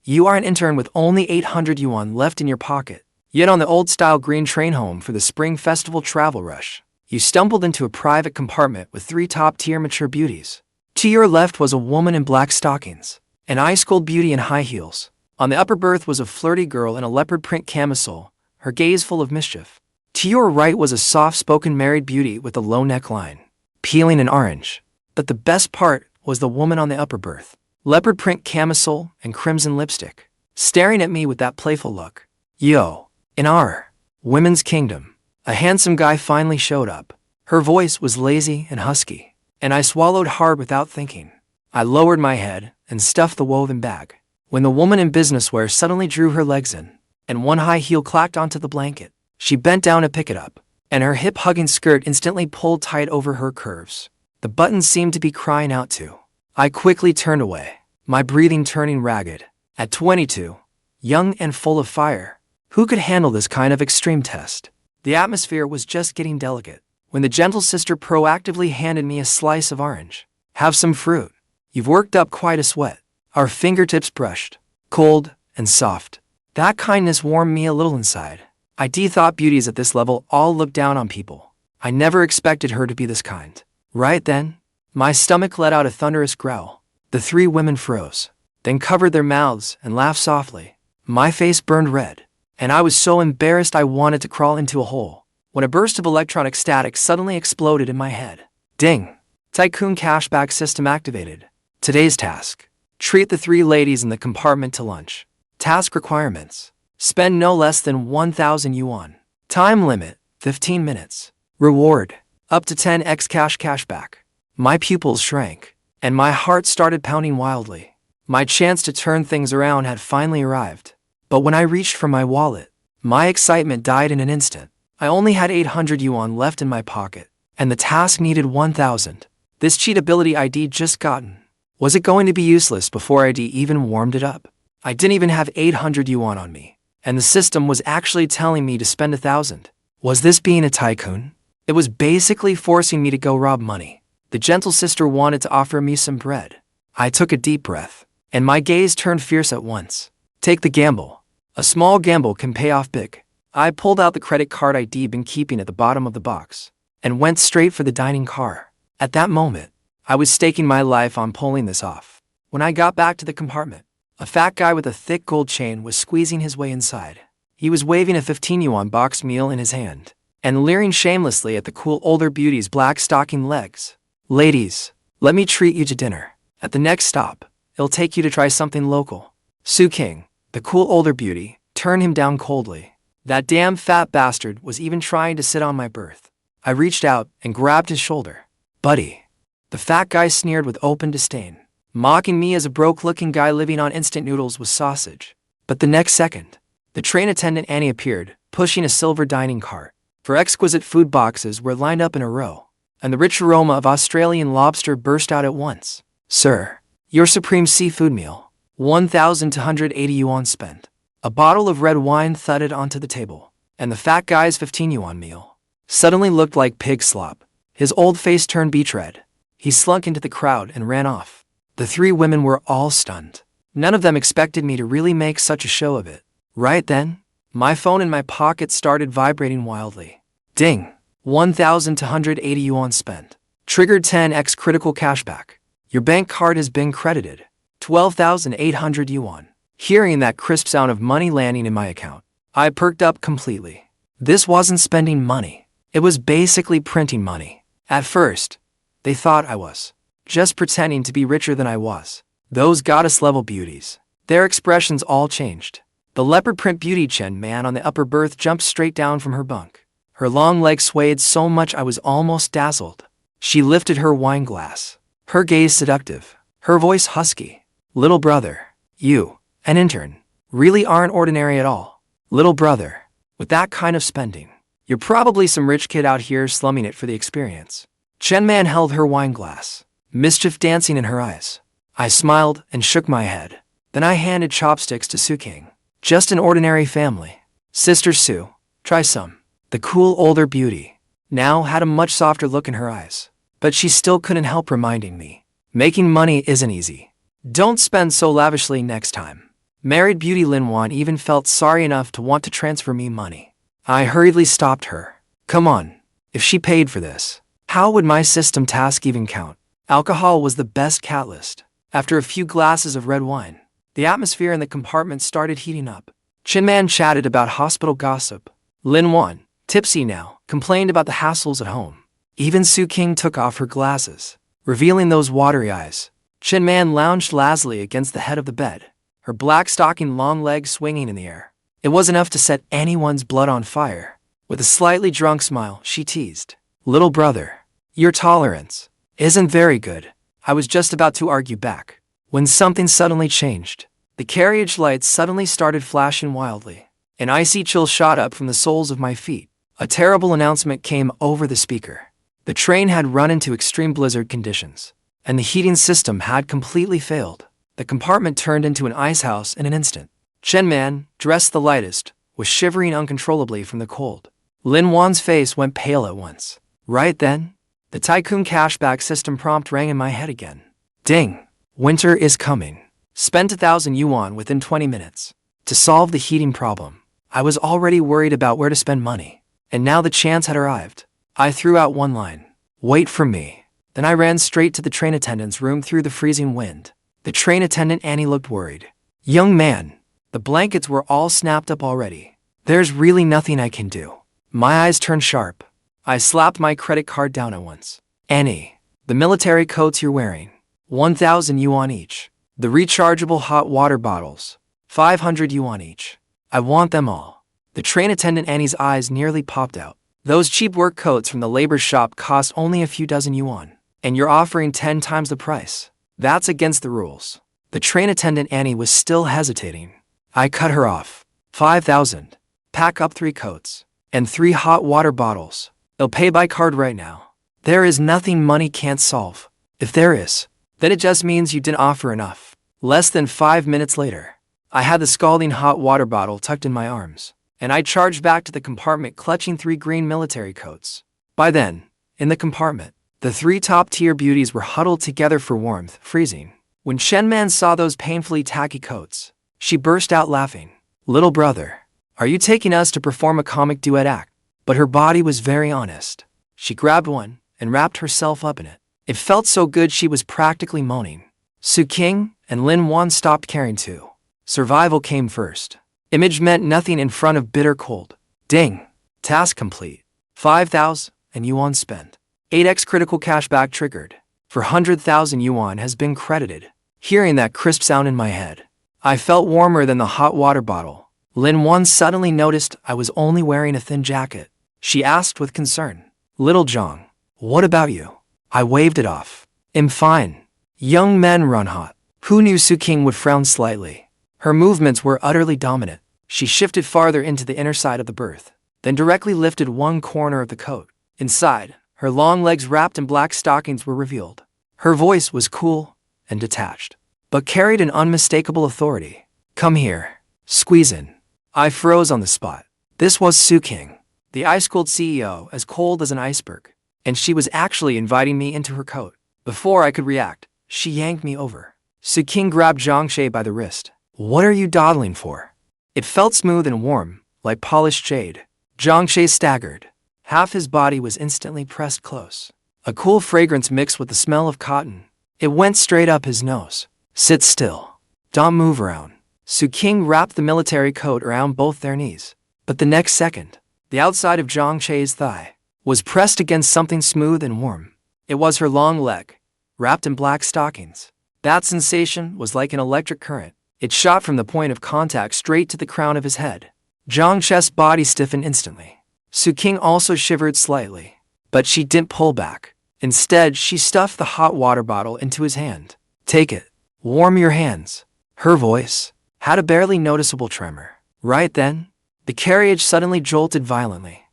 You are an intern with only 800 yuan left in your pocket. Yet on the old-style green train home for the spring festival travel rush, you stumbled into a private compartment with 3 top-tier mature beauties. To your left was a woman in black stockings, an ice-cold beauty in high heels. On the upper berth was a flirty girl in a leopard print camisole, her gaze full of mischief. To your right was a soft-spoken married beauty with a low neckline, peeling an orange. But the best part was the woman on the upper berth, leopard print camisole and crimson lipstick, staring at me with that playful look. Yo, in our women's kingdom, a handsome guy finally showed up. Her voice was lazy and husky, and I swallowed hard without thinking. I lowered my head and stuffed the woven bag, when the woman in business wear suddenly drew her legs in, and one high heel clacked onto the blanket. She bent down to pick it up, and her hip-hugging skirt instantly pulled tight over her curves. The buttons seemed to be crying out too. I quickly turned away, my breathing turning ragged. At 22, young and full of fire, who could handle this kind of extreme test? The atmosphere was just getting delicate when the gentle sister proactively handed me a slice of orange. Have some fruit. You've worked up quite a sweat. Our fingertips brushed, cold and soft. That kindness warmed me a little inside. I thought beauties at this level all looked down on people. I never expected her to be this kind. Right then, my stomach let out a thunderous growl. The 3 women froze, then covered their mouths and laughed softly. My face burned red, and I was so embarrassed I wanted to crawl into a hole, when a burst of electronic static suddenly exploded in my head. Ding! Tycoon cashback system activated. Today's task: treat the 3 ladies in the compartment to lunch. Task requirements: spend no less than 1,000 yuan. Time limit: 15 minutes. Reward: up to 10x cashback. My pupils shrank, and my heart started pounding wildly. My chance to turn things around had finally arrived. But when I reached for my wallet, my excitement died in an instant. I only had 800 yuan left in my pocket, and the task needed 1,000. This cheat ability I'd just gotten, was it going to be useless before I'd even warmed it up? I didn't even have 800 yuan on me, and the system was actually telling me to spend 1,000. Was this being a tycoon? It was basically forcing me to go rob money. The gentle sister wanted to offer me some bread. I took a deep breath, and my gaze turned fierce at once. Take the gamble. A small gamble can pay off big. I pulled out the credit card I'd been keeping at the bottom of the box, and went straight for the dining car. At that moment, I was staking my life on pulling this off. When I got back to the compartment, a fat guy with a thick gold chain was squeezing his way inside. He was waving a 15 yuan box meal in his hand, and leering shamelessly at the cool older beauty's black stocking legs. Ladies, let me treat you to dinner. At the next stop, it'll take you to try something local. Qingge, the cool older beauty, turned him down coldly. That damn fat bastard was even trying to sit on my berth. I reached out and grabbed his shoulder. Buddy. The fat guy sneered with open disdain, mocking me as a broke-looking guy living on instant noodles with sausage. But the next second, the train attendant Annie appeared, pushing a silver dining cart. For exquisite food boxes were lined up in a row, and the rich aroma of Australian lobster burst out at once. Sir, your supreme seafood meal. 1,280 yuan spent. A bottle of red wine thudded onto the table, and the fat guy's 15 yuan meal suddenly looked like pig slop. His old face turned beach red. He slunk into the crowd and ran off. The 3 women were all stunned. None of them expected me to really make such a show of it. Right then, my phone in my pocket started vibrating wildly. Ding! 1,280 yuan spent. Triggered 10x critical cashback. Your bank card has been credited. 12,800 yuan. Hearing that crisp sound of money landing in my account, I perked up completely. This wasn't spending money. It was basically printing money. At first, they thought I was just pretending to be richer than I was. Those goddess-level beauties, their expressions all changed. The leopard print beauty Chen man on the upper berth jumped straight down from her bunk. Her long legs swayed so much I was almost dazzled. She lifted her wine glass, her gaze seductive, her voice husky. Little brother, you, an intern, really aren't ordinary at all. Little brother, with that kind of spending, you're probably some rich kid out here slumming it for the experience. Chen man held her wine glass, mischief dancing in her eyes. I smiled and shook my head. Then I handed chopsticks to Qingge. Just an ordinary family. Sister Sue, try some. The cool older beauty now had a much softer look in her eyes, but she still couldn't help reminding me, making money isn't easy. Don't spend so lavishly next time. Married beauty Lin Yuan even felt sorry enough to want to transfer me money. I hurriedly stopped her. Come on, if she paid for this, how would my system task even count? Alcohol was the best catalyst. After a few glasses of red wine, the atmosphere in the compartment started heating up. Chen chatted about hospital gossip. Lin Yuan, tipsy now, complained about the hassles at home. Even Qingge took off her glasses, revealing those watery eyes. Chen lounged lazily against the head of the bed, her black stocking long legs swinging in the air. It was enough to set anyone's blood on fire. With a slightly drunk smile, she teased, "Little brother, your tolerance isn't very good." I was just about to argue back, when something suddenly changed. The carriage lights suddenly started flashing wildly. An icy chill shot up from the soles of my feet. A terrible announcement came over the speaker. The train had run into extreme blizzard conditions, and the heating system had completely failed. The compartment turned into an ice house in an instant. Chen, dressed the lightest, was shivering uncontrollably from the cold. Lin Yuan's face went pale at once. Right then, the Tycoon cashback system prompt rang in my head again. Ding! Winter is coming. Spent 1,000 yuan within 20 minutes. To solve the heating problem, I was already worried about where to spend money, and now the chance had arrived. I threw out one line. Wait for me. Then I ran straight to the train attendant's room through the freezing wind. The train attendant Annie looked worried. Young man, the blankets were all snapped up already. There's really nothing I can do. My eyes turned sharp. I slapped my credit card down at once. Annie, the military coats you're wearing, 1,000 yuan each. The rechargeable hot water bottles, 500 yuan each. I want them all. The train attendant Annie's eyes nearly popped out. Those cheap work coats from the labor shop cost only a few dozen yuan, and you're offering 10 times the price. That's against the rules. The train attendant Annie was still hesitating. I cut her off. 5,000. Pack up 3 coats and 3 hot water bottles. They'll pay by card right now. There is nothing money can't solve. If there is, then it just means you didn't offer enough. Less than 5 minutes later, I had the scalding hot water bottle tucked in my arms, and I charged back to the compartment clutching 3 green military coats. By then, in the compartment, the 3 top-tier beauties were huddled together for warmth, freezing. When Chen saw those painfully tacky coats, she burst out laughing. Little brother, are you taking us to perform a comic duet act? But her body was very honest. She grabbed one and wrapped herself up in it. It felt so good she was practically moaning. Qingge and Lin Yuan stopped caring too. Survival came first. Image meant nothing in front of bitter cold. Ding! Task complete. 5,000 yuan spent. 8x critical cashback triggered. For 100,000 yuan has been credited. Hearing that crisp sound in my head, I felt warmer than the hot water bottle. Lin Yuan suddenly noticed I was only wearing a thin jacket. She asked with concern, Little Jiang, what about you? I waved it off. I'm fine. Young men run hot. Who knew Qingge would frown slightly? Her movements were utterly dominant. She shifted farther into the inner side of the berth, then directly lifted one corner of the coat. Inside, her long legs wrapped in black stockings were revealed. Her voice was cool and detached, but carried an unmistakable authority. Come here. Squeeze in. I froze on the spot. This was Qingge, the ice-cold CEO, as cold as an iceberg, and she was actually inviting me into her coat. Before I could react, she yanked me over. Qingge grabbed Jiang by the wrist. What are you dawdling for? It felt smooth and warm, like polished jade. Jiang staggered. Half his body was instantly pressed close. A cool fragrance mixed with the smell of cotton. It went straight up his nose. Sit still. Don't move around. Qingge wrapped the military coat around both their knees. But the next second, the outside of Jiang's thigh was pressed against something smooth and warm. It was her long leg, wrapped in black stockings. That sensation was like an electric current. It shot from the point of contact straight to the crown of his head. Jiang's body stiffened instantly. Qingge also shivered slightly, but she didn't pull back. Instead, she stuffed the hot water bottle into his hand. Take it. Warm your hands. Her voice had a barely noticeable tremor. Right then, the carriage suddenly jolted violently.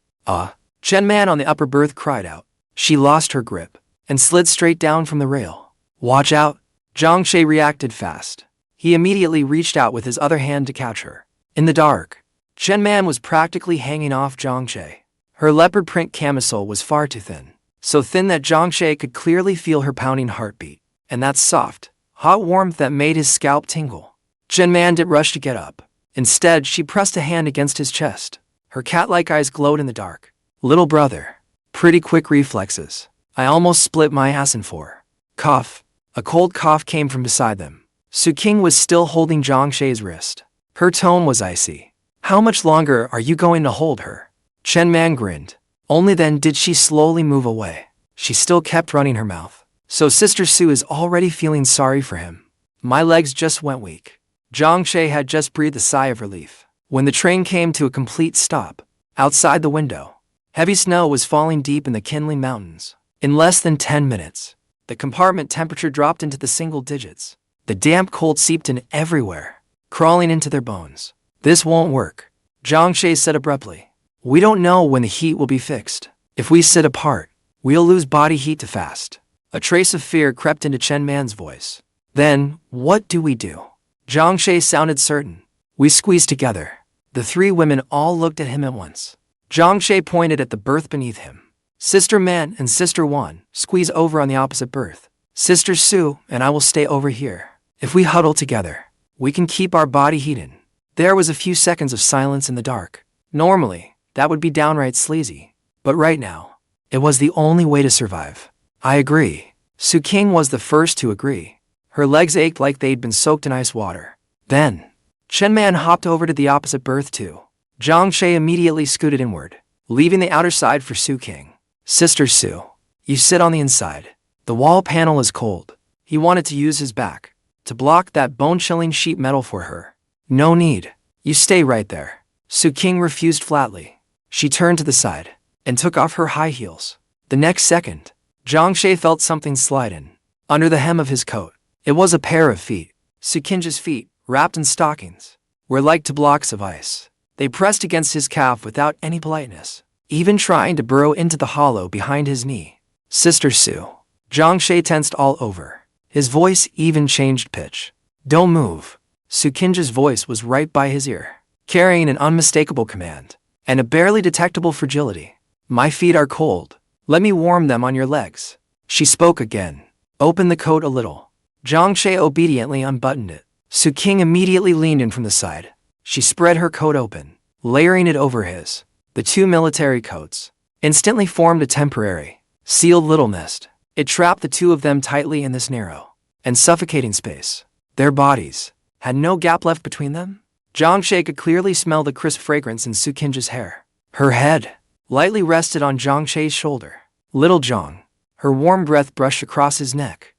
Chen on the upper berth cried out. She lost her grip and slid straight down from the rail. Watch out. Jiang reacted fast. He immediately reached out with his other hand to catch her. In the dark, Chen was practically hanging off Jiang. Her leopard print camisole was far too thin. So thin that Jiang could clearly feel her pounding heartbeat, and that soft, hot warmth that made his scalp tingle. Chen Man didn't rush to get up. Instead, she pressed a hand against his chest. Her cat-like eyes glowed in the dark. Little brother. Pretty quick reflexes. I almost split my ass in four. Cough. A cold cough came from beside them. Qingge was still holding Jiang Shei's wrist. Her tone was icy. How much longer are you going to hold her? Chen Man grinned. Only then did she slowly move away. She still kept running her mouth. So Sister Su is already feeling sorry for him. My legs just went weak. Jiang Shei had just breathed a sigh of relief when the train came to a complete stop. Outside the window, heavy snow was falling deep in the kindling mountains. In less than 10 minutes, the compartment temperature dropped into the single digits. The damp cold seeped in everywhere, crawling into their bones. This won't work, Jiang Shei said abruptly. We don't know when the heat will be fixed. If we sit apart, we'll lose body heat too fast. A trace of fear crept into Chen Man's voice. Then, what do we do? Jiang Shei sounded certain. We squeezed together. The three women all looked at him at once. Jiang Shei pointed at the berth beneath him. Sister Man and Sister Yuan squeeze over on the opposite berth. Sister Su and I will stay over here. If we huddle together, we can keep our body heat in. There was a few seconds of silence in the dark. Normally, that would be downright sleazy. But right now, it was the only way to survive. I agree. Qingge was the first to agree. Her legs ached like they'd been soaked in ice water. Then, Chen Man hopped over to the opposite berth too. Jiang Shei immediately scooted inward, leaving the outer side for Qingge. Sister Su, you sit on the inside. The wall panel is cold. He wanted to use his back to block that bone-chilling sheet metal for her. No need. You stay right there. Qingge refused flatly. She turned to the side and took off her high heels. The next second, Jiang Shei felt something slide in under the hem of his coat. It was a pair of feet. Qingge's feet, wrapped in stockings, were like two blocks of ice. They pressed against his calf without any politeness, even trying to burrow into the hollow behind his knee. Sister Su. Jiang Shei tensed all over. His voice even changed pitch. Don't move. Qingge's voice was right by his ear, carrying an unmistakable command and a barely detectable fragility. My feet are cold. Let me warm them on your legs. She spoke again. Open the coat a little. Jiang Shei obediently unbuttoned it. Qingge immediately leaned in from the side. She spread her coat open, layering it over his. The two military coats instantly formed a temporary, sealed little nest. It trapped the two of them tightly in this narrow and suffocating space. Their bodies had no gap left between them. Jiang Shei could clearly smell the crisp fragrance in Qingge's hair. Her head lightly rested on Jiang Shei's shoulder. Little Jiang. Her warm breath brushed across his neck.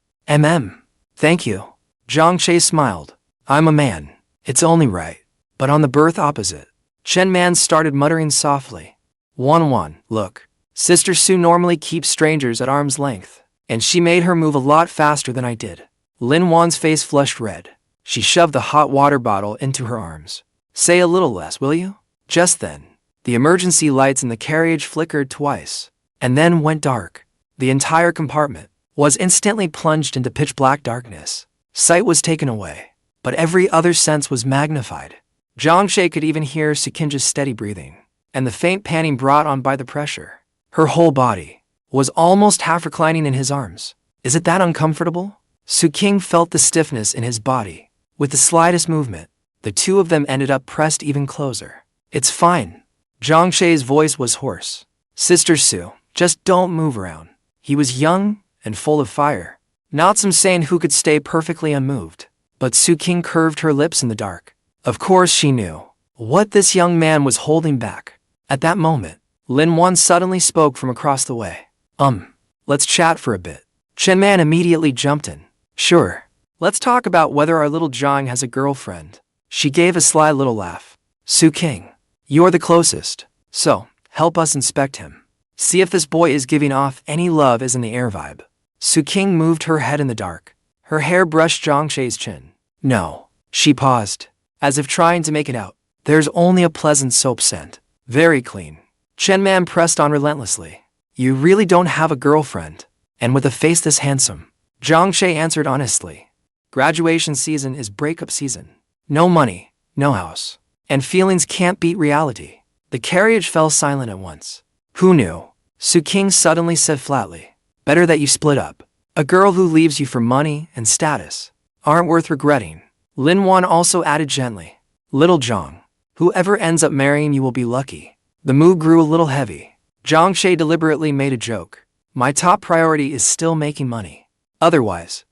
Thank you. Jiang Shei smiled. I'm a man. It's only right. But on the berth opposite, Chen Man started muttering softly. Yuan, look. Sister Su normally keeps strangers at arm's length, and she made her move a lot faster than I did. Lin Wan's face flushed red. She shoved the hot water bottle into her arms. Say a little less, will you? Just then, the emergency lights in the carriage flickered twice, and then went dark. The entire compartment was instantly plunged into pitch-black darkness. Sight was taken away, but every other sense was magnified. Jiang Shei could even hear Qingge's steady breathing, and the faint panting brought on by the pressure. Her whole body was almost half reclining in his arms. Is it that uncomfortable? Qingge felt the stiffness in his body. With the slightest movement, the two of them ended up pressed even closer. It's fine. Jiang Shei's voice was hoarse. Sister Su, just don't move around. He was young and full of fire. Not some saint who could stay perfectly unmoved. But Qingge curved her lips in the dark. Of course she knew what this young man was holding back. At that moment, Lin Wan suddenly spoke from across the way. Let's chat for a bit. Chen Man immediately jumped in. Sure. Let's talk about whether our little Jiang has a girlfriend. She gave a sly little laugh. Qingge, you're the closest. So, help us inspect him. See if this boy is giving off any love is in the air vibe. Qingge moved her head in the dark. Her hair brushed Jiang Shei's chin. No. She paused, as if trying to make it out. There's only a pleasant soap scent. Very clean. Chen Man pressed on relentlessly. You really don't have a girlfriend? And with a face this handsome? Jiang Shei answered honestly. Graduation season is breakup season. No money, no house. And feelings can't beat reality. The carriage fell silent at once. Who knew? Qingge suddenly said flatly. Better that you split up. A girl who leaves you for money and status aren't worth regretting. Lin Wan also added gently. Little Jiang, whoever ends up marrying you will be lucky. The mood grew a little heavy. Jiang Shay deliberately made a joke. My top priority is still making money. Otherwise,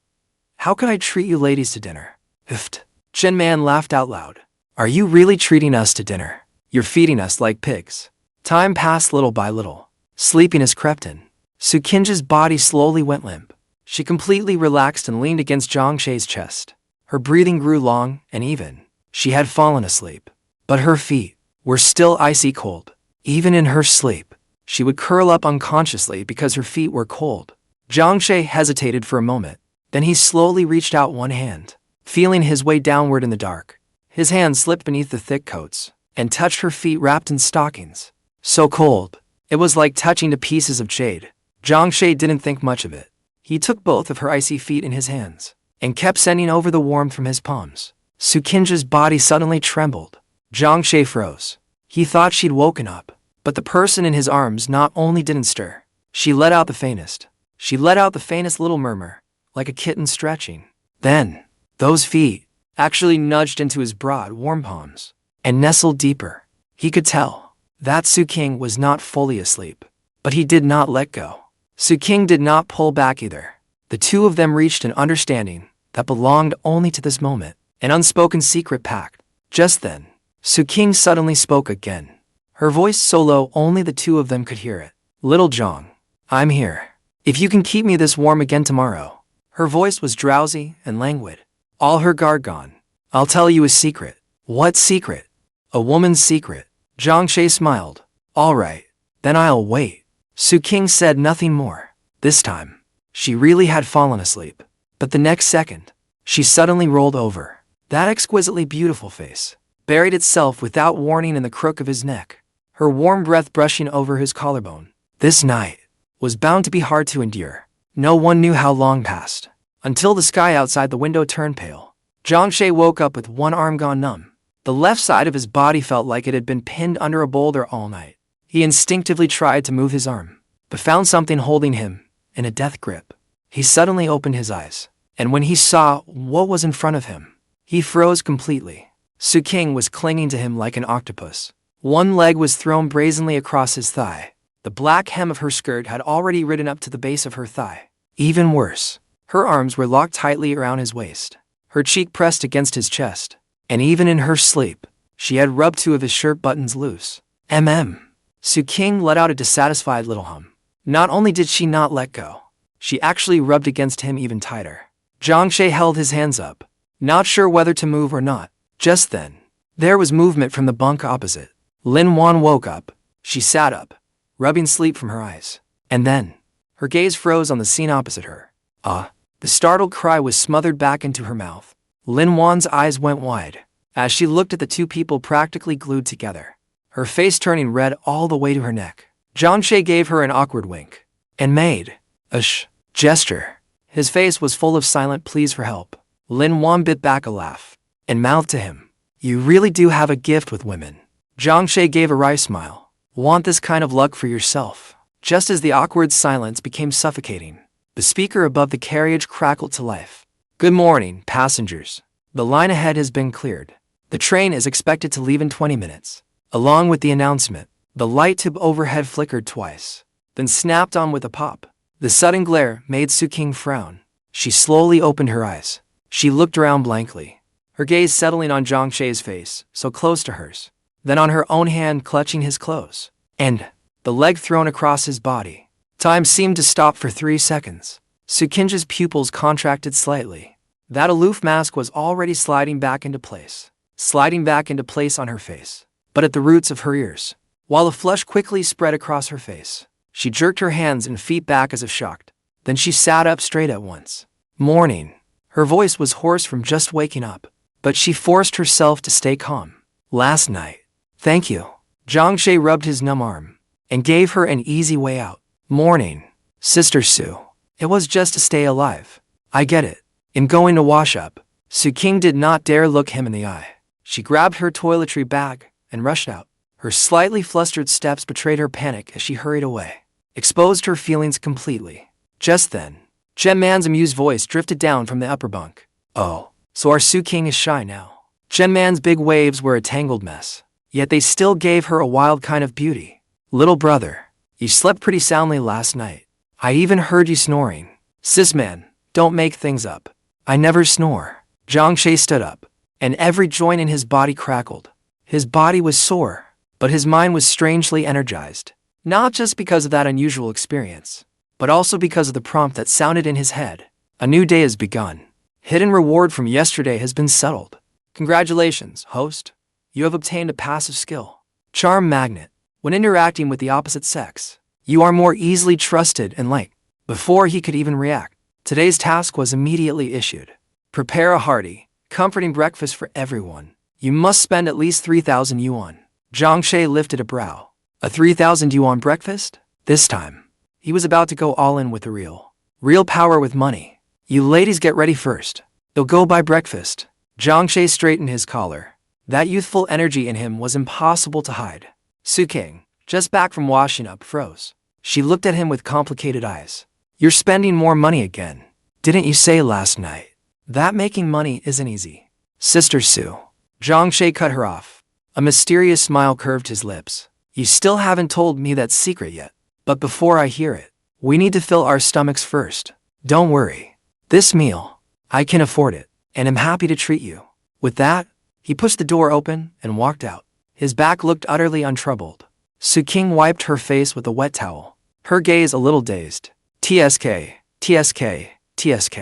how could I treat you ladies to dinner? Ift. Chen Man laughed out loud. Are you really treating us to dinner? You're feeding us like pigs. Time passed little by little. Sleepiness crept in. Qingge's body slowly went limp. She completely relaxed and leaned against Jiang Shay's chest. Her breathing grew long and even. She had fallen asleep. But her feet were still icy cold. Even in her sleep, she would curl up unconsciously because her feet were cold. Jiang Shay hesitated for a moment. Then he slowly reached out one hand, feeling his way downward in the dark. His hand slipped beneath the thick coats and touched her feet wrapped in stockings. So cold, it was like touching to pieces of jade. Jiang Shay didn't think much of it. He took both of her icy feet in his hands and kept sending over the warmth from his palms. Qingge's body suddenly trembled. Jiang Shay froze. He thought she'd woken up, but the person in his arms not only didn't stir, she let out the faintest. She let out the faintest little murmur, like a kitten stretching. Then, those feet actually nudged into his broad, warm palms and nestled deeper. He could tell that Qingge was not fully asleep, but he did not let go. Qingge did not pull back either. The two of them reached an understanding that belonged only to this moment, an unspoken secret pact. Just then, Qingge suddenly spoke again. Her voice so low only the two of them could hear it. Little Jiang, I'm here. If you can keep me this warm again tomorrow. Her voice was drowsy and languid. All her guard gone. I'll tell you a secret. What secret? A woman's secret. Jiang Shay smiled. All right, then I'll wait. Qingge said nothing more. This time, she really had fallen asleep. But the next second, she suddenly rolled over. That exquisitely beautiful face buried itself without warning in the crook of his neck, her warm breath brushing over his collarbone. This night was bound to be hard to endure. No one knew how long passed, until the sky outside the window turned pale. Jiang Shay woke up with one arm gone numb. The left side of his body felt like it had been pinned under a boulder all night. He instinctively tried to move his arm, but found something holding him in a death grip. He suddenly opened his eyes, and when he saw what was in front of him, he froze completely. Qingge was clinging to him like an octopus. One leg was thrown brazenly across his thigh. The black hem of her skirt had already ridden up to the base of her thigh. Even worse, her arms were locked tightly around his waist, her cheek pressed against his chest, and even in her sleep, she had rubbed two of his shirt buttons loose. Qingge let out a dissatisfied little hum. Not only did she not let go, she actually rubbed against him even tighter. Jiang Shay held his hands up, not sure whether to move or not. Just then, there was movement from the bunk opposite. Lin Wan woke up. She sat up, rubbing sleep from her eyes. And then, her gaze froze on the scene opposite her. The startled cry was smothered back into her mouth. Lin Wan's eyes went wide as she looked at the two people practically glued together, her face turning red all the way to her neck. Jiang Shay gave her an awkward wink and made a gesture. His face was full of silent pleas for help. Lin Wan bit back a laugh and mouthed to him, You really do have a gift with women. Jiang Shay gave a wry smile. Want this kind of luck for yourself? Just as the awkward silence became suffocating, the speaker above the carriage crackled to life. Good morning, passengers. The line ahead has been cleared. The train is expected to leave in 20 minutes. Along with the announcement, the light tube overhead flickered twice, then snapped on with a pop. The sudden glare made Qingge frown. She slowly opened her eyes. She looked around blankly, her gaze settling on Jiang Shay's face, so close to hers, then on her own hand clutching his clothes, and the leg thrown across his body. Time seemed to stop for 3 seconds. Qingge's pupils contracted slightly. That aloof mask was already sliding back into place on her face, but at the roots of her ears, while a flush quickly spread across her face. She jerked her hands and feet back as if shocked. Then she sat up straight at once. Morning. Her voice was hoarse from just waking up, but she forced herself to stay calm. Last night. Thank you. Jiang Shay rubbed his numb arm and gave her an easy way out. Morning, Sister Sue. It was just to stay alive. I get it. I'm going to wash up. Qingge did not dare look him in the eye. She grabbed her toiletry bag and rushed out. Her slightly flustered steps betrayed her panic as she hurried away, exposed her feelings completely. Just then, Chen Man's amused voice drifted down from the upper bunk. Oh, So our King is shy now. Chen Man's big waves were a tangled mess, yet they still gave her a wild kind of beauty. Little brother, you slept pretty soundly last night. I even heard you snoring. Sis man, don't make things up. I never snore. Jiang stood up, and every joint in his body crackled. His body was sore, but his mind was strangely energized. Not just because of that unusual experience, but also because of the prompt that sounded in his head. A new day has begun. Hidden reward from yesterday has been settled. Congratulations, host. You have obtained a passive skill. Charm Magnet. When interacting with the opposite sex, you are more easily trusted and liked. Before he could even react, today's task was immediately issued. Prepare a hearty, comforting breakfast for everyone. You must spend at least 3,000 yuan. Jiang lifted a brow. A 3,000 yuan breakfast? This time, he was about to go all in with the real power with money. You ladies get ready first. They'll go buy breakfast. Jiang straightened his collar. That youthful energy in him was impossible to hide. Qingge, just back from washing up, froze. She looked at him with complicated eyes. You're spending more money again. Didn't you say last night that making money isn't easy? Sister Sue. Jiang cut her off. A mysterious smile curved his lips. You still haven't told me that secret yet. But before I hear it, we need to fill our stomachs first. Don't worry. This meal, I can afford it, and am happy to treat you. With that, he pushed the door open and walked out. His back looked utterly untroubled. Qingge wiped her face with a wet towel, her gaze a little dazed. TSK, TSK, TSK.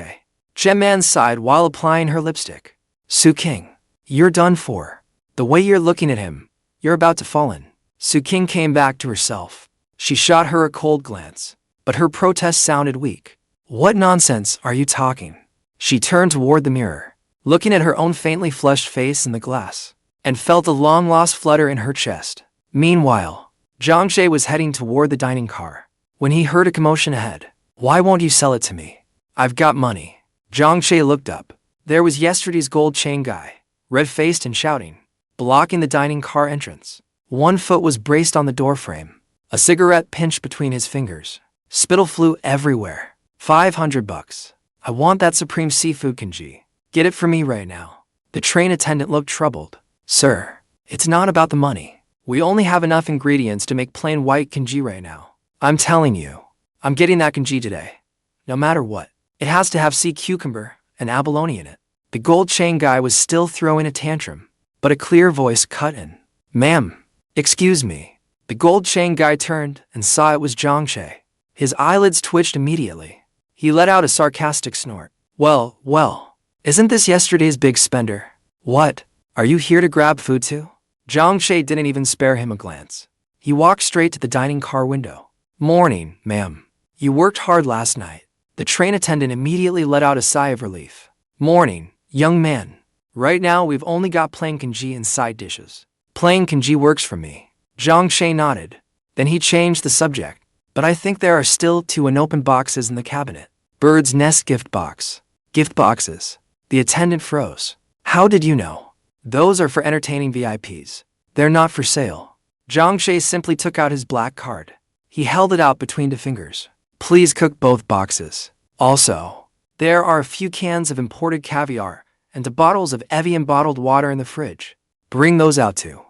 Chen Man sighed while applying her lipstick. Qingge, you're done for. The way you're looking at him, you're about to fall in. Qingge came back to herself. She shot her a cold glance, but her protest sounded weak. What nonsense are you talking? She turned toward the mirror, looking at her own faintly flushed face in the glass, and felt a long-lost flutter in her chest. Meanwhile, Jiang was heading toward the dining car when he heard a commotion ahead. Why won't you sell it to me? I've got money. Jiang looked up. There was yesterday's gold chain guy, red-faced and shouting, blocking the dining car entrance. One foot was braced on the doorframe. A cigarette pinched between his fingers. Spittle flew everywhere. 500 bucks. I want that supreme seafood Qingge. Get it for me right now. The train attendant looked troubled. Sir, it's not about the money. We only have enough ingredients to make plain white Qingge right now. I'm telling you, I'm getting that Qingge today. No matter what. It has to have sea cucumber and abalone in it. The gold chain guy was still throwing a tantrum, but a clear voice cut in. Ma'am, excuse me. The gold chain guy turned and saw it was Jiang. His eyelids twitched immediately. He let out a sarcastic snort. Well, isn't this yesterday's big spender? What? Are you here to grab food too? Jiang didn't even spare him a glance. He walked straight to the dining car window. Morning, ma'am. You worked hard last night. The train attendant immediately let out a sigh of relief. Morning, young man. Right now we've only got plain Qingge and side dishes. Plain Qingge works for me. Jiang nodded. Then he changed the subject. But I think there are still 2 unopened boxes in the cabinet. Bird's nest gift box. Gift boxes. The attendant froze. How did you know? Those are for entertaining VIPs. They're not for sale. Jiang simply took out his black card. He held it out between the fingers. Please cook both boxes. Also, there are a few cans of imported caviar and 2 bottles of Evian bottled water in the fridge. Bring those out too.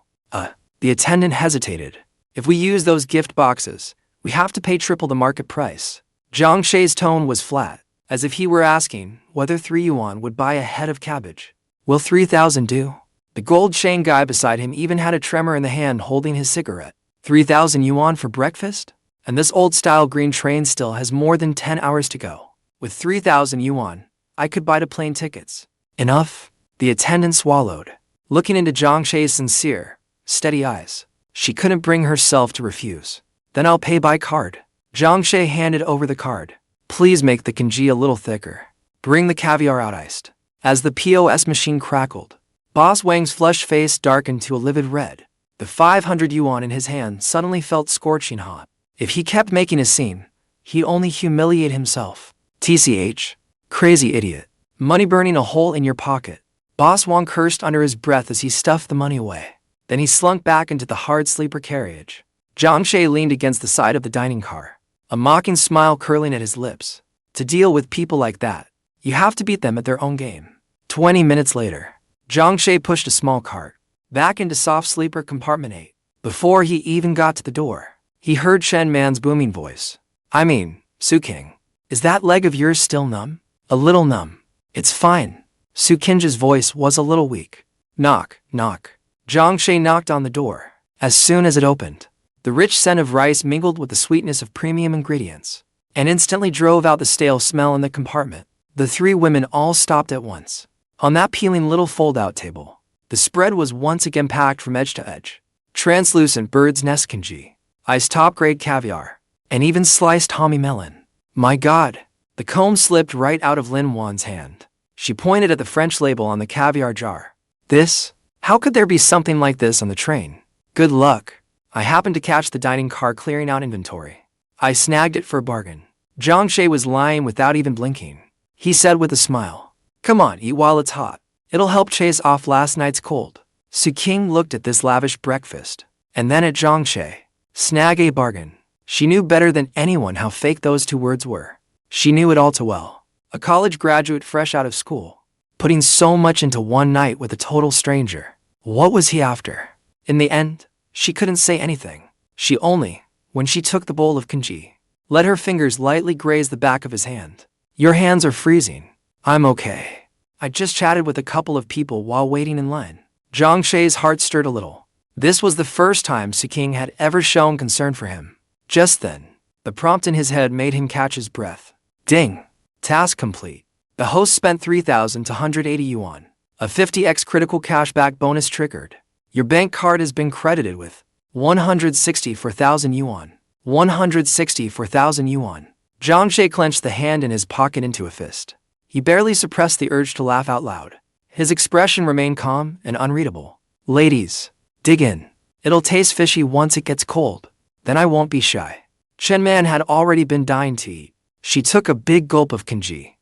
The attendant hesitated. If we use those gift boxes, we have to pay triple the market price. Jiang tone was flat, as if he were asking whether 3 yuan would buy a head of cabbage. Will 3,000 do? The gold chain guy beside him even had a tremor in the hand holding his cigarette. 3,000 yuan for breakfast? And this old-style green train still has more than 10 hours to go. With 3,000 yuan, I could buy the plane tickets. Enough? The attendant swallowed, looking into Jiang's sincere, steady eyes. She couldn't bring herself to refuse. Then I'll pay by card. Jiang handed over the card. Please make the Qingge a little thicker. Bring the caviar out iced. As the POS machine crackled, Boss Wang's flushed face darkened to a livid red. The 500 yuan in his hand suddenly felt scorching hot. If he kept making a scene, he'd only humiliate himself. TCH. Crazy idiot. Money burning a hole in your pocket. Boss Wang cursed under his breath as he stuffed the money away. Then he slunk back into the hard sleeper carriage. Jiang leaned against the side of the dining car, a mocking smile curling at his lips. To deal with people like that, you have to beat them at their own game. 20 minutes later, Jiang pushed a small cart back into soft sleeper compartment 8. Before he even got to the door, he heard Chen Man's booming voice. Qingge, is that leg of yours still numb? A little numb. It's fine. Qingge's voice was a little weak. Knock, knock. Jiang knocked on the door. As soon as it opened, the rich scent of rice mingled with the sweetness of premium ingredients, and instantly drove out the stale smell in the compartment. The three women all stopped at once. On that peeling little fold-out table, the spread was once again packed from edge to edge. Translucent bird's nest Qingge, iced top-grade caviar, and even sliced hominy melon. My God! The comb slipped right out of Lin Wan's hand. She pointed at the French label on the caviar jar. This? How could there be something like this on the train? Good luck. I happened to catch the dining car clearing out inventory. I snagged it for a bargain. Jiang was lying without even blinking. He said with a smile, "Come on, eat while it's hot. It'll help chase off last night's cold." Qingge looked at this lavish breakfast, and then at Jiang. Snag a bargain. She knew better than anyone how fake those two words were. She knew it all too well. A college graduate fresh out of school, putting so much into one night with a total stranger. What was he after? In the end, she couldn't say anything. She only, when she took the bowl of Qingge, let her fingers lightly graze the back of his hand. Your hands are freezing. I'm okay. I just chatted with a couple of people while waiting in line. Jiang's heart stirred a little. This was the first time Qingge had ever shown concern for him. Just then, the prompt in his head made him catch his breath. Ding! Task complete. The host spent 3,280 yuan. A 50x critical cashback bonus triggered. Your bank card has been credited with 164,000 yuan. 164,000 yuan. Jiang clenched the hand in his pocket into a fist. He barely suppressed the urge to laugh out loud. His expression remained calm and unreadable. Ladies, dig in. It'll taste fishy once it gets cold. Then I won't be shy. Chen Man had already been dying to eat. She took a big gulp of Qingge.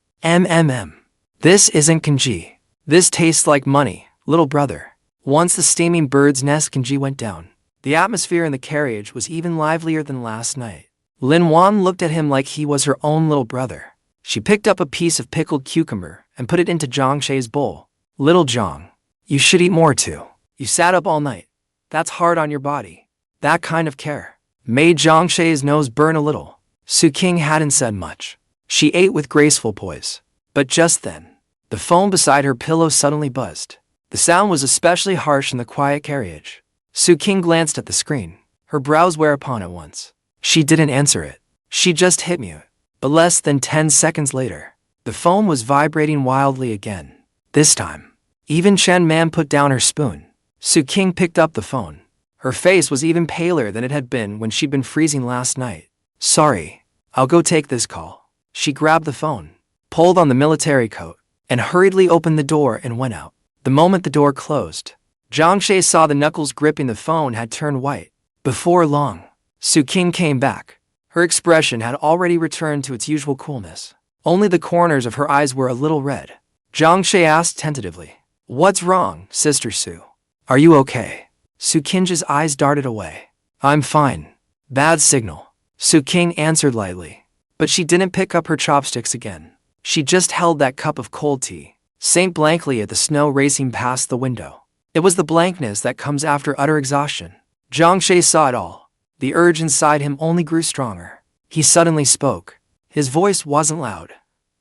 This isn't Qingge. This tastes like money, little brother. Once the steaming bird's nest Qingge went down, the atmosphere in the carriage was even livelier than last night. Lin Wan looked at him like he was her own little brother. She picked up a piece of pickled cucumber and put it into Jiang's bowl. Little Jiang, you should eat more too. You sat up all night. That's hard on your body. That kind of care made Jiang's nose burn a little. Qingge hadn't said much. She ate with graceful poise. But just then, the phone beside her pillow suddenly buzzed. The sound was especially harsh in the quiet carriage. Qingge glanced at the screen, her brows whereupon at once. She didn't answer it. She just hit mute. But less than 10 seconds later, the phone was vibrating wildly again. This time, even Chen Man put down her spoon. Qingge picked up the phone. Her face was even paler than it had been when she'd been freezing last night. Sorry, I'll go take this call. She grabbed the phone, pulled on the military coat, and hurriedly opened the door and went out. The moment the door closed, Jiang saw the knuckles gripping the phone had turned white. Before long, Qingge came back. Her expression had already returned to its usual coolness. Only the corners of her eyes were a little red. Jiang asked tentatively, "What's wrong, Sister Su? Are you okay?" Qingge's eyes darted away. "I'm fine." "Bad signal," Qingge answered lightly. But she didn't pick up her chopsticks again. She just held that cup of cold tea, sank blankly at the snow racing past the window. It was the blankness that comes after utter exhaustion. Jiang saw it all. The urge inside him only grew stronger. He suddenly spoke. His voice wasn't loud,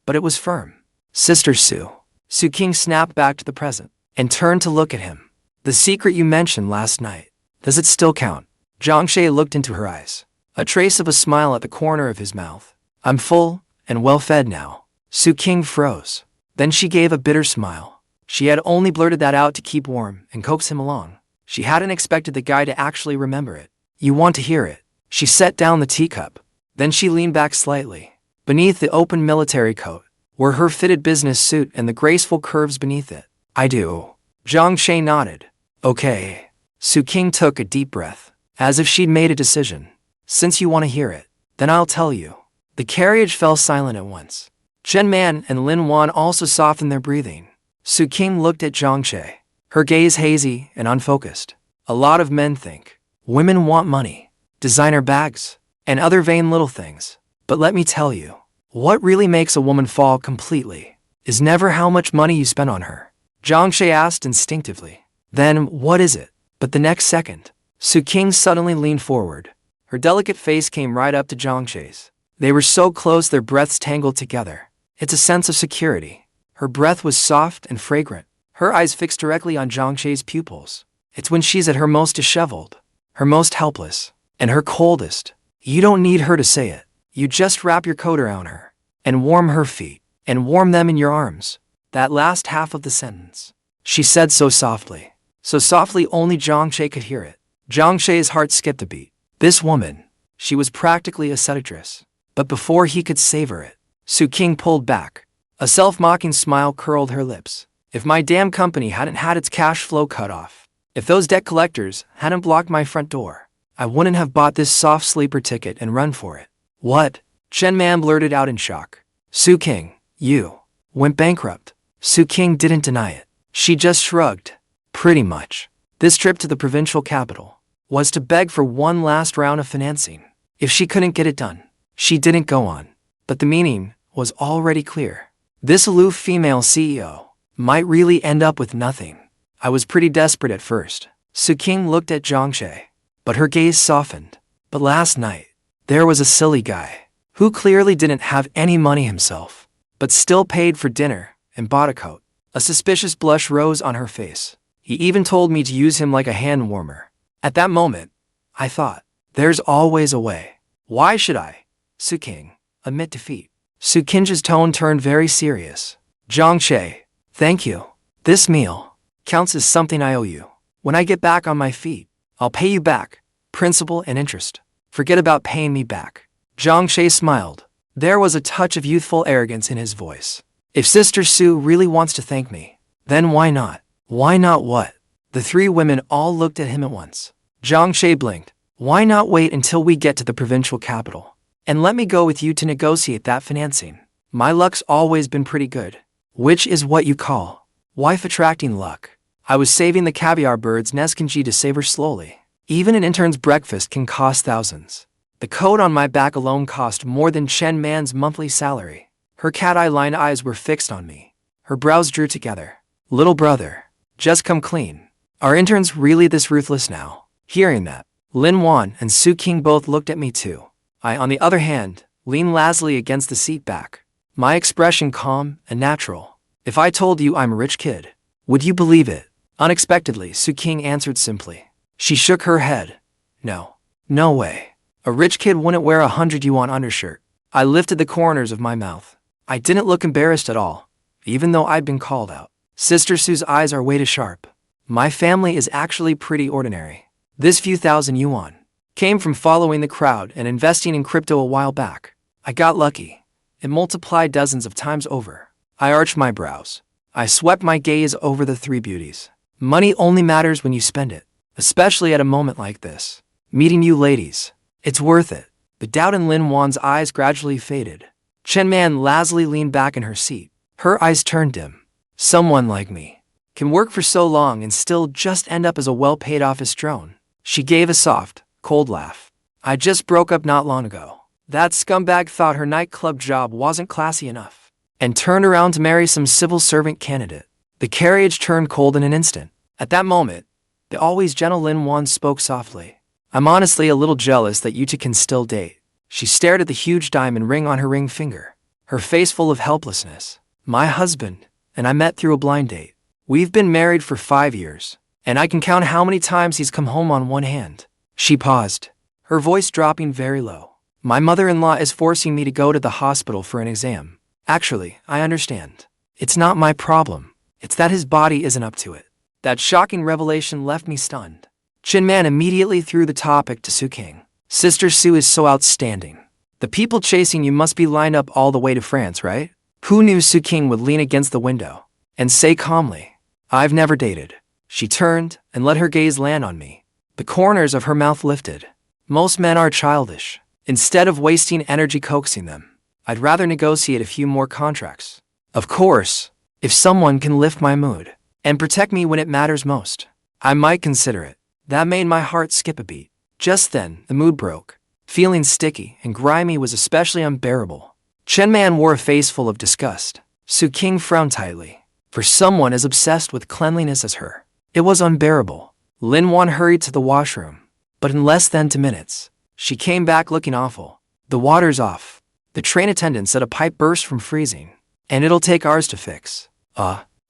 but it was firm. "Sister Su." Qingge snapped back to the present and turned to look at him. "The secret you mentioned last night, does it still count?" Jiang looked into her eyes, a trace of a smile at the corner of his mouth. "I'm full and well fed now." Qingge froze. Then she gave a bitter smile. She had only blurted that out to keep warm and coax him along. She hadn't expected the guy to actually remember it. "You want to hear it?" She set down the teacup. Then she leaned back slightly. Beneath the open military coat were her fitted business suit and the graceful curves beneath it. "I do." Jiang nodded. "Okay." Qingge took a deep breath, as if she'd made a decision. "Since you want to hear it, then I'll tell you." The carriage fell silent at once. Chen Man and Lin Wan also softened their breathing. Qingge looked at Jiang, her gaze hazy and unfocused. A lot of men think women want money, designer bags, and other vain little things. But let me tell you, what really makes a woman fall completely is never how much money you spend on her. Jiang asked instinctively. Then, what is it? But the next second, Qingge suddenly leaned forward. Her delicate face came right up to Jiang's. They were so close their breaths tangled together. It's a sense of security. Her breath was soft and fragrant. Her eyes fixed directly on Jiang's pupils. It's when she's at her most disheveled, her most helpless, and her coldest. You don't need her to say it. You just wrap your coat around her, and warm her feet, and warm them in your arms. That last half of the sentence, she said so softly only Jiang could hear it. Jiang's heart skipped a beat. This woman, she was practically a seductress. But before he could savor it, Qingge pulled back. A self-mocking smile curled her lips. If my damn company hadn't had its cash flow cut off, if those debt collectors hadn't blocked my front door, I wouldn't have bought this soft sleeper ticket and run for it. What? Chen blurted out in shock. Qingge, you went bankrupt. Qingge didn't deny it. She just shrugged. Pretty much. This trip to the provincial capital was to beg for one last round of financing. If she couldn't get it done, she didn't go on. But the meaning was already clear. This aloof female CEO might really end up with nothing. I was pretty desperate at first. Qingge looked at Jiang, but her gaze softened. But last night, there was a silly guy who clearly didn't have any money himself, but still paid for dinner and bought a coat. A suspicious blush rose on her face. He even told me to use him like a hand warmer. At that moment, I thought, there's always a way. Why should I, Qingge, admit defeat? Qingge's tone turned very serious. Jiang, thank you. This meal counts as something I owe you. When I get back on my feet, I'll pay you back, principal and interest. Forget about paying me back. Jiang smiled. There was a touch of youthful arrogance in his voice. If Sister Sue really wants to thank me, then why not? Why not what? The three women all looked at him at once. Jiang blinked. Why not wait until we get to the provincial capital? And let me go with you to negotiate that financing. My luck's always been pretty good. Which is what you call wife-attracting luck. I was saving the caviar bird's nest Qingge to savor slowly. Even an intern's breakfast can cost thousands. The coat on my back alone cost more than Chen Man's monthly salary. Her cat-eye-lined eyes were fixed on me. Her brows drew together. Little brother, just come clean. Are interns really this ruthless now? Hearing that, Yuan and Qingge both looked at me too. I, on the other hand, leaned lazily against the seat back. My expression calm and natural. If I told you I'm a rich kid, would you believe it? Unexpectedly, Qingge answered simply. She shook her head. No. No way. A rich kid wouldn't wear 100 yuan undershirt. I lifted the corners of my mouth. I didn't look embarrassed at all, even though I'd been called out. Sister Sue's eyes are way too sharp. My family is actually pretty ordinary. This few thousand yuan came from following the crowd and investing in crypto a while back. I got lucky. It multiplied dozens of times over. I arched my brows. I swept my gaze over the three beauties. Money only matters when you spend it, especially at a moment like this. Meeting you ladies, it's worth it. The doubt in Yuan's eyes gradually faded. Chen lazily leaned back in her seat. Her eyes turned dim. Someone like me can work for so long and still just end up as a well-paid office drone. She gave a soft, cold laugh. I just broke up not long ago. That scumbag thought her nightclub job wasn't classy enough and turned around to marry some civil servant candidate. The carriage turned cold in an instant. At that moment, the always gentle Yuan spoke softly. I'm honestly a little jealous that you two can still date. She stared at the huge diamond ring on her ring finger, her face full of helplessness. My husband and I met through a blind date. We've been married for 5 years, and I can count how many times he's come home on one hand. She paused, her voice dropping very low. My mother-in-law is forcing me to go to the hospital for an exam. Actually, I understand. It's not my problem. It's that his body isn't up to it. That shocking revelation left me stunned. Chen immediately threw the topic to Qingge. Sister Sue is so outstanding. The people chasing you must be lined up all the way to France, right? Who knew Qingge would lean against the window and say calmly, I've never dated. She turned and let her gaze land on me. The corners of her mouth lifted. Most men are childish. Instead of wasting energy coaxing them, I'd rather negotiate a few more contracts. Of course, if someone can lift my mood and protect me when it matters most, I might consider it. That made my heart skip a beat. Just then, the mood broke. Feeling sticky and grimy was especially unbearable. Chen wore a face full of disgust. Qingge frowned tightly. For someone as obsessed with cleanliness as her, it was unbearable. Yuan hurried to the washroom, but in less than 2 minutes, she came back looking awful. The water's off. The train attendant said a pipe burst from freezing, and it'll take hours to fix.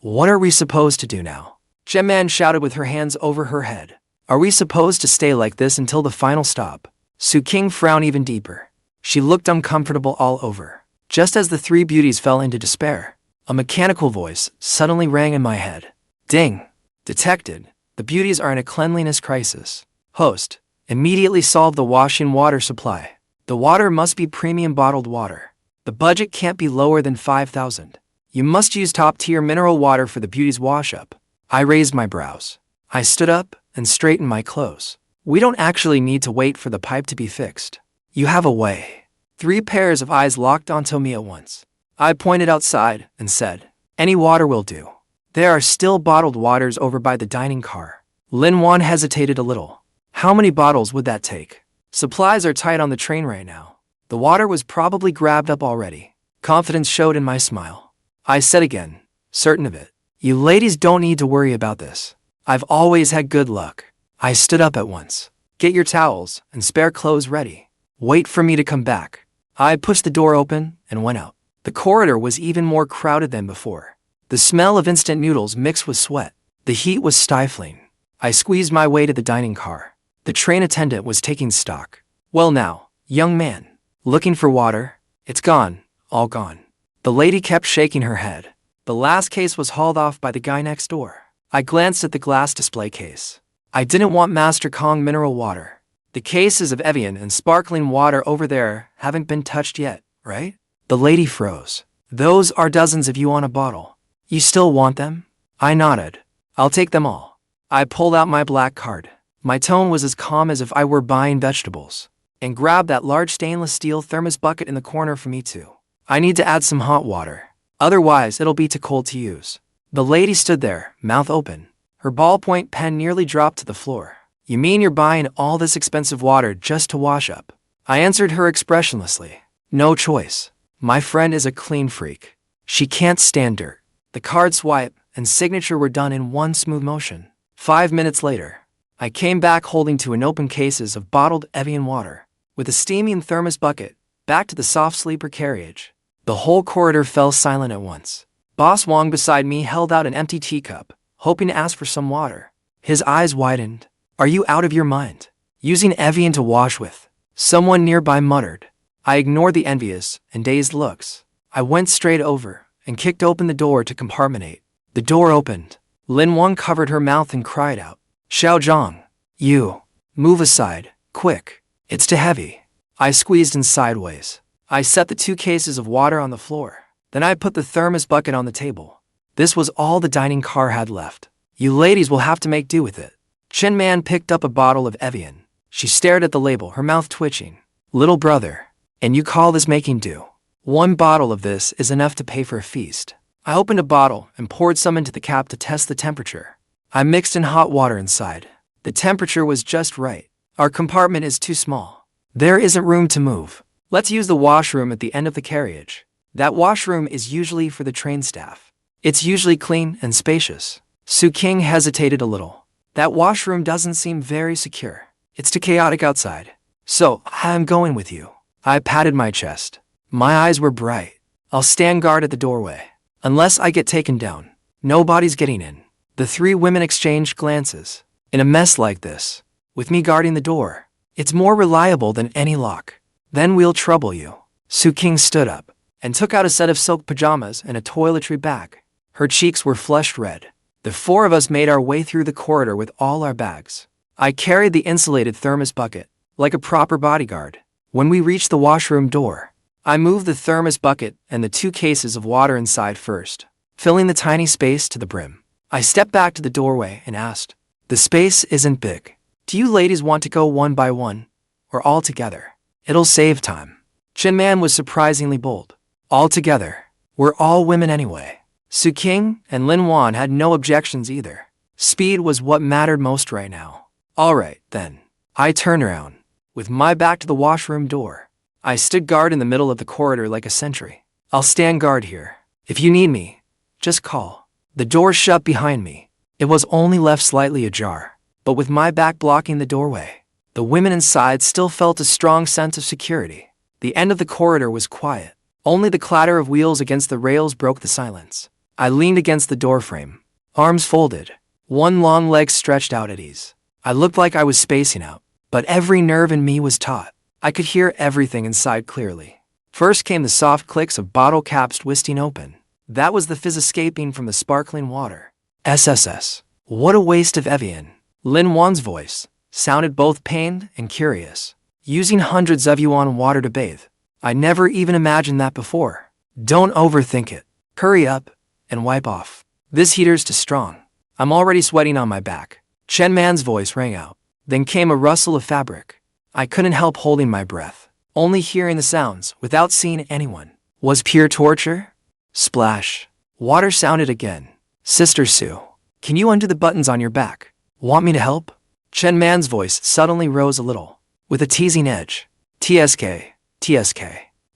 What are we supposed to do now? Chen shouted with her hands over her head. Are we supposed to stay like this until the final stop? Qingge frowned even deeper. She looked uncomfortable all over. Just as the three beauties fell into despair, a mechanical voice suddenly rang in my head. Ding! Detected. The beauties are in a cleanliness crisis. Host, immediately solve the washing water supply. The water must be premium bottled water. The budget can't be lower than 5,000. You must use top-tier mineral water for the beauties' wash-up. I raised my brows. I stood up and straightened my clothes. We don't actually need to wait for the pipe to be fixed. You have a way. 3 pairs of eyes locked onto me at once. I pointed outside and said, any water will do. There are still bottled waters over by the dining car. Yuan hesitated a little. How many bottles would that take? Supplies are tight on the train right now. The water was probably grabbed up already. Confidence showed in my smile. I said again, certain of it. You ladies don't need to worry about this. I've always had good luck. I stood up at once. Get your towels and spare clothes ready. Wait for me to come back. I pushed the door open and went out. The corridor was even more crowded than before. The smell of instant noodles mixed with sweat. The heat was stifling. I squeezed my way to the dining car. The train attendant was taking stock. Well now, young man. Looking for water? It's gone. All gone. The lady kept shaking her head. The last case was hauled off by the guy next door. I glanced at the glass display case. I didn't want Master Kong mineral water. The cases of Evian and sparkling water over there haven't been touched yet, right? The lady froze. Those are dozens of Yuan a bottle. You still want them? I nodded. I'll take them all. I pulled out my black card. My tone was as calm as if I were buying vegetables. And grabbed that large stainless steel thermos bucket in the corner for me too. I need to add some hot water. Otherwise, it'll be too cold to use. The lady stood there, mouth open. Her ballpoint pen nearly dropped to the floor. You mean you're buying all this expensive water just to wash up? I answered her expressionlessly. No choice. My friend is a clean freak. She can't stand dirt. The card swipe and signature were done in one smooth motion. 5 minutes later, I came back holding 2 unopened cases of bottled Evian water. With a steaming thermos bucket, back to the soft sleeper carriage. The whole corridor fell silent at once. Boss Wong beside me held out an empty teacup, hoping to ask for some water. His eyes widened. Are you out of your mind? Using Evian to wash with? Someone nearby muttered. I ignored the envious and dazed looks. I went straight over and kicked open the door to Compartment 8. The door opened. Yuan covered her mouth and cried out. Jiang, you. Move aside, quick. It's too heavy. I squeezed in sideways. I set the 2 cases of water on the floor. Then I put the thermos bucket on the table. This was all the dining car had left. You ladies will have to make do with it. Chen picked up a bottle of Evian. She stared at the label, her mouth twitching. Little brother, and you call this making do? 1 bottle of this is enough to pay for a feast. I opened a bottle and poured some into the cap to test the temperature. I mixed in hot water inside. The temperature was just right. Our compartment is too small. There isn't room to move. Let's use the washroom at the end of the carriage. That washroom is usually for the train staff. It's usually clean and spacious. Qingge hesitated a little. That washroom doesn't seem very secure. It's too chaotic outside. So, I'm going with you. I patted my chest. My eyes were bright. I'll stand guard at the doorway. Unless I get taken down, nobody's getting in. The 3 women exchanged glances. In a mess like this, with me guarding the door, it's more reliable than any lock. Then we'll trouble you. Qingge stood up and took out a set of silk pajamas and a toiletry bag. Her cheeks were flushed red. The 4 of us made our way through the corridor with all our bags. I carried the insulated thermos bucket, like a proper bodyguard. When we reached the washroom door, I moved the thermos bucket and the 2 cases of water inside first, filling the tiny space to the brim. I stepped back to the doorway and asked, the space isn't big. Do you ladies want to go one by one, or all together? It'll save time. Chen was surprisingly bold. All together. We're all women anyway. Qingge and Yuan had no objections either. Speed was what mattered most right now. All right, then. I turned around. With my back to the washroom door, I stood guard in the middle of the corridor like a sentry. I'll stand guard here. If you need me, just call. The door shut behind me. It was only left slightly ajar, but with my back blocking the doorway, the women inside still felt a strong sense of security. The end of the corridor was quiet. Only the clatter of wheels against the rails broke the silence. I leaned against the doorframe, arms folded, one long leg stretched out at ease. I looked like I was spacing out, but every nerve in me was taut. I could hear everything inside clearly. First came the soft clicks of bottle caps twisting open. That was the fizz escaping from the sparkling water. SSS. What a waste of Evian. Lin Wan's voice sounded both pained and curious. Using hundreds of Yuan water to bathe. I never even imagined that before. Don't overthink it. Hurry up and wipe off. This heater's too strong. I'm already sweating on my back. Chen Man's voice rang out. Then came a rustle of fabric. I couldn't help holding my breath. Only hearing the sounds, without seeing anyone, was pure torture. Splash. Water sounded again. Sister Sue, can you undo the buttons on your back? Want me to help? Chen Man's voice suddenly rose a little, with a teasing edge. TSK.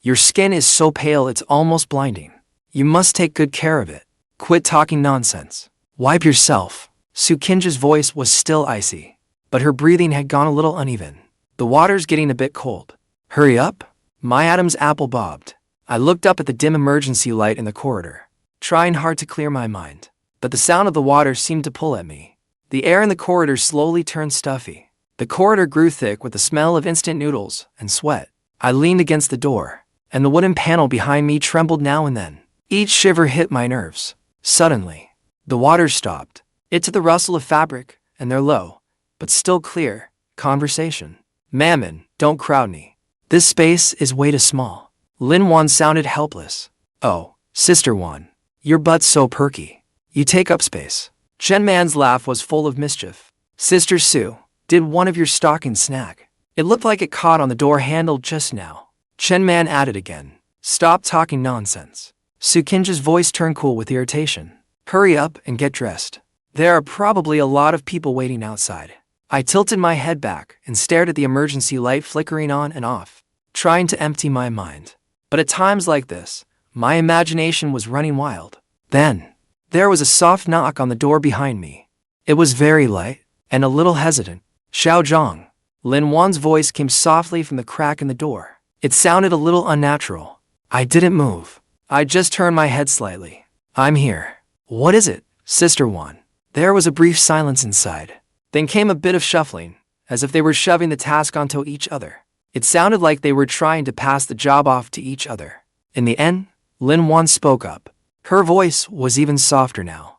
Your skin is so pale it's almost blinding. You must take good care of it. Quit talking nonsense. Wipe yourself. Qingge's voice was still icy, but her breathing had gone a little uneven. The water's getting a bit cold. Hurry up. My Adam's apple bobbed. I looked up at the dim emergency light in the corridor, trying hard to clear my mind, but the sound of the water seemed to pull at me. The air in the corridor slowly turned stuffy. The corridor grew thick with the smell of instant noodles and sweat. I leaned against the door, and the wooden panel behind me trembled now and then. Each shiver hit my nerves. Suddenly, the water stopped. It to the rustle of fabric and their low, but still clear, conversation. Mammon, don't crowd me. This space is way too small. Lin Wan sounded helpless. Oh, Sister Wan, your butt's so perky. You take up space. Chen Man's laugh was full of mischief. Sister Sue, did one of your stockings snag? It looked like it caught on the door handle just now. Chen Man added again. Stop talking nonsense. Qingge's voice turned cool with irritation. Hurry up and get dressed. There are probably a lot of people waiting outside. I tilted my head back and stared at the emergency light flickering on and off, trying to empty my mind. But at times like this, my imagination was running wild. Then, there was a soft knock on the door behind me. It was very light and a little hesitant. Xiao Zhang. Lin Wan's voice came softly from the crack in the door. It sounded a little unnatural. I didn't move. I just turned my head slightly. I'm here. What is it, Sister Wan? There was a brief silence inside. Then came a bit of shuffling, as if they were shoving the task onto each other. It sounded like they were trying to pass the job off to each other. In the end, Lin Wan spoke up. Her voice was even softer now.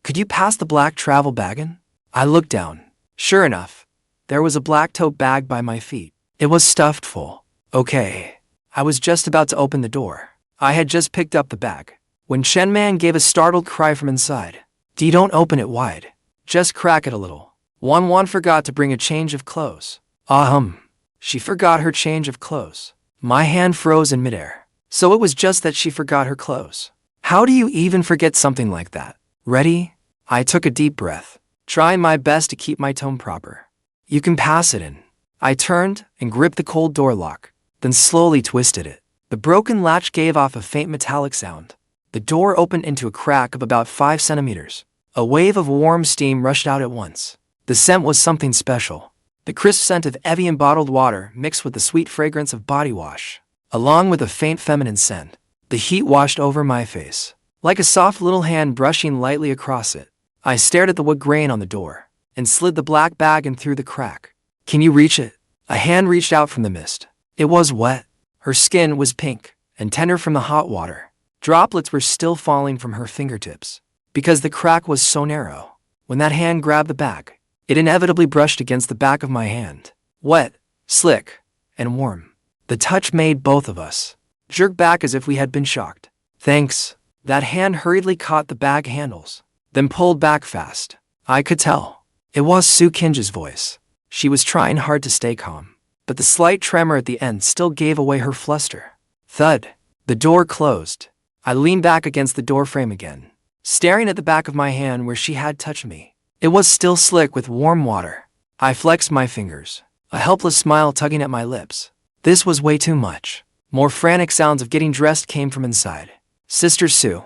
Could you pass the black travel bag in? I looked down. Sure enough, there was a black tote bag by my feet. It was stuffed full. Okay. I was just about to open the door. I had just picked up the bag, when Chen Man gave a startled cry from inside. Don't open it wide. Just crack it a little. Wan forgot to bring a change of clothes. She forgot her change of clothes. My hand froze in midair. So it was just that she forgot her clothes. How do you even forget something like that? Ready? I took a deep breath, trying my best to keep my tone proper. You can pass it in. I turned and gripped the cold door lock, then slowly twisted it. The broken latch gave off a faint metallic sound. The door opened into a crack of about 5 centimeters. A wave of warm steam rushed out at once. The scent was something special. The crisp scent of Evian bottled water mixed with the sweet fragrance of body wash, along with a faint feminine scent. The heat washed over my face, like a soft little hand brushing lightly across it. I stared at the wood grain on the door, and slid the black bag in through the crack. Can you reach it? A hand reached out from the mist. It was wet. Her skin was pink and tender from the hot water. Droplets were still falling from her fingertips. Because the crack was so narrow, when that hand grabbed the bag, it inevitably brushed against the back of my hand. Wet, slick, and warm. The touch made both of us jerk back as if we had been shocked. Thanks. That hand hurriedly caught the bag handles, then pulled back fast. I could tell. It was Qingge's voice. She was trying hard to stay calm, but the slight tremor at the end still gave away her fluster. Thud. The door closed. I leaned back against the door frame again, staring at the back of my hand where she had touched me. It was still slick with warm water. I flexed my fingers, a helpless smile tugging at my lips. This was way too much. More frantic sounds of getting dressed came from inside. Sister Sue,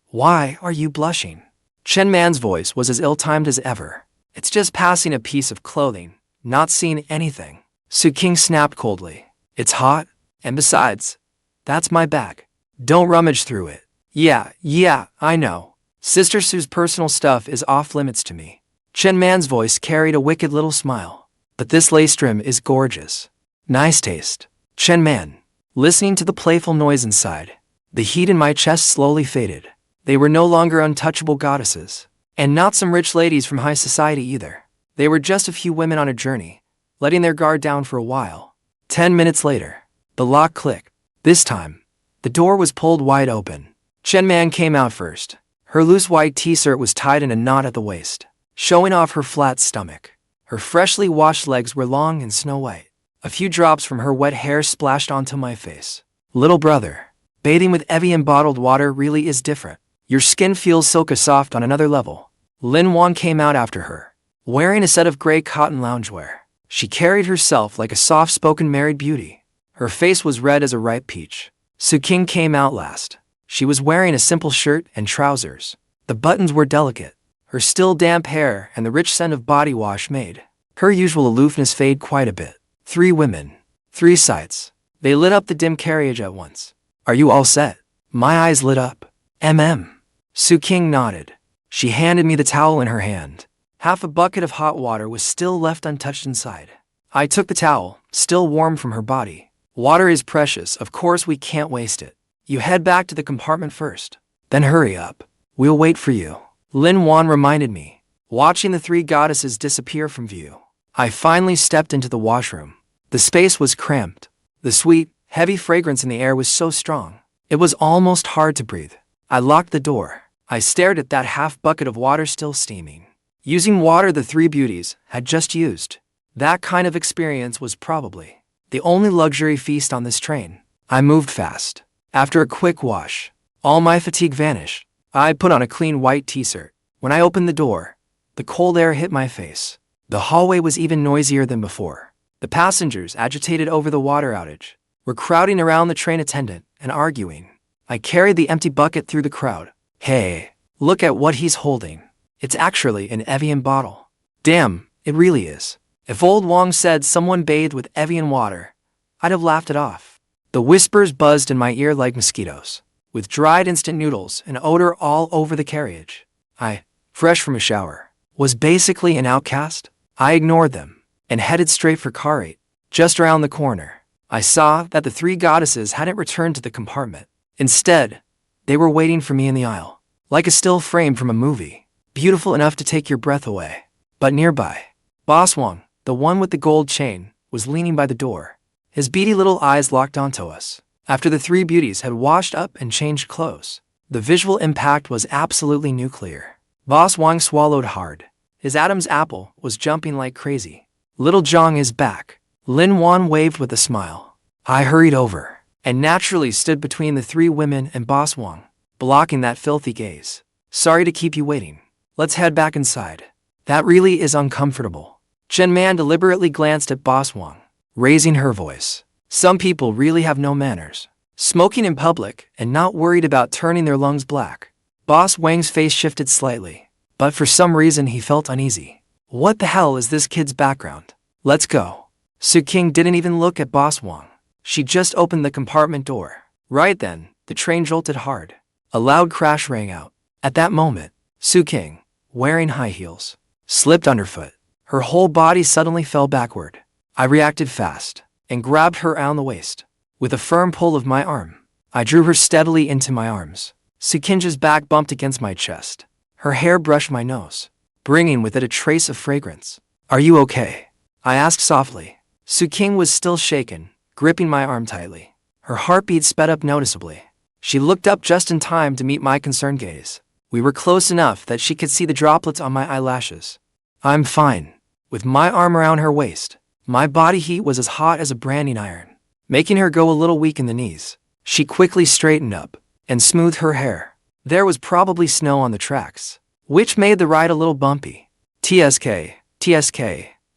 why are you blushing? Chen Man's voice was as ill-timed as ever. It's just passing a piece of clothing, not seeing anything. Qingge snapped coldly. It's hot, and besides, that's my bag. Don't rummage through it. Yeah, I know. Sister Sue's personal stuff is off limits to me. Chen Man's voice carried a wicked little smile. But this lace trim is gorgeous. Nice taste. Chen Man, listening to the playful noise inside, the heat in my chest slowly faded. They were no longer untouchable goddesses, and not some rich ladies from high society either. They were just a few women on a journey, letting their guard down for a while. 10 minutes later, the lock clicked. This time, the door was pulled wide open. Chen Man came out first. Her loose white t-shirt was tied in a knot at the waist, showing off her flat stomach. Her freshly washed legs were long and snow white. A few drops from her wet hair splashed onto my face. Little brother, bathing with Evian bottled water really is different. Your skin feels silky soft on another level. Yuan came out after her, wearing a set of gray cotton loungewear. She carried herself like a soft-spoken married beauty. Her face was red as a ripe peach. Qingge came out last. She was wearing a simple shirt and trousers. The buttons were delicate. Her still damp hair and the rich scent of body wash made her usual aloofness fade quite a bit. 3 women, 3 sights. They lit up the dim carriage at once. Are you all set? My eyes lit up. Qingge nodded. She handed me the towel in her hand. Half a bucket of hot water was still left untouched inside. I took the towel, still warm from her body. Water is precious, of course we can't waste it. You head back to the compartment first. Then hurry up. We'll wait for you. Yuan reminded me, watching the 3 goddesses disappear from view. I finally stepped into the washroom. The space was cramped. The sweet, heavy fragrance in the air was so strong. It was almost hard to breathe. I locked the door. I stared at that half bucket of water still steaming. Using water the 3 beauties had just used. That kind of experience was probably the only luxury feast on this train. I moved fast. After a quick wash, all my fatigue vanished. I put on a clean white t-shirt. When I opened the door, the cold air hit my face. The hallway was even noisier than before. The passengers, agitated over the water outage, were crowding around the train attendant and arguing. I carried the empty bucket through the crowd. Hey, look at what he's holding. It's actually an Evian bottle. Damn, it really is. If old Wang said someone bathed with Evian water, I'd have laughed it off. The whispers buzzed in my ear like mosquitoes, with dried instant noodles and odor all over the carriage. I, fresh from a shower, was basically an outcast. I ignored them and headed straight for car 8. Just around the corner, I saw that the 3 goddesses hadn't returned to the compartment. Instead, they were waiting for me in the aisle, like a still frame from a movie, beautiful enough to take your breath away. But nearby, Boss Wang, the one with the gold chain, was leaning by the door. His beady little eyes locked onto us. After the 3 beauties had washed up and changed clothes, the visual impact was absolutely nuclear. Boss Wang swallowed hard. His Adam's apple was jumping like crazy. Little Jiang is back. Yuan waved with a smile. I hurried over and naturally stood between the 3 women and Boss Wang, blocking that filthy gaze. Sorry to keep you waiting. Let's head back inside. That really is uncomfortable. Chen Man deliberately glanced at Boss Wang, raising her voice. Some people really have no manners. Smoking in public and not worried about turning their lungs black. Boss Wang's face shifted slightly, but for some reason he felt uneasy. What the hell is this kid's background? Let's go. Qingge didn't even look at Boss Wang. She just opened the compartment door. Right then, the train jolted hard. A loud crash rang out. At that moment, Qingge, wearing high heels, slipped underfoot. Her whole body suddenly fell backward. I reacted fast and grabbed her around the waist. With a firm pull of my arm, I drew her steadily into my arms. Qingge's back bumped against my chest. Her hair brushed my nose, bringing with it a trace of fragrance. Are you okay? I asked softly. Qingge was still shaken, gripping my arm tightly. Her heartbeat sped up noticeably. She looked up just in time to meet my concerned gaze. We were close enough that she could see the droplets on my eyelashes. I'm fine. With my arm around her waist, my body heat was as hot as a branding iron, making her go a little weak in the knees. She quickly straightened up and smoothed her hair. There was probably snow on the tracks, which made the ride a little bumpy. TSK, TSK,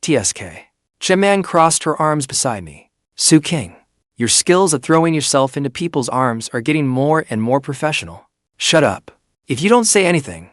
TSK. Chen Man crossed her arms beside me. Qingge, Your skills at throwing yourself into people's arms are getting more and more professional. Shut up. If you don't say anything,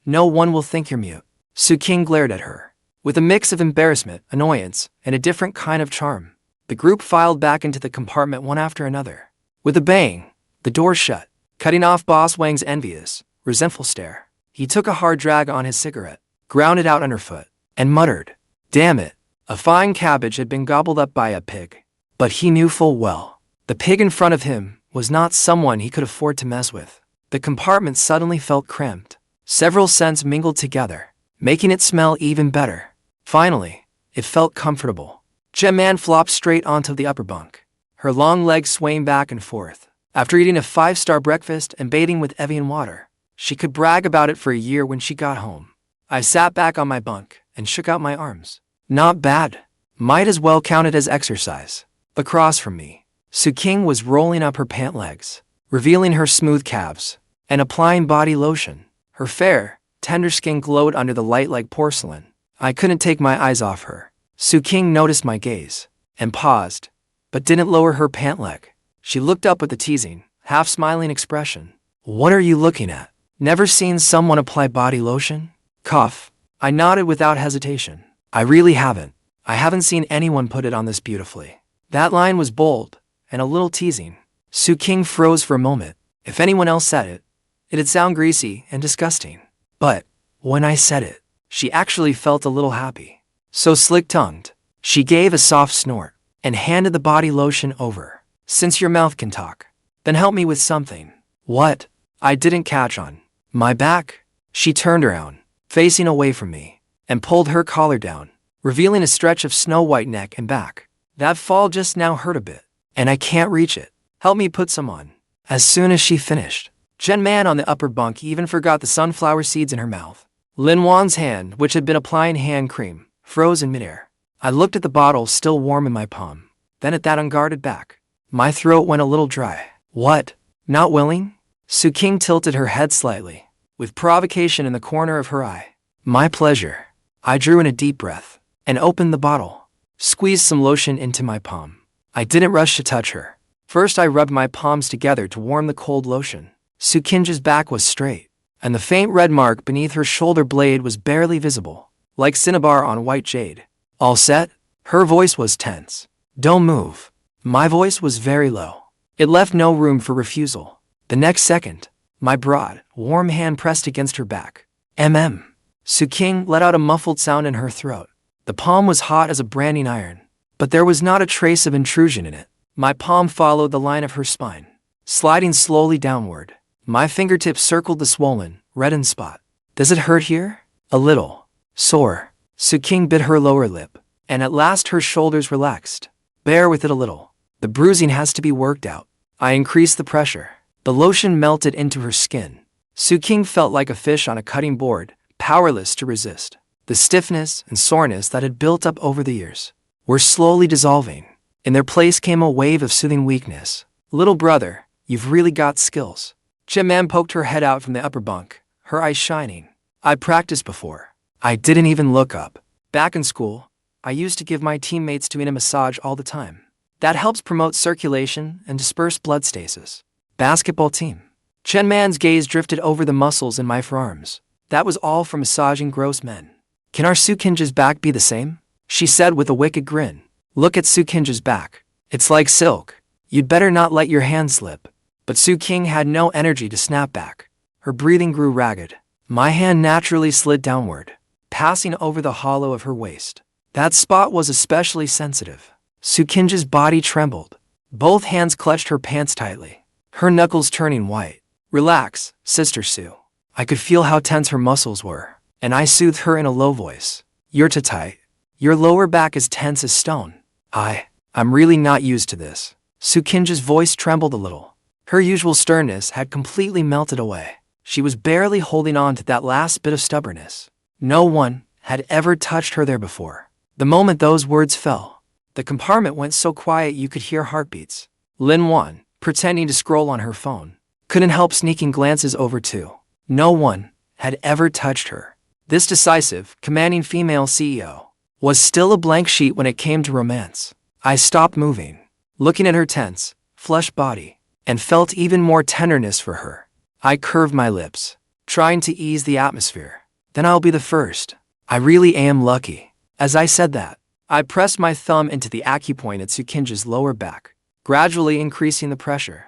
no one will think you're mute. Qingge glared at her. With a mix of embarrassment, annoyance, and a different kind of charm, the group filed back into the compartment one after another. With a bang, the door shut, cutting off Boss Wang's envious, resentful stare. He took a hard drag on his cigarette, ground it out underfoot, and muttered, "Damn it, a fine cabbage had been gobbled up by a pig." But he knew full well, the pig in front of him was not someone he could afford to mess with. The compartment suddenly felt cramped. Several scents mingled together, making it smell even better. Finally, it felt comfortable. Chen flopped straight onto the upper bunk, her long legs swaying back and forth. After eating a 5-star breakfast and bathing with Evian water, she could brag about it for a year when she got home. I sat back on my bunk and shook out my arms. Not bad. Might as well count it as exercise. Across from me, Qingge was rolling up her pant legs, revealing her smooth calves, and applying body lotion. Her fair, tender skin glowed under the light like porcelain. I couldn't take my eyes off her. Qingge noticed my gaze and paused, but didn't lower her pant leg. She looked up with a teasing, half-smiling expression. "What are you looking at? Never seen someone apply body lotion?" Cough. I nodded without hesitation. "I really haven't. I haven't seen anyone put it on this beautifully." That line was bold and a little teasing. Qingge froze for a moment. If anyone else said it, it'd sound greasy and disgusting. But when I said it, she actually felt a little happy. So slick-tongued, she gave a soft snort and handed the body lotion over. "Since your mouth can talk, then help me with something." "What?" I didn't catch on. "My back?" She turned around, facing away from me, and pulled her collar down, revealing a stretch of snow-white neck and back. "That fall just now hurt a bit, and I can't reach it. Help me put some on." As soon as she finished, Chen on the upper bunk even forgot the sunflower seeds in her mouth. Yuan's hand, which had been applying hand cream, froze in midair. I looked at the bottle still warm in my palm, then at that unguarded back. My throat went a little dry. "What? Not willing?" Qingge tilted her head slightly, with provocation in the corner of her eye. "My pleasure." I drew in a deep breath and opened the bottle. Squeezed some lotion into my palm. I didn't rush to touch her. First I rubbed my palms together to warm the cold lotion. Qingge's back was straight, and the faint red mark beneath her shoulder blade was barely visible, like cinnabar on white jade. "All set?" Her voice was tense. "Don't move." My voice was very low. It left no room for refusal. The next second, my broad, warm hand pressed against her back. Qingge let out a muffled sound in her throat. The palm was hot as a branding iron, but there was not a trace of intrusion in it. My palm followed the line of her spine, sliding slowly downward. My fingertips circled the swollen, reddened spot. "Does it hurt here?" "A little." "Sore." Qingge bit her lower lip, and at last her shoulders relaxed. "Bear with it a little. The bruising has to be worked out." I increased the pressure. The lotion melted into her skin. Qingge felt like a fish on a cutting board, powerless to resist. The stiffness and soreness that had built up over the years were slowly dissolving. In their place came a wave of soothing weakness. "Little brother, you've really got skills." Chen poked her head out from the upper bunk, her eyes shining. "I practiced before." I didn't even look up. "Back in school, I used to give my teammates a massage all the time. That helps promote circulation and disperse blood stasis." "Basketball team." Chen's gaze drifted over the muscles in my forearms. "That was all for massaging gross men." "Can our Qingge's back be the same?" she said with a wicked grin. "Look at Qingge's back. It's like silk. You'd better not let your hand slip." But Qingge had no energy to snap back. Her breathing grew ragged. My hand naturally slid downward, passing over the hollow of her waist. That spot was especially sensitive. Qingge's body trembled. Both hands clutched her pants tightly, her knuckles turning white. "Relax, Sister Sue." I could feel how tense her muscles were, and I soothed her in a low voice. "You're too tight. Your lower back is tense as stone." I'm really not used to this." Qingge's voice trembled a little. Her usual sternness had completely melted away. She was barely holding on to that last bit of stubbornness. No one had ever touched her there before. The moment those words fell, the compartment went so quiet you could hear heartbeats. Yuan, pretending to scroll on her phone, couldn't help sneaking glances over too. No one had ever touched her. This decisive, commanding female CEO was still a blank sheet when it came to romance. I stopped moving. looking at her tense, flushed body, and felt even more tenderness for her. I curved my lips, trying to ease the atmosphere. Then I'll be the first. I really am lucky. As I said that, I pressed my thumb into the acupoint at Qingge's lower back, gradually increasing the pressure.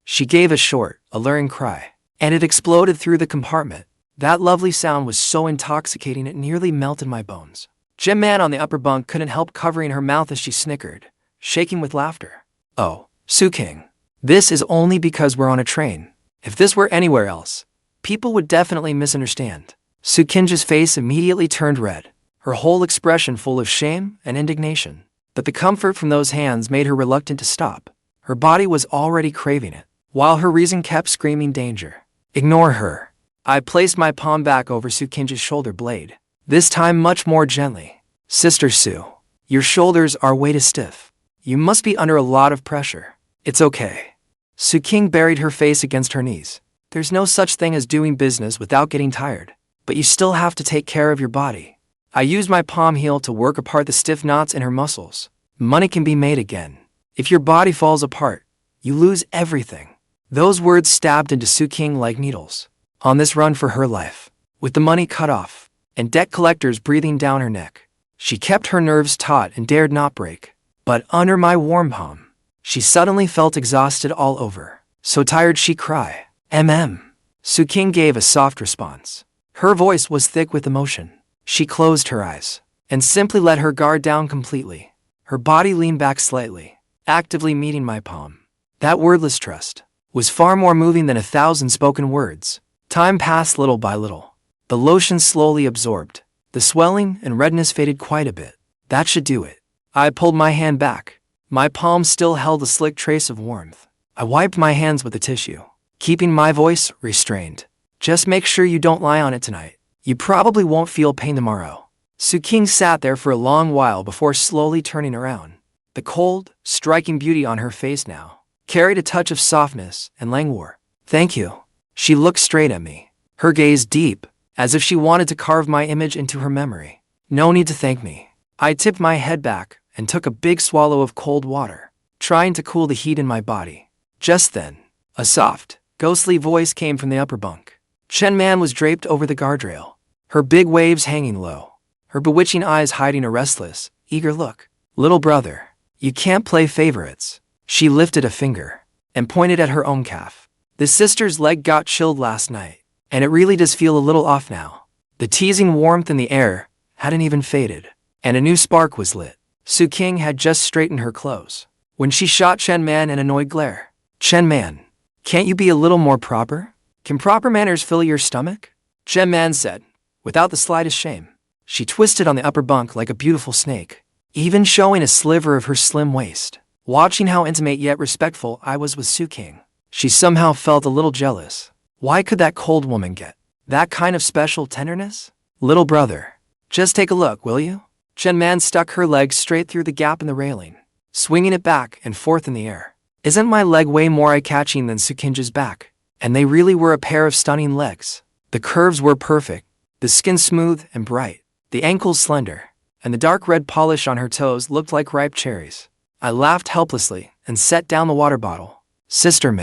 She gave a short, alluring cry, and it exploded through the compartment. That lovely sound was so intoxicating it nearly melted my bones. Jiang on the upper bunk couldn't help covering her mouth as she snickered, shaking with laughter. Oh, Qingge. This is only because we're on a train. If this were anywhere else, people would definitely misunderstand. Qingge's face immediately turned red, her whole expression full of shame and indignation. But the comfort from those hands made her reluctant to stop. Her body was already craving it, while her reason kept screaming danger. Ignore her. I placed my palm back over Qingge's shoulder blade, this time much more gently. Sister Sue, your shoulders are way too stiff. You must be under a lot of pressure. It's okay. Qingge buried her face against her knees. There's no such thing as doing business without getting tired, but you still have to take care of your body. I used my palm heel to work apart the stiff knots in her muscles. Money can be made again. If your body falls apart, you lose everything. Those words stabbed into Qingge like needles. On this run for her life, with the money cut off, and debt collectors breathing down her neck, she kept her nerves taut and dared not break. But under my warm palm, she suddenly felt exhausted all over. So tired she cried. Qingge gave a soft response. Her voice was thick with emotion. She closed her eyes and simply let her guard down completely. Her body leaned back slightly, actively meeting my palm. That wordless trust was far more moving than 1,000 spoken words. Time passed little by little. The lotion slowly absorbed. The swelling and redness faded quite a bit. That should do it. I pulled my hand back. My palm still held a slick trace of warmth. I wiped my hands with a tissue, keeping my voice restrained. Just make sure you don't lie on it tonight. You probably won't feel pain tomorrow. Qingge sat there for a long while before slowly turning around. The cold, striking beauty on her face now carried a touch of softness and languor. Thank you. She looked straight at me, her gaze deep, as if she wanted to carve my image into her memory. No need to thank me. I tipped my head back and took a big swallow of cold water, trying to cool the heat in my body. Just then, a soft, ghostly voice came from the upper bunk. Chen was draped over the guardrail, her big waves hanging low, her bewitching eyes hiding a restless, eager look. Little brother, you can't play favorites. She lifted a finger and pointed at her own calf. The sister's leg got chilled last night, and it really does feel a little off now. The teasing warmth in the air hadn't even faded, and a new spark was lit. Qingge had just straightened her clothes when she shot Chen an annoyed glare. Chen, can't you be a little more proper? Can proper manners fill your stomach? Chen said, without the slightest shame. She twisted on the upper bunk like a beautiful snake, even showing a sliver of her slim waist. Watching how intimate yet respectful I was with Qingge, she somehow felt a little jealous. Why could that cold woman get that kind of special tenderness? Little brother, just take a look, will you? Chen stuck her leg straight through the gap in the railing, swinging it back and forth in the air. Isn't my leg way more eye-catching than Qingge's back? And they really were a pair of stunning legs. The curves were perfect, the skin smooth and bright, the ankles slender, and the dark red polish on her toes looked like ripe cherries. I laughed helplessly and set down the water bottle. Sister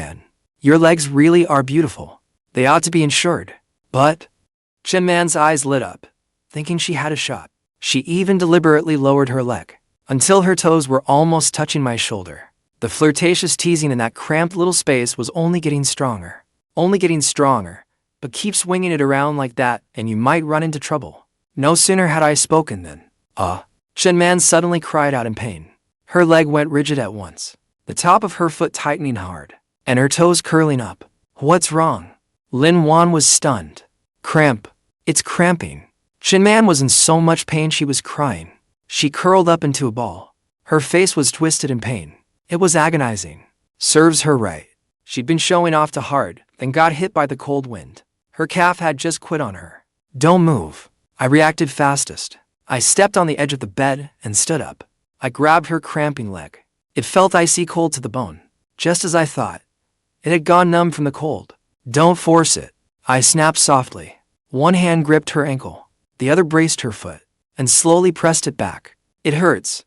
your legs really are beautiful. They ought to be insured. But Chen eyes lit up, thinking she had a shot. She even deliberately lowered her leg until her toes were almost touching my shoulder. The flirtatious teasing in that cramped little space was only getting stronger, but keep swinging it around like that and you might run into trouble. No sooner had I spoken than, Chen suddenly cried out in pain. Her leg went rigid at once, the top of her foot tightening hard, and her toes curling up. What's wrong? Yuan was stunned. Cramp. It's cramping. Chen was in so much pain she was crying. She curled up into a ball. Her face was twisted in pain. It was agonizing. Serves her right. She'd been showing off too hard, then got hit by the cold wind. Her calf had just quit on her. Don't move. I reacted fastest. I stepped on the edge of the bed and stood up. I grabbed her cramping leg. It felt icy cold to the bone. Just as I thought. It had gone numb from the cold. Don't force it. I snapped softly. One hand gripped her ankle. The other braced her foot and slowly pressed it back. It hurts.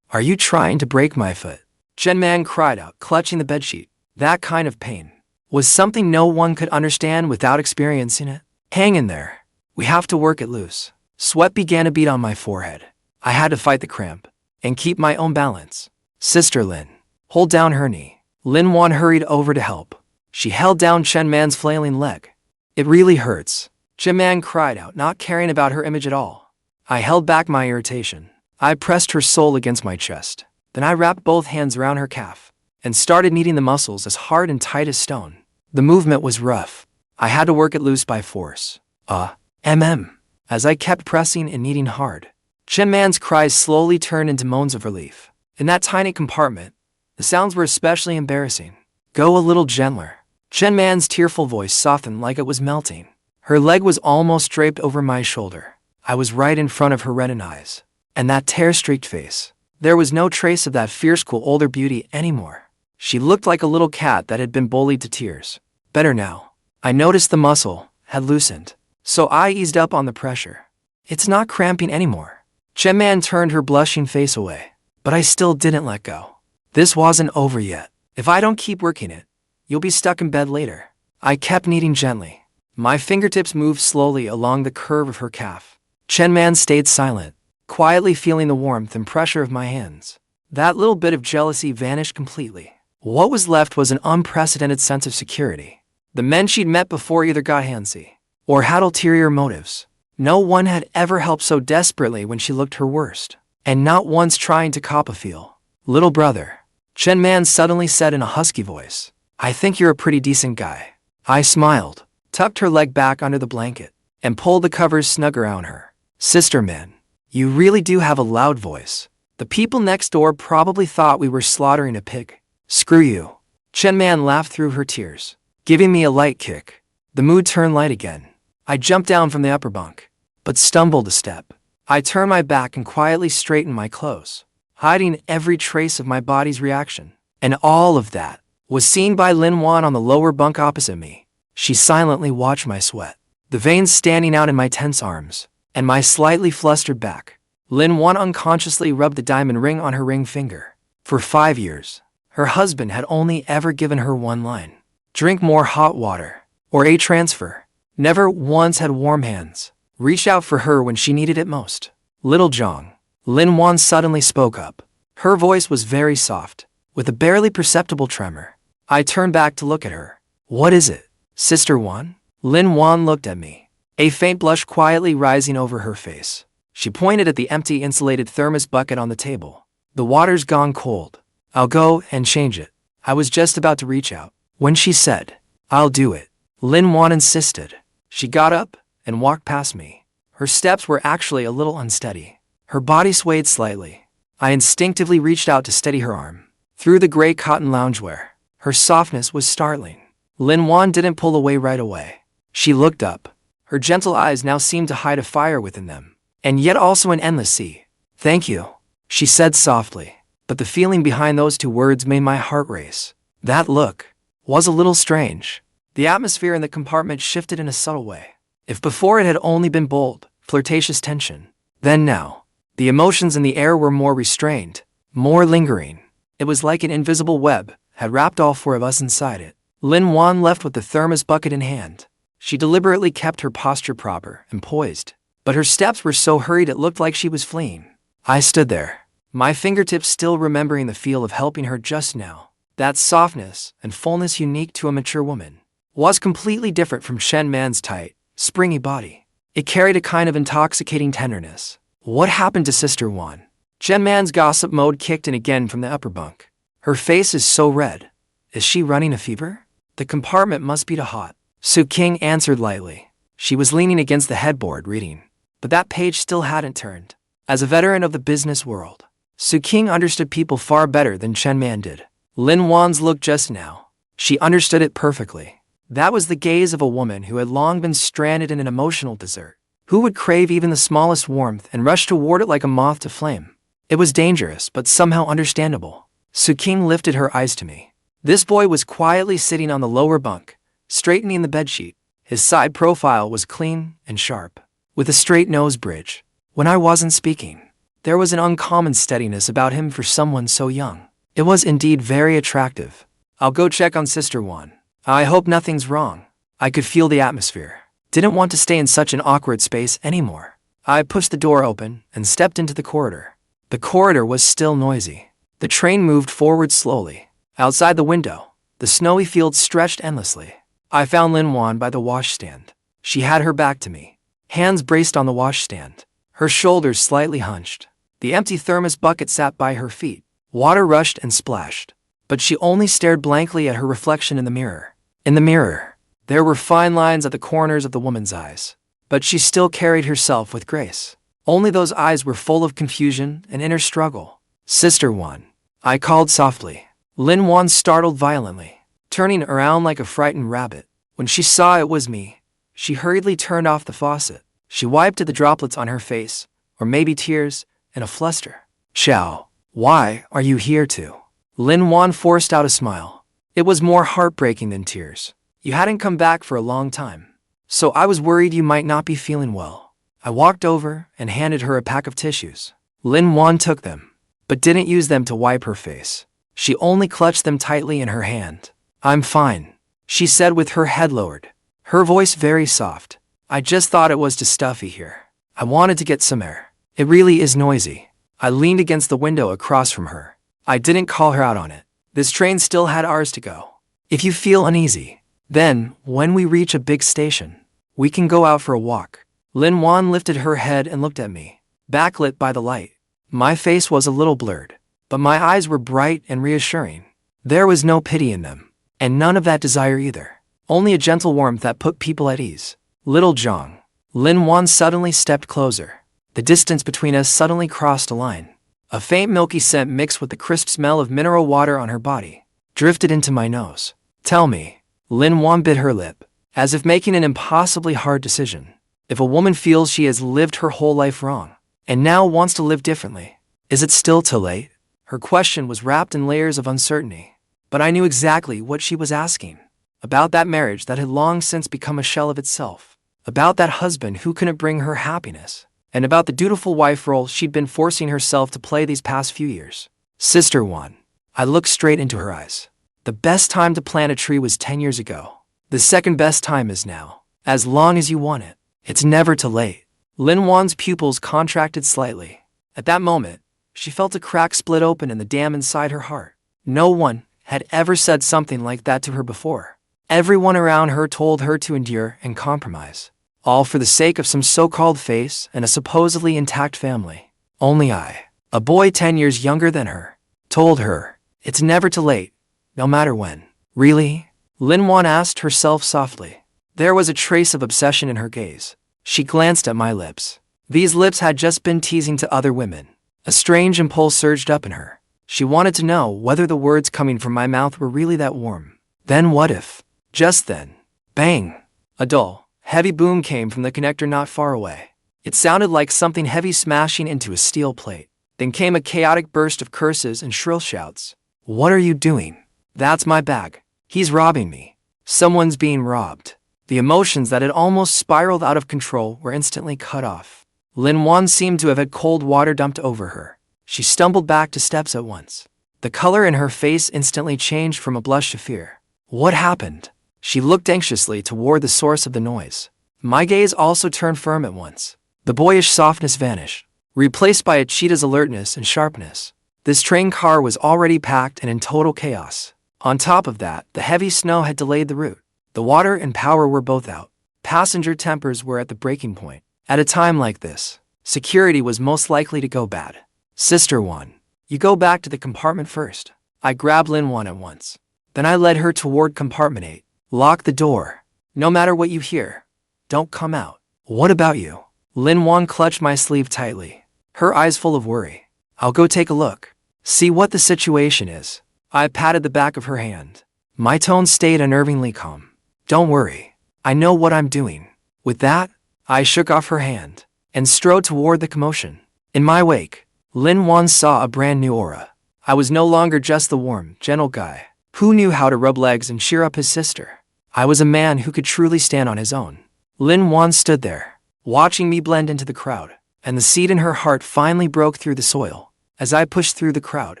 Are you trying to break my foot? Chen cried out, clutching the bedsheet. That kind of pain was something no one could understand without experiencing it. Hang in there. We have to work it loose. Sweat began to bead on my forehead. I had to fight the cramp and keep my own balance. Sister Lin, hold down her knee. Lin Yuan hurried over to help. She held down Chen Man's flailing leg. It really hurts. Chen Man cried out, not caring about her image at all. I held back my irritation. I pressed her soul against my chest. Then I wrapped both hands around her calf and started kneading the muscles as hard and tight as stone. The movement was rough. I had to work it loose by force. As I kept pressing and kneading hard, Chen Man's cries slowly turned into moans of relief. In that tiny compartment, the sounds were especially embarrassing. Go a little gentler. Chen Man's tearful voice softened like it was melting. Her leg was almost draped over my shoulder. I was right in front of her reddened eyes. And that tear-streaked face. There was no trace of that fierce, cool older beauty anymore. She looked like a little cat that had been bullied to tears. Better now. I noticed the muscle had loosened, so I eased up on the pressure. It's not cramping anymore. Chen Man turned her blushing face away, but I still didn't let go. This wasn't over yet. If I don't keep working it, you'll be stuck in bed later. I kept kneading gently. My fingertips moved slowly along the curve of her calf. Chen Man stayed silent, quietly feeling the warmth and pressure of my hands. That little bit of jealousy vanished completely. What was left was an unprecedented sense of security. The men she'd met before either got handsy or had ulterior motives. No one had ever helped so desperately when she looked her worst, and not once trying to cop a feel. Little brother, Chen Man suddenly said in a husky voice, I think you're a pretty decent guy. I smiled, tucked her leg back under the blanket, and pulled the covers snug around her. Sister Man, you really do have a loud voice. The people next door probably thought we were slaughtering a pig. Screw you. Chen Man laughed through her tears, giving me a light kick. The mood turned light again. I jumped down from the upper bunk, but stumbled a step. I turned my back and quietly straightened my clothes, hiding every trace of my body's reaction. And all of that was seen by Lin Yuan on the lower bunk opposite me. She silently watched my sweat, the veins standing out in my tense arms, and my slightly flustered back. Lin Yuan unconsciously rubbed the diamond ring on her ring finger. For 5 years, her husband had only ever given her one line: drink more hot water, or a transfer. Never once had warm hands reach out for her when she needed it most. Little Jiang, Lin Yuan suddenly spoke up. Her voice was very soft, with a barely perceptible tremor. I turned back to look at her. What is it, Sister Yuan? Lin Yuan looked at me, a faint blush quietly rising over her face. She pointed at the empty insulated thermos bucket on the table. The water's gone cold. I'll go and change it. I was just about to reach out when she said, I'll do it. Lin Yuan insisted. She got up and walked past me. Her steps were actually a little unsteady. Her body swayed slightly. I instinctively reached out to steady her arm. Through the gray cotton loungewear, her softness was startling. Lin Yuan didn't pull away right away. She looked up. Her gentle eyes now seemed to hide a fire within them, and yet also an endless sea. Thank you, she said softly, but the feeling behind those two words made my heart race. That look was a little strange. The atmosphere in the compartment shifted in a subtle way. If before it had only been bold, flirtatious tension, then now, the emotions in the air were more restrained, more lingering. It was like an invisible web had wrapped all four of us inside it. Lin Yuan left with the thermos bucket in hand. She deliberately kept her posture proper and poised, but her steps were so hurried it looked like she was fleeing. I stood there, my fingertips still remembering the feel of helping her just now. That softness and fullness unique to a mature woman was completely different from Chen Man's tight, springy body. It carried a kind of intoxicating tenderness. What happened to Sister Yuan? Chen Man's gossip mode kicked in again from the upper bunk. Her face is so red. Is she running a fever? The compartment must be too hot. Qingge answered lightly. She was leaning against the headboard reading, but that page still hadn't turned. As a veteran of the business world, Qingge understood people far better than Chen Man did. Lin Yuan's look just now, she understood it perfectly. That was the gaze of a woman who had long been stranded in an emotional desert, who would crave even the smallest warmth and rush toward it like a moth to flame. It was dangerous, but somehow understandable. Qingge lifted her eyes to me. This boy was quietly sitting on the lower bunk, straightening the bedsheet. His side profile was clean and sharp, with a straight nose bridge. When I wasn't speaking, There was an uncommon steadiness about him for someone so young. It was indeed very attractive. I'll go check on Sister Yuan. I hope nothing's wrong. I could feel the atmosphere. Didn't want to stay in such an awkward space anymore. I pushed the door open and stepped into the corridor. The corridor was still noisy. The train moved forward slowly. Outside the window, the snowy fields stretched endlessly. I found Lin Yuan by the washstand. She had her back to me, hands braced on the washstand, her shoulders slightly hunched. The empty thermos bucket sat by her feet. Water rushed and splashed, but she only stared blankly at her reflection in the mirror. In the mirror, there were fine lines at the corners of the woman's eyes, but she still carried herself with grace. Only those eyes were full of confusion and inner struggle. Sister Yuan, I called softly. Lin Yuan startled violently, turning around like a frightened rabbit. When she saw it was me, she hurriedly turned off the faucet. She wiped the droplets on her face, or maybe tears, in a fluster. Xiao, why are you here too? Lin Yuan forced out a smile. It was more heartbreaking than tears. You hadn't come back for a long time, so I was worried you might not be feeling well. I walked over and handed her a pack of tissues. Lin Yuan took them, but didn't use them to wipe her face. She only clutched them tightly in her hand. I'm fine, she said with her head lowered, her voice very soft. I just thought it was too stuffy here. I wanted to get some air. It really is noisy. I leaned against the window across from her. I didn't call her out on it. This train still had hours to go. If you feel uneasy, then, when we reach a big station, we can go out for a walk. Lin Yuan lifted her head and looked at me, backlit by the light. My face was a little blurred, but my eyes were bright and reassuring. There was no pity in them, and none of that desire either. Only a gentle warmth that put people at ease. Little Jiang. Lin Yuan suddenly stepped closer. The distance between us suddenly crossed a line. A faint milky scent mixed with the crisp smell of mineral water on her body drifted into my nose. Tell me. Lin Yuan bit her lip, as if making an impossibly hard decision. If a woman feels she has lived her whole life wrong, and now wants to live differently, is it still too late? Her question was wrapped in layers of uncertainty, but I knew exactly what she was asking. About that marriage that had long since become a shell of itself. About that husband who couldn't bring her happiness. And about the dutiful wife role she'd been forcing herself to play these past few years. Sister Yuan. I looked straight into her eyes. The best time to plant a tree was 10 years ago. The second best time is now. As long as you want it. It's never too late. Lin Yuan's pupils contracted slightly. At that moment, she felt a crack split open in the dam inside her heart. No one had ever said something like that to her before. Everyone around her told her to endure and compromise. All for the sake of some so-called face and a supposedly intact family. Only I, a boy 10 years younger than her, told her, it's never too late, no matter when. Really? Lin Yuan asked herself softly. There was a trace of obsession in her gaze. She glanced at my lips. These lips had just been teasing to other women. A strange impulse surged up in her. She wanted to know whether the words coming from my mouth were really that warm. Then what if? Just then. Bang! A dull, heavy boom came from the connector not far away. It sounded like something heavy smashing into a steel plate. Then came a chaotic burst of curses and shrill shouts. What are you doing? That's my bag. He's robbing me. Someone's being robbed. The emotions that had almost spiraled out of control were instantly cut off. Lin Yuan seemed to have had cold water dumped over her. She stumbled back 2 steps at once. The color in her face instantly changed from a blush to fear. What happened? She looked anxiously toward the source of the noise. My gaze also turned firm at once. The boyish softness vanished, replaced by a cheetah's alertness and sharpness. This train car was already packed and in total chaos. On top of that, the heavy snow had delayed the route. The water and power were both out. Passenger tempers were at the breaking point. At a time like this, security was most likely to go bad. Sister Yuan, you go back to the compartment first. I grabbed Lin Yuan at once. Then I led her toward compartment 8. Lock the door. No matter what you hear, don't come out. What about you? Lin Yuan clutched my sleeve tightly, her eyes full of worry. I'll go take a look. See what the situation is. I patted the back of her hand. My tone stayed unnervingly calm. Don't worry. I know what I'm doing. With that, I shook off her hand and strode toward the commotion. In my wake, Lin Yuan saw a brand new aura. I was no longer just the warm, gentle guy who knew how to rub legs and cheer up his sister. I was a man who could truly stand on his own. Lin Yuan stood there, watching me blend into the crowd, and the seed in her heart finally broke through the soil. As I pushed through the crowd,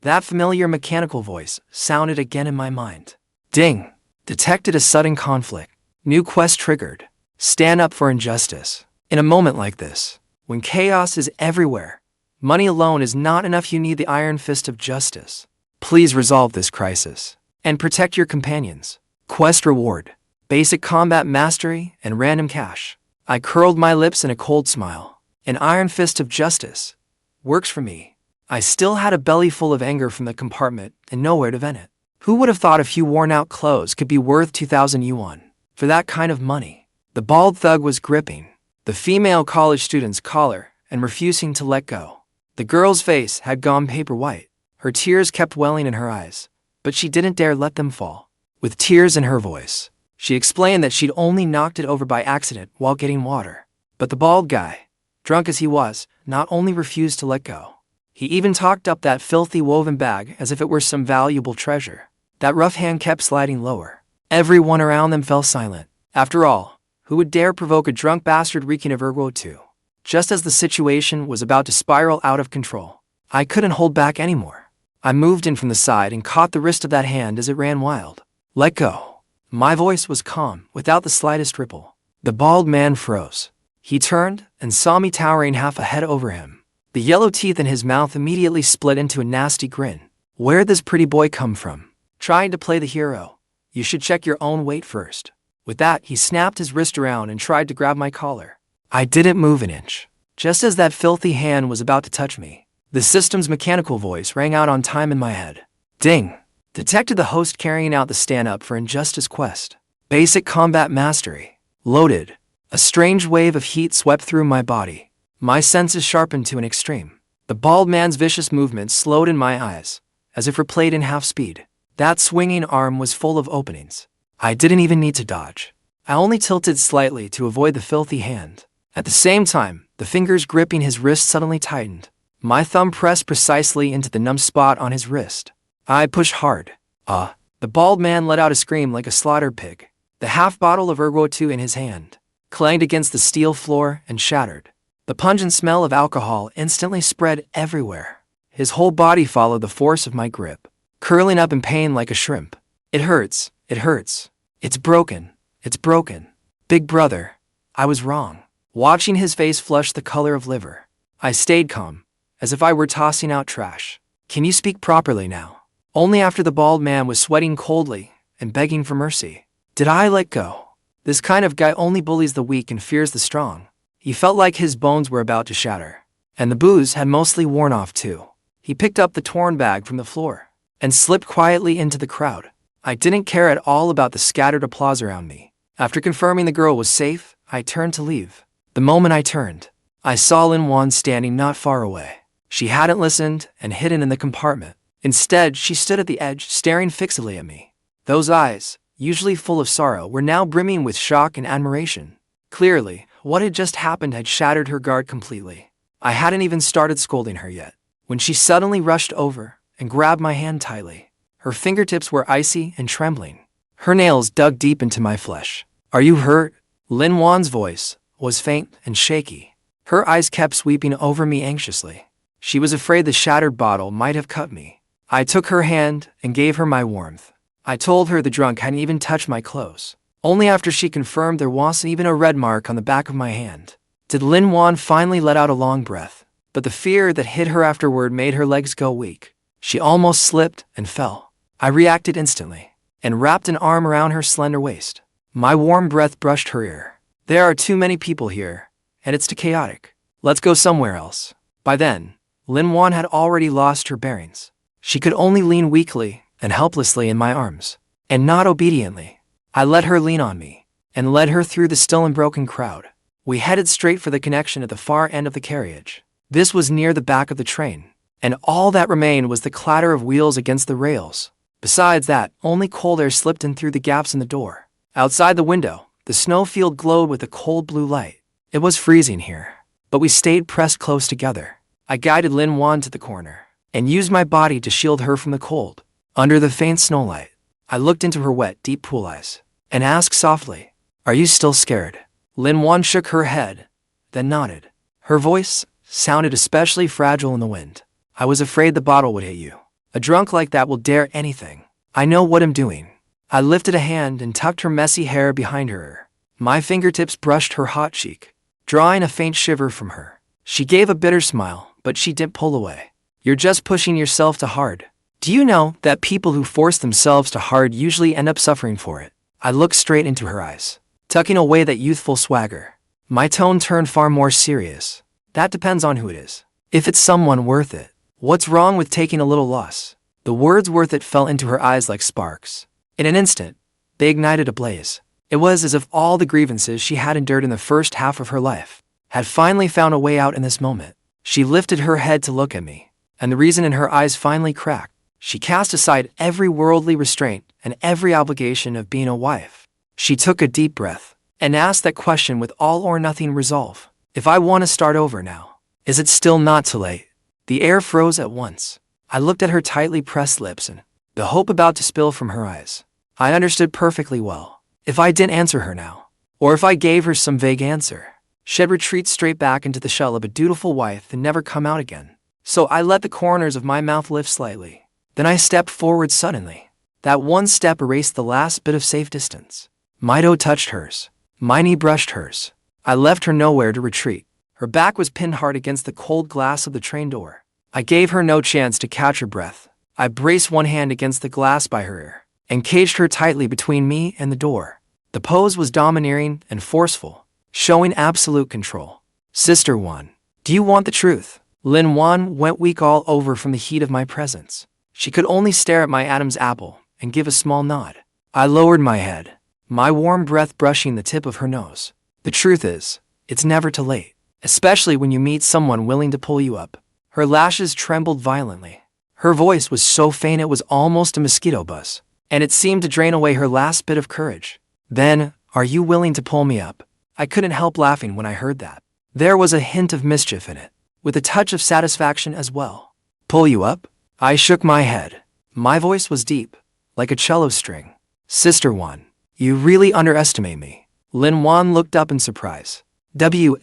that familiar mechanical voice sounded again in my mind. Ding! Detected a sudden conflict. New quest triggered. Stand up for injustice. In a moment like this, when chaos is everywhere, money alone is not enough. You need the iron fist of justice. Please resolve this crisis and protect your companions. Quest reward: basic combat mastery and random cash. I curled my lips in a cold smile. An iron fist of justice works for me. I still had a belly full of anger from the compartment and nowhere to vent it. Who would have thought a few worn-out clothes could be worth 2,000 yuan? For that kind of money. The bald thug was gripping the female college student's collar and refusing to let go. The girl's face had gone paper white. Her tears kept welling in her eyes, but she didn't dare let them fall. With tears in her voice, she explained that she'd only knocked it over by accident while getting water. But the bald guy, drunk as he was, not only refused to let go, he even talked up that filthy woven bag as if it were some valuable treasure. That rough hand kept sliding lower. Everyone around them fell silent. After all, who would dare provoke a drunk bastard reeking of ergo too? Just as the situation was about to spiral out of control, I couldn't hold back anymore. I moved in from the side and caught the wrist of that hand as it ran wild. Let go. My voice was calm, without the slightest ripple. The bald man froze. He turned and saw me towering half a head over him. The yellow teeth in his mouth immediately split into a nasty grin. Where'd this pretty boy come from? Trying to play the hero? You should check your own weight first. With that, he snapped his wrist around and tried to grab my collar. I didn't move an inch. Just as that filthy hand was about to touch me, the system's mechanical voice rang out on time in my head. Ding! Detected the host carrying out the stand-up for injustice quest. Basic combat mastery. Loaded. A strange wave of heat swept through my body. My senses sharpened to an extreme. The bald man's vicious movements slowed in my eyes, as if replayed in half speed. That swinging arm was full of openings. I didn't even need to dodge. I only tilted slightly to avoid the filthy hand. At the same time, the fingers gripping his wrist suddenly tightened. My thumb pressed precisely into the numb spot on his wrist. I pushed hard. The bald man let out a scream like a slaughtered pig. The half bottle of ergo 2 in his hand clanged against the steel floor and shattered. The pungent smell of alcohol instantly spread everywhere. His whole body followed the force of my grip, curling up in pain like a shrimp. It hurts. It hurts. It's broken. It's broken. Big brother, I was wrong. Watching his face flush the color of liver, I stayed calm, as if I were tossing out trash. Can you speak properly now? Only after the bald man was sweating coldly and begging for mercy. Did I let go? This kind of guy only bullies the weak and fears the strong. He felt like his bones were about to shatter. And the booze had mostly worn off too. He picked up the torn bag from the floor and slipped quietly into the crowd. I didn't care at all about the scattered applause around me. After confirming the girl was safe, I turned to leave. The moment I turned, I saw Yuan standing not far away. She hadn't listened and hidden in the compartment. Instead, she stood at the edge, staring fixedly at me. Those eyes, usually full of sorrow, were now brimming with shock and admiration. Clearly, what had just happened had shattered her guard completely. I hadn't even started scolding her yet, when she suddenly rushed over and grabbed my hand tightly. Her fingertips were icy and trembling. Her nails dug deep into my flesh. Are you hurt? Yuan's voice was faint and shaky. Her eyes kept sweeping over me anxiously. She was afraid the shattered bottle might have cut me. I took her hand and gave her my warmth. I told her the drunk hadn't even touched my clothes. Only after she confirmed there wasn't even a red mark on the back of my hand did Yuan finally let out a long breath. But the fear that hit her afterward made her legs go weak. She almost slipped and fell. I reacted instantly and wrapped an arm around her slender waist. My warm breath brushed her ear. There are too many people here, and it's too chaotic. Let's go somewhere else. By then, Yuan had already lost her bearings. She could only lean weakly and helplessly in my arms, and not obediently. I let her lean on me and led her through the still unbroken crowd. We headed straight for the connection at the far end of the carriage. This was near the back of the train, and all that remained was the clatter of wheels against the rails. Besides that, only cold air slipped in through the gaps in the door. Outside the window, the snowfield glowed with a cold blue light. It was freezing here, but we stayed pressed close together. I guided Yuan to the corner and used my body to shield her from the cold. Under the faint snowlight, I looked into her wet, deep pool eyes and asked softly, "Are you still scared?" Yuan shook her head, then nodded. Her voice sounded especially fragile in the wind. I was afraid the bottle would hit you. A drunk like that will dare anything. I know what I'm doing. I lifted a hand and tucked her messy hair behind her ear. My fingertips brushed her hot cheek, drawing a faint shiver from her. She gave a bitter smile, but she didn't pull away. You're just pushing yourself too hard. Do you know that people who force themselves too hard usually end up suffering for it? I looked straight into her eyes, tucking away that youthful swagger. My tone turned far more serious. That depends on who it is. If it's someone worth it, what's wrong with taking a little loss? The words worth it fell into her eyes like sparks. In an instant, they ignited a blaze. It was as if all the grievances she had endured in the first half of her life had finally found a way out in this moment. She lifted her head to look at me, and the reason in her eyes finally cracked. She cast aside every worldly restraint and every obligation of being a wife. She took a deep breath and asked that question with all or nothing resolve. If I want to start over now, is it still not too late? The air froze at once. I looked at her tightly pressed lips and the hope about to spill from her eyes. I understood perfectly well. If I didn't answer her now, or if I gave her some vague answer, she'd retreat straight back into the shell of a dutiful wife and never come out again. So I let the corners of my mouth lift slightly. Then I stepped forward suddenly. That one step erased the last bit of safe distance. My toe touched hers. My knee brushed hers. I left her nowhere to retreat. Her back was pinned hard against the cold glass of the train door. I gave her no chance to catch her breath. I braced one hand against the glass by her ear and caged her tightly between me and the door. The pose was domineering and forceful, showing absolute control. Sister Yuan, do you want the truth? Yuan went weak all over from the heat of my presence. She could only stare at my Adam's apple and give a small nod. I lowered my head, my warm breath brushing the tip of her nose. The truth is, it's never too late, especially when you meet someone willing to pull you up. Her lashes trembled violently. Her voice was so faint it was almost a mosquito buzz, and it seemed to drain away her last bit of courage. Then, are you willing to pull me up? I couldn't help laughing when I heard that. There was a hint of mischief in it, with a touch of satisfaction as well. Pull you up? I shook my head. My voice was deep, like a cello string. Sister Yuan, you really underestimate me. Yuan looked up in surprise. Wha,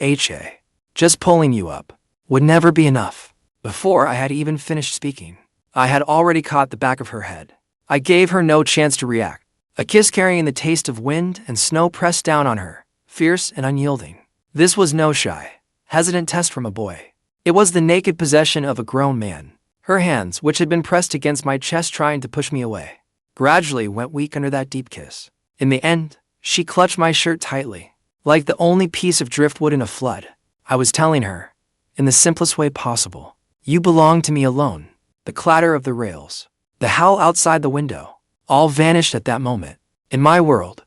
just pulling you up would never be enough. Before I had even finished speaking, I had already caught the back of her head. I gave her no chance to react. A kiss carrying the taste of wind and snow pressed down on her, fierce and unyielding. This was no shy, hesitant test from a boy. It was the naked possession of a grown man. Her hands, which had been pressed against my chest trying to push me away, gradually went weak under that deep kiss. In the end, she clutched my shirt tightly, like the only piece of driftwood in a flood. I was telling her, in the simplest way possible, you belong to me alone. The clatter of the rails, the howl outside the window, all vanished at that moment. In my world,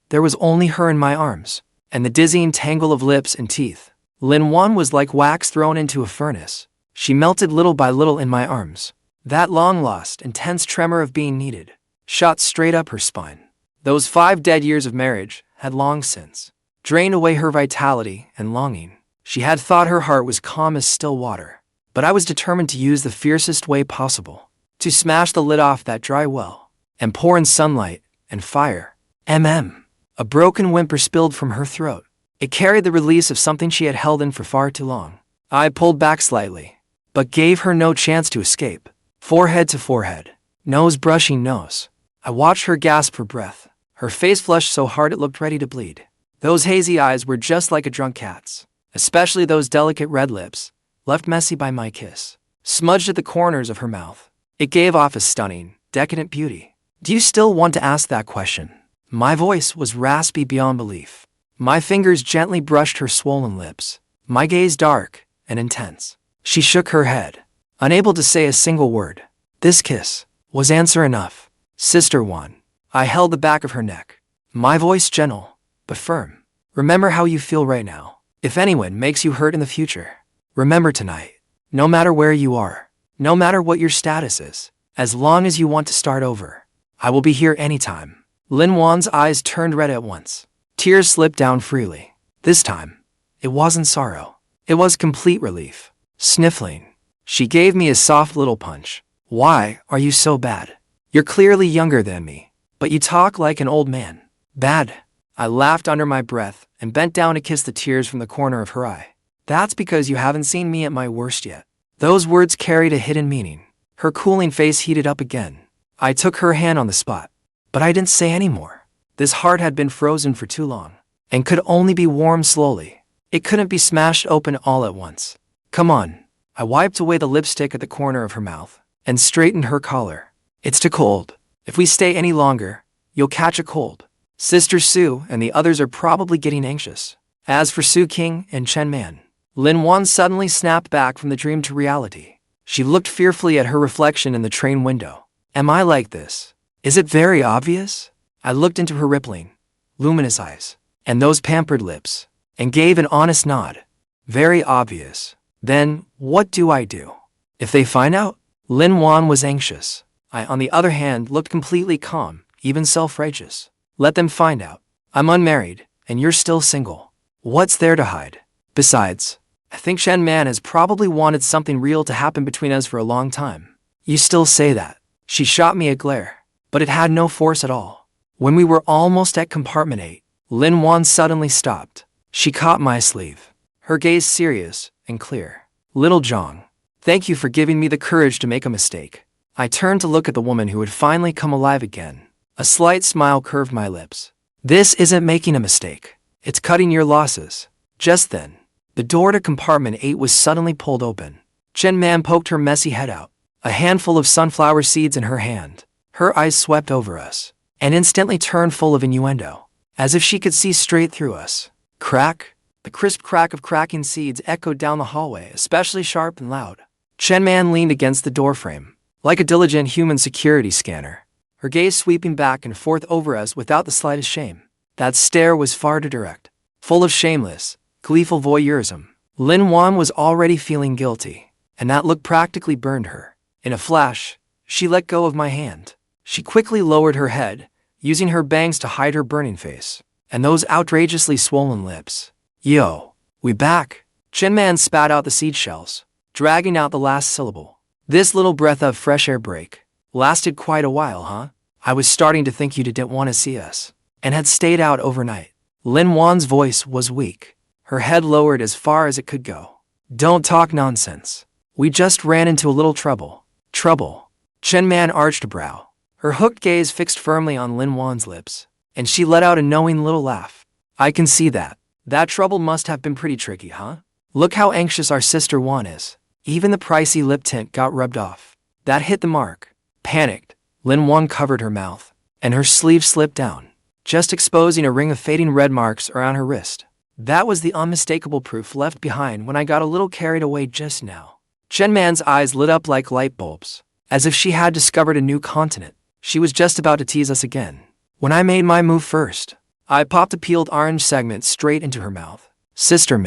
there was only her in my arms, and the dizzying tangle of lips and teeth. Yuan was like wax thrown into a furnace. She melted little by little in my arms. That long-lost, intense tremor of being needed shot straight up her spine. Those 5 dead years of marriage had long since drained away her vitality and longing. She had thought her heart was calm as still water, but I was determined to use the fiercest way possible to smash the lid off that dry well and pour in sunlight and fire. A broken whimper spilled from her throat. It carried the release of something she had held in for far too long. I pulled back slightly, but gave her no chance to escape. Forehead to forehead, nose brushing nose. I watched her gasp for breath. Her face flushed so hard it looked ready to bleed. Those hazy eyes were just like a drunk cat's, especially those delicate red lips, left messy by my kiss, smudged at the corners of her mouth. It gave off a stunning, decadent beauty. Do you still want to ask that question? My voice was raspy beyond belief. My fingers gently brushed her swollen lips, my gaze dark and intense. She shook her head, unable to say a single word. This kiss was answer enough. Sister Yuan, I held the back of her neck, my voice gentle but firm. Remember how you feel right now. If anyone makes you hurt in the future, remember tonight. No matter where you are, no matter what your status is, as long as you want to start over, I will be here anytime. Yuan's eyes turned red at once. Tears slipped down freely. This time, it wasn't sorrow. It was complete relief. Sniffling, she gave me a soft little punch. Why are you so bad? You're clearly younger than me, but you talk like an old man. Bad. I laughed under my breath and bent down to kiss the tears from the corner of her eye. That's because you haven't seen me at my worst yet. Those words carried a hidden meaning. Her cooling face heated up again. I took her hand on the spot. But I didn't say any more. This heart had been frozen for too long, and could only be warmed slowly. It couldn't be smashed open all at once. Come on. I wiped away the lipstick at the corner of her mouth, and straightened her collar. It's too cold. If we stay any longer, you'll catch a cold. Sister Sue and the others are probably getting anxious. As for Qingge and Chen, Yuan suddenly snapped back from the dream to reality. She looked fearfully at her reflection in the train window. Am I like this? Is it very obvious? I looked into her rippling, luminous eyes, and those pampered lips, and gave an honest nod. Very obvious. Then, what do I do? If they find out? Yuan was anxious. I, on the other hand, looked completely calm, even self-righteous. Let them find out. I'm unmarried, and you're still single. What's there to hide? Besides, I think Chen has probably wanted something real to happen between us for a long time. You still say that. She shot me a glare, but it had no force at all. When we were almost at compartment 8, Yuan suddenly stopped. She caught my sleeve, her gaze serious and clear. Little Jiang, thank you for giving me the courage to make a mistake. I turned to look at the woman who had finally come alive again. A slight smile curved my lips. This isn't making a mistake. It's cutting your losses. Just then, the door to compartment 8 was suddenly pulled open. Chen poked her messy head out, a handful of sunflower seeds in her hand. Her eyes swept over us, and instantly turned full of innuendo, as if she could see straight through us. Crack! The crisp crack of cracking seeds echoed down the hallway, especially sharp and loud. Chen leaned against the doorframe, like a diligent human security scanner, her gaze sweeping back and forth over us without the slightest shame. That stare was far too direct, full of shameless, gleeful voyeurism. Yuan was already feeling guilty, and that look practically burned her. In a flash, she let go of my hand. She quickly lowered her head, using her bangs to hide her burning face, and those outrageously swollen lips. Yo, we back? Chen spat out the seed shells, dragging out the last syllable. This little breath of fresh air break lasted quite a while, huh? I was starting to think you didn't want to see us, and had stayed out overnight. Yuan's voice was weak, her head lowered as far as it could go. Don't talk nonsense. We just ran into a little trouble. Trouble? Chen arched a brow, her hooked gaze fixed firmly on Yuan's lips, and she let out a knowing little laugh. I can see that. That trouble must have been pretty tricky, huh? Look how anxious our sister Yuan is. Even the pricey lip tint got rubbed off. That hit the mark. Panicked, Yuan covered her mouth, and her sleeve slipped down, just exposing a ring of fading red marks around her wrist. That was the unmistakable proof left behind when I got a little carried away just now. Chen eyes lit up like light bulbs, as if she had discovered a new continent. She was just about to tease us again, when I made my move first. I popped a peeled orange segment straight into her mouth. Sister,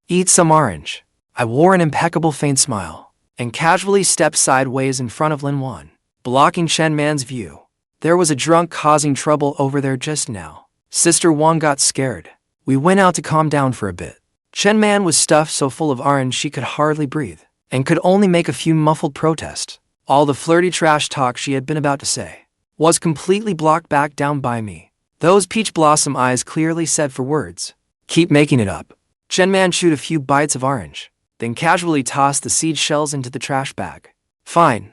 eat some orange. I wore an impeccable faint smile, and casually stepped sideways in front of Yuan, blocking Chen view. There was a drunk causing trouble over there just now. Sister Yuan got scared. We went out to calm down for a bit. Chen was stuffed so full of orange she could hardly breathe, and could only make a few muffled protests. All the flirty trash talk she had been about to say was completely blocked back down by me. Those peach blossom eyes clearly said for words, keep making it up. Chen chewed a few bites of orange, then casually tossed the seed shells into the trash bag. Fine.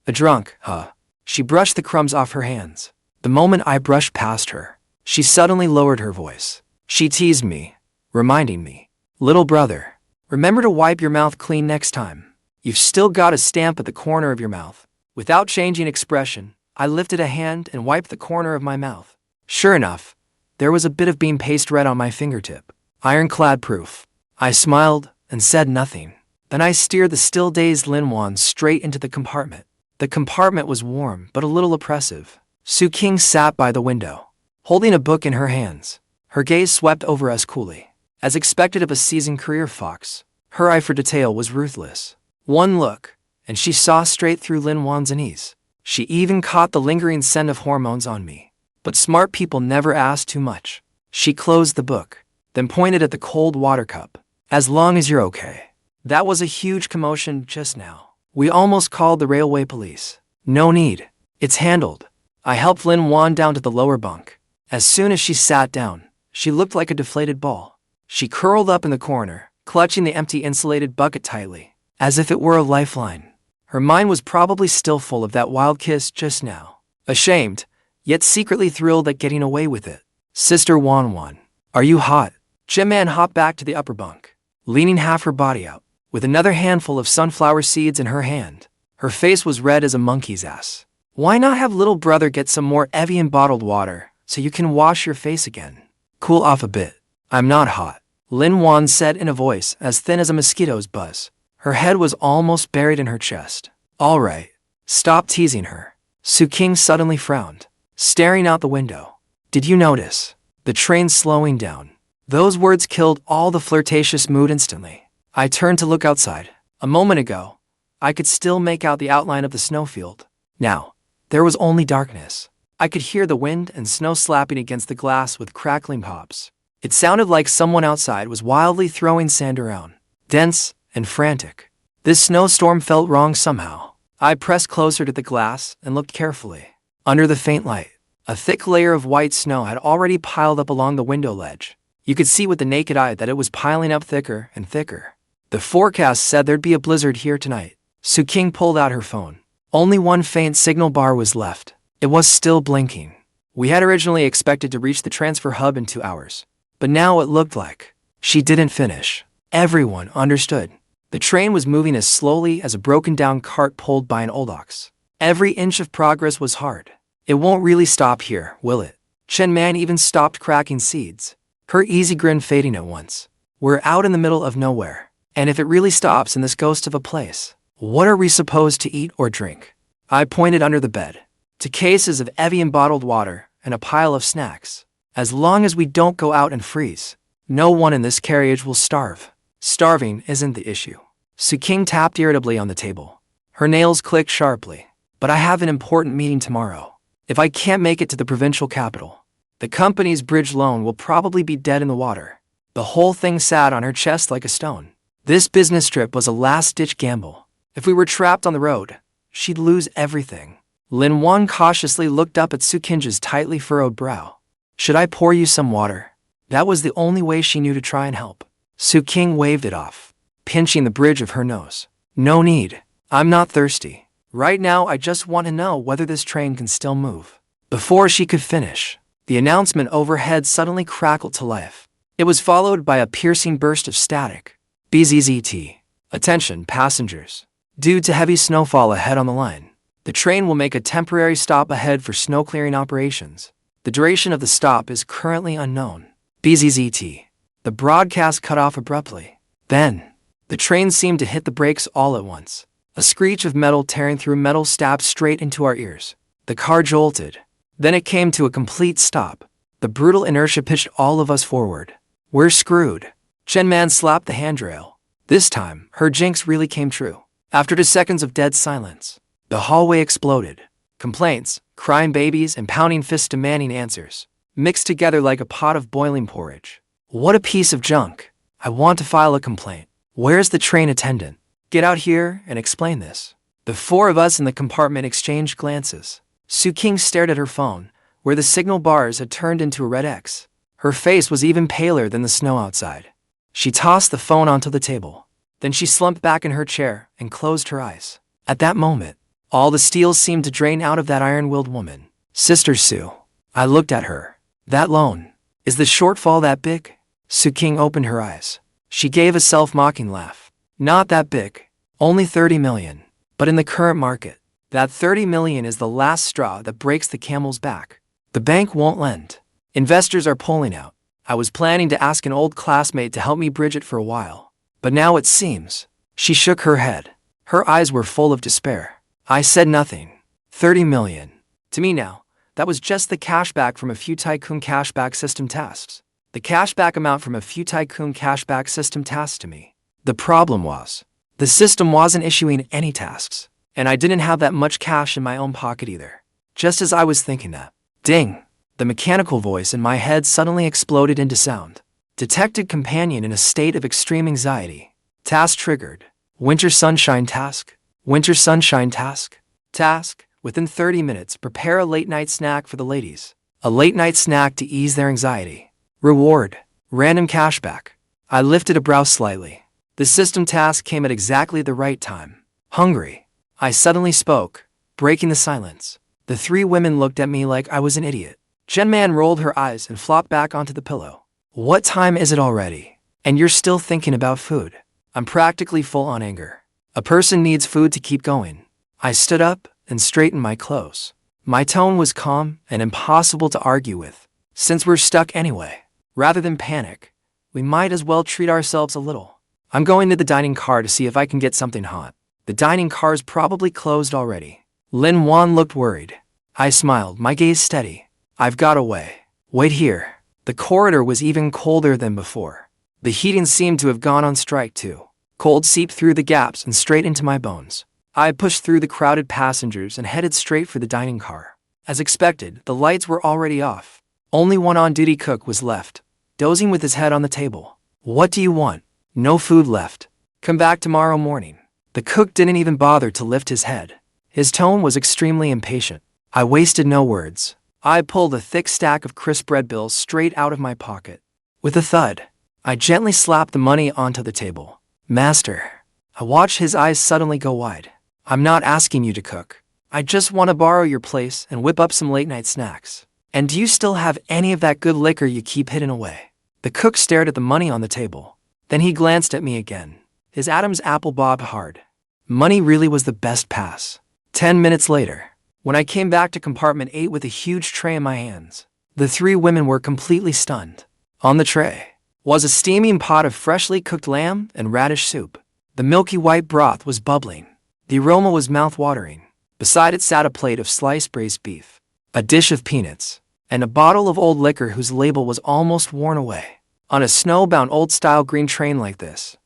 A drunk, huh? She brushed the crumbs off her hands. The moment I brushed past her, she suddenly lowered her voice. She teased me, reminding me, little brother, remember to wipe your mouth clean next time. You've still got a stamp at the corner of your mouth. Without changing expression, I lifted a hand and wiped the corner of my mouth. Sure enough, there was a bit of bean paste red on my fingertip. Ironclad proof. I smiled and said nothing. Then I steered the still dazed Yuan straight into the compartment. The compartment was warm but a little oppressive. Qingge sat by the window, holding a book in her hands. Her gaze swept over us coolly. As expected of a seasoned career fox, her eye for detail was ruthless. One look, and she saw straight through Yuan's unease. She even caught the lingering scent of hormones on me. But smart people never ask too much. She closed the book, then pointed at the cold water cup. As long as you're okay. That was a huge commotion just now. We almost called the railway police. No need. It's handled. I helped Yuan down to the lower bunk. As soon as she sat down, she looked like a deflated ball. She curled up in the corner, clutching the empty insulated bucket tightly, as if it were a lifeline. Her mind was probably still full of that wild kiss just now. Ashamed, yet secretly thrilled at getting away with it. Sister Yuan, are you hot? Jiang hopped back to the upper bunk, leaning half her body out, with another handful of sunflower seeds in her hand. Her face was red as a monkey's ass. Why not have little brother get some more Evian bottled water so you can wash your face again? Cool off a bit. I'm not hot, Lin Yuan said in a voice as thin as a mosquito's buzz. Her head was almost buried in her chest. All right, stop teasing her. Qingge suddenly frowned, staring out the window. Did you notice? The train's slowing down. Those words killed all the flirtatious mood instantly. I turned to look outside. A moment ago, I could still make out the outline of the snowfield. Now, there was only darkness. I could hear the wind and snow slapping against the glass with crackling pops. It sounded like someone outside was wildly throwing sand around, dense and frantic. This snowstorm felt wrong somehow. I pressed closer to the glass and looked carefully. Under the faint light, a thick layer of white snow had already piled up along the window ledge. You could see with the naked eye that it was piling up thicker and thicker. The forecast said there'd be a blizzard here tonight. Qingge pulled out her phone. Only one faint signal bar was left. It was still blinking. We had originally expected to reach the transfer hub in 2 hours, but now it looked like she didn't finish. Everyone understood. The train was moving as slowly as a broken-down cart pulled by an old ox. Every inch of progress was hard. It won't really stop here, will it? Chen even stopped cracking seeds, her easy grin fading at once. We're out in the middle of nowhere, and if it really stops in this ghost of a place, what are we supposed to eat or drink? I pointed under the bed, to cases of Evian bottled water and a pile of snacks. As long as we don't go out and freeze, no one in this carriage will starve. Starving isn't the issue. Qingge tapped irritably on the table. Her nails clicked sharply. But I have an important meeting tomorrow. If I can't make it to the provincial capital, the company's bridge loan will probably be dead in the water. The whole thing sat on her chest like a stone. This business trip was a last-ditch gamble. If we were trapped on the road, she'd lose everything. Lin Yuan cautiously looked up at Qingge's tightly furrowed brow. Should I pour you some water? That was the only way she knew to try and help. Qingge waved it off, pinching the bridge of her nose. No need. I'm not thirsty. Right now, I just want to know whether this train can still move. Before she could finish, the announcement overhead suddenly crackled to life. It was followed by a piercing burst of static. BZZT. Attention, passengers. Due to heavy snowfall ahead on the line, the train will make a temporary stop ahead for snow clearing operations. The duration of the stop is currently unknown. BZZT. The broadcast cut off abruptly. Then, the train seemed to hit the brakes all at once. A screech of metal tearing through metal stabbed straight into our ears. The car jolted. Then it came to a complete stop. The brutal inertia pitched all of us forward. We're screwed. Chen slapped the handrail. This time, her jinx really came true. After 2 seconds of dead silence, the hallway exploded. Complaints, crying babies, and pounding fists demanding answers, mixed together like a pot of boiling porridge. What a piece of junk. I want to file a complaint. Where's the train attendant? Get out here and explain this. The 4 of us in the compartment exchanged glances. Qingge stared at her phone, where the signal bars had turned into a red X. Her face was even paler than the snow outside. She tossed the phone onto the table. Then she slumped back in her chair and closed her eyes. At that moment, all the steel seemed to drain out of that iron-willed woman. Sister Sue. I looked at her. That loan. Is the shortfall that big? Qingge opened her eyes. She gave a self-mocking laugh. Not that big. Only 30 million. But in the current market, that 30 million is the last straw that breaks the camel's back. The bank won't lend. Investors are pulling out. I was planning to ask an old classmate to help me bridge it for a while. But now it seems. She shook her head. Her eyes were full of despair. I said nothing. 30 million. To me now, that was just the cashback from a few Tycoon cashback system tasks. The cashback amount from a few Tycoon cashback system tasks to me. The problem was, the system wasn't issuing any tasks, and I didn't have that much cash in my own pocket either. Just as I was thinking that, ding, the mechanical voice in my head suddenly exploded into sound. Detected companion in a state of extreme anxiety. Task triggered. Winter sunshine task. Winter sunshine task. Task, within 30 minutes, prepare a late-night snack for the ladies. A late-night snack to ease their anxiety. Reward, random cashback. I lifted a brow slightly. The system task came at exactly the right time. Hungry. I suddenly spoke, breaking the silence. The three women looked at me like I was an idiot. Chen rolled her eyes and flopped back onto the pillow. What time is it already? And you're still thinking about food? I'm practically full on anger. A person needs food to keep going. I stood up and straightened my clothes. My tone was calm and impossible to argue with. Since we're stuck anyway, rather than panic, we might as well treat ourselves a little. I'm going to the dining car to see if I can get something hot. The dining car's probably closed already. Yuan looked worried. I smiled, my gaze steady. I've got a way. Wait here. The corridor was even colder than before. The heating seemed to have gone on strike too. Cold seeped through the gaps and straight into my bones. I pushed through the crowded passengers and headed straight for the dining car. As expected, the lights were already off. Only one on-duty cook was left, dozing with his head on the table. What do you want? No food left. Come back tomorrow morning. The cook didn't even bother to lift his head. His tone was extremely impatient. I wasted no words. I pulled a thick stack of crisp bread bills straight out of my pocket. With a thud, I gently slapped the money onto the table. Master. I watched his eyes suddenly go wide. I'm not asking you to cook. I just want to borrow your place and whip up some late-night snacks. And do you still have any of that good liquor you keep hidden away? The cook stared at the money on the table. Then he glanced at me again. His Adam's apple bobbed hard. Money really was the best pass. 10 minutes later, when I came back to Compartment 8 with a huge tray in my hands, the three women were completely stunned. On the tray was a steaming pot of freshly cooked lamb and radish soup. The milky white broth was bubbling. The aroma was mouth-watering. Beside it sat a plate of sliced braised beef, a dish of peanuts, and a bottle of old liquor whose label was almost worn away. On a snowbound old-style green train like this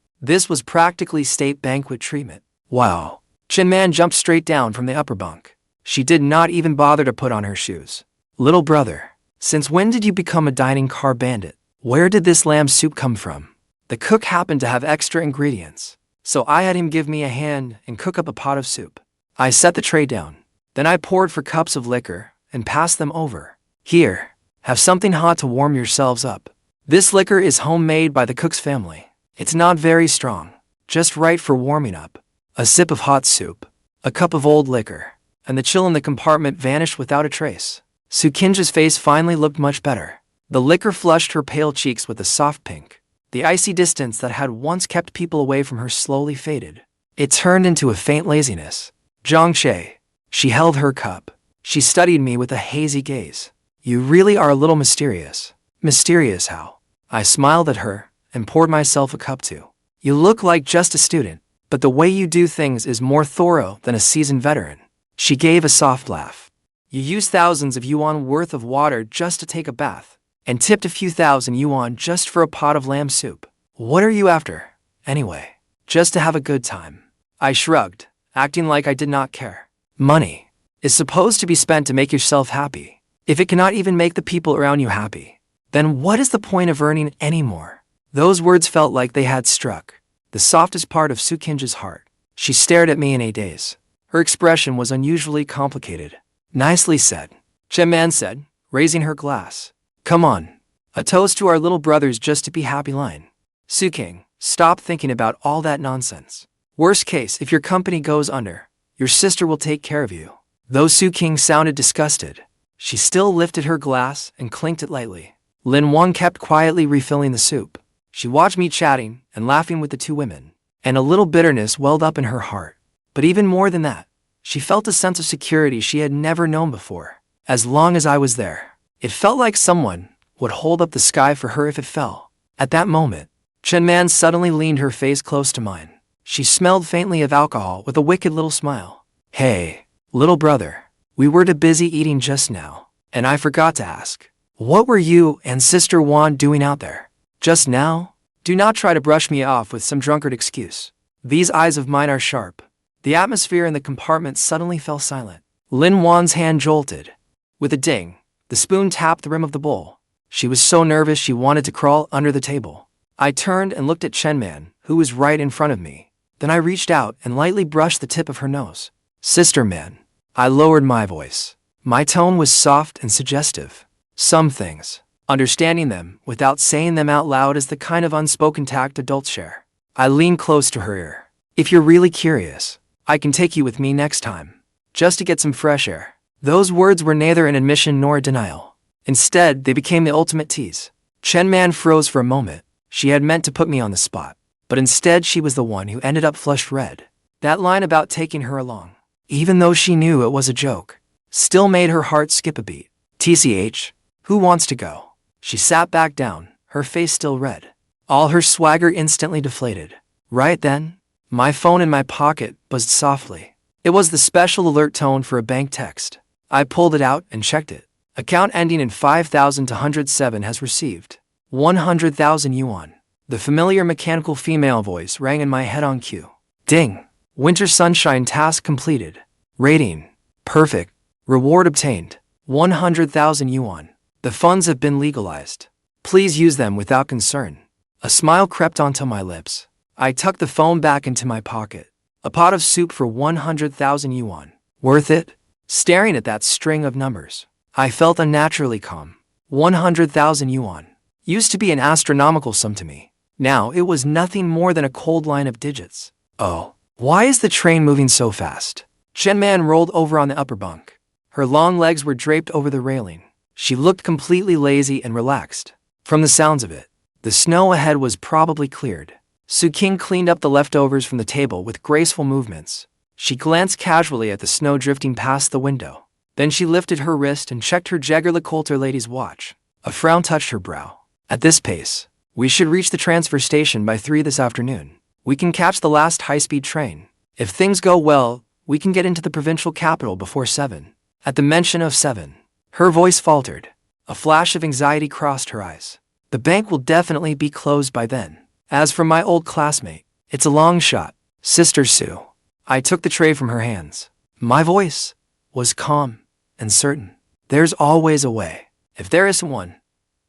was practically state banquet treatment. Wow. Chen jumped straight down from the upper bunk. She did not even bother to put on her shoes. Little brother, since when did you become a dining car bandit? Where did this lamb soup come from? The cook happened to have extra ingredients, so I had him give me a hand and cook up a pot of soup. I set the tray down. Then I poured for cups of liquor and passed them over. Here, have something hot to warm yourselves up. This liquor is homemade by the cook's family. It's not very strong, just right for warming up. A sip of hot soup, a cup of old liquor, and the chill in the compartment vanished without a trace. Qingge's face finally looked much better. The liquor flushed her pale cheeks with a soft pink. The icy distance that had once kept people away from her slowly faded. It turned into a faint laziness. Jiang. She held her cup. She studied me with a hazy gaze. You really are a little mysterious. Mysterious how? I smiled at her and poured myself a cup too. You look like just a student, but the way you do things is more thorough than a seasoned veteran. She gave a soft laugh. You use thousands of yuan worth of water just to take a bath, and tipped a few thousand yuan just for a pot of lamb soup. What are you after, anyway? Just to have a good time. I shrugged, acting like I did not care. Money is supposed to be spent to make yourself happy. If it cannot even make the people around you happy, then what is the point of earning any more? Those words felt like they had struck the softest part of Qingge's heart. She stared at me in a daze. Her expression was unusually complicated. Nicely said, Chen said, raising her glass. Come on. A toast to our little brothers just to be happy line. Qingge, stop thinking about all that nonsense. Worst case, if your company goes under, your sister will take care of you. Though Qingge sounded disgusted, she still lifted her glass and clinked it lightly. Yuan kept quietly refilling the soup. She watched me chatting and laughing with the two women, and a little bitterness welled up in her heart. But even more than that, she felt a sense of security she had never known before. As long as I was there, it felt like someone would hold up the sky for her if it fell. At that moment, Chen suddenly leaned her face close to mine. She smelled faintly of alcohol with a wicked little smile. Hey, little brother, we were too busy eating just now, and I forgot to ask. What were you and Sister Yuan doing out there? Just now? Do not try to brush me off with some drunkard excuse. These eyes of mine are sharp. The atmosphere in the compartment suddenly fell silent. Yuan's hand jolted. With a ding, the spoon tapped the rim of the bowl. She was so nervous she wanted to crawl under the table. I turned and looked at Chen, who was right in front of me. Then I reached out and lightly brushed the tip of her nose. Sister man. I lowered my voice. My tone was soft and suggestive. Some things Understanding them, without saying them out loud, is the kind of unspoken tact adults share. I leaned close to her ear. If you're really curious, I can take you with me next time, just to get some fresh air. Those words were neither an admission nor a denial. Instead, they became the ultimate tease. Chen Man froze for a moment. She had meant to put me on the spot, but instead she was the one who ended up flushed red. That line about taking her along, even though she knew it was a joke, still made her heart skip a beat. TCH, who wants to go? She sat back down, her face still red. All her swagger instantly deflated. Right then, my phone in my pocket buzzed softly. It was the special alert tone for a bank text. I pulled it out and checked it. Account ending in 5207 has received 100,000 yuan. The familiar mechanical female voice rang in my head on cue. Ding! Winter Sunshine task completed. Rating: perfect. Reward obtained: 100,000 yuan. The funds have been legalized. Please use them without concern. A smile crept onto my lips. I tucked the phone back into my pocket. A pot of soup for 100,000 yuan. Worth it? Staring at that string of numbers, I felt unnaturally calm. 100,000 yuan used to be an astronomical sum to me. Now it was nothing more than a cold line of digits. Oh, why is the train moving so fast? Chen Man rolled over on the upper bunk. Her long legs were draped over the railing. She looked completely lazy and relaxed. From the sounds of it, the snow ahead was probably cleared. Qingge cleaned up the leftovers from the table with graceful movements. She glanced casually at the snow drifting past the window. Then she lifted her wrist and checked her Jägerle lady's watch. A frown touched her brow. At this pace, we should reach the transfer station by 3 this afternoon. We can catch the last high-speed train. If things go well, we can get into the provincial capital before 7. At the mention of 7, her voice faltered. A flash of anxiety crossed her eyes. The bank will definitely be closed by then. As for my old classmate, it's a long shot. Sister Sue. I took the tray from her hands. My voice was calm and certain. There's always a way. If there isn't one,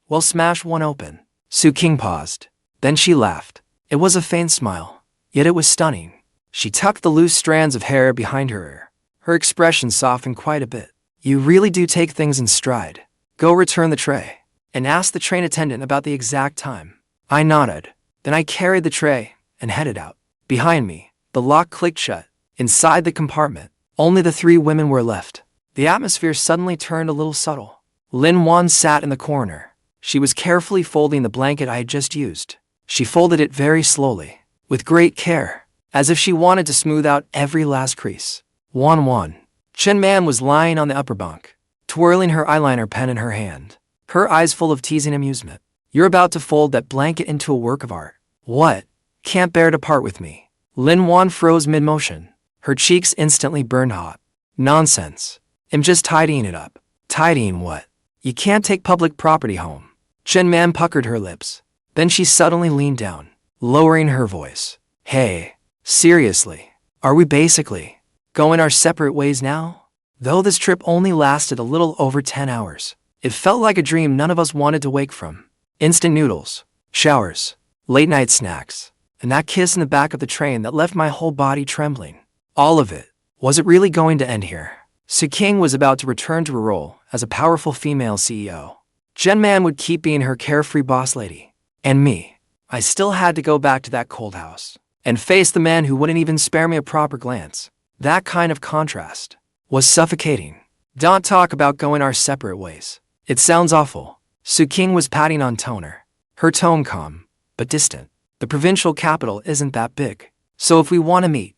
we'll smash one open. Qingge paused. Then she laughed. It was a faint smile, yet it was stunning. She tucked the loose strands of hair behind her ear. Her expression softened quite a bit. You really do take things in stride. Go return the tray and ask the train attendant about the exact time. I nodded. Then I carried the tray and headed out. Behind me, the lock clicked shut. Inside the compartment, only the 3 women were left. The atmosphere suddenly turned a little subtle. Yuan sat in the corner. She was carefully folding the blanket I had just used. She folded it very slowly, with great care, as if she wanted to smooth out every last crease. Yuan. Chen Man was lying on the upper bunk, twirling her eyeliner pen in her hand, her eyes full of teasing amusement. You're about to fold that blanket into a work of art. What? Can't bear to part with me. Yuan froze mid-motion. Her cheeks instantly burned hot. Nonsense. I'm just tidying it up. Tidying what? You can't take public property home. Chen Man puckered her lips. Then she suddenly leaned down, lowering her voice. Hey, seriously, are we basically going our separate ways now? Though this trip only lasted a little over 10 hours, it felt like a dream none of us wanted to wake from. Instant noodles, showers, late-night snacks, and that kiss in the back of the train that left my whole body trembling. All of it. Was it really going to end here? Qingge was about to return to her role as a powerful female CEO. Chen Man would keep being her carefree boss lady. And me, I still had to go back to that cold house and face the man who wouldn't even spare me a proper glance. That kind of contrast was suffocating. Don't talk about going our separate ways. It sounds awful. Qingge was patting on Toner, her tone calm, but distant. The provincial capital isn't that big, so if we want to meet,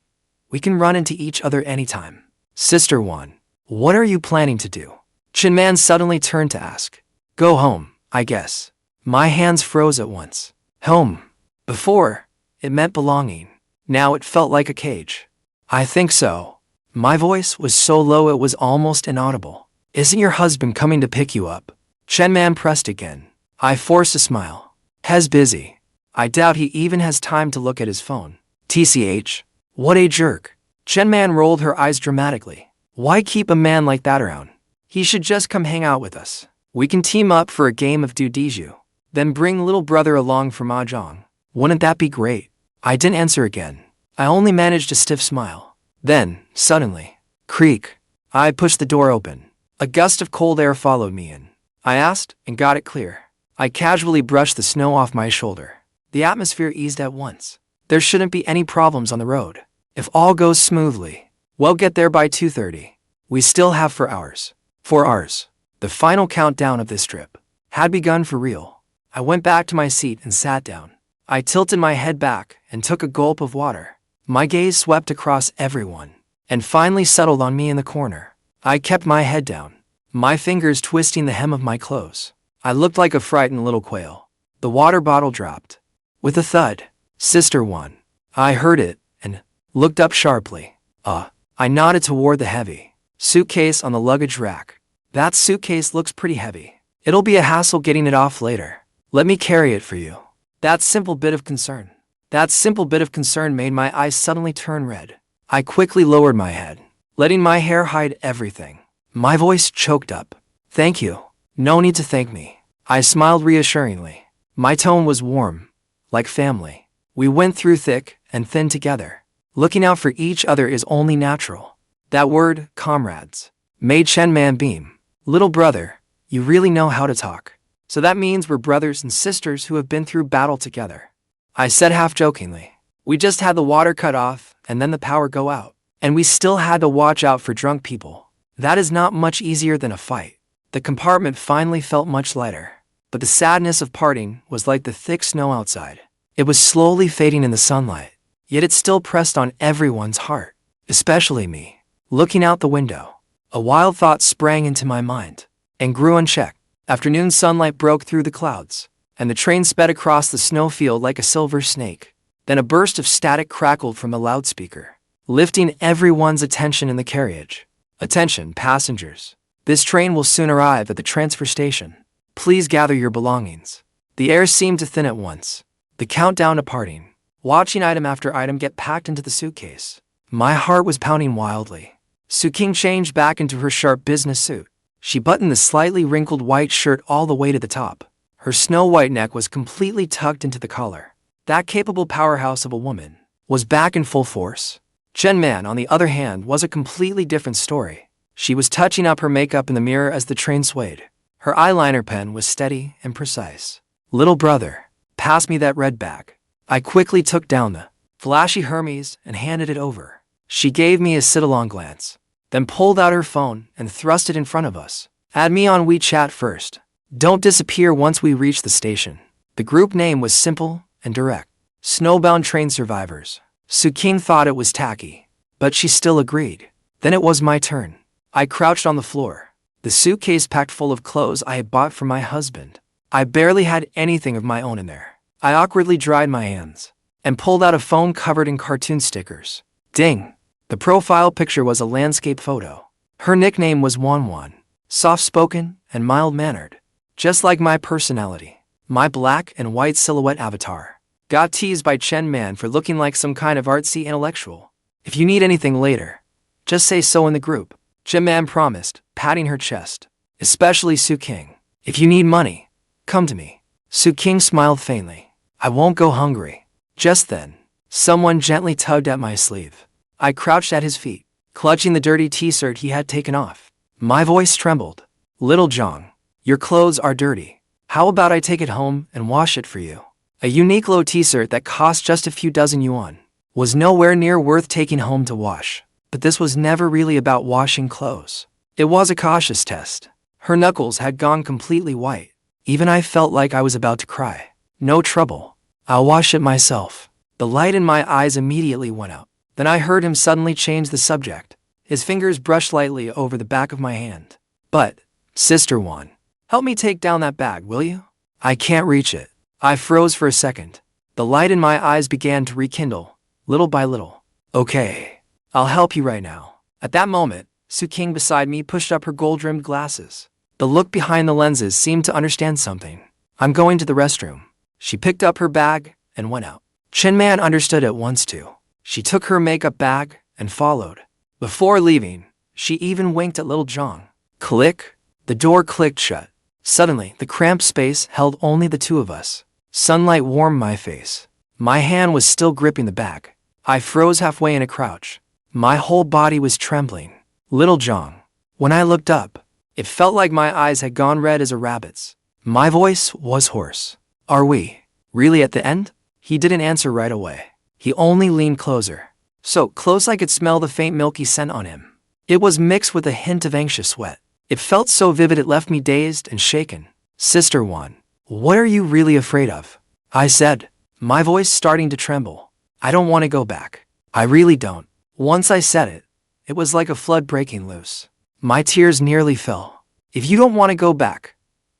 we can run into each other anytime. Sister Yuan, what are you planning to do? Chen Man suddenly turned to ask. Go home, I guess. My hands froze at once. Home. Before, it meant belonging. Now it felt like a cage. I think so. My voice was so low it was almost inaudible. Isn't your husband coming to pick you up? Chen Man pressed again. I forced a smile. He's busy. I doubt he even has time to look at his phone. TCH. What a jerk. Chen Man rolled her eyes dramatically. Why keep a man like that around? He should just come hang out with us. We can team up for a game of Dudiju. Then bring little brother along for mahjong. Wouldn't that be great? I didn't answer again. I only managed a stiff smile. Then, suddenly, creak. I pushed the door open. A gust of cold air followed me in. I asked and got it clear. I casually brushed the snow off my shoulder. The atmosphere eased at once. There shouldn't be any problems on the road. If all goes smoothly, we'll get there by 2:30. We still have 4 hours. 4 hours. The final countdown of this trip had begun for real. I went back to my seat and sat down. I tilted my head back and took a gulp of water. My gaze swept across everyone and finally settled on me in the corner. I kept my head down, my fingers twisting the hem of my clothes. I looked like a frightened little quail. The water bottle dropped. With a thud. Sister Yuan. I heard it and looked up sharply. I nodded toward the heavy suitcase on the luggage rack. That suitcase looks pretty heavy. It'll be a hassle getting it off later. Let me carry it for you. That simple bit of concern made my eyes suddenly turn red. I quickly lowered my head, letting my hair hide everything. My voice choked up. Thank you. No need to thank me. I smiled reassuringly. My tone was warm, like family. We went through thick and thin together. Looking out for each other is only natural. That word, comrades, made Chen Man beam. Little brother, you really know how to talk. So that means we're brothers and sisters who have been through battle together. I said half jokingly. We just had the water cut off and then the power go out. And we still had to watch out for drunk people. That is not much easier than a fight. The compartment finally felt much lighter. But the sadness of parting was like the thick snow outside. It was slowly fading in the sunlight. Yet it still pressed on everyone's heart, especially me. Looking out the window, a wild thought sprang into my mind and grew unchecked. Afternoon sunlight broke through the clouds, and the train sped across the snowfield like a silver snake. Then a burst of static crackled from a loudspeaker, lifting everyone's attention in the carriage. Attention, passengers. This train will soon arrive at the transfer station. Please gather your belongings. The air seemed to thin at once. The countdown to parting. Watching item after item get packed into the suitcase. My heart was pounding wildly. Qingge changed back into her sharp business suit. She buttoned the slightly wrinkled white shirt all the way to the top. Her snow-white neck was completely tucked into the collar. That capable powerhouse of a woman was back in full force. Chen Man, on the other hand, was a completely different story. She was touching up her makeup in the mirror as the train swayed. Her eyeliner pen was steady and precise. Little brother, pass me that red bag. I quickly took down the flashy Hermes and handed it over. She gave me a sit-along glance, then pulled out her phone and thrust it in front of us. Add me on WeChat first. Don't disappear once we reach the station. The group name was simple and direct. Snowbound train survivors. Qingge thought it was tacky, but she still agreed. Then it was my turn. I crouched on the floor, the suitcase packed full of clothes I had bought for my husband. I barely had anything of my own in there. I awkwardly dried my hands and pulled out a phone covered in cartoon stickers. Ding! The profile picture was a landscape photo. Her nickname was Yuan, soft-spoken and mild-mannered, just like my personality. My black and white silhouette avatar got teased by Chen Man for looking like some kind of artsy intellectual. If you need anything later, just say so in the group, Chen Man promised, patting her chest. Especially Qingge. If you need money, come to me. Qingge smiled faintly. I won't go hungry. Just then, someone gently tugged at my sleeve. I crouched at his feet, clutching the dirty t-shirt he had taken off. My voice trembled. Little Jiang, your clothes are dirty. How about I take it home and wash it for you? A unique low t-shirt that cost just a few dozen yuan was nowhere near worth taking home to wash. But this was never really about washing clothes. It was a cautious test. Her knuckles had gone completely white. Even I felt like I was about to cry. No trouble. I'll wash it myself. The light in my eyes immediately went out. Then I heard him suddenly change the subject. His fingers brushed lightly over the back of my hand. But, Sister Yuan, help me take down that bag, will you? I can't reach it. I froze for a second. The light in my eyes began to rekindle, little by little. Okay, I'll help you right now. At that moment, Qingge beside me pushed up her gold-rimmed glasses. The look behind the lenses seemed to understand something. I'm going to the restroom. She picked up her bag and went out. Chen Man understood at once too. She took her makeup bag and followed. Before leaving, she even winked at little Jiang. Click. The door clicked shut. Suddenly, the cramped space held only the two of us. Sunlight warmed my face. My hand was still gripping the bag. I froze halfway in a crouch. My whole body was trembling. Little Jiang. When I looked up, it felt like my eyes had gone red as a rabbit's. My voice was hoarse. Are we really at the end? He didn't answer right away. He only leaned closer. So close I could smell the faint milky scent on him. It was mixed with a hint of anxious sweat. It felt so vivid it left me dazed and shaken. Sister Yuan, what are you really afraid of? I said, my voice starting to tremble. I don't want to go back. I really don't. Once I said it, it was like a flood breaking loose. My tears nearly fell. If you don't want to go back,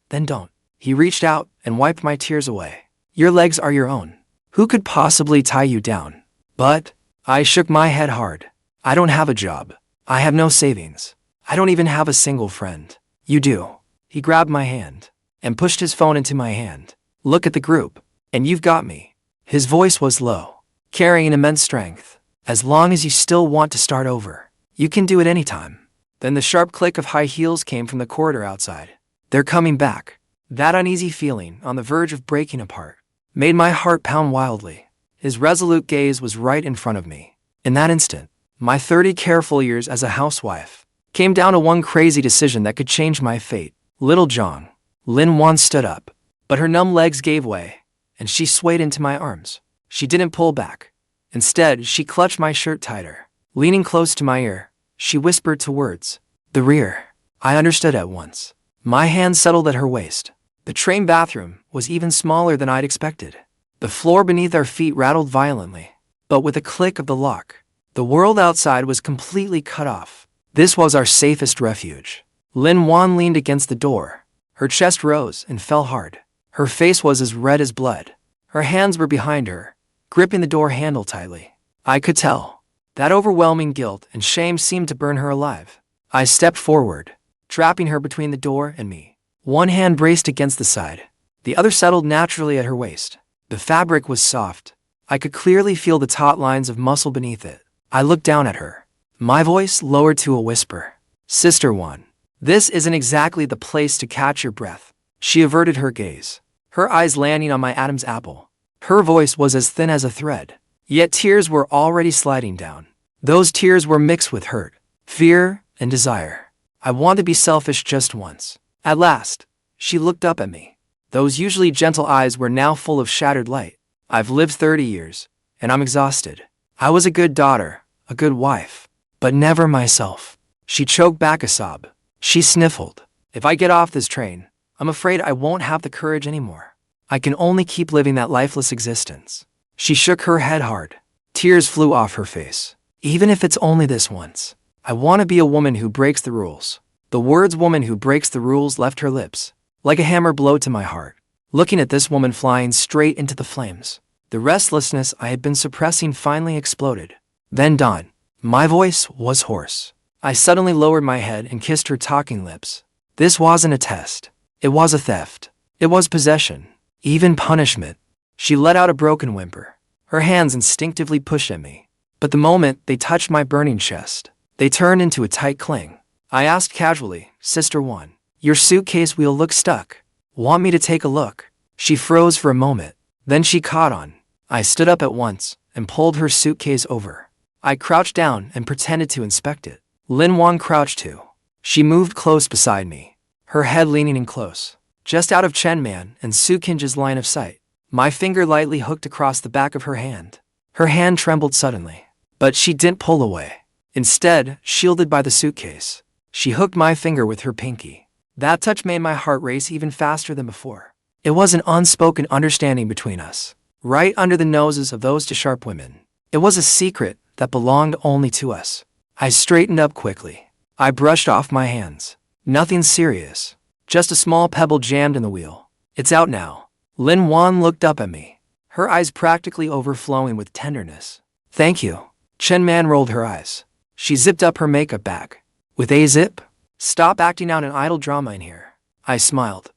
then don't. He reached out and wiped my tears away. Your legs are your own. Who could possibly tie you down? But I shook my head hard. I don't have a job. I have no savings. I don't even have a single friend. You do. He grabbed my hand and pushed his phone into my hand. Look at the group, and you've got me. His voice was low, carrying an immense strength. As long as you still want to start over, you can do it anytime. Then the sharp click of high heels came from the corridor outside. They're coming back. That uneasy feeling, on the verge of breaking apart, made my heart pound wildly. His resolute gaze was right in front of me. In that instant, my 30 careful years as a housewife came down to one crazy decision that could change my fate. Little Jiang, Lin Wan stood up, but her numb legs gave way, and she swayed into my arms. She didn't pull back. Instead, she clutched my shirt tighter. Leaning close to my ear, she whispered two words. The rear. I understood at once. My hand settled at her waist. The train bathroom was even smaller than I'd expected. The floor beneath our feet rattled violently, but with a click of the lock, the world outside was completely cut off. This was our safest refuge. Lin Wan leaned against the door. Her chest rose and fell hard. Her face was as red as blood. Her hands were behind her, gripping the door handle tightly. I could tell that overwhelming guilt and shame seemed to burn her alive. I stepped forward, trapping her between the door and me. One hand braced against the side. The other settled naturally at her waist. The fabric was soft. I could clearly feel the taut lines of muscle beneath it. I looked down at her. My voice lowered to a whisper. Sister Yuan, this isn't exactly the place to catch your breath. She averted her gaze, her eyes landing on my Adam's apple. Her voice was as thin as a thread, yet tears were already sliding down. Those tears were mixed with hurt, fear, and desire. I wanted to be selfish just once. At last, she looked up at me. Those usually gentle eyes were now full of shattered light. I've lived 30 years, and I'm exhausted. I was a good daughter, a good wife, but never myself. She choked back a sob. She sniffled. If I get off this train, I'm afraid I won't have the courage anymore. I can only keep living that lifeless existence. She shook her head hard. Tears flew off her face. Even if it's only this once, I want to be a woman who breaks the rules. The words woman who breaks the rules left her lips, like a hammer blow to my heart. Looking at this woman flying straight into the flames, the restlessness I had been suppressing finally exploded. Then dawn. My voice was hoarse. I suddenly lowered my head and kissed her talking lips. This wasn't a test. It was a theft. It was possession. Even punishment. She let out a broken whimper. Her hands instinctively pushed at me. But the moment they touched my burning chest, they turned into a tight cling. I asked casually, Sister Yuan, your suitcase wheel looks stuck. Want me to take a look? She froze for a moment. Then she caught on. I stood up at once and pulled her suitcase over. I crouched down and pretended to inspect it. Lin Wan crouched too. She moved close beside me, her head leaning in close, just out of Chen Man and Qingge's line of sight. My finger lightly hooked across the back of her hand. Her hand trembled suddenly, but she didn't pull away. Instead, shielded by the suitcase, she hooked my finger with her pinky. That touch made my heart race even faster than before. It was an unspoken understanding between us, right under the noses of those two sharp women. It was a secret that belonged only to us. I straightened up quickly. I brushed off my hands. Nothing serious, just a small pebble jammed in the wheel. It's out now. Lin Wan looked up at me, her eyes practically overflowing with tenderness. Thank you. Chen Man rolled her eyes. She zipped up her makeup bag. With a zip? Stop acting out an idle drama in here. I smiled.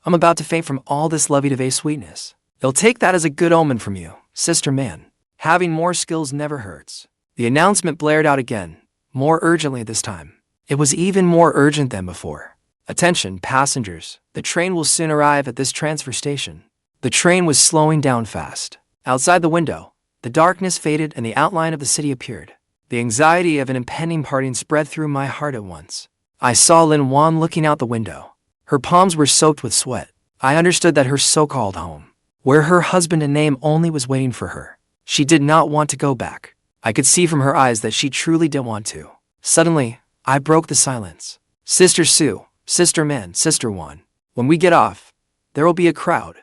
I'm about to faint from all this lovey-dovey sweetness. They'll take that as a good omen from you, Sister Man. Having more skills never hurts. The announcement blared out again, more urgently this time. It was even more urgent than before. Attention, passengers. The train will soon arrive at this transfer station. The train was slowing down fast. Outside the window, the darkness faded and the outline of the city appeared. The anxiety of an impending parting spread through my heart at once. I saw Lin Wan looking out the window. Her palms were soaked with sweat. I understood that her so-called home, where her husband in name only was waiting for her, she did not want to go back. I could see from her eyes that she truly didn't want to. Suddenly, I broke the silence. Sister Sue, Sister Man, Sister Yuan, when we get off, there will be a crowd.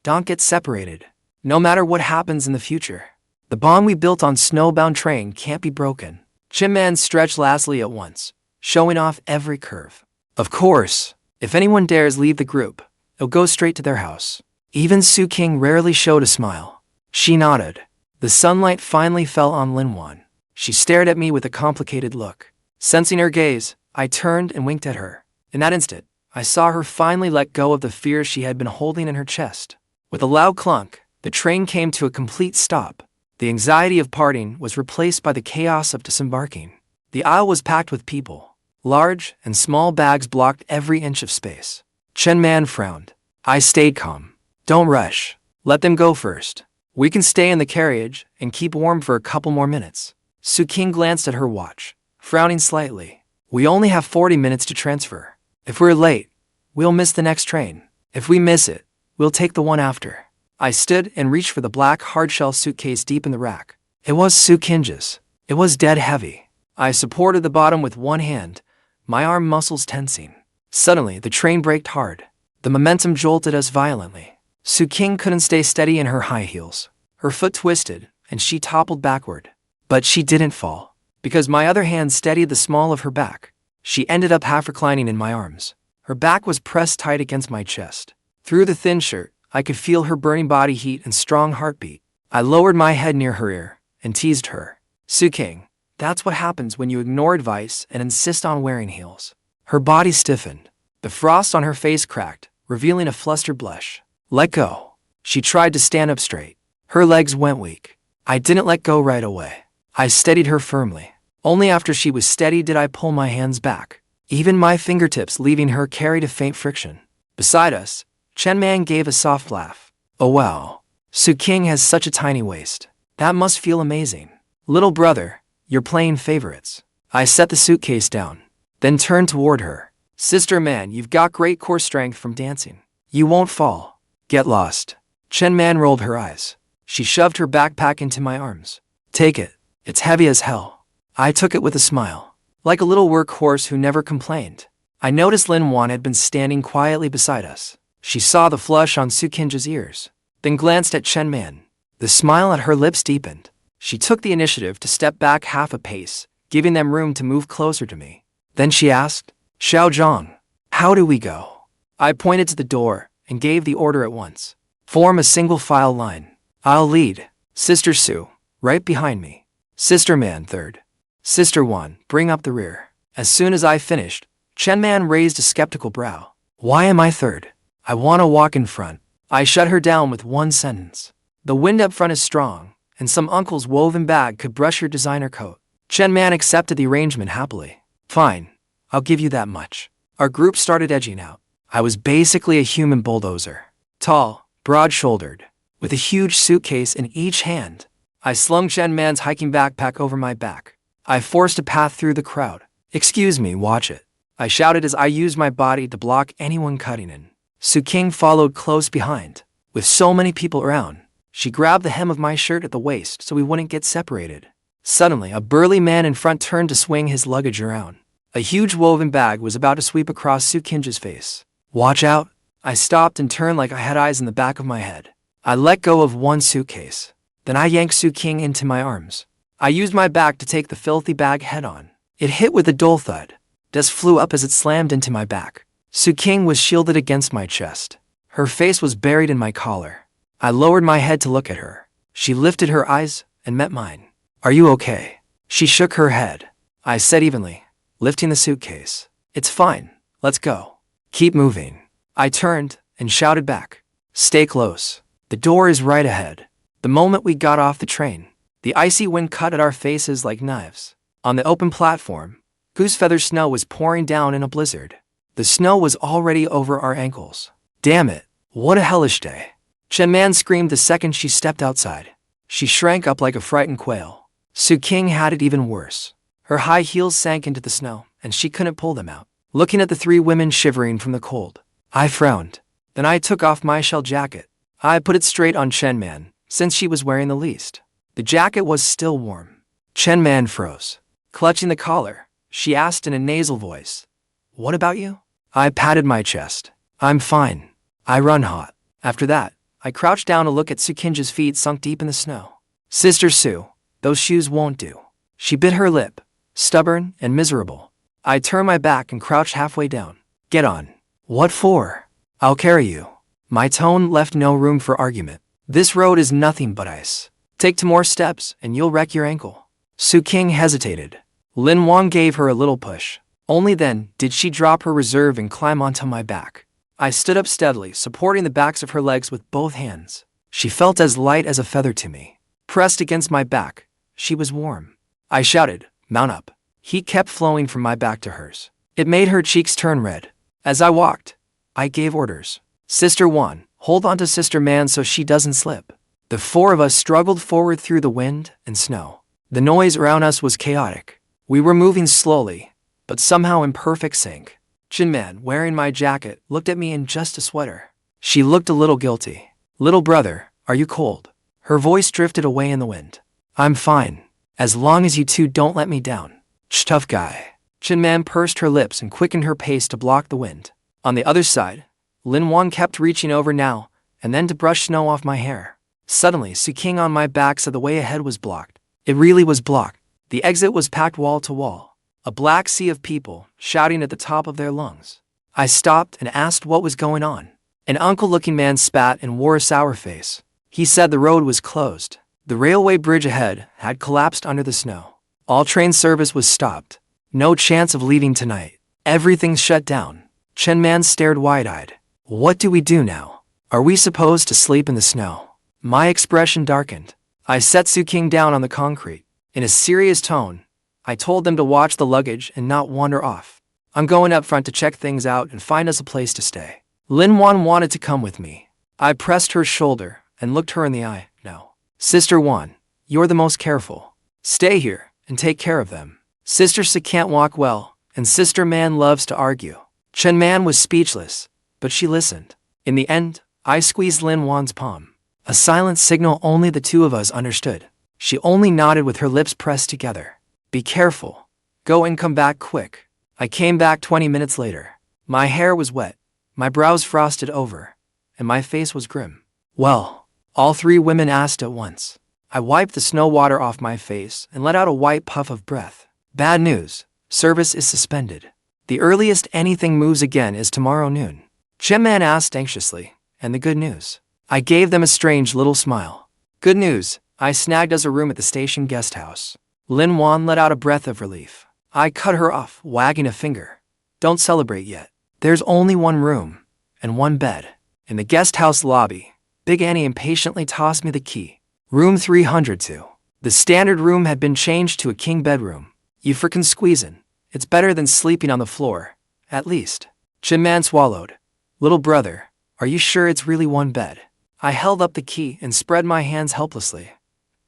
Don't get separated. No matter what happens in the future, the bond we built on Snowbound train can't be broken. Chen Man stretched lastly at once, showing off every curve. Of course, if anyone dares leave the group, it'll go straight to their house. Even Qingge rarely showed a smile. She nodded. The sunlight finally fell on Lin Yuan. She stared at me with a complicated look. Sensing her gaze, I turned and winked at her. In that instant, I saw her finally let go of the fear she had been holding in her chest. With a loud clunk, the train came to a complete stop. The anxiety of parting was replaced by the chaos of disembarking. The aisle was packed with people. Large and small bags blocked every inch of space. Chen Man frowned. I stayed calm. Don't rush. Let them go first. We can stay in the carriage and keep warm for a couple more minutes. Qingge glanced at her watch, frowning slightly. We only have 40 minutes to transfer. If we're late, we'll miss the next train. If we miss it, we'll take the one after. I stood and reached for the black hardshell suitcase deep in the rack. It was Qingge's. It was dead heavy. I supported the bottom with one hand, my arm muscles tensing. Suddenly, the train braked hard. The momentum jolted us violently. Qingge couldn't stay steady in her high heels. Her foot twisted, and she toppled backward. But she didn't fall, because my other hand steadied the small of her back. She ended up half reclining in my arms. Her back was pressed tight against my chest. Through the thin shirt, I could feel her burning body heat and strong heartbeat. I lowered my head near her ear and teased her. Qingge, that's what happens when you ignore advice and insist on wearing heels. Her body stiffened. The frost on her face cracked, revealing a flustered blush. Let go. She tried to stand up straight. Her legs went weak. I didn't let go right away. I steadied her firmly. Only after she was steady did I pull my hands back. Even my fingertips leaving her carried a faint friction. Beside us, Chen Man gave a soft laugh. Oh wow. Qingge has such a tiny waist. That must feel amazing. Little brother, you're playing favorites. I set the suitcase down, then turned toward her. Sister Man, you've got great core strength from dancing. You won't fall. Get lost. Chen Man rolled her eyes. She shoved her backpack into my arms. Take it. It's heavy as hell. I took it with a smile. Like a little workhorse who never complained. I noticed Lin Yuan had been standing quietly beside us. She saw the flush on Qingge's ears, then glanced at Chen Man. The smile at her lips deepened. She took the initiative to step back half a pace, giving them room to move closer to me. Then she asked, Jiang, how do we go? I pointed to the door and gave the order at once. Form a single file line. I'll lead. Sister Sue, right behind me. Sister Man third. Sister Yuan, bring up the rear. As soon as I finished, Chen Man raised a skeptical brow. Why am I third? I want to walk in front. I shut her down with one sentence. The wind up front is strong, and some uncle's woven bag could brush your designer coat. Chen Man accepted the arrangement happily. Fine, I'll give you that much. Our group started edging out. I was basically a human bulldozer. Tall, broad-shouldered, with a huge suitcase in each hand. I slung Chen Man's hiking backpack over my back. I forced a path through the crowd. Excuse me, watch it. I shouted as I used my body to block anyone cutting in. Qingge followed close behind. With so many people around, she grabbed the hem of my shirt at the waist so we wouldn't get separated. Suddenly, a burly man in front turned to swing his luggage around. A huge woven bag was about to sweep across Qingge's face. Watch out! I stopped and turned like I had eyes in the back of my head. I let go of one suitcase. Then I yanked Qingge into my arms. I used my back to take the filthy bag head-on. It hit with a dull thud. Dust flew up as it slammed into my back. Qingge was shielded against my chest. Her face was buried in my collar. I lowered my head to look at her. She lifted her eyes and met mine. Are you okay? She shook her head. I said evenly, lifting the suitcase. It's fine. Let's go. Keep moving. I turned and shouted back. Stay close. The door is right ahead. The moment we got off the train, the icy wind cut at our faces like knives. On the open platform, goose feather snow was pouring down in a blizzard. The snow was already over our ankles. Damn it, what a hellish day. Chen Man screamed the second she stepped outside. She shrank up like a frightened quail. Qingge had it even worse. Her high heels sank into the snow, and she couldn't pull them out. Looking at the three women shivering from the cold, I frowned. Then I took off my shell jacket. I put it straight on Chen Man, since she was wearing the least. The jacket was still warm. Chen Man froze. Clutching the collar, she asked in a nasal voice, "What about you?" I patted my chest. "I'm fine. I run hot." After that, I crouched down to look at Qingge's feet sunk deep in the snow. "Sister Sue, those shoes won't do." She bit her lip, stubborn and miserable. I turned my back and crouched halfway down. "Get on." "What for?" "I'll carry you." My tone left no room for argument. "This road is nothing but ice. Take 2 more steps and you'll wreck your ankle." Qingge hesitated. Lin Wang gave her a little push. Only then did she drop her reserve and climb onto my back. I stood up steadily, supporting the backs of her legs with both hands. She felt as light as a feather to me. Pressed against my back, she was warm. I shouted, "Mount up." Heat kept flowing from my back to hers. It made her cheeks turn red. As I walked, I gave orders. "Sister Yuan, hold on to Sister Man so she doesn't slip." The 4 of us struggled forward through the wind and snow. The noise around us was chaotic. We were moving slowly, but somehow in perfect sync. Chen Man, wearing my jacket, looked at me in just a sweater. She looked a little guilty. "Little brother, are you cold?" Her voice drifted away in the wind. "I'm fine, as long as you 2 don't let me down." Tough guy. Chen Man pursed her lips and quickened her pace to block the wind. On the other side, Lin Wang kept reaching over now and then to brush snow off my hair. Suddenly, Qingge on my back said the way ahead was blocked. It really was blocked. The exit was packed wall to wall. A black sea of people, shouting at the top of their lungs. I stopped and asked what was going on. An uncle-looking man spat and wore a sour face. He said the road was closed. The railway bridge ahead had collapsed under the snow. All train service was stopped. No chance of leaving tonight. Everything's shut down. Chen Man stared wide-eyed. "What do we do now? Are we supposed to sleep in the snow?" My expression darkened. I set Qingge down on the concrete. In a serious tone, I told them to watch the luggage and not wander off. "I'm going up front to check things out and find us a place to stay." Lin Wang wanted to come with me. I pressed her shoulder and looked her in the eye. "No. Sister Yuan, you're the most careful. Stay here and take care of them. Sister Se can't walk well, and Sister Man loves to argue." Chen Man was speechless, but she listened. In the end, I squeezed Lin Wan's palm. A silent signal only the 2 of us understood. She only nodded with her lips pressed together. "Be careful. Go and come back quick." I came back 20 minutes later. My hair was wet, my brows frosted over, and my face was grim. "Well?" all 3 women asked at once. I wiped the snow water off my face and let out a white puff of breath. "Bad news. Service is suspended. The earliest anything moves again is tomorrow noon." Chen Man asked anxiously, "And the good news?" I gave them a strange little smile. "Good news. I snagged us a room at the station Guesthouse." Lin Wang let out a breath of relief. I cut her off, wagging a finger. "Don't celebrate yet. There's only 1 room and 1 bed." In the Guesthouse lobby, Big Annie impatiently tossed me the key. "Room 302. The standard room had been changed to a king bedroom. You frickin' squeezin'. It's better than sleeping on the floor, at least." Chen Man swallowed. "Little brother, are you sure it's really 1 bed?" I held up the key and spread my hands helplessly.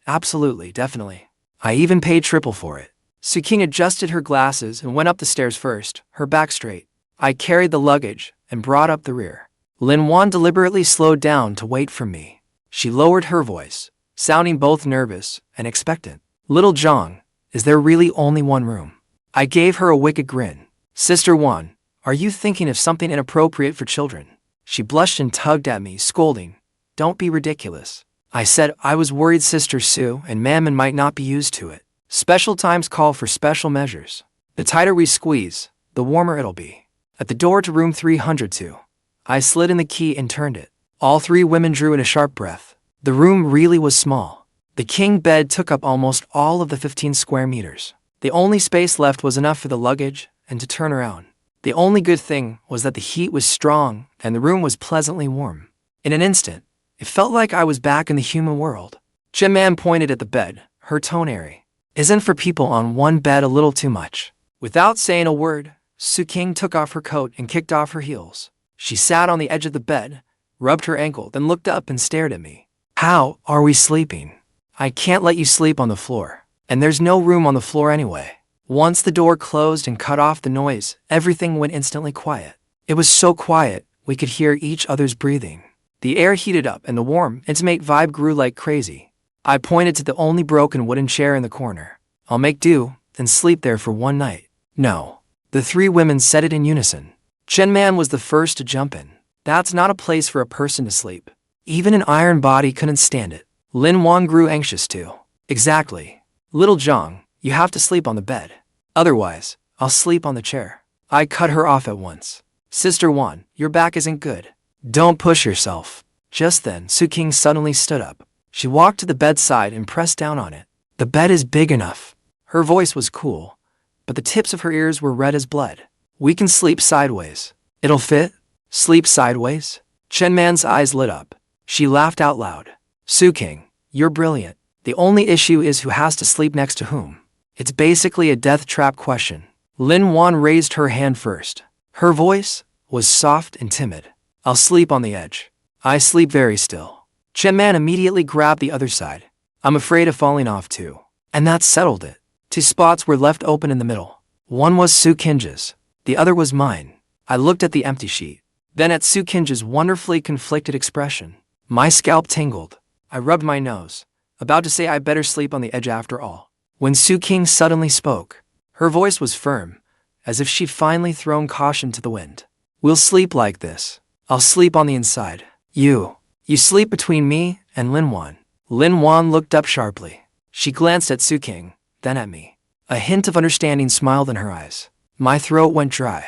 "Absolutely, definitely. I even paid triple for it." Qingge adjusted her glasses and went up the stairs first, her back straight. I carried the luggage and brought up the rear. Lin Wang deliberately slowed down to wait for me. She lowered her voice, sounding both nervous and expectant. "Little Jiang, is there really only 1 room?" I gave her a wicked grin. "Sister Yuan, are you thinking of something inappropriate for children?" She blushed and tugged at me, scolding. "Don't be ridiculous." I said I was worried Sister Sue and Mammon might not be used to it. Special times call for special measures. The tighter we squeeze, the warmer it'll be. At the door to room 302, I slid in the key and turned it. All 3 women drew in a sharp breath. The room really was small. The king bed took up almost all of the 15 square meters. The only space left was enough for the luggage and to turn around. The only good thing was that the heat was strong and the room was pleasantly warm. In an instant, it felt like I was back in the human world. Chen Man pointed at the bed, her tone airy. "Isn't for people on 1 bed a little too much?" Without saying a word, Qingge took off her coat and kicked off her heels. She sat on the edge of the bed, rubbed her ankle, then looked up and stared at me. "How are we sleeping? I can't let you sleep on the floor. And there's no room on the floor anyway." Once the door closed and cut off the noise, everything went instantly quiet. It was so quiet, We could hear each other's breathing. The air heated up and the warm, intimate vibe grew like crazy. I pointed to the only broken wooden chair in the corner. I'll make do, and sleep there for one night. No. The three women said it in unison. Chen Man was the first to jump in. That's not a place for a person to sleep. Even an iron body couldn't stand it. Lin Wang grew anxious too. Exactly. Little Jiang, you have to sleep on the bed. Otherwise, I'll sleep on the chair. I cut her off at once. Sister Yuan, your back isn't good. Don't push yourself. Just then, Qingge suddenly stood up. She walked to the bedside and pressed down on it. The bed is big enough. Her voice was cool, but the tips of her ears were red as blood. We can sleep sideways. It'll fit? Sleep sideways? Chen Man's eyes lit up. She laughed out loud. Qingge, you're brilliant. The only issue is who has to sleep next to whom. It's basically a death trap question. Lin Wan raised her hand first. Her voice was soft and timid. I'll sleep on the edge. I sleep very still. Chen Man immediately grabbed the other side. I'm afraid of falling off too. And that settled it. 2 spots were left open in the middle. One was Qingge's. The other was mine. I looked at the empty sheet. Then at Qingge's wonderfully conflicted expression. My scalp tingled. I rubbed my nose, about to say I better sleep on the edge after all. When Qingge suddenly spoke, her voice was firm, as if she'd finally thrown caution to the wind. We'll sleep like this. I'll sleep on the inside. You sleep between me and Lin Wan. Lin Wan looked up sharply. She glanced at Qingge, then at me. A hint of understanding smiled in her eyes. My throat went dry.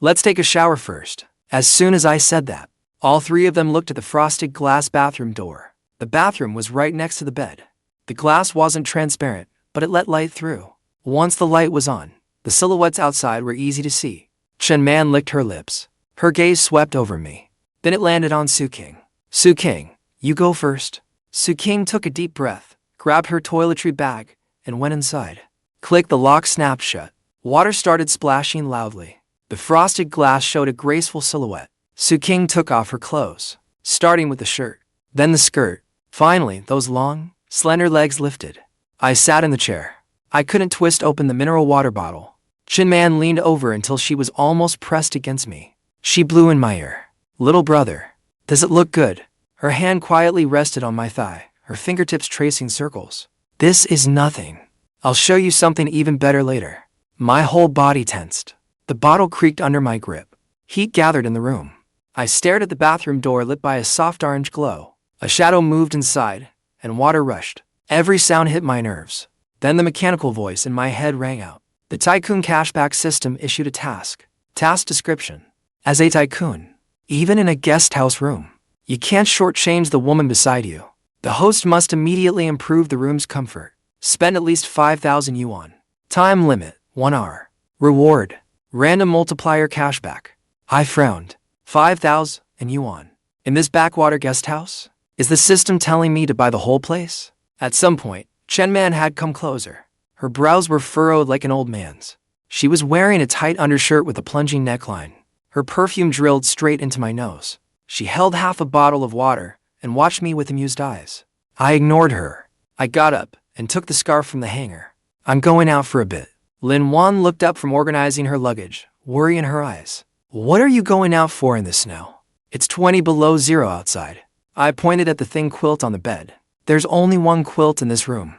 Let's take a shower first. As soon as I said that, all three of them looked at the frosted glass bathroom door. The bathroom was right next to the bed. The glass wasn't transparent, but it let light through. Once the light was on, the silhouettes outside were easy to see. Chen Man licked her lips. Her gaze swept over me. Then it landed on Qingge. Qingge, you go first. Qingge took a deep breath, grabbed her toiletry bag, and went inside. Click, the lock snapped shut. Water started splashing loudly. The frosted glass showed a graceful silhouette. Qingge took off her clothes, starting with the shirt, then the skirt. Finally, those long, slender legs lifted. I sat in the chair. I couldn't twist open the mineral water bottle. Chen Man leaned over until she was almost pressed against me. She blew in my ear. Little brother, does it look good? Her hand quietly rested on my thigh, her fingertips tracing circles. This is nothing. I'll show you something even better later. My whole body tensed. The bottle creaked under my grip. Heat gathered in the room. I stared at the bathroom door lit by a soft orange glow. A shadow moved inside, and water rushed. Every sound hit my nerves. Then the mechanical voice in my head rang out. The Tycoon cashback system issued a task. Task description. As a tycoon, even in a guest house room, you can't shortchange the woman beside you. The host must immediately improve the room's comfort. Spend at least 5,000 yuan. Time limit, 1 hour. Reward, random multiplier cashback. I frowned. 5,000 yuan. In this backwater guest house? Is the system telling me to buy the whole place? At some point, Chen Man had come closer. Her brows were furrowed like an old man's. She was wearing a tight undershirt with a plunging neckline. Her perfume drilled straight into my nose. She held half a bottle of water and watched me with amused eyes. I ignored her. I got up and took the scarf from the hanger. I'm going out for a bit. Lin Wan looked up from organizing her luggage, worry in her eyes. What are you going out for in the snow? It's 20 below zero outside. I pointed at the thin quilt on the bed. There's only one quilt in this room.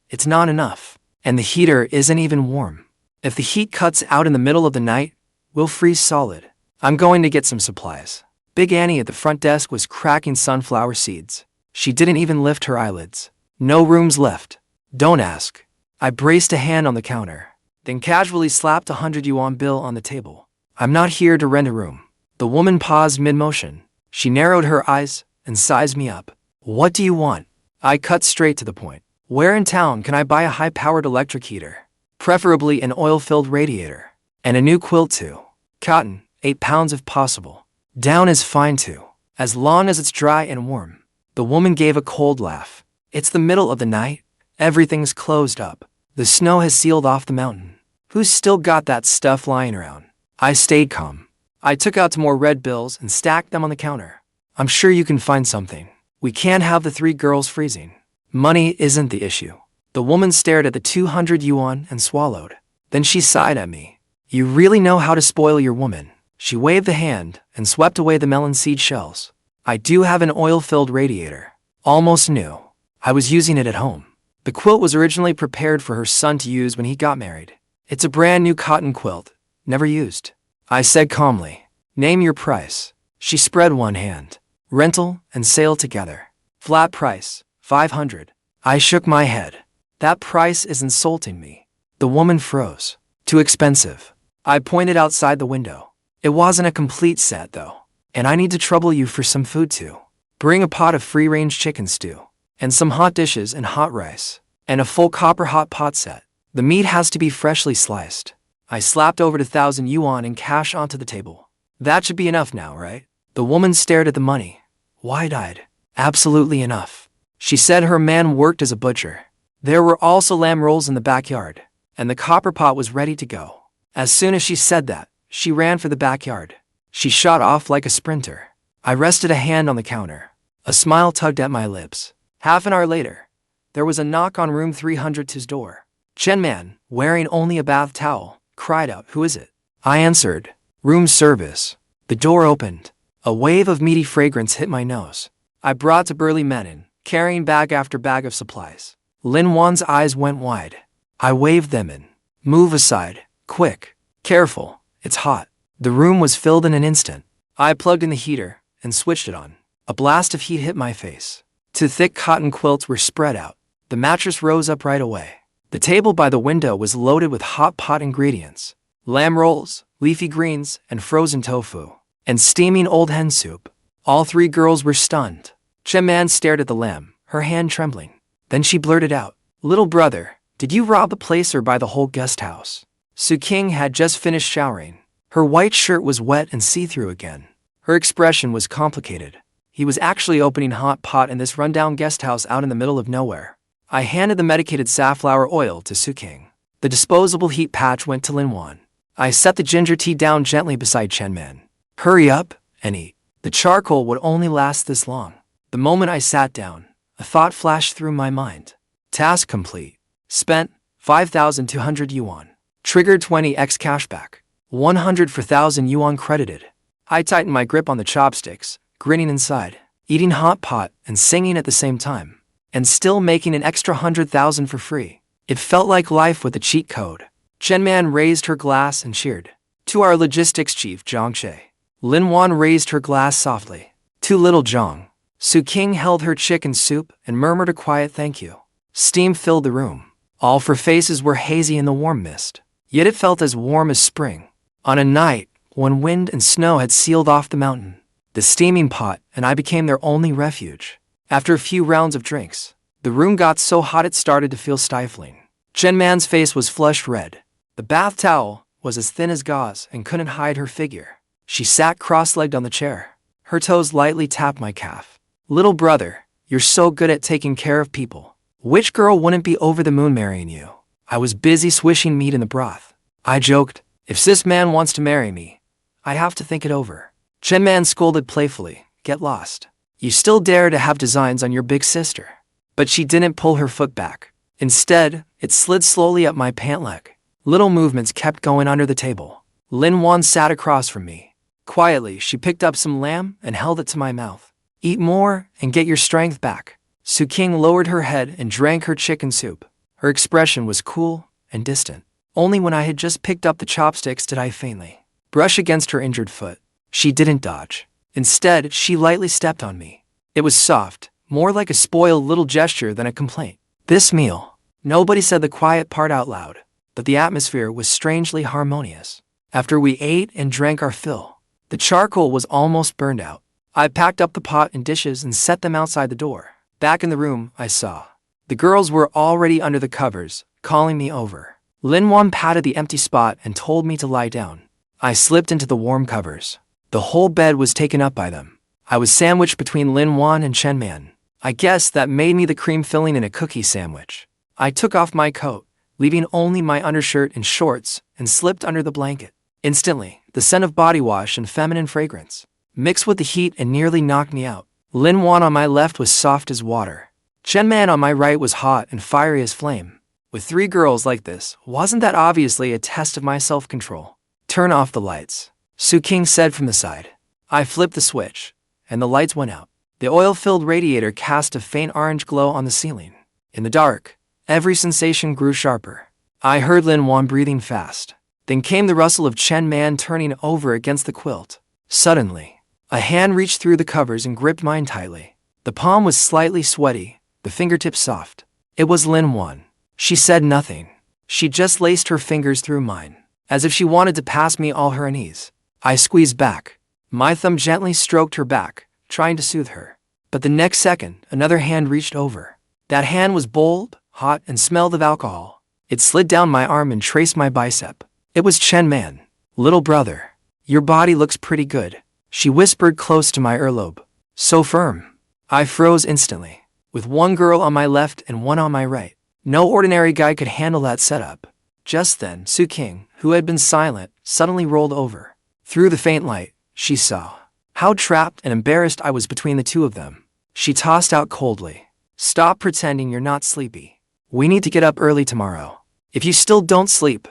It's not enough. And the heater isn't even warm. If the heat cuts out in the middle of the night, we'll freeze solid. I'm going to get some supplies. Big Annie at the front desk was cracking sunflower seeds. She didn't even lift her eyelids. No rooms left. Don't ask. I braced a hand on the counter, then casually slapped a 100 yuan bill on the table. I'm not here to rent a room. The woman paused mid-motion. She narrowed her eyes and sized me up. What do you want? I cut straight to the point. Where in town can I buy a high-powered electric heater? Preferably an oil-filled radiator. And a new quilt too. Cotton, 8 pounds if possible. Down is fine too, as long as it's dry and warm. The woman gave a cold laugh. It's the middle of the night. Everything's closed up. The snow has sealed off the mountain. Who's still got that stuff lying around? I stayed calm. I took out some more red bills and stacked them on the counter. I'm sure you can find something. We can't have the 3 girls freezing. Money isn't the issue. The woman stared at the 200 yuan and swallowed. Then she sighed at me. You really know how to spoil your woman. She waved the hand and swept away the melon seed shells. I do have an oil-filled radiator. Almost new. I was using it at home. The quilt was originally prepared for her son to use when he got married. It's a brand new cotton quilt, never used. I said calmly, "Name your price." She spread one hand. "Rental and sale together. Flat price, 500. I shook my head. "That price is insulting me." The woman froze. "Too expensive." I pointed outside the window. "It wasn't a complete set, though. And I need to trouble you for some food too. Bring a pot of free-range chicken stew, and some hot dishes and hot rice, and a full copper hot pot set. The meat has to be freshly sliced." I slapped over 2,000 yuan in cash onto the table. "That should be enough now, right?" The woman stared at the money, wide-eyed. "Absolutely enough." She said her man worked as a butcher. There were also lamb rolls in the backyard, and the copper pot was ready to go. As soon as she said that, she ran for the backyard. She shot off like a sprinter. I rested a hand on the counter. A smile tugged at my lips. Half an hour later, there was a knock on room 302's door. Chen man, wearing only a bath towel, cried out, "Who is it?" I answered, "Room service." The door opened. A wave of meaty fragrance hit my nose. I brought to burly men in, carrying bag after bag of supplies. Lin Wan's eyes went wide. I waved them in. "Move aside, quick. Careful, it's hot." The room was filled in an instant. I plugged in the heater and switched it on. A blast of heat hit my face. Two thick cotton quilts were spread out. The mattress rose up right away. The table by the window was loaded with hot pot ingredients: lamb rolls, leafy greens, and frozen tofu, and steaming old hen soup. All three girls were stunned. Chen man stared at the lamb, her hand trembling. Then she blurted out, "Little brother, did you rob the place or buy the whole guest house?" Qingge had just finished showering. Her white shirt was wet and see-through again. Her expression was complicated. He was actually opening hot pot in this rundown guest house out in the middle of nowhere. I handed the medicated safflower oil to Qingge. The disposable heat patch went to Lin Wan. I set the ginger tea down gently beside Chen man. "Hurry up and eat. The charcoal would only last this long." The moment I sat down, a thought flashed through my mind. Task complete. Spent 5,200 yuan. Triggered 20x cashback. 100 for 1,000 yuan credited. I tightened my grip on the chopsticks, grinning inside, eating hot pot and singing at the same time, and still making an extra 100,000 for free. It felt like life with a cheat code. Chen man raised her glass and cheered. "To our logistics chief, Jiang." Lin Wan raised her glass softly. "To little Jiang." Qingge held her chicken soup and murmured a quiet thank you. Steam filled the room. All four faces were hazy in the warm mist, yet it felt as warm as spring. On a night when wind and snow had sealed off the mountain, the steaming pot and I became their only refuge. After a few rounds of drinks, the room got so hot it started to feel stifling. Chen man's face was flushed red. The bath towel was as thin as gauze and couldn't hide her figure. She sat cross-legged on the chair. Her toes lightly tapped my calf. "Little brother, you're so good at taking care of people. Which girl wouldn't be over the moon marrying you?" I was busy swishing meat in the broth. I joked, "If sis man wants to marry me, I have to think it over." Chen man scolded playfully, "Get lost. You still dare to have designs on your big sister." But she didn't pull her foot back. Instead, it slid slowly up my pant leg. Little movements kept going under the table. Lin Wan sat across from me. Quietly, she picked up some lamb and held it to my mouth. "Eat more and get your strength back." Qingge lowered her head and drank her chicken soup. Her expression was cool and distant. Only when I had just picked up the chopsticks did I faintly brush against her injured foot. She didn't dodge. Instead, she lightly stepped on me. It was soft, more like a spoiled little gesture than a complaint. This meal, nobody said the quiet part out loud, but the atmosphere was strangely harmonious. After we ate and drank our fill, the charcoal was almost burned out. I packed up the pot and dishes and set them outside the door. Back in the room, I saw the girls were already under the covers, calling me over. Lin Wan patted the empty spot and told me to lie down. I slipped into the warm covers. The whole bed was taken up by them. I was sandwiched between Lin Wan and Chen man. I guess that made me the cream filling in a cookie sandwich. I took off my coat, leaving only my undershirt and shorts, and slipped under the blanket. Instantly, the scent of body wash and feminine fragrance mixed with the heat and nearly knocked me out. Lin Wan on my left was soft as water. Chen man on my right was hot and fiery as flame. With three girls like this, wasn't that obviously a test of my self-control? "Turn off the lights." Qingge said from the side. I flipped the switch, and the lights went out. The oil-filled radiator cast a faint orange glow on the ceiling. In the dark, every sensation grew sharper. I heard Yuan breathing fast. Then came the rustle of Chen man turning over against the quilt. Suddenly, a hand reached through the covers and gripped mine tightly. The palm was slightly sweaty, the fingertips soft. It was Yuan. She said nothing. She just laced her fingers through mine, as if she wanted to pass me all her unease. I squeezed back. My thumb gently stroked her back, trying to soothe her. But the next second, another hand reached over. That hand was bold, hot, and smelled of alcohol. It slid down my arm and traced my bicep. It was Chen man. Little brother, your body looks pretty good, she whispered close to my earlobe. So firm. I froze instantly, with one girl on my left and one on my right. No ordinary guy could handle that setup. Just then, Qingge, who had been silent, suddenly rolled over. Through the faint light, she saw how trapped and embarrassed I was between the two of them. She tossed out coldly. Stop pretending you're not sleepy. We need to get up early tomorrow. If you still don't sleep,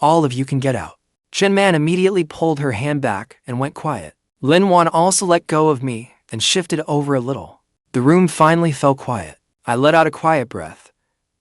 all of you can get out. Chen man immediately pulled her hand back and went quiet. Yuan also let go of me and shifted over a little. The room finally fell quiet. I let out a quiet breath,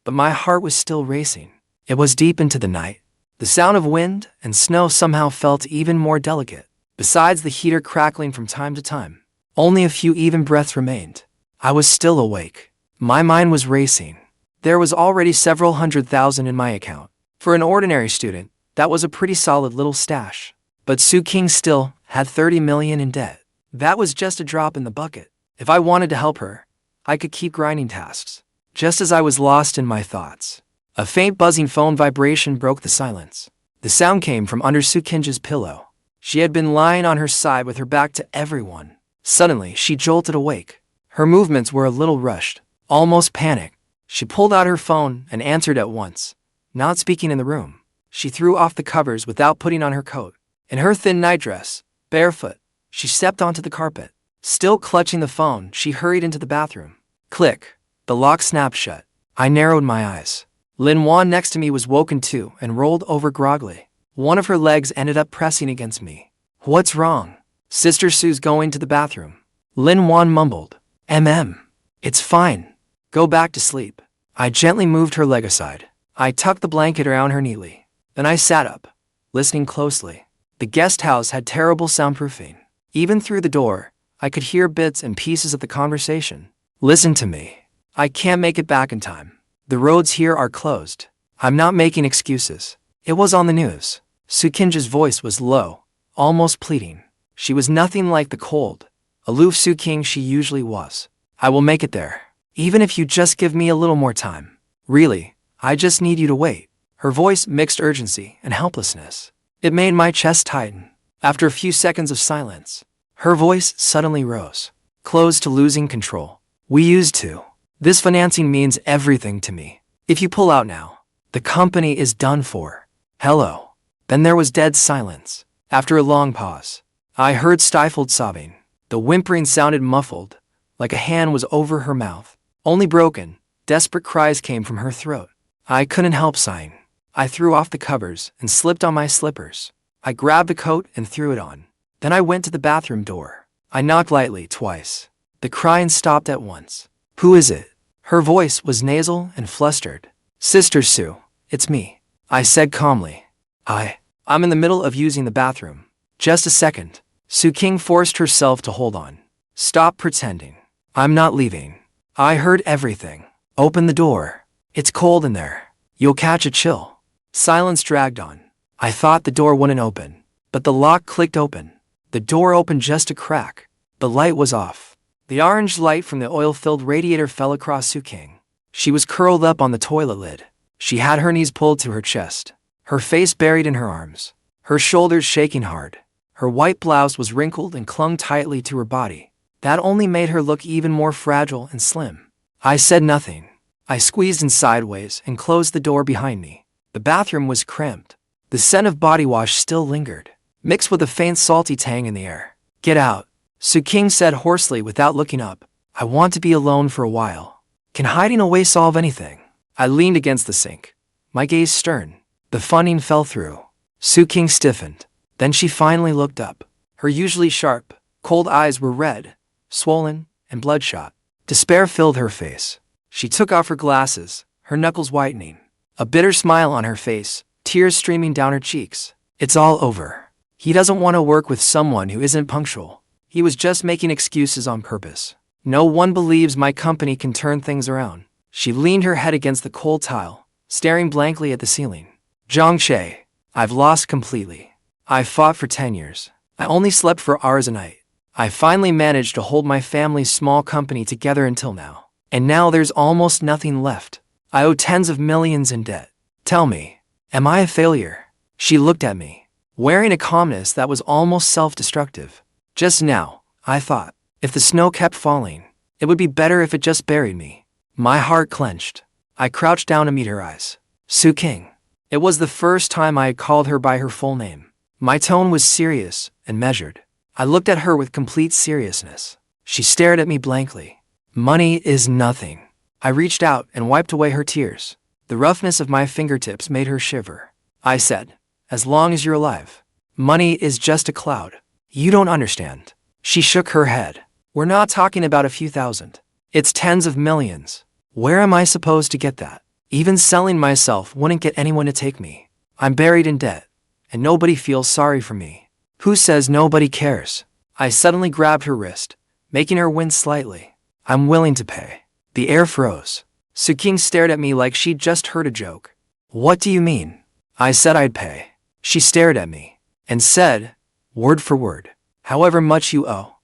but my heart was still racing. It was deep into the night. The sound of wind and snow somehow felt even more delicate. Besides the heater crackling from time to time, only a few even breaths remained. I was still awake. My mind was racing. There was already several 100,000 in my account. For an ordinary student, that was a pretty solid little stash. But Qingge still had 30 million in debt. That was just a drop in the bucket. If I wanted to help her, I could keep grinding tasks. Just as I was lost in my thoughts, a faint buzzing phone vibration broke the silence. The sound came from under Qingge's pillow. She had been lying on her side with her back to everyone. Suddenly, she jolted awake. Her movements were a little rushed, almost panicked. She pulled out her phone and answered at once, not speaking in the room. She threw off the covers without putting on her coat. In her thin nightdress, barefoot, she stepped onto the carpet. Still clutching the phone, she hurried into the bathroom. Click. The lock snapped shut. I narrowed my eyes. Yuan next to me was woken too and rolled over groggily. One of her legs ended up pressing against me. What's wrong? Sister Sue's going to the bathroom. Yuan mumbled. It's fine. Go back to sleep. I gently moved her leg aside. I tucked the blanket around her neatly. Then I sat up, listening closely. The guest house had terrible soundproofing. Even through the door, I could hear bits and pieces of the conversation. Listen to me. I can't make it back in time. The roads here are closed. I'm not making excuses. It was on the news. Qingge's voice was low, almost pleading. She was nothing like the cold, aloof Qingge she usually was. I will make it there, even if you just give me a little more time. Really, I just need you to wait. Her voice mixed urgency and helplessness. It made my chest tighten. After a few seconds of silence, her voice suddenly rose, close to losing control. We used to. This financing means everything to me. If you pull out now, the company is done for. Hello. Then there was dead silence. After a long pause, I heard stifled sobbing. The whimpering sounded muffled, like a hand was over her mouth. Only broken, desperate cries came from her throat. I couldn't help sighing. I threw off the covers and slipped on my slippers. I grabbed the coat and threw it on. Then I went to the bathroom door. I knocked lightly twice. The crying stopped at once. Who is it? Her voice was nasal and flustered. Sister Sue, it's me, I said calmly. I'm in the middle of using the bathroom. Just a second. Qingge forced herself to hold on. Stop pretending. I'm not leaving. I heard everything. Open the door. It's cold in there. You'll catch a chill. Silence dragged on. I thought the door wouldn't open, but the lock clicked open. The door opened just a crack. The light was off. The orange light from the oil-filled radiator fell across Qingge. She was curled up on the toilet lid. She had her knees pulled to her chest, her face buried in her arms, her shoulders shaking hard. Her white blouse was wrinkled and clung tightly to her body. That only made her look even more fragile and slim. I said nothing. I squeezed in sideways and closed the door behind me. The bathroom was cramped. The scent of body wash still lingered, mixed with a faint salty tang in the air. Get out, Qingge said hoarsely without looking up. I want to be alone for a while. Can hiding away solve anything? I leaned against the sink, my gaze stern. The funding fell through. Qingge stiffened. Then she finally looked up. Her usually sharp, cold eyes were red, swollen, and bloodshot. Despair filled her face. She took off her glasses, her knuckles whitening. A bitter smile on her face, tears streaming down her cheeks. It's all over. He doesn't want to work with someone who isn't punctual. He was just making excuses on purpose. No one believes my company can turn things around. She leaned her head against the cold tile, staring blankly at the ceiling. Jiang, I've lost completely. I've fought for 10 years. I only slept for hours a night. I finally managed to hold my family's small company together until now. And now there's almost nothing left. I owe tens of millions in debt. Tell me, am I a failure? She looked at me, wearing a calmness that was almost self-destructive. Just now, I thought, if the snow kept falling, it would be better if it just buried me. My heart clenched. I crouched down to meet her eyes. Qingge. It was the first time I had called her by her full name. My tone was serious and measured. I looked at her with complete seriousness. She stared at me blankly. Money is nothing. I reached out and wiped away her tears. The roughness of my fingertips made her shiver. I said, as long as you're alive. Money is just a cloud. You don't understand. She shook her head. We're not talking about a few thousand. It's tens of millions. Where am I supposed to get that? Even selling myself wouldn't get anyone to take me. I'm buried in debt, and nobody feels sorry for me. Who says nobody cares? I suddenly grabbed her wrist, making her wince slightly. I'm willing to pay. The air froze. Qingge stared at me like she'd just heard a joke. What do you mean? I said I'd pay. She stared at me and said, word for word, however much you owe,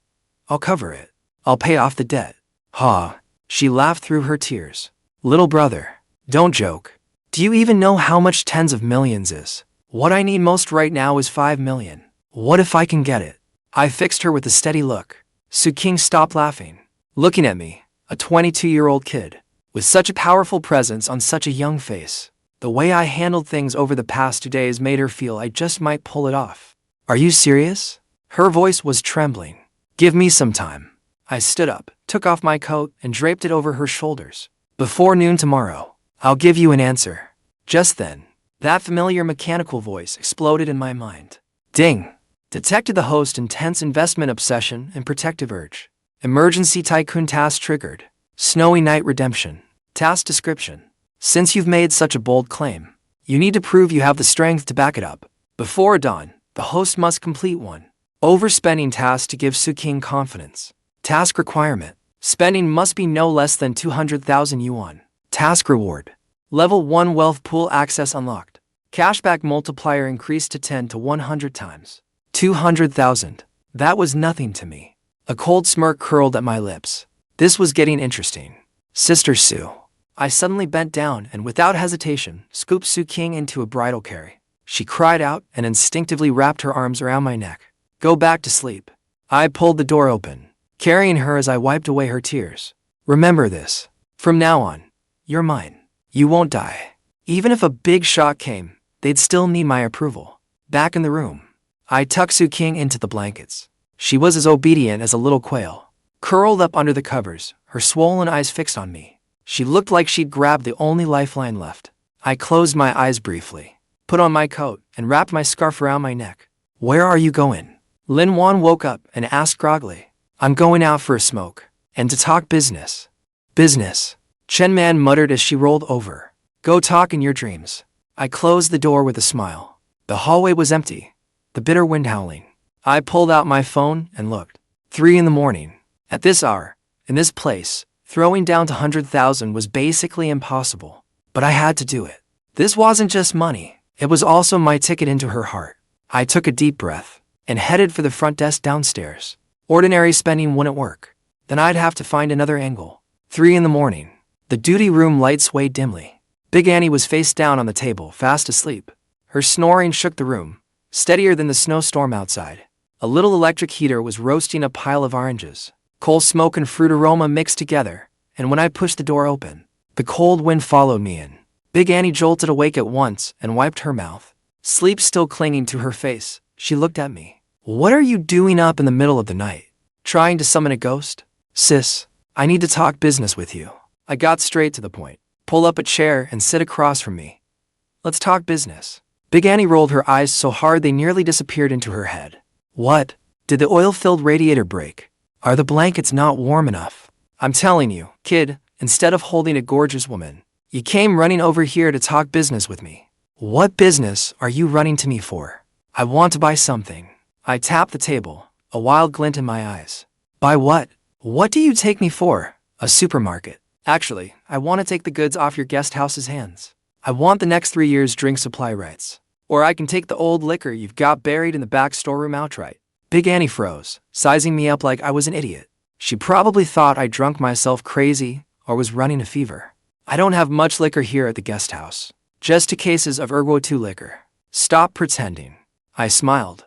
I'll cover it. I'll pay off the debt. Ha! She laughed through her tears. Little brother, don't joke. Do you even know how much tens of millions is? What I need most right now is 5 million. What if I can get it? I fixed her with a steady look. Qingge stopped laughing, looking at me, a 22-year-old kid, with such a powerful presence on such a young face. The way I handled things over the past 2 days made her feel I just might pull it off. Are you serious? Her voice was trembling. Give me some time. I stood up, took off my coat, and draped it over her shoulders. Before noon tomorrow, I'll give you an answer. Just then, that familiar mechanical voice exploded in my mind. Ding! Detected the host's intense investment obsession and protective urge. Emergency tycoon task triggered. Snowy night redemption. Task description. Since you've made such a bold claim, you need to prove you have the strength to back it up. Before dawn, the host must complete one overspending task to give Qingge confidence. Task requirement. Spending must be no less than 200,000 yuan. Task reward. Level 1 wealth pool access unlocked. Cashback multiplier increased to 10 to 100 times. 200,000. That was nothing to me. A cold smirk curled at my lips. This was getting interesting. Sister Sue. I suddenly bent down and without hesitation, scooped Qingge into a bridal carry. She cried out and instinctively wrapped her arms around my neck. Go back to sleep. I pulled the door open, carrying her as I wiped away her tears. Remember this. From now on, you're mine. You won't die. Even if a big shock came, they'd still need my approval. Back in the room, I tucked Qingge into the blankets. She was as obedient as a little quail. Curled up under the covers, her swollen eyes fixed on me. She looked like she'd grabbed the only lifeline left. I closed my eyes briefly, put on my coat, and wrapped my scarf around my neck. Where are you going? Lin Yuan woke up and asked groggily. I'm going out for a smoke, and to talk business. Business? Chen Man muttered as she rolled over. Go talk in your dreams. I closed the door with a smile. The hallway was empty, the bitter wind howling. I pulled out my phone and looked. 3 in the morning. At this hour, in this place, throwing down to 100,000 was basically impossible. But I had to do it. This wasn't just money. It was also my ticket into her heart. I took a deep breath and headed for the front desk downstairs. Ordinary spending wouldn't work. Then I'd have to find another angle. 3 in the morning. The duty room light swayed dimly. Big Annie was face down on the table, fast asleep. Her snoring shook the room, steadier than the snowstorm outside. A little electric heater was roasting a pile of oranges. Coal smoke and fruit aroma mixed together, and when I pushed the door open, the cold wind followed me in. Big Annie jolted awake at once and wiped her mouth. Sleep still clinging to her face, she looked at me. What are you doing up in the middle of the night? Trying to summon a ghost? Sis, I need to talk business with you. I got straight to the point. Pull up a chair and sit across from me. Let's talk business. Big Annie rolled her eyes so hard they nearly disappeared into her head. What? Did the oil-filled radiator break? Are the blankets not warm enough? I'm telling you, kid, instead of holding a gorgeous woman, you came running over here to talk business with me. What business are you running to me for? I want to buy something. I tapped the table, a wild glint in my eyes. Buy what? What do you take me for? A supermarket. Actually, I want to take the goods off your guest house's hands. I want the next 3 years' drink supply rights. Or I can take the old liquor you've got buried in the back storeroom outright. Big Annie froze, sizing me up like I was an idiot. She probably thought I drunk myself crazy or was running a fever. I don't have much liquor here at the guest house. Just 2 cases of Ergo 2 liquor. Stop pretending. I smiled.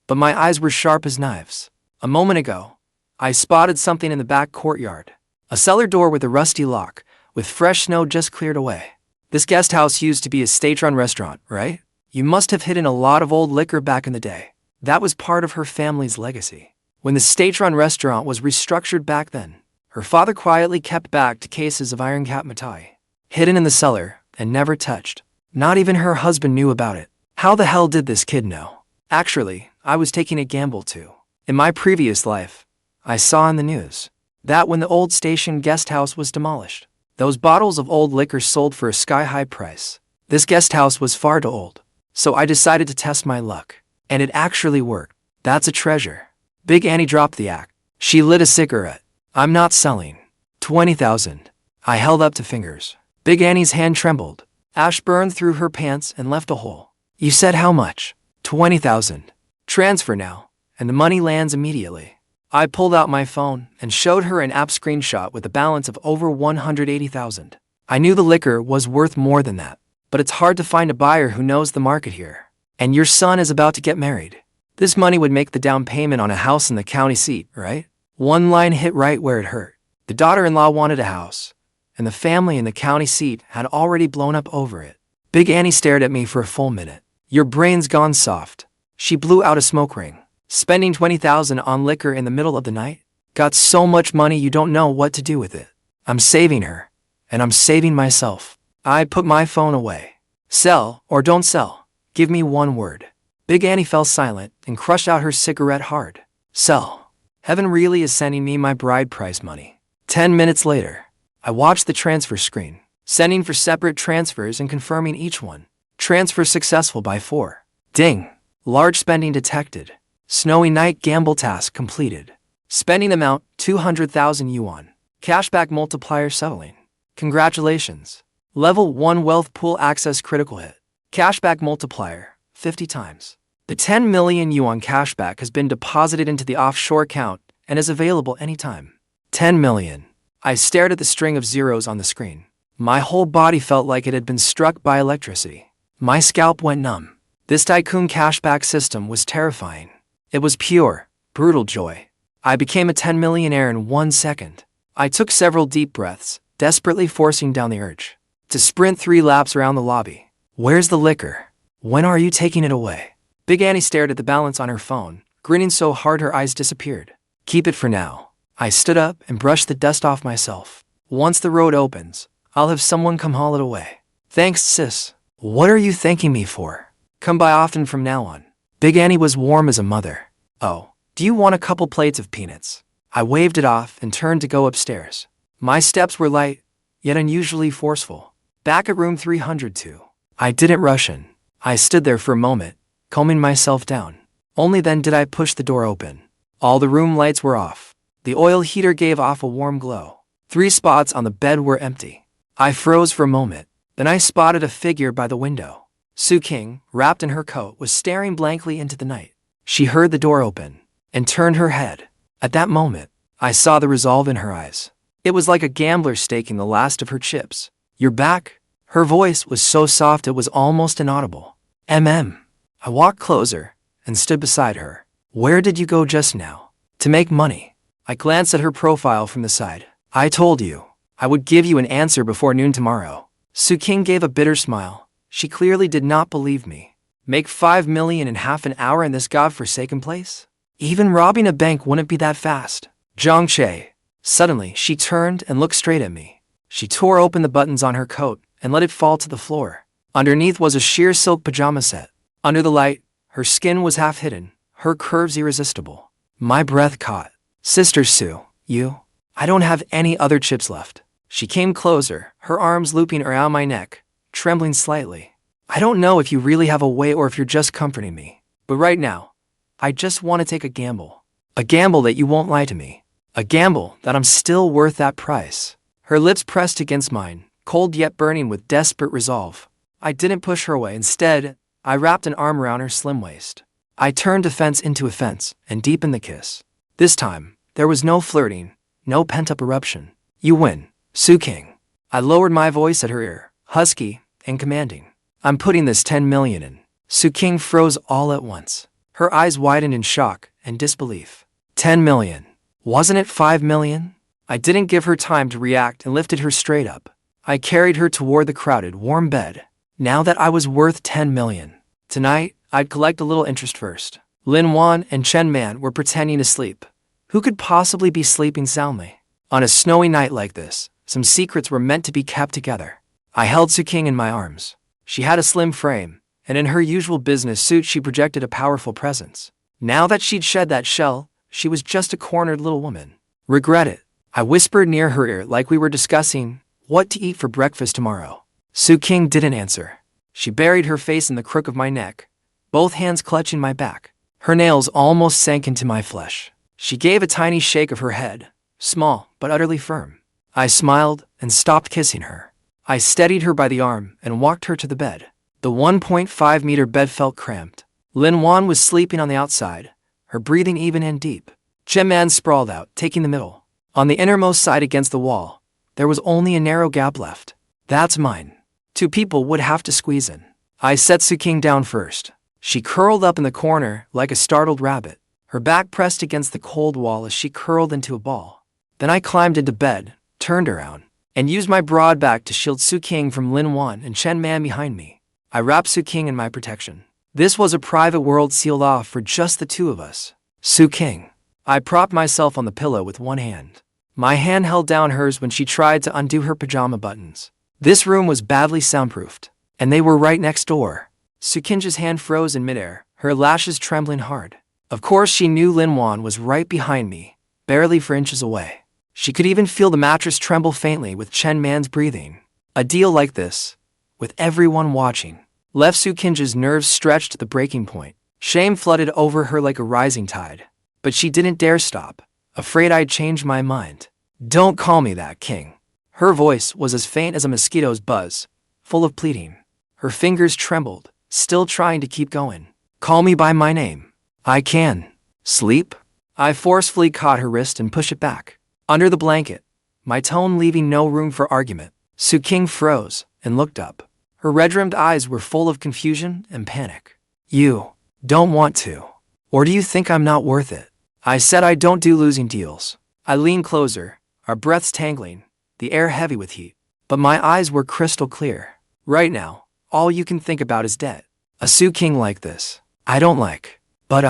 But my eyes were sharp as knives. A moment ago, I spotted something in the back courtyard. A cellar door with a rusty lock, with fresh snow just cleared away. This guest house used to be a state-run restaurant, right? You must have hidden a lot of old liquor back in the day. That was part of her family's legacy. When the state-run restaurant was restructured back then, her father quietly kept back 2 cases of Iron Cap Matai, hidden in the cellar and never touched. Not even her husband knew about it. How the hell did this kid know? Actually, I was taking a gamble too. In my previous life, I saw in the news that when the old station guest house was demolished, those bottles of old liquor sold for a sky-high price. This guest house was far too old, so I decided to test my luck. And it actually worked. That's a treasure. Big Annie dropped the act. She lit a cigarette. I'm not selling. 20,000. I held up 2 fingers. Big Annie's hand trembled. Ash burned through her pants and left a hole. You said how much? 20,000. Transfer now, and the money lands immediately. I pulled out my phone and showed her an app screenshot with a balance of over 180,000. I knew the liquor was worth more than that, but it's hard to find a buyer who knows the market here. And your son is about to get married. This money would make the down payment on a house in the county seat, right? One line hit right where it hurt. The daughter-in-law wanted a house, and the family in the county seat had already blown up over it. Big Annie stared at me for a full minute. Your brain's gone soft. She blew out a smoke ring. Spending 20,000 on liquor in the middle of the night? Got so much money you don't know what to do with it. I'm saving her, and I'm saving myself. I put my phone away. Sell or don't sell. Give me one word. Big Annie fell silent and crushed out her cigarette hard. Sell. Heaven really is sending me my bride price money. 10 minutes later, I watched the transfer screen, sending for separate transfers and confirming each one. Transfer successful by 4. Ding. Large spending detected. Snowy night gamble task completed. Spending amount 200,000 yuan. Cashback multiplier settling. Congratulations. Level 1 wealth pool access critical hit. Cashback multiplier, 50 times. The 10 million yuan cashback has been deposited into the offshore account and is available anytime. 10 million. I stared at the string of zeros on the screen. My whole body felt like it had been struck by electricity. My scalp went numb. This tycoon cashback system was terrifying. It was pure, brutal joy. I became a 10 millionaire in 1 second. I took several deep breaths, desperately forcing down the urge to sprint 3 laps around the lobby. Where's the liquor? When are you taking it away? Big Annie stared at the balance on her phone, grinning so hard her eyes disappeared. Keep it for now. I stood up and brushed the dust off myself. Once the road opens, I'll have someone come haul it away. Thanks, sis. What are you thanking me for? Come by often from now on. Big Annie was warm as a mother. Oh, do you want a couple plates of peanuts? I waved it off and turned to go upstairs. My steps were light, yet unusually forceful. Back at room 302. I didn't rush in. I stood there for a moment, calming myself down. Only then did I push the door open. All the room lights were off. The oil heater gave off a warm glow. 3 spots on the bed were empty. I froze for a moment. Then I spotted a figure by the window. Qingge, wrapped in her coat, was staring blankly into the night. She heard the door open and turned her head. At that moment, I saw the resolve in her eyes. It was like a gambler staking the last of her chips. You're back? Her voice was so soft it was almost inaudible. I walked closer and stood beside her. Where did you go just now? To make money. I glanced at her profile from the side. I told you I would give you an answer before noon tomorrow. Qingge gave a bitter smile. She clearly did not believe me. Make 5 million in half an hour in this godforsaken place? Even robbing a bank wouldn't be that fast. Jiang. Suddenly, she turned and looked straight at me. She tore open the buttons on her coat and let it fall to the floor. Underneath was a sheer silk pajama set. Under the light, her skin was half hidden, her curves irresistible. My breath caught. Sister Sue, you? I don't have any other chips left. She came closer, her arms looping around my neck, trembling slightly. I don't know if you really have a way or if you're just comforting me. But right now, I just want to take a gamble. A gamble that you won't lie to me. A gamble that I'm still worth that price. Her lips pressed against mine, cold yet burning with desperate resolve. I didn't push her away. Instead, I wrapped an arm around her slim waist. I turned offense into offense and deepened the kiss. This time, there was no flirting, no pent-up eruption. You win, Sue Qingge. I lowered my voice at her ear, husky and commanding. I'm putting this 10 million in. Sue Qingge froze all at once. Her eyes widened in shock and disbelief. 10 million. Wasn't it 5 million? I didn't give her time to react and lifted her straight up. I carried her toward the crowded, warm bed. Now that I was worth 10 million. Tonight, I'd collect a little interest first. Yuan and Chen were pretending to sleep. Who could possibly be sleeping soundly? On a snowy night like this, some secrets were meant to be kept together. I held Sue Qingge in my arms. She had a slim frame, and in her usual business suit she projected a powerful presence. Now that she'd shed that shell, she was just a cornered little woman. Regret it. I whispered near her ear like we were discussing what to eat for breakfast tomorrow. Sue Qingge didn't answer. She buried her face in the crook of my neck, both hands clutching my back. Her nails almost sank into my flesh. She gave a tiny shake of her head, small but utterly firm. I smiled and stopped kissing her. I steadied her by the arm and walked her to the bed. The 1.5-meter bed felt cramped. Yuan was sleeping on the outside, her breathing even and deep. Chen sprawled out, taking the middle. On the innermost side against the wall, there was only a narrow gap left. That's mine. 2 people would have to squeeze in. I set Sue Qingge down first. She curled up in the corner like a startled rabbit, her back pressed against the cold wall as she curled into a ball. Then I climbed into bed, turned around, and used my broad back to shield Sue Qingge from Yuan and Chen behind me. I wrapped Sue Qingge in my protection. This was a private world sealed off for just the 2 of us. Sue Qingge. I propped myself on the pillow with one hand. My hand held down hers when she tried to undo her pajama buttons. This room was badly soundproofed, and they were right next door. Sue Qingge's hand froze in midair, her lashes trembling hard. Of course she knew Yuan was right behind me, barely 4 inches away. She could even feel the mattress tremble faintly with Chen breathing. A deal like this, with everyone watching, left Sue Qingge's nerves stretched to the breaking point. Shame flooded over her like a rising tide. But she didn't dare stop, afraid I'd changed my mind. Don't call me that, Qingge. Her voice was as faint as a mosquito's buzz, full of pleading. Her fingers trembled, still trying to keep going. Call me by my name. I can. Sleep? I forcefully caught her wrist and pushed it back. Under the blanket, my tone leaving no room for argument. Sue Qingge froze and looked up. Her red-rimmed eyes were full of confusion and panic. You don't want to? Or do you think I'm not worth it? I said I don't do losing deals. I leaned closer, our breaths tangling, the air heavy with heat. But my eyes were crystal clear. Right now, all you can think about is debt. A Sue Qingge like this, I don't like. But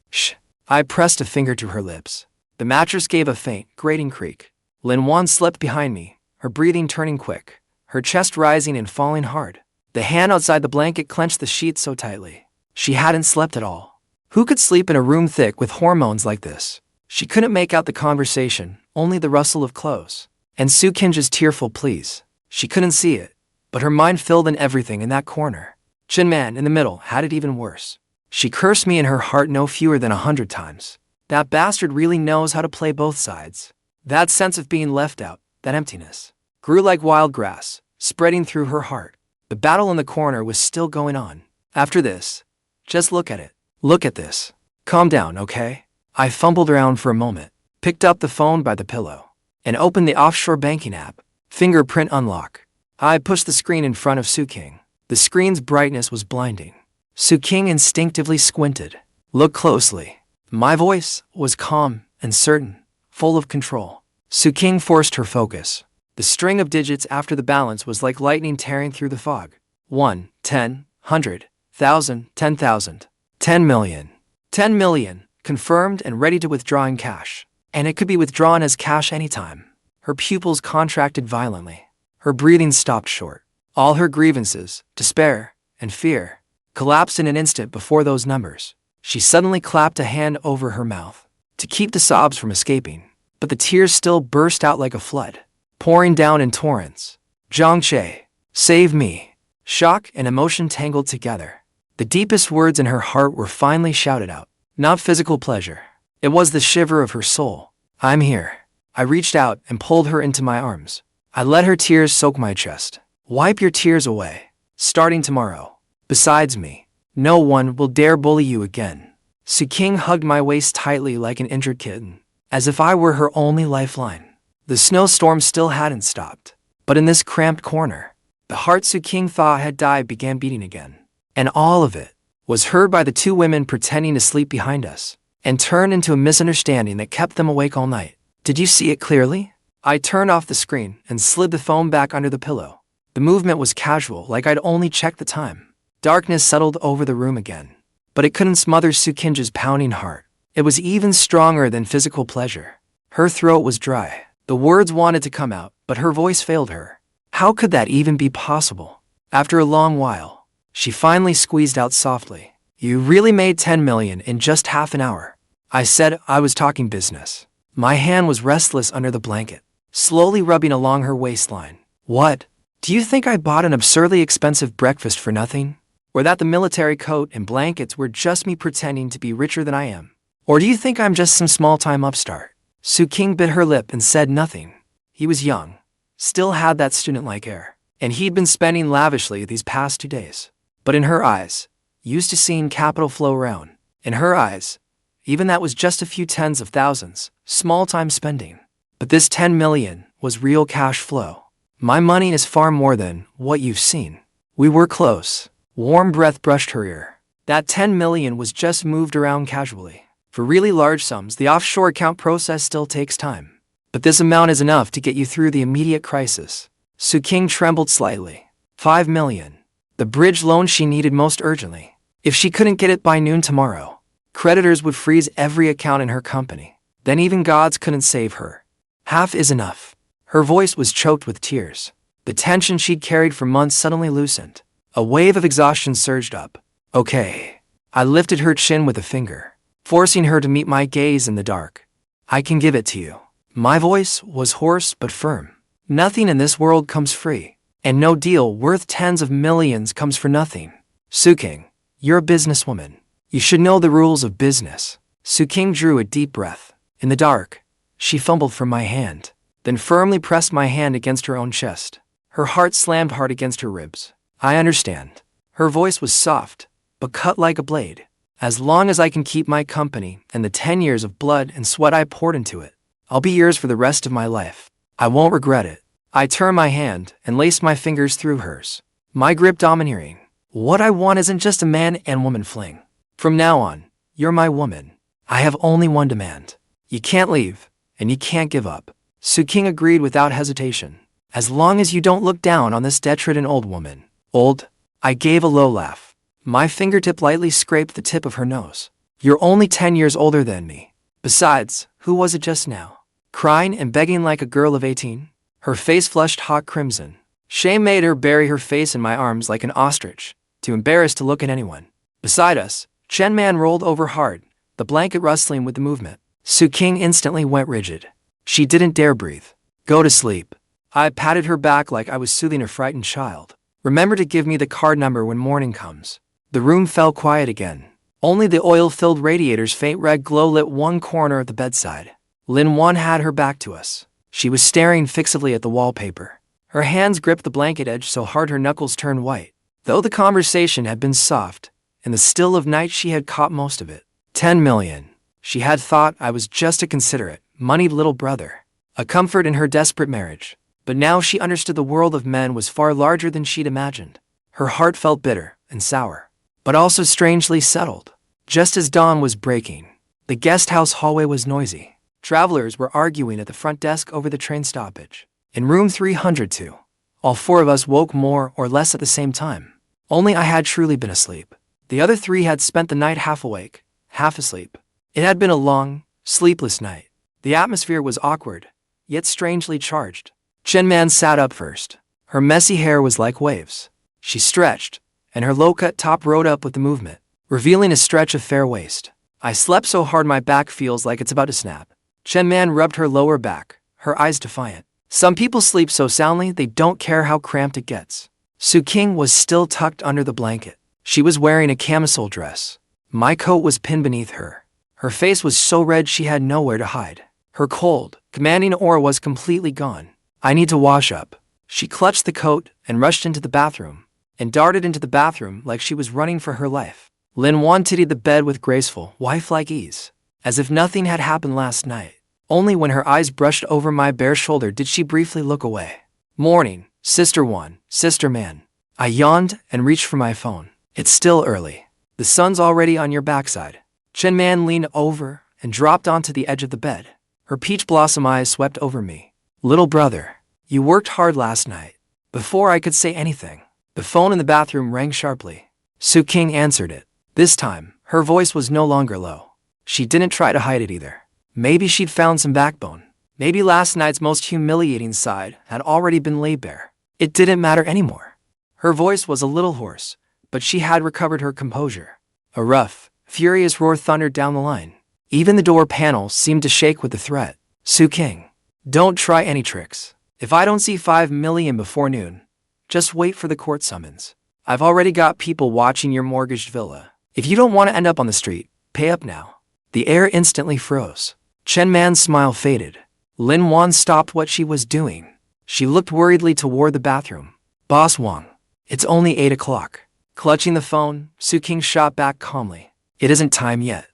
Shh. I pressed a finger to her lips. The mattress gave a faint, grating creak. Yuan slept behind me, her breathing turning quick, her chest rising and falling hard. The hand outside the blanket clenched the sheets so tightly. She hadn't slept at all. Who could sleep in a room thick with hormones like this? She couldn't make out the conversation, only the rustle of clothes. And Sue Qingge's tearful pleas. She couldn't see it, but her mind filled in everything in that corner. Chen in the middle had it even worse. She cursed me in her heart no fewer than 100 times. That bastard really knows how to play both sides. That sense of being left out, that emptiness, grew like wild grass, spreading through her heart. The battle in the corner was still going on. After this, just look at it. Look at this. Calm down, okay? I fumbled around for a moment, picked up the phone by the pillow, and opened the offshore banking app. Fingerprint unlock. I pushed the screen in front of Sue Qingge. The screen's brightness was blinding. Sue Qingge instinctively squinted. Look closely. My voice was calm and certain, full of control. Sue Qingge forced her focus. The string of digits after the balance was like lightning tearing through the fog. 1, 10, 100, 1,000, 10,000, 10 million. 10 million, confirmed and ready to withdraw in cash. And it could be withdrawn as cash anytime. Her pupils contracted violently. Her breathing stopped short. All her grievances, despair, and fear collapsed in an instant before those numbers. She suddenly clapped a hand over her mouth to keep the sobs from escaping, but the tears still burst out like a flood, pouring down in torrents. Jiang, save me. Shock and emotion tangled together. The deepest words in her heart were finally shouted out. Not physical pleasure. It was the shiver of her soul. I'm here. I reached out and pulled her into my arms. I let her tears soak my chest. Wipe your tears away. Starting tomorrow. Besides me, no one will dare bully you again. Qingge hugged my waist tightly like an injured kitten, as if I were her only lifeline. The snowstorm still hadn't stopped, but in this cramped corner, the heart Qingge thought had died began beating again. And all of it was heard by the two women pretending to sleep behind us, and turned into a misunderstanding that kept them awake all night. Did you see it clearly? I turned off the screen and slid the phone back under the pillow. The movement was casual, like I'd only checked the time. Darkness settled over the room again, but it couldn't smother Qingge's pounding heart. It was even stronger than physical pleasure. Her throat was dry. The words wanted to come out, but her voice failed her. How could that even be possible? After a long while, she finally squeezed out softly. You really made 10 million in just half an hour. I said I was talking business. My hand was restless under the blanket, slowly rubbing along her waistline. What? Do you think I bought an absurdly expensive breakfast for nothing? Or that the military coat and blankets were just me pretending to be richer than I am? Or do you think I'm just some small-time upstart? Qingge bit her lip and said nothing. He was young, still had that student-like air, and he'd been spending lavishly these past 2 days. But in her eyes, used to seeing capital flow around, in her eyes, even that was just a few tens of thousands, small-time spending. But this 10 million was real cash flow. My money is far more than what you've seen. We were close. Warm breath brushed her ear. That 10 million was just moved around casually. For really large sums, the offshore account process still takes time. But this amount is enough to get you through the immediate crisis. Qingge trembled slightly. 5 million. The bridge loan she needed most urgently. If she couldn't get it by noon tomorrow, creditors would freeze every account in her company. Then even gods couldn't save her. Half is enough. Her voice was choked with tears. The tension she'd carried for months suddenly loosened. A wave of exhaustion surged up. Okay. I lifted her chin with a finger, forcing her to meet my gaze in the dark. I can give it to you. My voice was hoarse but firm. Nothing in this world comes free, and no deal worth tens of millions comes for nothing. Qingge, you're a businesswoman. You should know the rules of business. Qingge drew a deep breath. In the dark, she fumbled for my hand, then firmly pressed my hand against her own chest. Her heart slammed hard against her ribs. I understand. Her voice was soft, but cut like a blade. As long as I can keep my company and the 10 years of blood and sweat I poured into it, I'll be yours for the rest of my life. I won't regret it. I turned my hand and laced my fingers through hers, my grip domineering. What I want isn't just a man and woman fling. From now on, you're my woman. I have only one demand. You can't leave, and you can't give up. Qingge agreed without hesitation. As long as you don't look down on this detritus old woman. Old? I gave a low laugh. My fingertip lightly scraped the tip of her nose. You're only 10 years older than me. Besides, who was it just now? Crying and begging like a girl of 18? Her face flushed hot crimson. Shame made her bury her face in my arms like an ostrich, too embarrassed to look at anyone. Beside us, Chen man rolled over hard, the blanket rustling with the movement. Qingge instantly went rigid. She didn't dare breathe. Go to sleep. I patted her back like I was soothing a frightened child. Remember to give me the card number when morning comes. The room fell quiet again. Only the oil-filled radiator's faint red glow lit one corner of the bedside. Yuan had her back to us. She was staring fixedly at the wallpaper. Her hands gripped the blanket edge so hard her knuckles turned white. Though the conversation had been soft, in the still of night she had caught most of it. 10 million. She had thought I was just a considerate, moneyed little brother, a comfort in her desperate marriage. But now she understood the world of men was far larger than she'd imagined. Her heart felt bitter and sour, but also strangely settled. Just as dawn was breaking, the guest house hallway was noisy. Travelers were arguing at the front desk over the train stoppage. In room 302, all 4 of us woke more or less at the same time. Only I had truly been asleep. The other 3 had spent the night half awake, half asleep. It had been a long, sleepless night. The atmosphere was awkward, yet strangely charged. Chen man sat up first. Her messy hair was like waves. She stretched, and her low-cut top rode up with the movement, revealing a stretch of fair waist. I slept so hard my back feels like it's about to snap. Chen Man rubbed her lower back, her eyes defiant. Some people sleep so soundly they don't care how cramped it gets. Qingge was still tucked under the blanket. She was wearing a camisole dress. My coat was pinned beneath her. Her face was so red she had nowhere to hide. Her cold, commanding aura was completely gone. I need to wash up. She clutched the coat and rushed into the bathroom, and darted into the bathroom like she was running for her life. Yuan tittied the bed with graceful, wife-like ease, as if nothing had happened last night. Only when her eyes brushed over my bare shoulder did she briefly look away. Morning, Sister Yuan, Sister Man. I yawned and reached for my phone. It's still early. The sun's already on your backside. Chen Man leaned over and dropped onto the edge of the bed. Her peach blossom eyes swept over me. Little brother, you worked hard last night. Before I could say anything, the phone in the bathroom rang sharply. Qingge answered it. This time, her voice was no longer low. She didn't try to hide it either. Maybe she'd found some backbone. Maybe last night's most humiliating side had already been laid bare. It didn't matter anymore. Her voice was a little hoarse, but she had recovered her composure. A rough, furious roar thundered down the line. Even the door panel seemed to shake with the threat. Qingge, don't try any tricks. If I don't see 5 million before noon, just wait for the court summons. I've already got people watching your mortgaged villa. If you don't want to end up on the street, pay up now. The air instantly froze. Chen Man's smile faded. Yuan stopped what she was doing. She looked worriedly toward the bathroom. Boss Wang, it's only 8 o'clock. Clutching the phone, Qingge shot back calmly. It isn't time yet.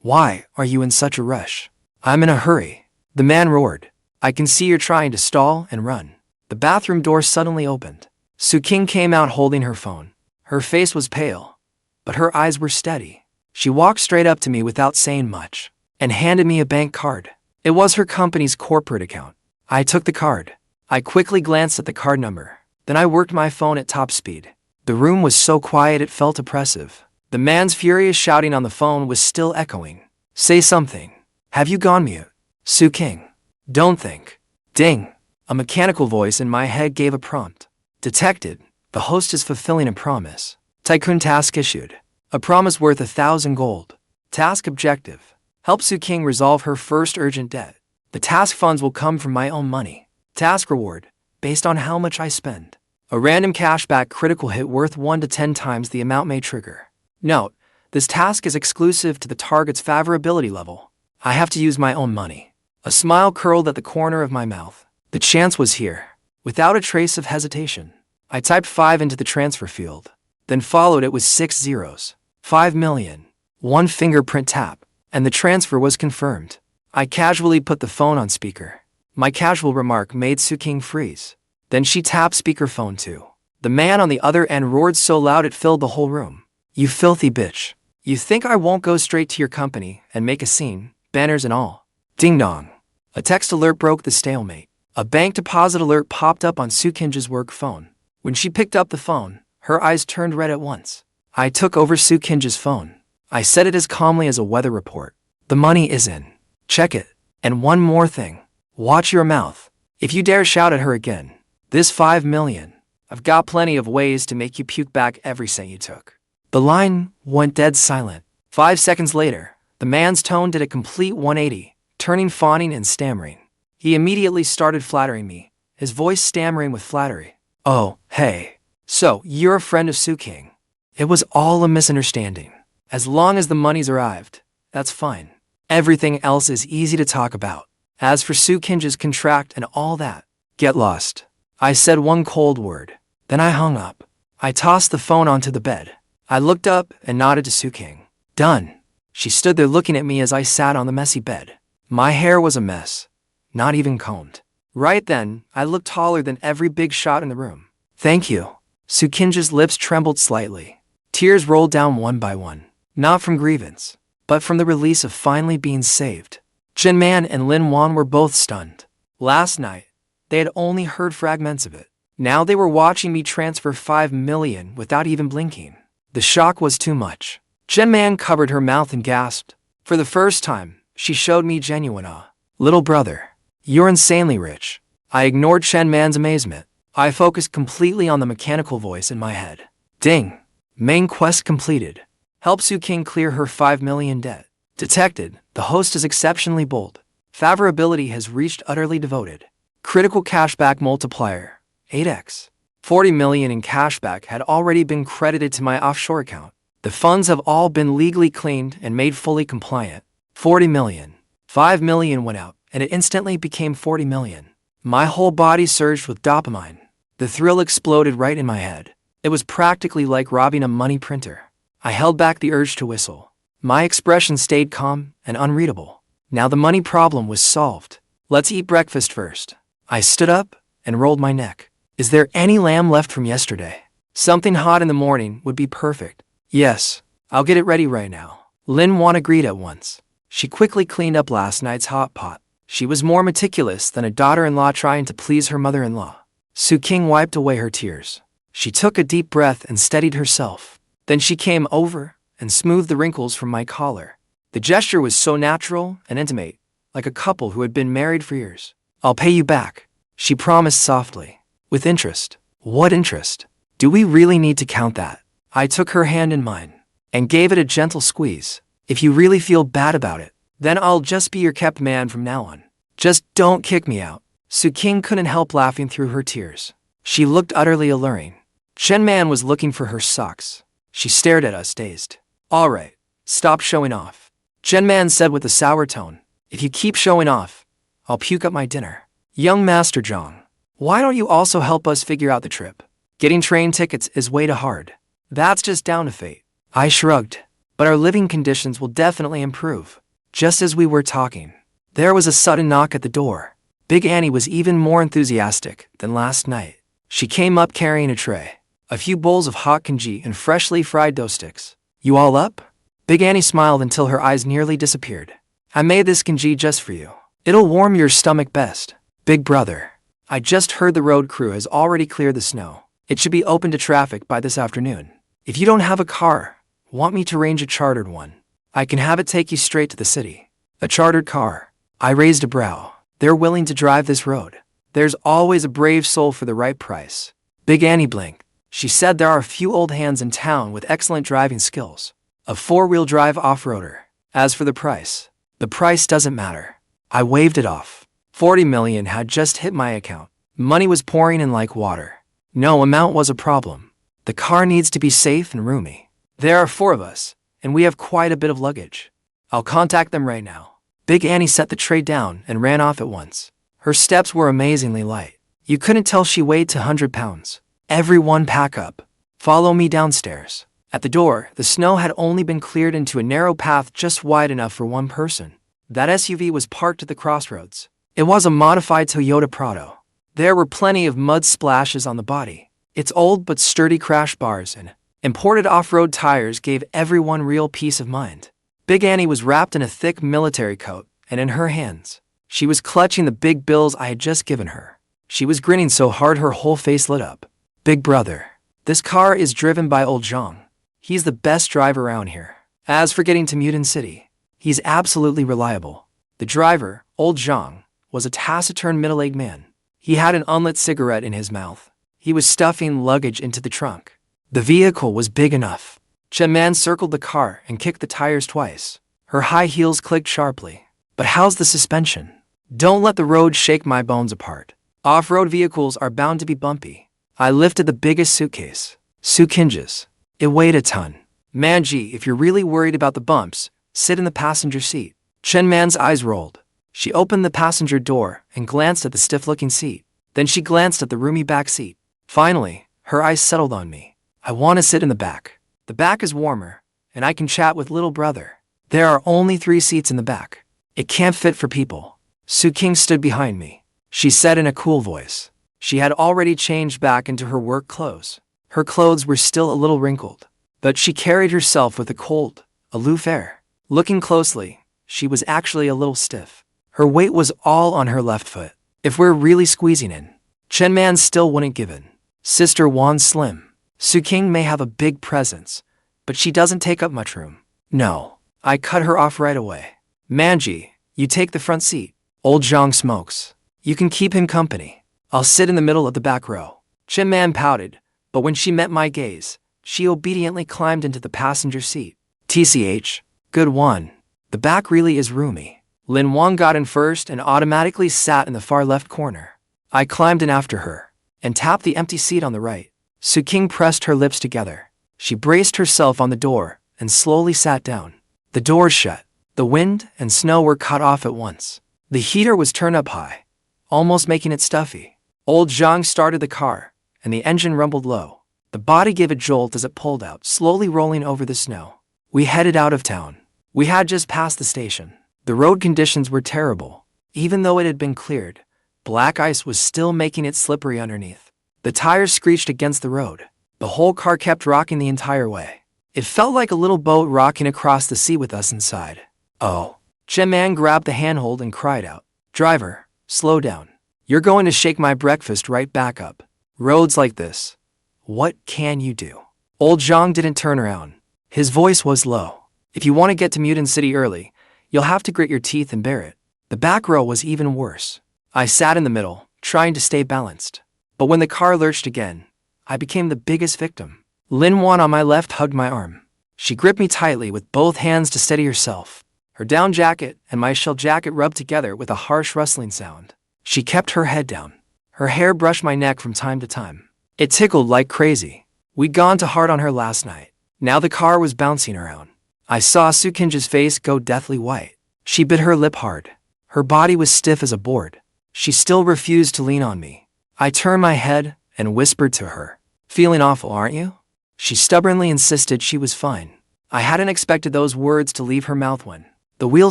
Why are you in such a rush? I'm in a hurry. The man roared. I can see you're trying to stall and run. The bathroom door suddenly opened. Qingge came out holding her phone. Her face was pale, but her eyes were steady. She walked straight up to me without saying much, and handed me a bank card. It was her company's corporate account. I took the card. I quickly glanced at the card number. Then I worked my phone at top speed. The room was so quiet it felt oppressive. The man's furious shouting on the phone was still echoing. Say something. Have you gone mute? Qingge. Don't think. Ding. A mechanical voice in my head gave a prompt. Detected. The host is fulfilling a promise. Tycoon task issued. A promise worth 1,000 gold. Task objective. Help Qingge resolve her first urgent debt. The task funds will come from my own money. Task reward, based on how much I spend. A random cashback critical hit worth 1 to 10 times the amount may trigger. Note, this task is exclusive to the target's favorability level. I have to use my own money. A smile curled at the corner of my mouth. The chance was here. Without a trace of hesitation, I typed 5 into the transfer field, then followed it with 6 zeros. 5 million. One fingerprint tap, and the transfer was confirmed. I casually put the phone on speaker. My casual remark made Qingge freeze. Then she tapped speakerphone too. The man on the other end roared so loud it filled the whole room. You filthy bitch. You think I won't go straight to your company and make a scene, banners and all? Ding dong. A text alert broke the stalemate. A bank deposit alert popped up on Qingge's work phone. When she picked up the phone, her eyes turned red at once. I took over Qingge's phone. I said it as calmly as a weather report. The money is in. Check it. And one more thing. Watch your mouth. If you dare shout at her again, this 5 million, I've got plenty of ways to make you puke back every cent you took. The line went dead silent. 5 seconds later, the man's tone did a complete 180, turning fawning and stammering. He immediately started flattering me, his voice stammering with flattery. Oh, hey. So, you're a friend of Qingge. It was all a misunderstanding. As long as the money's arrived, that's fine. Everything else is easy to talk about. As for Qingge's contract and all that, get lost. I said one cold word. Then I hung up. I tossed the phone onto the bed. I looked up and nodded to Qingge. Done. She stood there looking at me as I sat on the messy bed. My hair was a mess. Not even combed. Right then, I looked taller than every big shot in the room. Thank you. Qingge's lips trembled slightly. Tears rolled down one by one. Not from grievance, but from the release of finally being saved. Chen Man and Yuan were both stunned. Last night, they had only heard fragments of it. Now they were watching me transfer 5 million without even blinking. The shock was too much. Chen Man covered her mouth and gasped. For the first time, she showed me genuine awe. Little brother, you're insanely rich. I ignored Chen Man's amazement. I focused completely on the mechanical voice in my head. Ding! Main quest completed. Help Qingge clear her 5 million debt. Detected, the host is exceptionally bold. Favorability has reached utterly devoted. Critical cashback multiplier, 8x. 40 million in cashback had already been credited to my offshore account. The funds have all been legally cleaned and made fully compliant. 40 million. 5 million went out, and it instantly became 40 million. My whole body surged with dopamine. The thrill exploded right in my head. It was practically like robbing a money printer. I held back the urge to whistle. My expression stayed calm and unreadable. Now the money problem was solved. Let's eat breakfast first. I stood up and rolled my neck. Is there any lamb left from yesterday? Something hot in the morning would be perfect. Yes, I'll get it ready right now. Wan agreed at once. She quickly cleaned up last night's hot pot. She was more meticulous than a daughter-in-law trying to please her mother-in-law. Qingge wiped away her tears. She took a deep breath and steadied herself. Then she came over and smoothed the wrinkles from my collar. The gesture was so natural and intimate, like a couple who had been married for years. I'll pay you back, she promised softly. With interest. What interest? Do we really need to count that? I took her hand in mine and gave it a gentle squeeze. If you really feel bad about it, then I'll just be your kept man from now on. Just don't kick me out. Qingge couldn't help laughing through her tears. She looked utterly alluring. Chen Man was looking for her socks. She stared at us, dazed. All right, stop showing off. Chen Man said with a sour tone. If you keep showing off, I'll puke up my dinner. Young Master Jiang, why don't you also help us figure out the trip? Getting train tickets is way too hard. That's just down to fate. I shrugged. But our living conditions will definitely improve. Just as we were talking, there was a sudden knock at the door. Big Annie was even more enthusiastic than last night. She came up carrying a tray, a few bowls of hot Qingge and freshly fried dough sticks. You all up? Big Annie smiled until her eyes nearly disappeared. I made this Qingge just for you. It'll warm your stomach best. Big brother, I just heard the road crew has already cleared the snow. It should be open to traffic by this afternoon. If you don't have a car, want me to arrange a chartered one? I can have it take you straight to the city. A chartered car. I raised a brow. They're willing to drive this road. There's always a brave soul for the right price. Big Annie blinked. She said there are a few old hands in town with excellent driving skills. A four-wheel drive off-roader. As for the price doesn't matter. I waved it off. 40 million had just hit my account. Money was pouring in like water. No amount was a problem. The car needs to be safe and roomy. There are 4 of us, and we have quite a bit of luggage. I'll contact them right now. Big Annie set the tray down and ran off at once. Her steps were amazingly light. You couldn't tell she weighed 200 pounds. Everyone pack up. Follow me downstairs. At the door, the snow had only been cleared into a narrow path just wide enough for one person. That SUV was parked at the crossroads. It was a modified Toyota Prado. There were plenty of mud splashes on the body. Its old but sturdy crash bars and imported off-road tires gave everyone real peace of mind. Big Annie was wrapped in a thick military coat, and in her hands, she was clutching the big bills I had just given her. She was grinning so hard her whole face lit up. Big brother, this car is driven by old Jiang. He's the best driver around here. As for getting to Mutin City, he's absolutely reliable. The driver, old Jiang, was a taciturn middle-aged man. He had an unlit cigarette in his mouth. He was stuffing luggage into the trunk. The vehicle was big enough. Chen Man circled the car and kicked the tires twice. Her high heels clicked sharply. But how's the suspension? Don't let the road shake my bones apart. Off-road vehicles are bound to be bumpy. I lifted the biggest suitcase. Qingge's. It weighed a ton. Manji, if you're really worried about the bumps, sit in the passenger seat. Chen Man's eyes rolled. She opened the passenger door and glanced at the stiff-looking seat. Then she glanced at the roomy back seat. Finally, her eyes settled on me. I want to sit in the back. The back is warmer, and I can chat with little brother. There are only 3 seats in the back. It can't fit for people. Qingge stood behind me. She said in a cool voice. She had already changed back into her work clothes. Her clothes were still a little wrinkled, but she carried herself with a cold, aloof air. Looking closely, she was actually a little stiff. Her weight was all on her left foot. If we're really squeezing in, Chen Man still wouldn't give in. Sister Yuan's slim. Qingge may have a big presence, but she doesn't take up much room. No, I cut her off right away. Manji, you take the front seat. Old Jiang smokes. You can keep him company. I'll sit in the middle of the back row. Chen pouted, but when she met my gaze, she obediently climbed into the passenger seat. TCH, good one. The back really is roomy. Lin Wang got in first and automatically sat in the far left corner. I climbed in after her and tapped the empty seat on the right. Qingge pressed her lips together. She braced herself on the door and slowly sat down. The doors shut. The wind and snow were cut off at once. The heater was turned up high, almost making it stuffy. Old Jiang started the car, and the engine rumbled low. The body gave a jolt as it pulled out, slowly rolling over the snow. We headed out of town. We had just passed the station. The road conditions were terrible. Even though it had been cleared, black ice was still making it slippery underneath. The tires screeched against the road. The whole car kept rocking the entire way. It felt like a little boat rocking across the sea with us inside. Oh. Chen grabbed the handhold and cried out, "Driver, slow down. You're going to shake my breakfast right back up. Roads like this. What can you do?" Old Jiang didn't turn around. His voice was low. "If you want to get to Mutant City early, you'll have to grit your teeth and bear it." The back row was even worse. I sat in the middle, trying to stay balanced. But when the car lurched again, I became the biggest victim. Lin Wan on my left hugged my arm. She gripped me tightly with both hands to steady herself. Her down jacket and my shell jacket rubbed together with a harsh rustling sound. She kept her head down. Her hair brushed my neck from time to time. It tickled like crazy. We'd gone to hard on her last night. Now the car was bouncing around. I saw Qingge's face go deathly white. She bit her lip hard. Her body was stiff as a board. She still refused to lean on me. I turned my head and whispered to her, "Feeling awful, aren't you?" She stubbornly insisted she was fine. I hadn't expected those words to leave her mouth when the wheel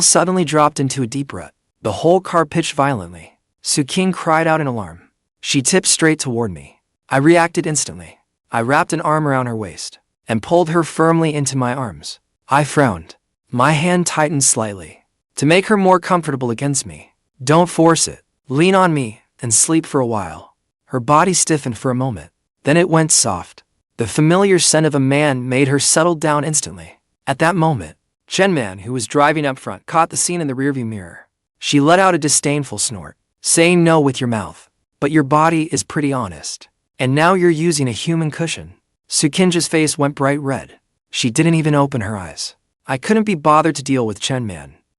suddenly dropped into a deep rut. The whole car pitched violently. Qingge cried out in alarm. She tipped straight toward me. I reacted instantly. I wrapped an arm around her waist and pulled her firmly into my arms. I frowned. My hand tightened slightly to make her more comfortable against me. "Don't force it. Lean on me and sleep for a while." Her body stiffened for a moment. Then it went soft. The familiar scent of a man made her settle down instantly. At that moment, Chen, who was driving up front, caught the scene in the rearview mirror. She let out a disdainful snort, saying no with your mouth, but your body is pretty honest. And now you're using a human cushion. Qingge's face went bright red. She didn't even open her eyes. I couldn't be bothered to deal with Chen.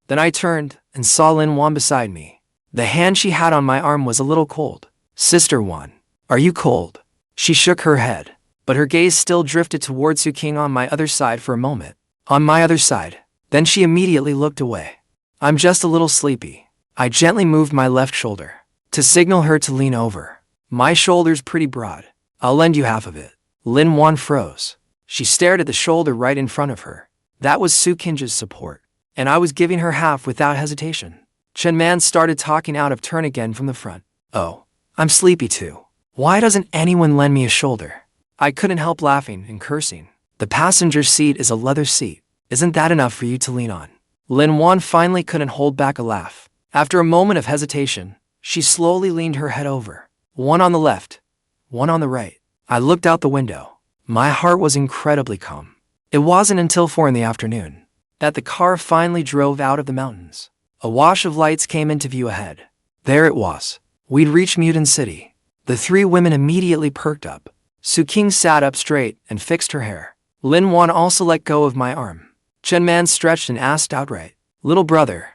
Then I turned and saw Lin Wan beside me. The hand she had on my arm was a little cold. "Sister Wan, are you cold?" She shook her head, but her gaze still drifted towards Qingge on my other side for a moment. On my other side. Then she immediately looked away. "I'm just a little sleepy." I gently moved my left shoulder to signal her to lean over. "My shoulder's pretty broad. I'll lend you half of it." Lin Wan froze. She stared at the shoulder right in front of her. That was Qingge's support, and I was giving her half without hesitation. Chen started talking out of turn again from the front. "Oh, I'm sleepy too. Why doesn't anyone lend me a shoulder?" I couldn't help laughing and cursing. "The passenger seat is a leather seat. Isn't that enough for you to lean on?" Lin Wan finally couldn't hold back a laugh. After a moment of hesitation, she slowly leaned her head over. One on the left, one on the right. I looked out the window. My heart was incredibly calm. It wasn't until 4 in the afternoon that the car finally drove out of the mountains. A wash of lights came into view ahead. There it was. We'd reached Mutant City. The 3 women immediately perked up. Qingge sat up straight and fixed her hair. Lin Wan also let go of my arm. Chen stretched and asked outright, "Little brother,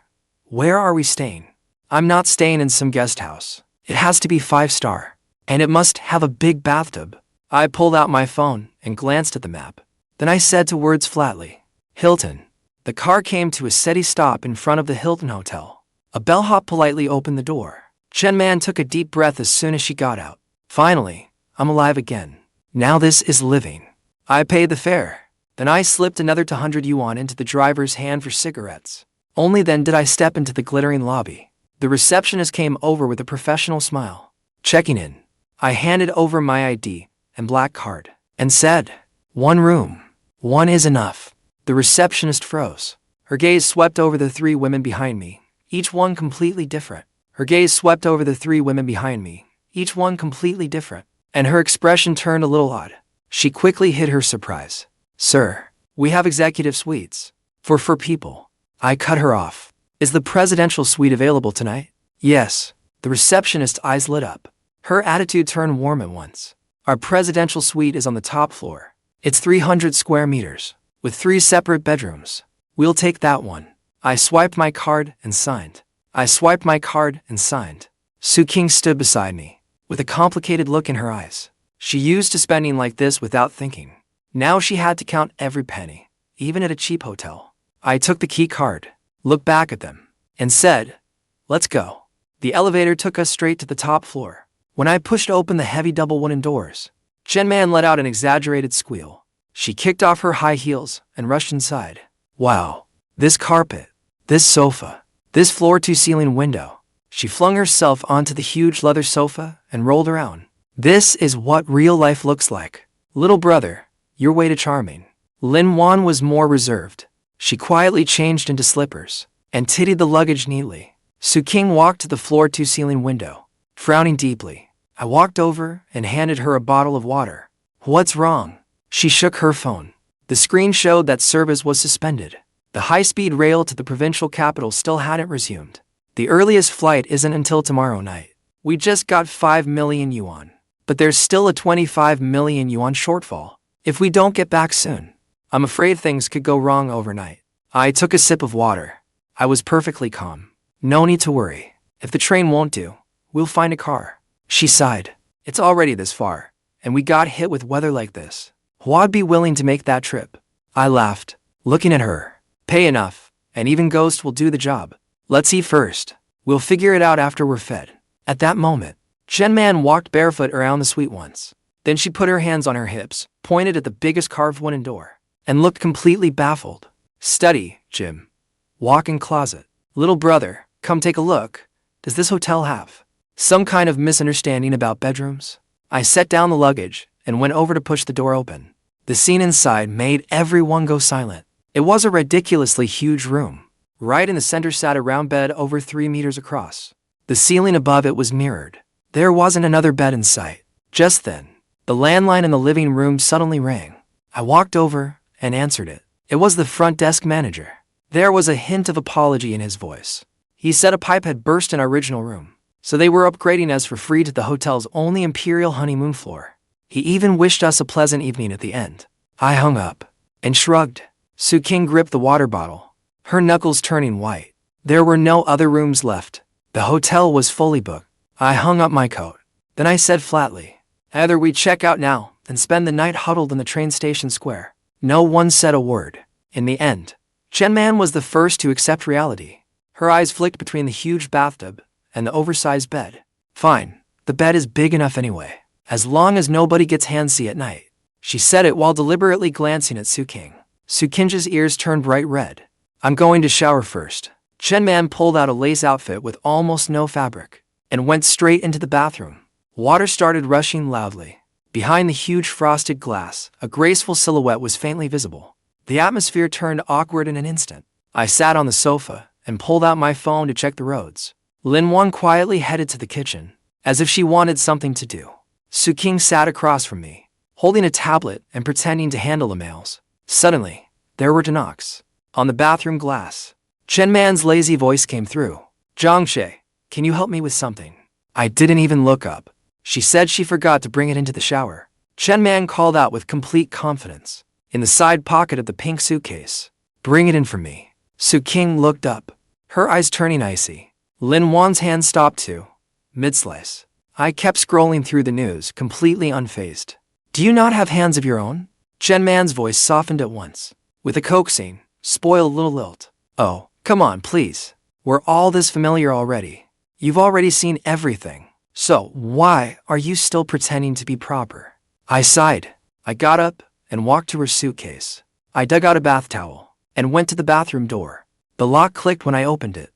where are we staying?" "I'm not staying in some guest house. It has to be 5-star. And it must have a big bathtub." I pulled out my phone and glanced at the map. Then I said to words flatly, "Hilton." The car came to a steady stop in front of the Hilton Hotel. A bellhop politely opened the door. Chen took a deep breath as soon as she got out. "Finally, I'm alive again. Now this is living." I paid the fare. Then I slipped another 200 yuan into the driver's hand for cigarettes. Only then did I step into the glittering lobby. The receptionist came over with a professional smile. "Checking in." I handed over my ID and black card and said, "1 room. 1 is enough." The receptionist froze. Her gaze swept over the 3 women behind me, each one completely different. Her gaze swept over the 3 women behind me, each one completely different. And her expression turned a little odd. She quickly hid her surprise. "Sir, we have executive suites. For 4 people." I cut her off. "Is the presidential suite available tonight?" "Yes." The receptionist's eyes lit up. Her attitude turned warm at once. Our presidential suite is on the top floor. It's 300 square meters, with 3 separate bedrooms. We'll take that one. I swiped my card and signed. Qingge stood beside me, with a complicated look in her eyes. She used to spending like this without thinking. Now she had to count every penny, even at a cheap hotel. I took the key card, looked back at them, and said, "Let's go." The elevator took us straight to the top floor. When I pushed open the heavy double wooden doors, Chen let out an exaggerated squeal. She kicked off her high heels and rushed inside. Wow, this carpet, this sofa, this floor-to-ceiling window. She flung herself onto the huge leather sofa and rolled around. This is what real life looks like. Little brother, you're way too charming. Yuan was more reserved. She quietly changed into slippers and tittied the luggage neatly. Qingge walked to the floor-to-ceiling window, frowning deeply. I walked over and handed her a bottle of water. What's wrong? She shook her phone. The screen showed that service was suspended. The high-speed rail to the provincial capital still hadn't resumed. The earliest flight isn't until tomorrow night. We just got 5 million yuan. But there's still a 25 million yuan shortfall if we don't get back soon. I'm afraid things could go wrong overnight. I took a sip of water. I was perfectly calm. No need to worry. If the train won't do, we'll find a car. She sighed. It's already this far, and we got hit with weather like this. Who'd be willing to make that trip? I laughed, looking at her. Pay enough, and even Ghost will do the job. Let's eat first. We'll figure it out after we're fed. At that moment, Chen walked barefoot around the suite once. Then she put her hands on her hips, pointed at the biggest carved wooden door, and looked completely baffled. Study, gym, walk-in closet. Little brother, come take a look. Does this hotel have some kind of misunderstanding about bedrooms? I set down the luggage and went over to push the door open. The scene inside made everyone go silent. It was a ridiculously huge room. Right in the center sat a round bed over 3 meters across. The ceiling above it was mirrored. There wasn't another bed in sight. Just then, the landline in the living room suddenly rang. I walked over and answered it. It was the front desk manager. There was a hint of apology in his voice. He said a pipe had burst in our original room, so they were upgrading us for free to the hotel's only imperial honeymoon floor. He even wished us a pleasant evening at the end. I hung up and shrugged. Qingge gripped the water bottle, her knuckles turning white. There were no other rooms left. The hotel was fully booked. I hung up my coat. Then I said flatly, either we check out now and spend the night huddled in the train station square. No one said a word. In the end, Chen was the first to accept reality. Her eyes flicked between the huge bathtub and the oversized bed. Fine, the bed is big enough anyway, as long as nobody gets handsy at night. She said it while deliberately glancing at Qingge. Qingge's ears turned bright red. I'm going to shower first. Chen pulled out a lace outfit with almost no fabric and went straight into the bathroom. Water started rushing loudly. Behind the huge frosted glass, a graceful silhouette was faintly visible. The atmosphere turned awkward in an instant. I sat on the sofa and pulled out my phone to check the roads. Yuan quietly headed to the kitchen, as if she wanted something to do. Qingge sat across from me, holding a tablet and pretending to handle the mails. Suddenly, there were knocks on the bathroom glass. Chen's lazy voice came through. Jiang, can you help me with something? I didn't even look up. She said she forgot to bring it into the shower. Chen called out with complete confidence, in the side pocket of the pink suitcase. Bring it in for me. Qingge looked up, her eyes turning icy. Yuan's hand stopped too, mid-slice. I kept scrolling through the news, completely unfazed. Do you not have hands of your own? Chen's voice softened at once, with a coaxing, spoiled little lilt. Oh, come on, please. We're all this familiar already. You've already seen everything. So, why are you still pretending to be proper? I sighed. I got up and walked to her suitcase. I dug out a bath towel and went to the bathroom door. The lock clicked when I opened it.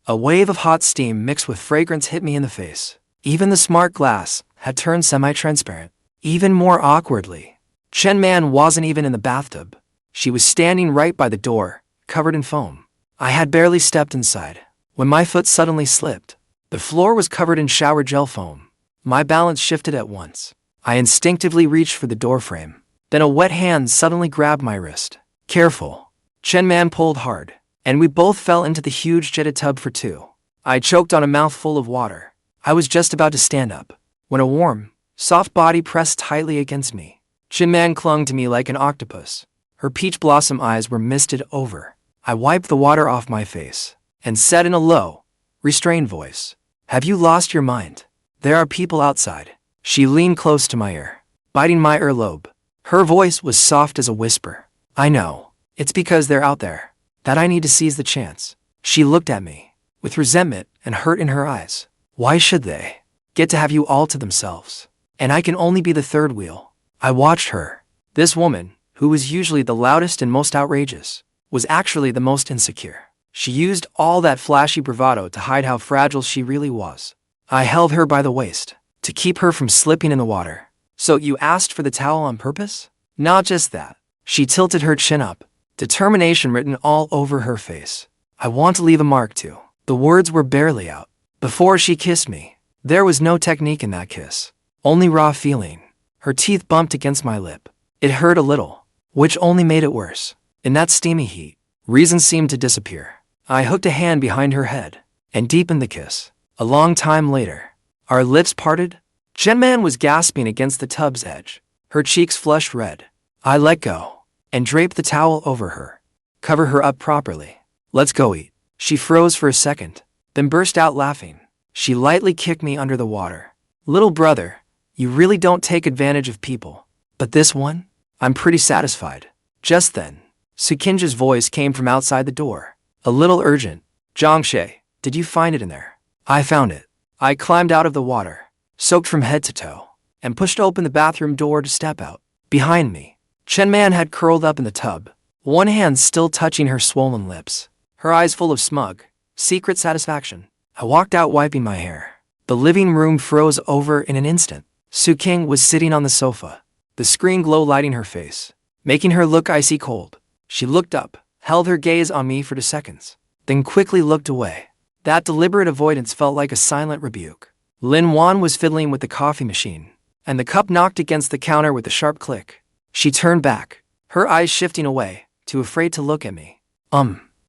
A wave of hot steam mixed with fragrance hit me in the face. Even the smart glass had turned semi-transparent. Even more awkwardly, Chen wasn't even in the bathtub. She was standing right by the door, covered in foam. I had barely stepped inside when my foot suddenly slipped. The floor was covered in shower gel foam. My balance shifted at once. I instinctively reached for the doorframe. Then a wet hand suddenly grabbed my wrist. Careful. Chen pulled hard, and we both fell into the huge jetted tub for 2. I choked on a mouthful of water. I was just about to stand up when a warm, soft body pressed tightly against me. Qingge clung to me like an octopus. Her peach blossom eyes were misted over. I wiped the water off my face and said in a low, restrained voice, "Have you lost your mind? There are people outside." She leaned close to my ear, biting my earlobe. Her voice was soft as a whisper. "I know. It's because they're out there that I need to seize the chance." She looked at me with resentment and hurt in her eyes. "Why should they get to have you all to themselves? And I can only be the third wheel." I watched her. This woman, who was usually the loudest and most outrageous, was actually the most insecure. She used all that flashy bravado to hide how fragile she really was. I held her by the waist to keep her from slipping in the water. "So you asked for the towel on purpose?" "Not just that." She tilted her chin up, determination written all over her face. "I want to leave a mark too." The words were barely out before she kissed me. There was no technique in that kiss, only raw feeling. Her teeth bumped against my lip. It hurt a little, which only made it worse. In that steamy heat, reason seemed to disappear. I hooked a hand behind her head and deepened the kiss. A long time later, our lips parted. Qingge was gasping against the tub's edge, her cheeks flushed red. I let go and draped the towel over her. "Cover her up properly. Let's go eat." She froze for a second, then burst out laughing. She lightly kicked me under the water. "Little brother, you really don't take advantage of people. But this one? I'm pretty satisfied." Just then, Qingge's voice came from outside the door, a little urgent. "Jiang, did you find it in there?" "I found it." I climbed out of the water, soaked from head to toe, and pushed open the bathroom door to step out. Behind me, Qingge had curled up in the tub, one hand still touching her swollen lips, her eyes full of smug, secret satisfaction. I walked out wiping my hair. The living room froze over in an instant. Qingge was sitting on the sofa, the screen glow lighting her face, making her look icy cold. She looked up, held her gaze on me for 2 seconds, then quickly looked away. That deliberate avoidance felt like a silent rebuke. Yuan was fiddling with the coffee machine, and the cup knocked against the counter with a sharp click. She turned back, her eyes shifting away, too afraid to look at me.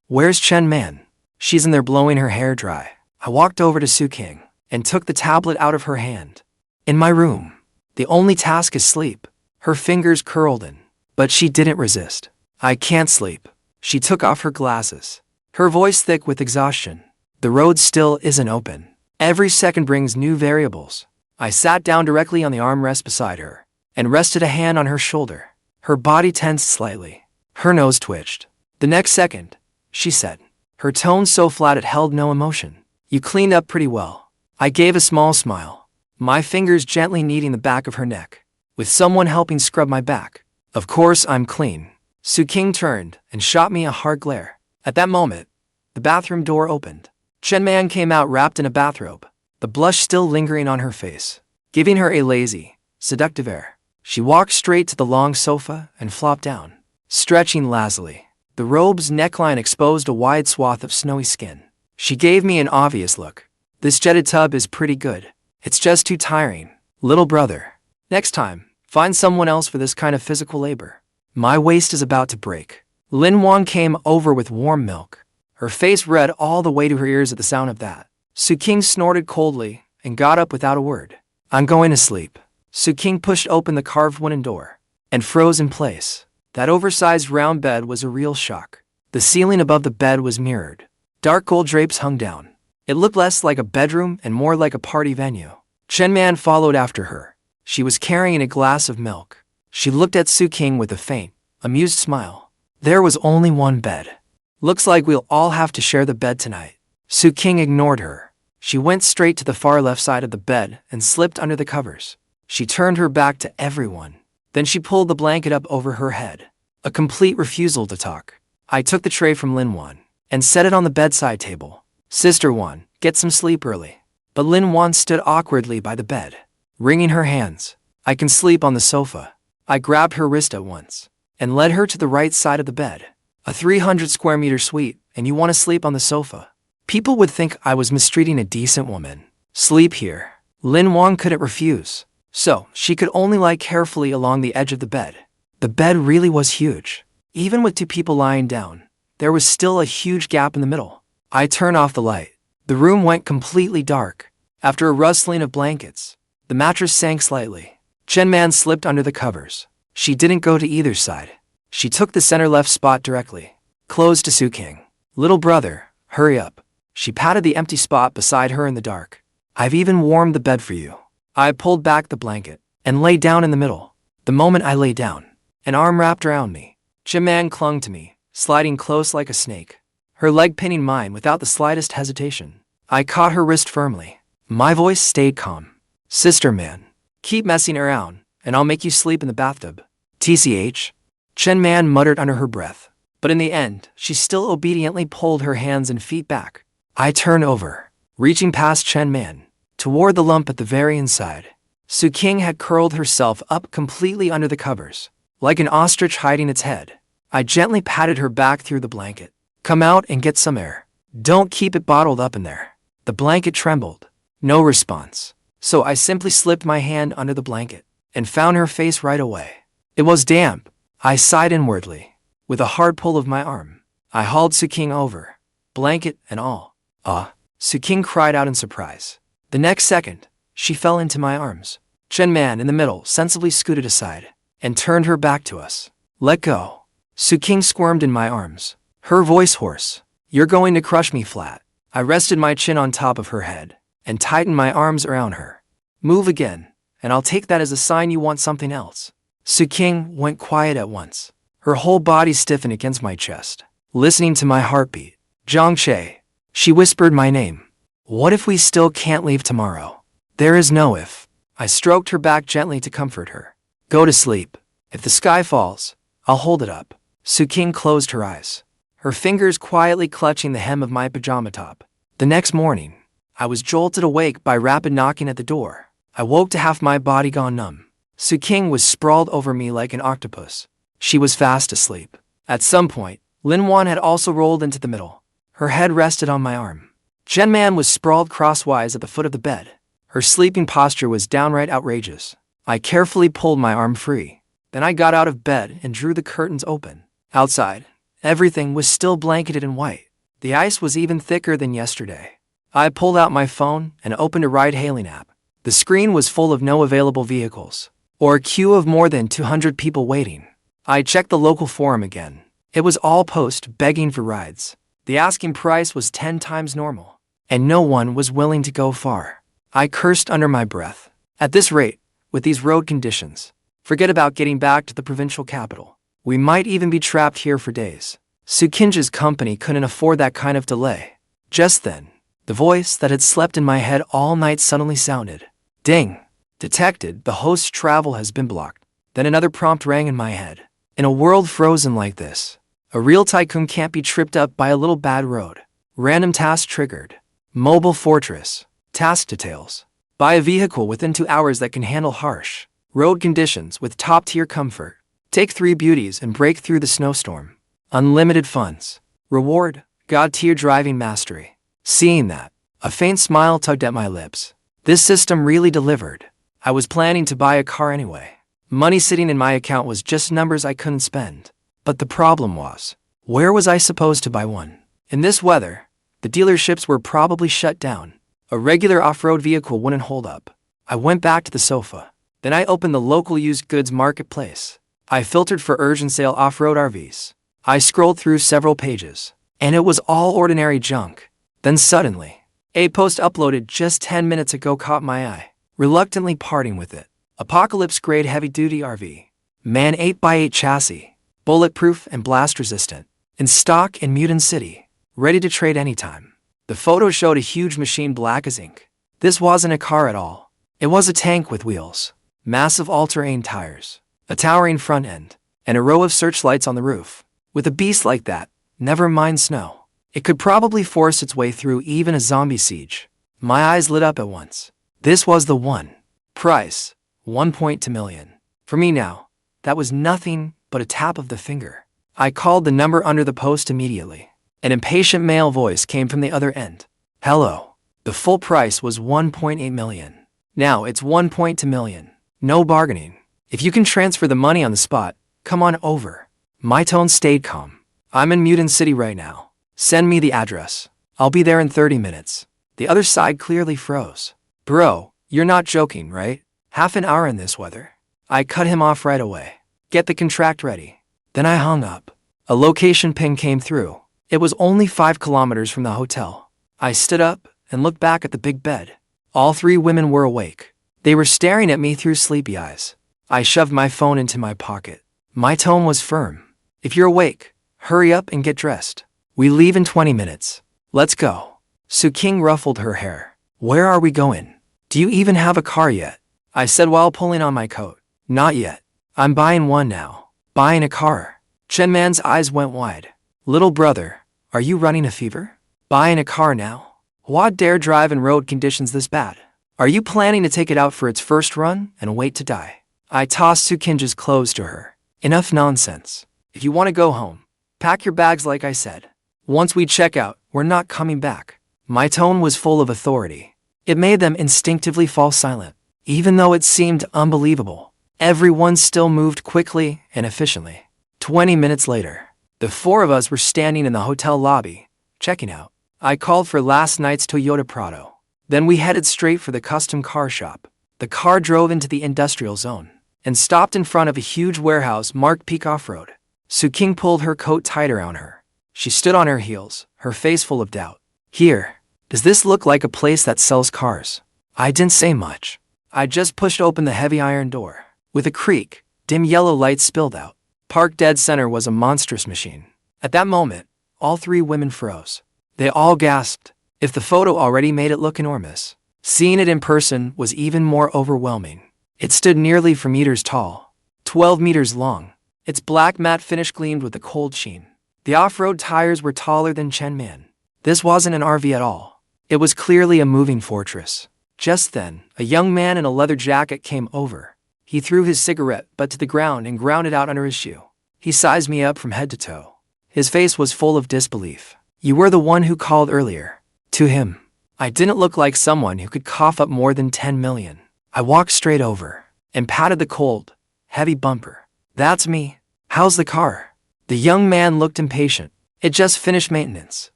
Where's Qingge?" "She's in there blowing her hair dry." I walked over to Qingge and took the tablet out of her hand. "In my room. The only task is sleep." Her fingers curled in, but she didn't resist. "I can't sleep." She took off her glasses, her voice thick with exhaustion. "The road still isn't open. Every second brings new variables." I sat down directly on the armrest beside her and rested a hand on her shoulder. Her body tensed slightly. Her nose twitched. "The next second," she said, her tone so flat it held no emotion. "You cleaned up pretty well." I gave a small smile, my fingers gently kneading the back of her neck, with someone helping scrub my back. "Of course I'm clean." Qingge turned and shot me a hard glare. At that moment, the bathroom door opened. Qingge came out wrapped in a bathrobe, the blush still lingering on her face, giving her a lazy, seductive air. She walked straight to the long sofa and flopped down, stretching lazily. The robe's neckline exposed a wide swath of snowy skin. She gave me an obvious look. "This jetted tub is pretty good. It's just too tiring, little brother. Next time, find someone else for this kind of physical labor." My waist is about to break. Yuan came over with warm milk, her face red all the way to her ears at the sound of that. Qingge snorted coldly and got up without a word. "I'm going to sleep." Qingge pushed open the carved wooden door and froze in place. That oversized round bed was a real shock. The ceiling above the bed was mirrored. Dark gold drapes hung down. It looked less like a bedroom and more like a party venue. Qingge followed after her. She was carrying a glass of milk. She looked at Qingge with a faint, amused smile. "There was only one bed. Looks like we'll all have to share the bed tonight." Qingge ignored her. She went straight to the far left side of the bed and slipped under the covers. She turned her back to everyone. Then she pulled the blanket up over her head. A complete refusal to talk. I took the tray from Yuan and set it on the bedside table. "Sister Yuan, get some sleep early." But Yuan stood awkwardly by the bed, wringing her hands. "I can sleep on the sofa." I grabbed her wrist at once and led her to the right side of the bed. "A 300 square meter suite, and you want to sleep on the sofa? People would think I was mistreating a decent woman." "Sleep here." Yuan couldn't refuse, so she could only lie carefully along the edge of the bed. The bed really was huge. Even with 2 people lying down, there was still a huge gap in the middle. I turned off the light. The room went completely dark. After a rustling of blankets, The mattress sank slightly. Chen Man slipped under the covers. She didn't go to either side. She took the center left spot directly. Close to Qingge. Little brother, hurry up. She patted the empty spot beside her in the dark. I've even warmed the bed for you. I pulled back the blanket and lay down in the middle. The moment I lay down, an arm wrapped around me. Chen Man clung to me, sliding close like a snake, her leg pinning mine without the slightest hesitation. I caught her wrist firmly. My voice stayed calm. Sister man, keep messing around, and I'll make you sleep in the bathtub. TCH? Chen Man muttered under her breath. But in the end, she still obediently pulled her hands and feet back. I turned over, reaching past Chen Man, toward the lump at the very inside. Qingge had curled herself up completely under the covers, like an ostrich hiding its head. I gently patted her back through the blanket. Come out and get some air. Don't keep it bottled up in there. The blanket trembled. No response. So I simply slipped my hand under the blanket and found her face right away. It was damp. I sighed inwardly. With a hard pull of my arm, I hauled Qingge over, blanket and all. Qingge cried out in surprise. The next second, she fell into my arms. Chen Man in the middle sensibly scooted aside and turned her back to us. Let go. Qingge squirmed in my arms, her voice hoarse. You're going to crush me flat. I rested my chin on top of her head and tightened my arms around her. Move again, and I'll take that as a sign you want something else. Qingge went quiet at once. Her whole body stiffened against my chest, listening to my heartbeat. Jiang. She whispered my name. What if we still can't leave tomorrow? There is no if. I stroked her back gently to comfort her. Go to sleep. If the sky falls, I'll hold it up. Qingge closed her eyes, her fingers quietly clutching the hem of my pajama top. The next morning, I was jolted awake by rapid knocking at the door. I woke to half my body gone numb. Qingge was sprawled over me like an octopus. She was fast asleep. At some point, Yuan had also rolled into the middle. Her head rested on my arm. Chen Man was sprawled crosswise at the foot of the bed. Her sleeping posture was downright outrageous. I carefully pulled my arm free. Then I got out of bed and drew the curtains open. Outside, everything was still blanketed in white. The ice was even thicker than yesterday. I pulled out my phone and opened a ride-hailing app. The screen was full of no available vehicles, or a queue of more than 200 people waiting. I checked the local forum again. It was all posts begging for rides. The asking price was 10 times normal, and no one was willing to go far. I cursed under my breath. At this rate, with these road conditions, forget about getting back to the provincial capital. We might even be trapped here for days. Qingge's company couldn't afford that kind of delay. Just then, the voice that had slept in my head all night suddenly sounded. Ding! Detected, the host's travel has been blocked. Then another prompt rang in my head. In a world frozen like this, a real tycoon can't be tripped up by a little bad road. Random task triggered. Mobile fortress. Task details. Buy a vehicle within 2 hours that can handle harsh road conditions with top-tier comfort. Take 3 beauties and break through the snowstorm. Unlimited funds. Reward, God-tier driving mastery. Seeing that, a faint smile tugged at my lips. This system really delivered. I was planning to buy a car anyway. Money sitting in my account was just numbers I couldn't spend. But the problem was, where was I supposed to buy one? In this weather, the dealerships were probably shut down. A regular off-road vehicle wouldn't hold up. I went back to the sofa. Then I opened the local used goods marketplace. I filtered for urgent sale off-road RVs. I scrolled through several pages, and it was all ordinary junk. Then suddenly, a post uploaded just 10 minutes ago caught my eye, reluctantly parting with it. Apocalypse-grade heavy-duty RV. Man 8x8 chassis. Bulletproof and blast-resistant. In stock in Mutant City. Ready to trade anytime. The photo showed a huge machine black as ink. This wasn't a car at all. It was a tank with wheels, massive all-terrain tires, a towering front end, and a row of searchlights on the roof. With a beast like that, never mind snow, it could probably force its way through even a zombie siege. My eyes lit up at once. This was the one. Price, 1.2 million. For me now, that was nothing but a tap of the finger. I called the number under the post immediately. An impatient male voice came from the other end. Hello. The full price was 1.8 million. Now it's 1.2 million. No bargaining. If you can transfer the money on the spot, come on over. My tone stayed calm. I'm in Mutant City right now. Send me the address. I'll be there in 30 minutes. The other side clearly froze. Bro, You're not joking, right? Half an hour in this weather? I cut him off right away. Get the contract ready. Then I hung up. A location ping came through. It was only 5 kilometers from the hotel. I stood up and looked back at the big bed. All 3 women were awake. They were staring at me through sleepy eyes. I shoved my phone into my pocket. My tone was firm. If you're awake, hurry up and get dressed. We leave in 20 minutes. Let's go. Qingge ruffled her hair. Where are we going? Do you even have a car yet? I said while pulling on my coat. Not yet. I'm buying one now. Buying a car. Chen Man's eyes went wide. Little brother, are you running a fever? Buying a car now? What dare drive in road conditions this bad? Are you planning to take it out for its first run and wait to die? I tossed Qingge's clothes to her. Enough nonsense. If you want to go home, pack your bags like I said. Once we check out, we're not coming back. My tone was full of authority. It made them instinctively fall silent. Even though it seemed unbelievable, everyone still moved quickly and efficiently. 20 minutes later, the 4 of us were standing in the hotel lobby, checking out. I called for last night's Toyota Prado. Then we headed straight for the custom car shop. The car drove into the industrial zone and stopped in front of a huge warehouse marked Peak Off-Road. Qingge pulled her coat tight around her. She stood on her heels, her face full of doubt. Here, does this look like a place that sells cars? I didn't say much. I just pushed open the heavy iron door. With a creak, dim yellow light spilled out. Parked dead center was a monstrous machine. At that moment, all 3 women froze. They all gasped. If the photo already made it look enormous, seeing it in person was even more overwhelming. It stood nearly 4 meters tall, 12 meters long. Its black matte finish gleamed with a cold sheen. The off-road tires were taller than Chen Man. This wasn't an RV at all. It was clearly a moving fortress. Just then, a young man in a leather jacket came over. He threw his cigarette butt to the ground and ground it out under his shoe. He sized me up from head to toe. His face was full of disbelief. You were the one who called earlier. To him, I didn't look like someone who could cough up more than 10 million. I walked straight over and patted the cold, heavy bumper. That's me. How's the car? The young man looked impatient. It just finished maintenance.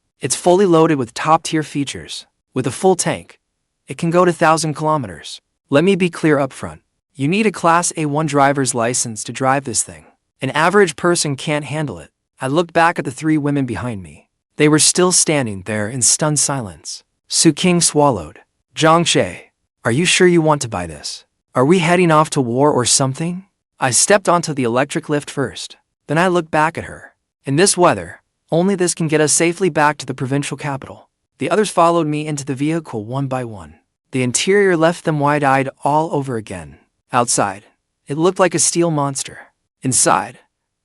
It's fully loaded with top-tier features. With a full tank, it can go to 1,000 kilometers. Let me be clear up front. You need a Class A1 driver's license to drive this thing. An average person can't handle it. I looked back at the 3 women behind me. They were still standing there in stunned silence. Qingge swallowed. Jiang, are you sure you want to buy this? Are we heading off to war or something? I stepped onto the electric lift first. Then I looked back at her. In this weather, only this can get us safely back to the provincial capital. The others followed me into the vehicle one by one. The interior left them wide-eyed all over again. Outside, it looked like a steel monster. Inside,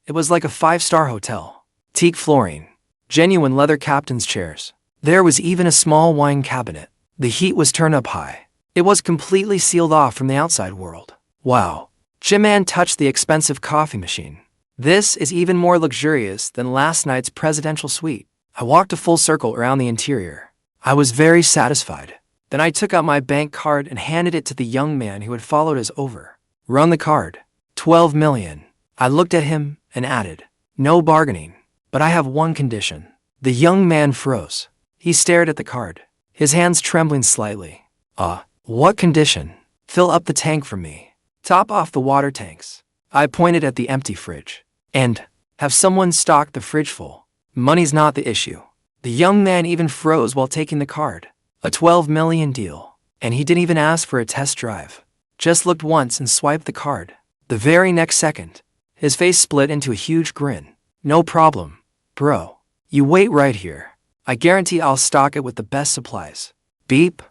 it was like a 5-star hotel. Teak flooring, genuine leather captain's chairs. There was even a small wine cabinet. The heat was turned up high. It was completely sealed off from the outside world. Wow. Jiang touched the expensive coffee machine. This is even more luxurious than last night's presidential suite. I walked a full circle around the interior. I was very satisfied. Then I took out my bank card and handed it to the young man who had followed us over. Run the card. 12 million. I looked at him and added, no bargaining, but I have one condition. The young man froze. He stared at the card, his hands trembling slightly. What condition? Fill up the tank for me. Top off the water tanks. I pointed at the empty fridge. And have someone stock the fridge full. Money's not the issue. The young man even froze while taking the card. A 12 million deal. And he didn't even ask for a test drive. Just looked once and swiped the card. The very next second, his face split into a huge grin. No problem, bro. You wait right here. I guarantee I'll stock it with the best supplies. Beep.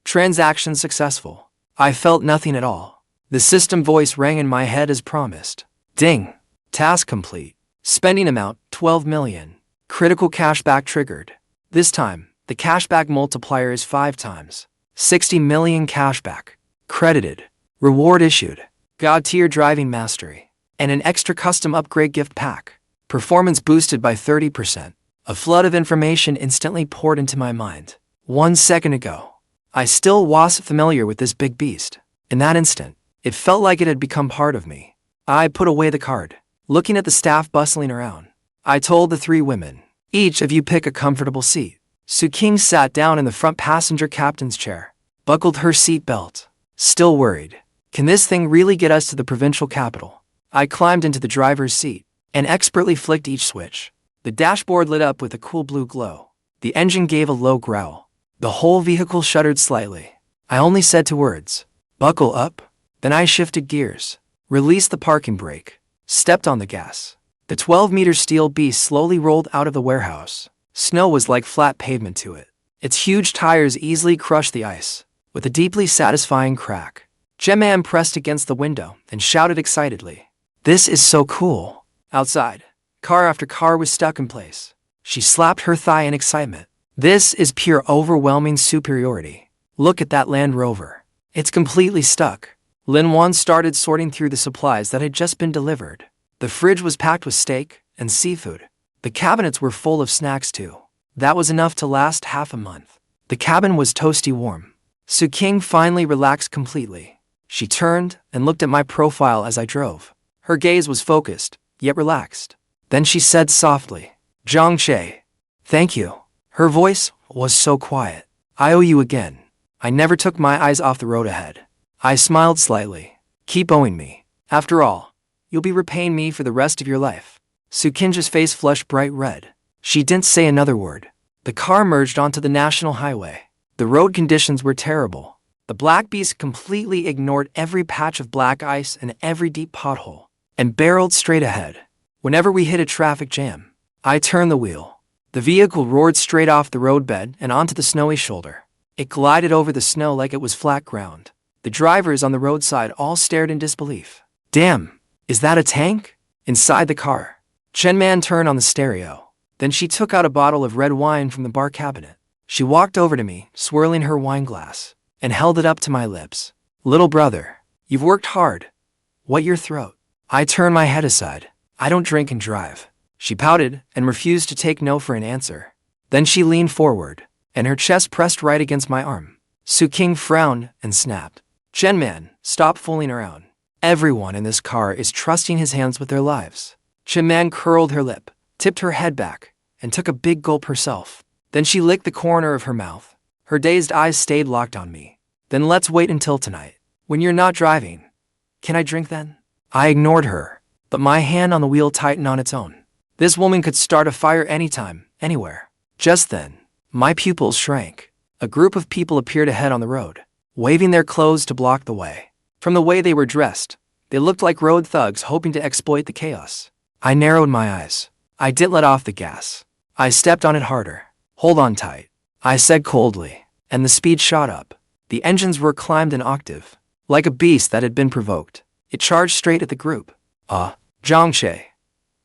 Transaction successful. I felt nothing at all. The system voice rang in my head as promised. Ding. Task complete. Spending amount, 12 million. Critical cashback triggered. This time, the cashback multiplier is 5 times. 60 million cashback. Credited. Reward issued. God tier driving mastery. And an extra custom upgrade gift pack. Performance boosted by 30%. A flood of information instantly poured into my mind. 1 second ago, I still was familiar with this big beast. In that instant, it felt like it had become part of me. I put away the card, looking at the staff bustling around. I told the 3 women, each of you pick a comfortable seat. Qingge sat down in the front passenger captain's chair, buckled her seat belt, still worried. Can this thing really get us to the provincial capital? I climbed into the driver's seat and expertly flicked each switch. The dashboard lit up with a cool blue glow. The engine gave a low growl. The whole vehicle shuddered slightly. I only said 2 words, "Buckle up." Then I shifted gears, released the parking brake, stepped on the gas. The 12-meter steel beast slowly rolled out of the warehouse. Snow was like flat pavement to it. Its huge tires easily crushed the ice, with a deeply satisfying crack. Jiang pressed against the window and shouted excitedly, "This is so cool." Outside, car after car was stuck in place. She slapped her thigh in excitement. "This is pure overwhelming superiority. Look at that Land Rover. It's completely stuck." Yuan started sorting through the supplies that had just been delivered. The fridge was packed with steak and seafood. The cabinets were full of snacks too. That was enough to last half a month. The cabin was toasty warm. Qingge finally relaxed completely. She turned and looked at my profile as I drove. Her gaze was focused, yet relaxed. Then she said softly, "Jiang, thank you." Her voice was so quiet. "I owe you again." I never took my eyes off the road ahead. I smiled slightly. "Keep owing me. After all, you'll be repaying me for the rest of your life." Qingge's face flushed bright red. She didn't say another word. The car merged onto the national highway. The road conditions were terrible. The black beast completely ignored every patch of black ice and every deep pothole, and barreled straight ahead. Whenever we hit a traffic jam, I turned the wheel. The vehicle roared straight off the roadbed and onto the snowy shoulder. It glided over the snow like it was flat ground. The drivers on the roadside all stared in disbelief. "Damn, is that a tank?" Inside the car, Chen turned on the stereo. Then she took out a bottle of red wine from the bar cabinet. She walked over to me, swirling her wine glass, and held it up to my lips. "Little brother, you've worked hard. Wet your throat." I turned my head aside. "I don't drink and drive." She pouted and refused to take no for an answer. Then she leaned forward, and her chest pressed right against my arm. Qingge frowned and snapped, "Chen, stop fooling around. Everyone in this car is trusting his hands with their lives." Chen curled her lip, tipped her head back, and took a big gulp herself. Then she licked the corner of her mouth. Her dazed eyes stayed locked on me. "Then let's wait until tonight, when you're not driving. Can I drink then?" I ignored her, but my hand on the wheel tightened on its own. This woman could start a fire anytime, anywhere. Just then, my pupils shrank. A group of people appeared ahead on the road, waving their clothes to block the way. From the way they were dressed, they looked like road thugs hoping to exploit the chaos. I narrowed my eyes. I didn't let off the gas. I stepped on it harder. "Hold on tight," I said coldly, and the speed shot up. The engines were climbed an octave. Like a beast that had been provoked, it charged straight at the group. Jiang,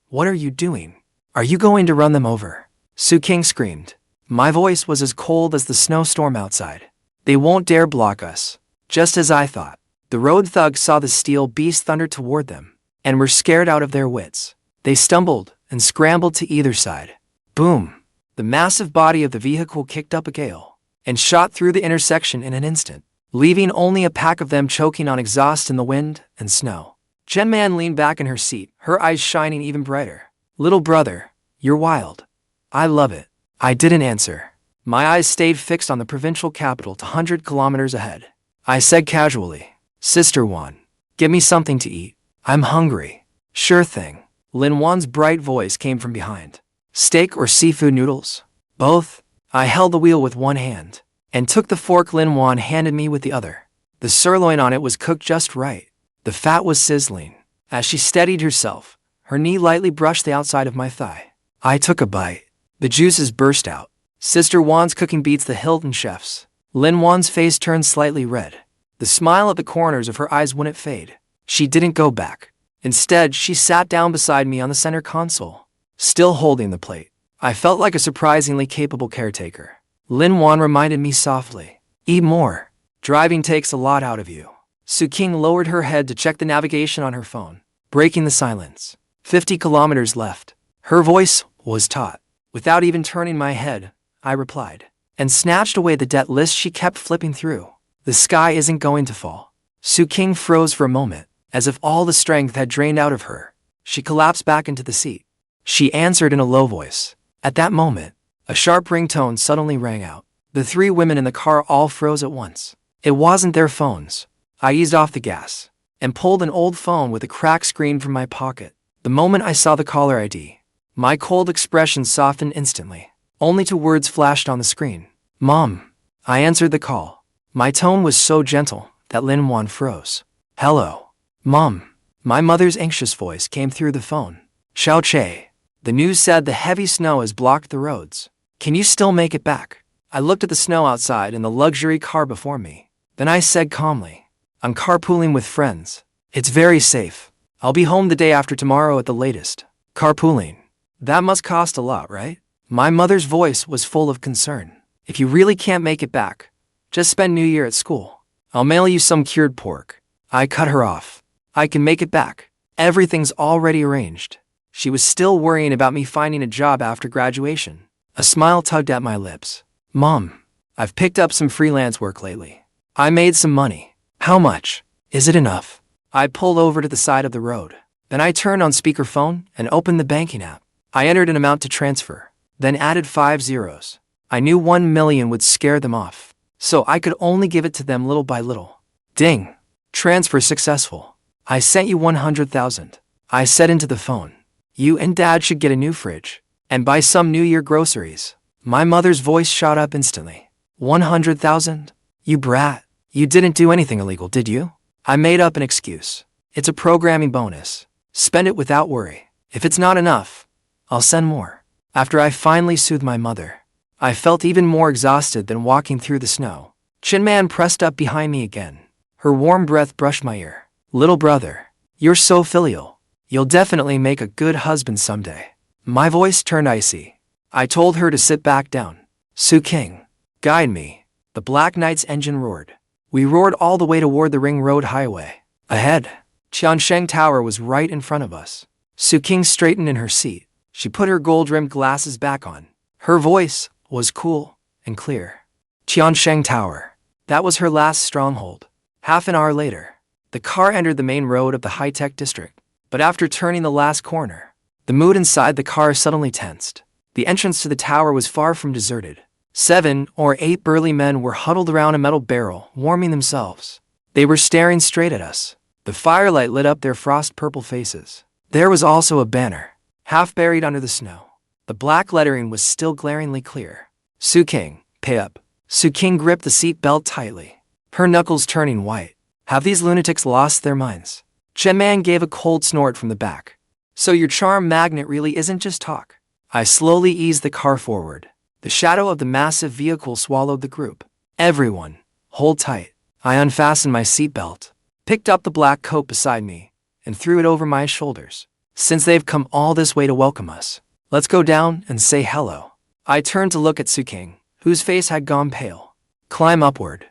what are you doing? Are you going to run them over?" Qingge screamed. My voice was as cold as the snowstorm outside. "They won't dare block us." Just as I thought, the road thugs saw the steel beast thunder toward them, and were scared out of their wits. They stumbled and scrambled to either side. Boom! The massive body of the vehicle kicked up a gale, and shot through the intersection in an instant, leaving only a pack of them choking on exhaust in the wind and snow. Chen leaned back in her seat, her eyes shining even brighter. "Little brother, you're wild. I love it." I didn't answer. My eyes stayed fixed on the provincial capital 100 kilometers ahead. I said casually, "Sister Yuan, give me something to eat. I'm hungry." "Sure thing." Yuan's bright voice came from behind. "Steak or seafood noodles?" "Both." I held the wheel with one hand, and took the fork Yuan handed me with the other. The sirloin on it was cooked just right. The fat was sizzling. As she steadied herself, her knee lightly brushed the outside of my thigh. I took a bite. The juices burst out. Sister Yuan's cooking beats the Hilton chef's. Yuan's face turned slightly red. The smile at the corners of her eyes wouldn't fade. She didn't go back. Instead, she sat down beside me on the center console, still holding the plate. I felt like a surprisingly capable caretaker. Yuan reminded me softly, "Eat more. Driving takes a lot out of you." Qingge lowered her head to check the navigation on her phone, breaking the silence. 50 kilometers left. Her voice was taut. Without even turning my head, I replied, and snatched away the debt list she kept flipping through. "The sky isn't going to fall." Qingge froze for a moment, as if all the strength had drained out of her. She collapsed back into the seat. She answered in a low voice. At that moment, a sharp ringtone suddenly rang out. The 3 women in the car all froze at once. It wasn't their phones. I eased off the gas and pulled an old phone with a cracked screen from my pocket. The moment I saw the caller ID, my cold expression softened instantly. Only 2 words flashed on the screen. Mom. I answered the call. My tone was so gentle that Yuan froze. Hello. Mom. My mother's anxious voice came through the phone. Xiao Che. The news said the heavy snow has blocked the roads. Can you still make it back? I looked at the snow outside and the luxury car before me. Then I said calmly, I'm carpooling with friends. It's very safe. I'll be home the day after tomorrow at the latest. Carpooling. That must cost a lot, right? My mother's voice was full of concern. If you really can't make it back, just spend New Year at school. I'll mail you some cured pork. I cut her off. I can make it back. Everything's already arranged. She was still worrying about me finding a job after graduation. A smile tugged at my lips. Mom, I've picked up some freelance work lately. I made some money. How much? Is it enough? I pulled over to the side of the road. Then I turned on speakerphone and opened the banking app. I entered an amount to transfer, then added 5 zeros. I knew 1 million would scare them off, so I could only give it to them little by little. Ding! Transfer successful. I sent you 100,000. I said into the phone. You and Dad should get a new fridge and buy some New Year groceries. My mother's voice shot up instantly. 100,000? You brat. You didn't do anything illegal, did you? I made up an excuse. It's a programming bonus. Spend it without worry. If it's not enough, I'll send more. After I finally soothed my mother, I felt even more exhausted than walking through the snow. Qingge pressed up behind me again. Her warm breath brushed my ear. Little brother, you're so filial. You'll definitely make a good husband someday. My voice turned icy. I told her to sit back down. Qingge, guide me. The Black Knight's engine roared. We roared all the way toward the Ring Road highway. Ahead, Qiansheng Tower was right in front of us. Qingge straightened in her seat. She put her gold-rimmed glasses back on. Her voice was cool and clear. Qiansheng Tower. That was her last stronghold. Half an hour later, the car entered the main road of the high-tech district. But after turning the last corner, the mood inside the car suddenly tensed. The entrance to the tower was far from deserted. 7 or 8 burly men were huddled around a metal barrel, warming themselves. They were staring straight at us. The firelight lit up their frost-purple faces. There was also a banner, half buried under the snow. The black lettering was still glaringly clear. Qingge, pay up. Qingge gripped the seat belt tightly, her knuckles turning white. Have these lunatics lost their minds? Qingge gave a cold snort from the back. So your charm magnet really isn't just talk. I slowly eased the car forward. The shadow of the massive vehicle swallowed the group. Everyone, hold tight. I unfastened my seatbelt, picked up the black coat beside me, and threw it over my shoulders. Since they've come all this way to welcome us, let's go down and say hello. I turned to look at Qingge, whose face had gone pale. Climb upward.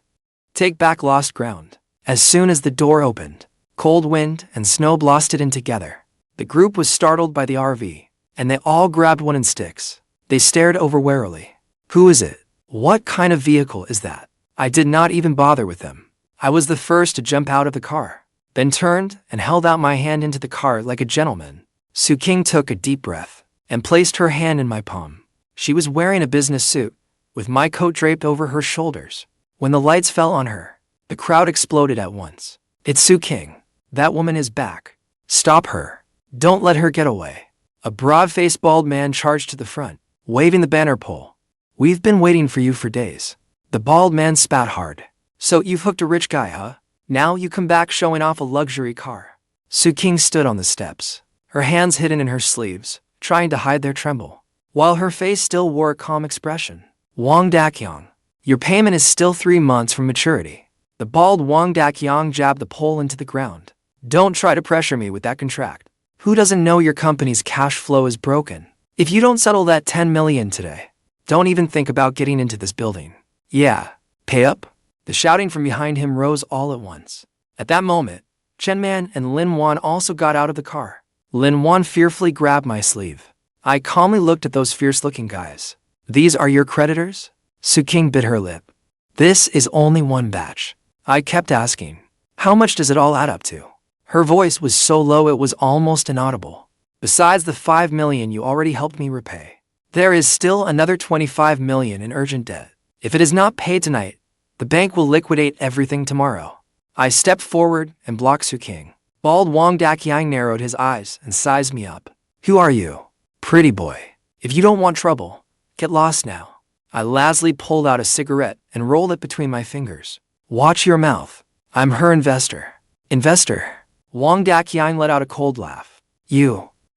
Take back lost ground. As soon as the door opened, cold wind and snow blasted in together. The group was startled by the RV, and they all grabbed wooden sticks. They stared over warily. Who is it? What kind of vehicle is that? I did not even bother with them. I was the first to jump out of the car, then turned and held out my hand into the car like a gentleman. Qingge took a deep breath and placed her hand in my palm. She was wearing a business suit, with my coat draped over her shoulders. When the lights fell on her, the crowd exploded at once. It's Qingge. That woman is back. Stop her. Don't let her get away. A broad-faced bald man charged to the front, waving the banner pole. We've been waiting for you for days. The bald man spat hard. So you've hooked a rich guy, huh? Now you come back showing off a luxury car. Qingge stood on the steps, her hands hidden in her sleeves, trying to hide their tremble, while her face still wore a calm expression. Wang Daqiang, your payment is still 3 months from maturity. The bald Wang Daqiang jabbed the pole into the ground. Don't try to pressure me with that contract. Who doesn't know your company's cash flow is broken? If you don't settle that 10 million today, don't even think about getting into this building. Yeah, pay up? The shouting from behind him rose all at once. At that moment, Qingge and Yuan also got out of the car. Yuan fearfully grabbed my sleeve. I calmly looked at those fierce-looking guys. These are your creditors? Qingge bit her lip. This is only one batch. I kept asking, how much does it all add up to? Her voice was so low it was almost inaudible. Besides the 5 million you already helped me repay, there is still another 25 million in urgent debt. If it is not paid tonight, the bank will liquidate everything tomorrow. I stepped forward and blocked Qingge. Bald Wang Daqiang narrowed his eyes and sized me up. Who are you? Pretty boy. If you don't want trouble, get lost now. I lazily pulled out a cigarette and rolled it between my fingers. Watch your mouth. I'm her investor. Investor? Wang Daqiang let out a cold laugh.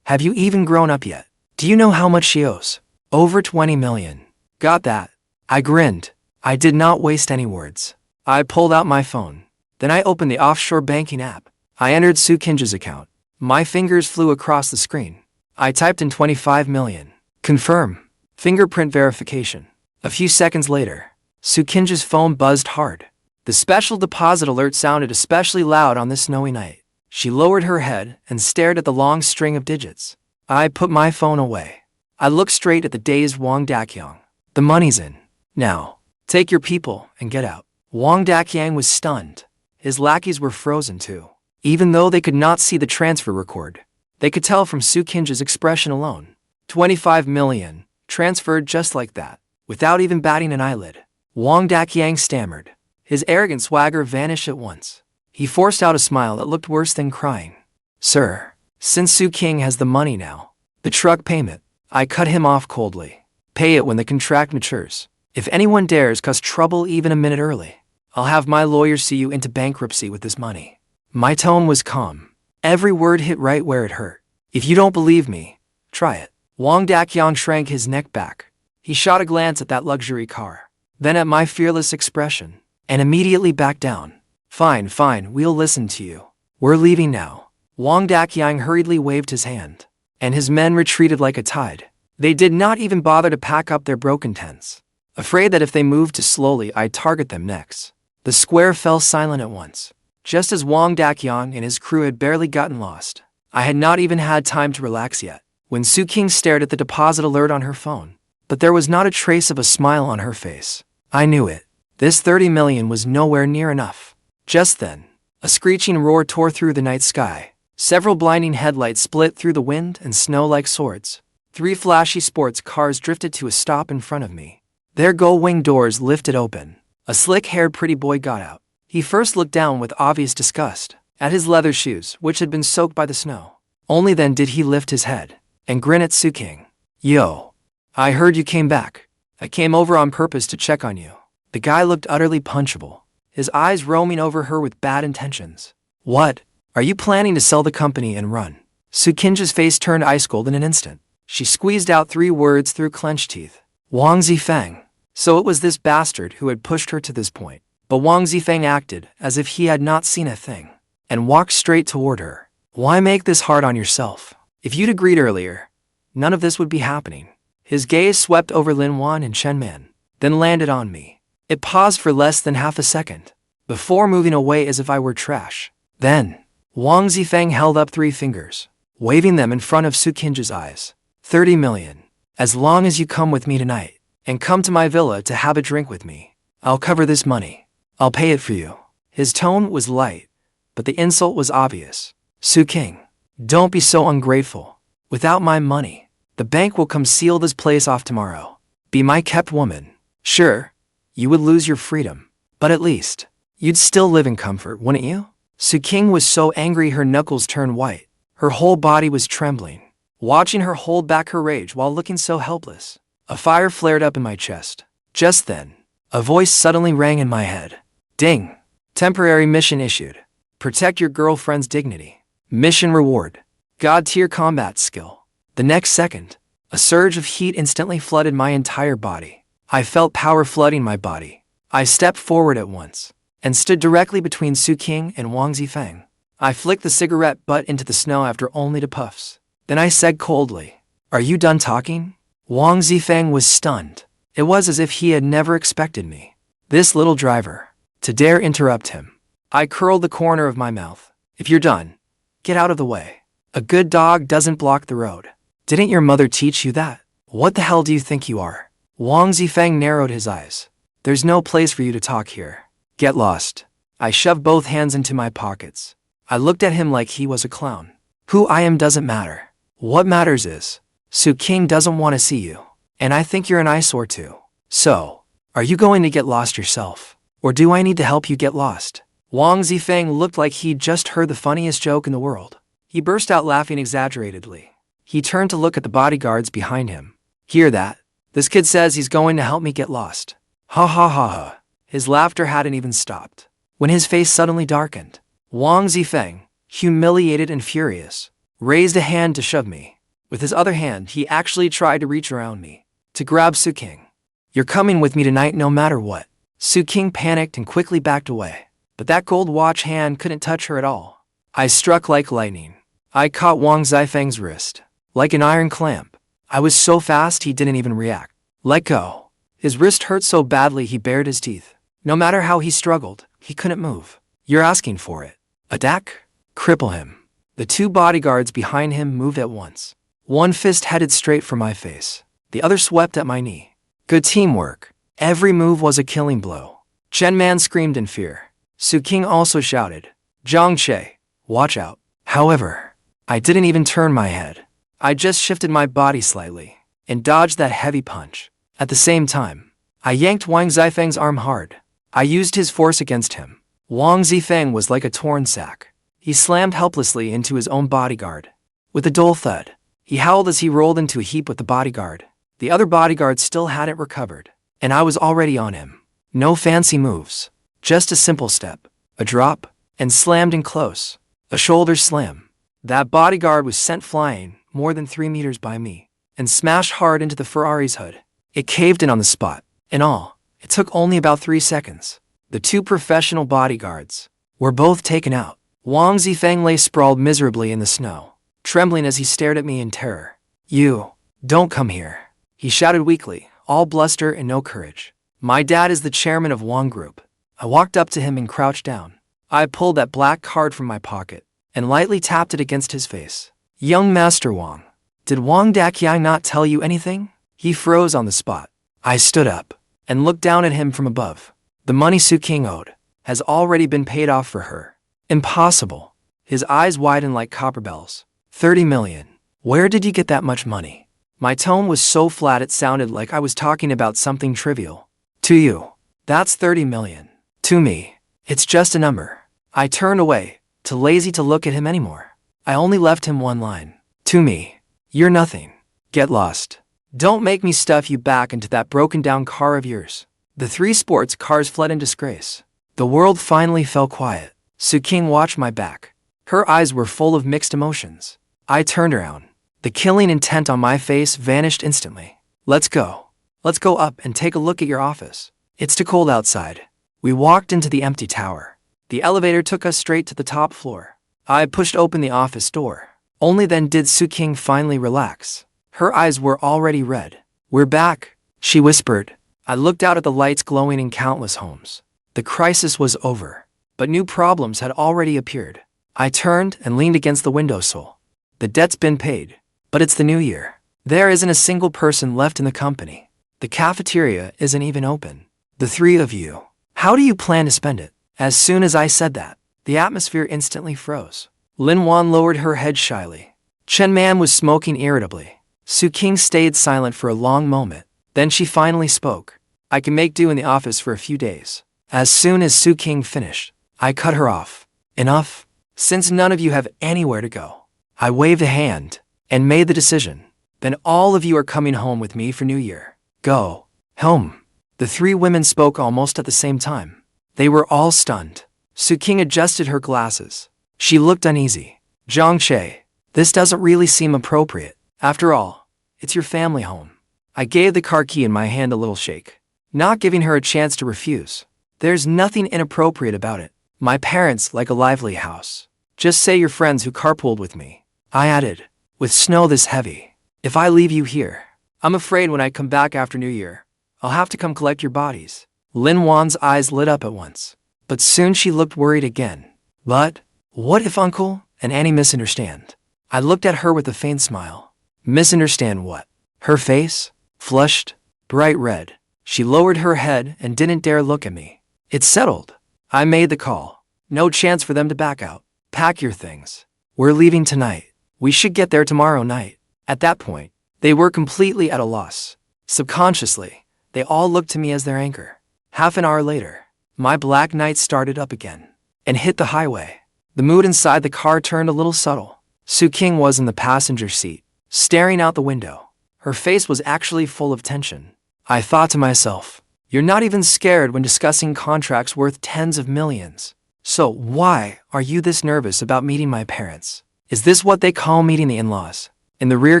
Have you even grown up yet? Do you know how much she owes? Over 20 million. Got that? I grinned. I did not waste any words. I pulled out my phone. Then I opened the offshore banking app. I entered Qingge's account. My fingers flew across the screen. I typed in 25 million. Confirm. Fingerprint verification. A few seconds later, Qingge's phone buzzed hard. The special deposit alert sounded especially loud on this snowy night. She lowered her head and stared at the long string of digits. I put my phone away. I looked straight at the dazed Wang Daqiang. The money's in. Now, take your people and get out. Wang Daqiang was stunned. His lackeys were frozen too. Even though they could not see the transfer record, they could tell from Qingge's expression alone. 25 million, transferred just like that, without even batting an eyelid. Wang Daqiang stammered. His arrogant swagger vanished at once. He forced out a smile that looked worse than crying. Sir, since Qingge has the money now, the truck payment, I cut him off coldly. Pay it when the contract matures. If anyone dares cause trouble even a minute early, I'll have my lawyers see you into bankruptcy with this money. My tone was calm. Every word hit right where it hurt. If you don't believe me, try it. Wang Daqiang shrank his neck back. He shot a glance at that luxury car, then at my fearless expression, and immediately backed down. Fine, we'll listen to you. We're leaving now. Wang Daqiang hurriedly waved his hand, and his men retreated like a tide. They did not even bother to pack up their broken tents, afraid that if they moved too slowly, I'd target them next. The square fell silent at once. Just as Wang Daqiang and his crew had barely gotten lost, I had not even had time to relax yet, when Qingge stared at the deposit alert on her phone. But there was not a trace of a smile on her face. I knew it. This 30 million was nowhere near enough. Just then, a screeching roar tore through the night sky. Several blinding headlights split through the wind and snow like swords. 3 flashy sports cars drifted to a stop in front of me. Their gull-wing doors lifted open. A slick-haired pretty boy got out. He first looked down with obvious disgust at his leather shoes, which had been soaked by the snow. Only then did he lift his head and grin at Qingge. Yo, I heard you came back. I came over on purpose to check on you. The guy looked utterly punchable, his eyes roaming over her with bad intentions. What? Are you planning to sell the company and run? Qingge's face turned ice cold in an instant. She squeezed out 3 words through clenched teeth. Wang Zifeng. So it was this bastard who had pushed her to this point. But Wang Zifeng acted as if he had not seen a thing, and walked straight toward her. Why make this hard on yourself? If you'd agreed earlier, none of this would be happening. His gaze swept over Lin Yuan and Chen Man, then landed on me. It paused for less than half a second, before moving away as if I were trash. Then, Wang Zifeng held up 3 fingers, waving them in front of Qingge's eyes. 30 million. As long as you come with me tonight, and come to my villa to have a drink with me, I'll cover this money. I'll pay it for you. His tone was light, but the insult was obvious. Qingge, don't be so ungrateful. Without my money, the bank will come seal this place off tomorrow. Be my kept woman. Sure, you would lose your freedom, but at least, you'd still live in comfort, wouldn't you? Qingge was so angry her knuckles turned white. Her whole body was trembling. Watching her hold back her rage while looking so helpless, a fire flared up in my chest. Just then, a voice suddenly rang in my head. Ding! Temporary mission issued. Protect your girlfriend's dignity. Mission reward. God-tier combat skill. The next second, a surge of heat instantly flooded my entire body. I felt power flooding my body. I stepped forward at once, and stood directly between Qingge and Wang Zifeng. I flicked the cigarette butt into the snow after only 2 puffs. Then I said coldly, Are you done talking? Wang Zifeng was stunned. It was as if he had never expected me, this little driver, to dare interrupt him. I curled the corner of my mouth. If you're done, get out of the way. A good dog doesn't block the road. Didn't your mother teach you that? What the hell do you think you are? Wang Zifeng narrowed his eyes. There's no place for you to talk here. Get lost. I shoved both hands into my pockets. I looked at him like he was a clown. Who I am doesn't matter. What matters is, Qingge doesn't want to see you. And I think you're an eyesore too. So, are you going to get lost yourself? Or do I need to help you get lost? Wang Zifeng looked like he'd just heard the funniest joke in the world. He burst out laughing exaggeratedly. He turned to look at the bodyguards behind him. Hear that? This kid says he's going to help me get lost. Ha ha ha ha. His laughter hadn't even stopped when his face suddenly darkened. Wang Zifeng, humiliated and furious, raised a hand to shove me. With his other hand, he actually tried to reach around me to grab Qingge. You're coming with me tonight no matter what. Qingge panicked and quickly backed away. But that gold watch hand couldn't touch her at all. I struck like lightning. I caught Wang Zifeng's wrist like an iron clamp. I was so fast he didn't even react. Let go. His wrist hurt so badly he bared his teeth. No matter how he struggled, he couldn't move. You're asking for it. Attack? Cripple him. The two bodyguards behind him moved at once. One fist headed straight for my face. The other swept at my knee. Good teamwork. Every move was a killing blow. Chen Man screamed in fear. Qingge also shouted, Jiang, watch out. However, I didn't even turn my head. I just shifted my body slightly and dodged that heavy punch. At the same time, I yanked Wang Zifeng's arm hard. I used his force against him. Wang Zifeng was like a torn sack. He slammed helplessly into his own bodyguard. With a dull thud, he howled as he rolled into a heap with the bodyguard. The other bodyguard still hadn't recovered, and I was already on him. No fancy moves, just a simple step, a drop, and slammed in close. A shoulder slam. That bodyguard was sent flying more than 3 meters by me and smashed hard into the Ferrari's hood. It caved in on the spot. In all, it took only about 3 seconds. The two professional bodyguards were both taken out. Wang Zifeng lay sprawled miserably in the snow, trembling as he stared at me in terror. You, don't come here, he shouted weakly, all bluster and no courage. My dad is the chairman of Wang Group. I walked up to him and crouched down. I pulled that black card from my pocket and lightly tapped it against his face. Young Master Wang, did Wang Daqiang not tell you anything? He froze on the spot. I stood up and looked down at him from above. The money Qingge owed has already been paid off for her. Impossible. His eyes widened like copper bells. 30 million. Where did you get that much money? My tone was so flat it sounded like I was talking about something trivial. To you, that's 30 million. To me, it's just a number. I turned away, too lazy to look at him anymore. I only left him one line. To me, you're nothing. Get lost. Don't make me stuff you back into that broken down car of yours. The 3 sports cars fled in disgrace. The world finally fell quiet. Qingge watched my back. Her eyes were full of mixed emotions. I turned around. The killing intent on my face vanished instantly. Let's go. Let's go up and take a look at your office. It's too cold outside. We walked into the empty tower. The elevator took us straight to the top floor. I pushed open the office door. Only then did Qingge finally relax. Her eyes were already red. We're back, she whispered. I looked out at the lights glowing in countless homes. The crisis was over, but new problems had already appeared. I turned and leaned against the windowsill. The debt's been paid, but it's the new year. There isn't a single person left in the company. The cafeteria isn't even open. The 3 of you, how do you plan to spend it? As soon as I said that, the atmosphere instantly froze. Lin Wan lowered her head shyly. Chen Man was smoking irritably. Qingge stayed silent for a long moment. Then she finally spoke. I can make do in the office for a few days. As soon as Qingge finished, I cut her off. Enough. Since none of you have anywhere to go. I waved a hand and made the decision. Then all of you are coming home with me for New Year. Go. Home. The 3 women spoke almost at the same time. They were all stunned. Qingge adjusted her glasses. She looked uneasy. Jiang, this doesn't really seem appropriate. After all, it's your family home. I gave the car key in my hand a little shake, not giving her a chance to refuse. There's nothing inappropriate about it. My parents like a lively house. Just say your friends who carpooled with me. I added, with snow this heavy. If I leave you here, I'm afraid when I come back after New Year, I'll have to come collect your bodies. Lin Wan's eyes lit up at once, but soon she looked worried again. But, what if Uncle and Annie misunderstand? I looked at her with a faint smile. Misunderstand what? Her face flushed, bright red. She lowered her head and didn't dare look at me. It's settled. I made the call. No chance for them to back out. Pack your things. We're leaving tonight. We should get there tomorrow night. At that point, they were completely at a loss. Subconsciously, they all looked to me as their anchor. Half an hour later, my black night started up again. and hit the highway. The mood inside the car turned a little subtle. Qingge was in the passenger seat, staring out the window. Her face was actually full of tension. I thought to myself, you're not even scared when discussing contracts worth tens of millions. So why are you this nervous about meeting my parents? Is this what they call meeting the in-laws? In the rear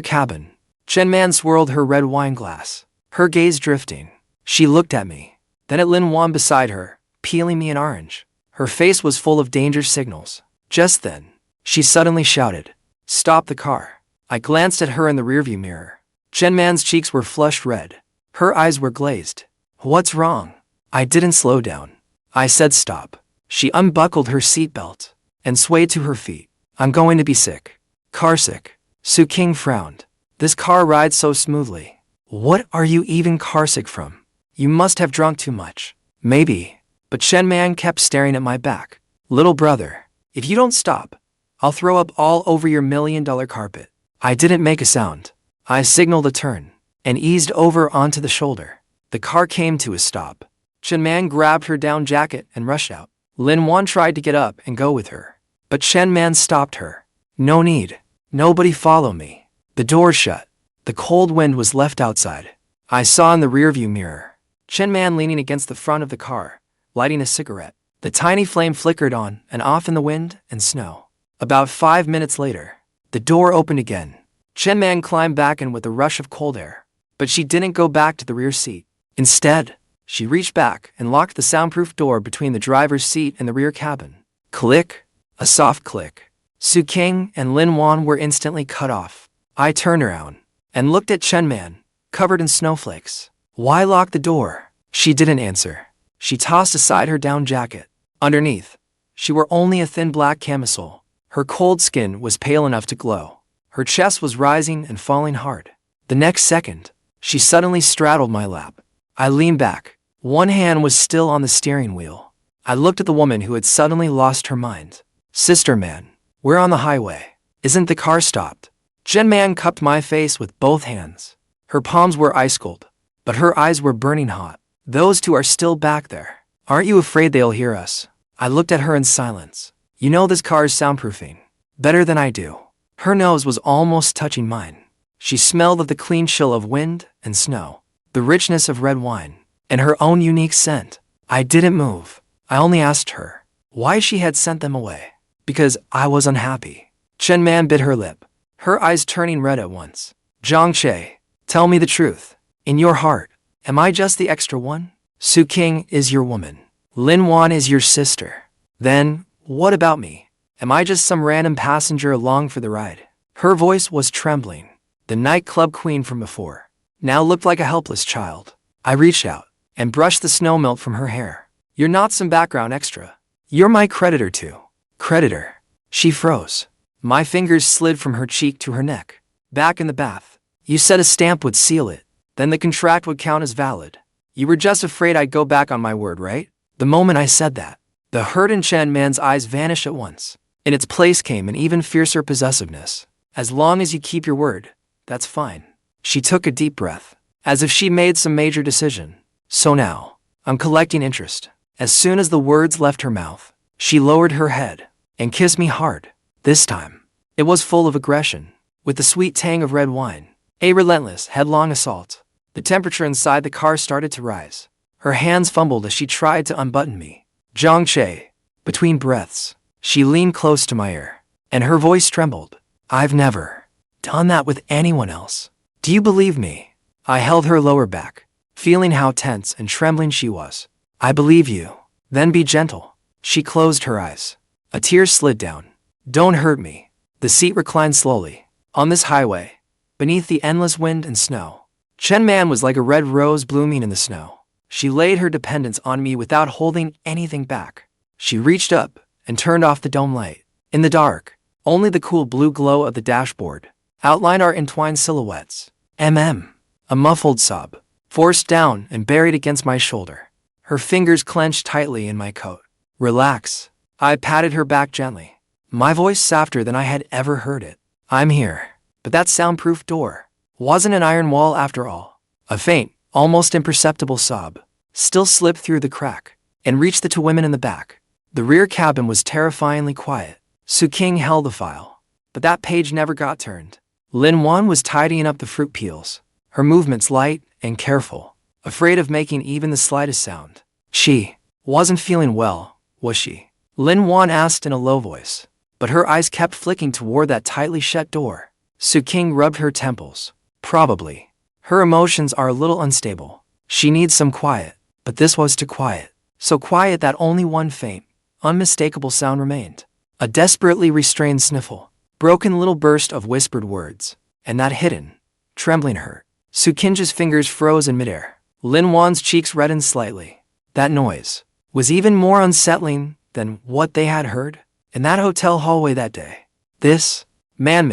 cabin, Chen swirled her red wine glass, her gaze drifting. She looked at me, then at Yuan beside her, peeling me an orange. Her face was full of danger signals. Just then, she suddenly shouted, "Stop the car." I glanced at her in the rearview mirror. Chen cheeks were flushed red. Her eyes were glazed. What's wrong? I didn't slow down. I said stop. She unbuckled her seatbelt and swayed to her feet. I'm going to be sick. Car sick. Qingge frowned. This car rides so smoothly. What are you even car sick from? You must have drunk too much. Maybe. But Chen kept staring at my back. Little brother, if you don't stop, I'll throw up all over your $1 million carpet. I didn't make a sound. I signaled a turn and eased over onto the shoulder. The car came to a stop. Chen grabbed her down jacket and rushed out. Yuan tried to get up and go with her, but Chen stopped her. No need. Nobody follow me. The door shut. The cold wind was left outside. I saw in the rearview mirror Chen leaning against the front of the car, lighting a cigarette. The tiny flame flickered on and off in the wind and snow. About 5 minutes later, the door opened again. Chen climbed back in with a rush of cold air, but she didn't go back to the rear seat. Instead, she reached back and locked the soundproof door between the driver's seat and the rear cabin. Click. A soft click. Qingge and Yuan were instantly cut off. I turned around and looked at Chen, covered in snowflakes. Why lock the door? She didn't answer. She tossed aside her down jacket. Underneath, she wore only a thin black camisole. Her cold skin was pale enough to glow. Her chest was rising and falling hard. The next second, she suddenly straddled my lap. I leaned back. One hand was still on the steering wheel. I looked at the woman who had suddenly lost her mind. Sister man, we're on the highway. Isn't the car stopped? Chen cupped my face with both hands. Her palms were ice cold, but her eyes were burning hot. Those two are still back there. Aren't you afraid they'll hear us? I looked at her in silence. You know this car's soundproofing better than I do. Her nose was almost touching mine. She smelled of the clean chill of wind and snow, the richness of red wine, and her own unique scent. I didn't move. I only asked her why she had sent them away. Because I was unhappy. Chen bit her lip, her eyes turning red at once. Jiang, tell me the truth. In your heart, am I just the extra one? Qingge is your woman. Yuan is your sister. Then, what about me? Am I just some random passenger along for the ride? Her voice was trembling. The nightclub queen from before now looked like a helpless child. I reached out and brushed the snow melt from her hair. You're not some background extra. You're my creditor too. Creditor. She froze. My fingers slid from her cheek to her neck. Back in the bath. You said a stamp would seal it. Then the contract would count as valid. You were just afraid I'd go back on my word, right? The moment I said that, the hurt in Chen eyes vanished at once. In its place came an even fiercer possessiveness. As long as you keep your word, that's fine. She took a deep breath, as if she made some major decision. So now, I'm collecting interest. As soon as the words left her mouth, she lowered her head and kissed me hard. This time, it was full of aggression, with the sweet tang of red wine. A relentless, headlong assault. The temperature inside the car started to rise. Her hands fumbled as she tried to unbutton me. Jiang. Between breaths, she leaned close to my ear, and her voice trembled. I've never done that with anyone else. Do you believe me? I held her lower back, feeling how tense and trembling she was. I believe you. Then be gentle. She closed her eyes. A tear slid down. Don't hurt me. The seat reclined slowly. On this highway, beneath the endless wind and snow, Chen was like a red rose blooming in the snow. She laid her dependence on me without holding anything back. She reached up and turned off the dome light. In the dark, only the cool blue glow of the dashboard outlined our entwined silhouettes. A muffled sob, forced down and buried against my shoulder. Her fingers clenched tightly in my coat. Relax. I patted her back gently, my voice softer than I had ever heard it. I'm here. But that soundproof door wasn't an iron wall after all. A faint, almost imperceptible sob still slipped through the crack and reached the two women in the back. The rear cabin was terrifyingly quiet. Qingge held the file, but that page never got turned. Lin Yuan was tidying up the fruit peels, her movements light and careful, afraid of making even the slightest sound. She wasn't feeling well, was she? Lin Yuan asked in a low voice, but her eyes kept flicking toward that tightly shut door. Qingge rubbed her temples. Probably. Her emotions are a little unstable. She needs some quiet, but this was too quiet. So quiet that only one faint, unmistakable sound remained. A desperately restrained sniffle, broken little burst of whispered words, and that hidden, trembling hurt. Qingge's fingers froze in midair. Lin Yuan's cheeks reddened slightly. That noise was even more unsettling than what they had heard in that hotel hallway that day. This man,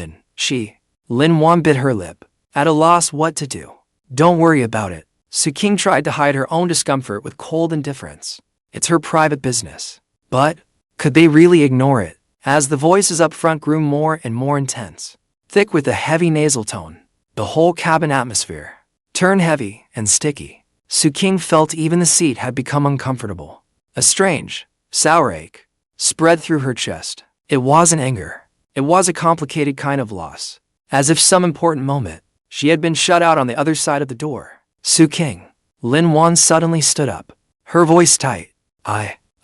Lin Yuan bit her lip, at a loss what to do. Don't worry about it. Qingge tried to hide her own discomfort with cold indifference. It's her private business. But could they really ignore it? As the voices up front grew more and more intense, thick with a heavy nasal tone, the whole cabin atmosphere turned heavy and sticky. Qingge felt even the seat had become uncomfortable. A strange, sour ache spread through her chest. It wasn't anger. It was a complicated kind of loss. As if some important moment, she had been shut out on the other side of the door. Qingge. Lin Yuan suddenly stood up, her voice tight.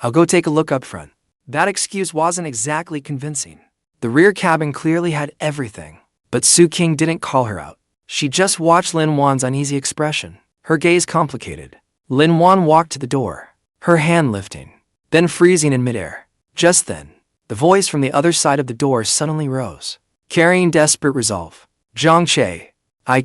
I'll go take a look up front. That excuse wasn't exactly convincing. The rear cabin clearly had everything, but Qingge didn't call her out. She just watched Lin Yuan's uneasy expression, her gaze complicated. Lin Yuan walked to the door, her hand lifting, then freezing in midair. Just then, the voice from the other side of the door suddenly rose, carrying desperate resolve. Jiang, I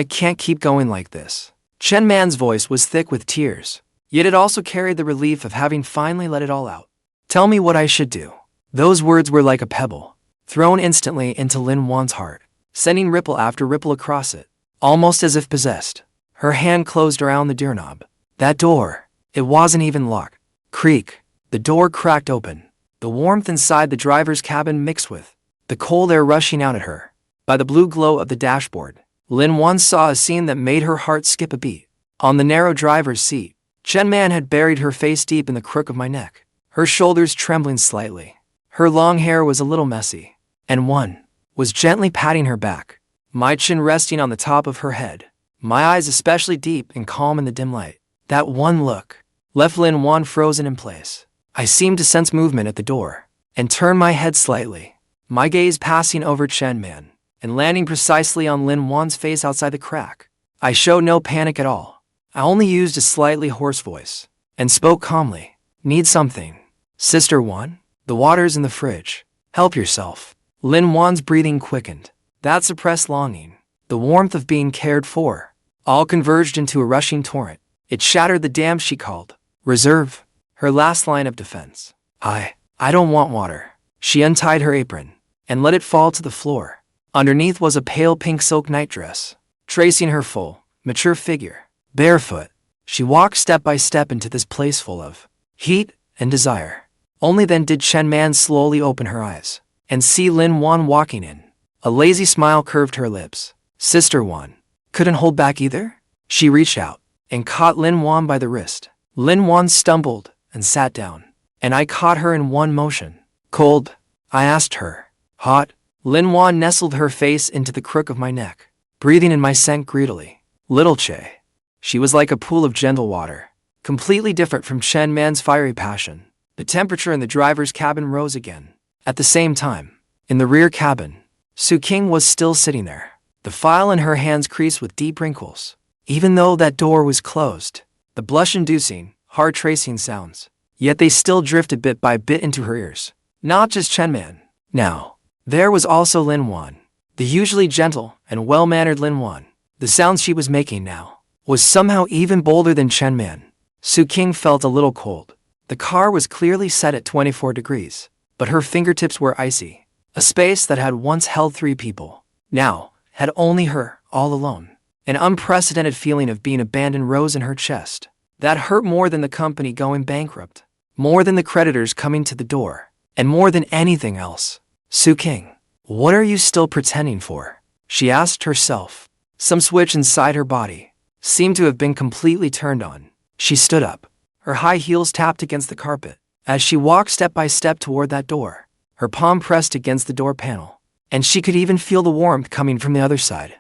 can't keep going like this. Chen Man's voice was thick with tears, yet it also carried the relief of having finally let it all out. Tell me what I should do. Those words were like a pebble, thrown instantly into Lin Yuan's heart, sending ripple after ripple across it, almost as if possessed. Her hand closed around the doorknob. That door, it wasn't even locked. Creak. The door cracked open. The warmth inside the driver's cabin mixed with the cold air rushing out at her. By the blue glow of the dashboard, Lin Yuan saw a scene that made her heart skip a beat. On the narrow driver's seat, Chen Man had buried her face deep in the crook of my neck, her shoulders trembling slightly. Her long hair was a little messy, and one was gently patting her back, my chin resting on the top of her head, my eyes especially deep and calm in the dim light. That one look left Lin Yuan frozen in place. I seemed to sense movement at the door, and turned my head slightly, my gaze passing over Chen Man and landing precisely on Lin Yuan's face outside the crack. I showed no panic at all. I only used a slightly hoarse voice, and spoke calmly. Need something? Sister Yuan? The water's in the fridge. Help yourself. Lin Yuan's breathing quickened. That suppressed longing, the warmth of being cared for, all converged into a rushing torrent. It shattered the dam she called reserve, her last line of defense. I don't want water. She untied her apron and let it fall to the floor. Underneath was a pale pink silk nightdress, tracing her full, mature figure. Barefoot, she walked step by step into this place full of heat and desire. Only then did Chen Man slowly open her eyes and see Lin Yuan walking in. A lazy smile curved her lips. Sister Yuan couldn't hold back either? She reached out and caught Lin Yuan by the wrist. Lin Yuan stumbled and sat down, and I caught her in one motion. Cold? I asked her. Hot? Lin Yuan nestled her face into the crook of my neck, breathing in my scent greedily. Little Che. She was like a pool of gentle water, completely different from Chen Man's fiery passion. The temperature in the driver's cabin rose again. At the same time, in the rear cabin, Qingge was still sitting there, the file in her hands creased with deep wrinkles. Even though that door was closed, the blush-inducing, heart-tracing sounds, yet they still drifted bit by bit into her ears. Not just Chen Man. Now, there was also Lin Yuan, the usually gentle and well-mannered Lin Yuan. The sounds she was making now was somehow even bolder than Chen Man. Qingge felt a little cold. The car was clearly set at 24 degrees, but her fingertips were icy. A space that had once held 3 people, now had only her, all alone. An unprecedented feeling of being abandoned rose in her chest. That hurt more than the company going bankrupt, more than the creditors coming to the door, and more than anything else. Qingge, what are you still pretending for? She asked herself. Some switch inside her body seemed to have been completely turned on. She stood up. Her high heels tapped against the carpet, as she walked step by step toward that door, her palm pressed against the door panel, and she could even feel the warmth coming from the other side.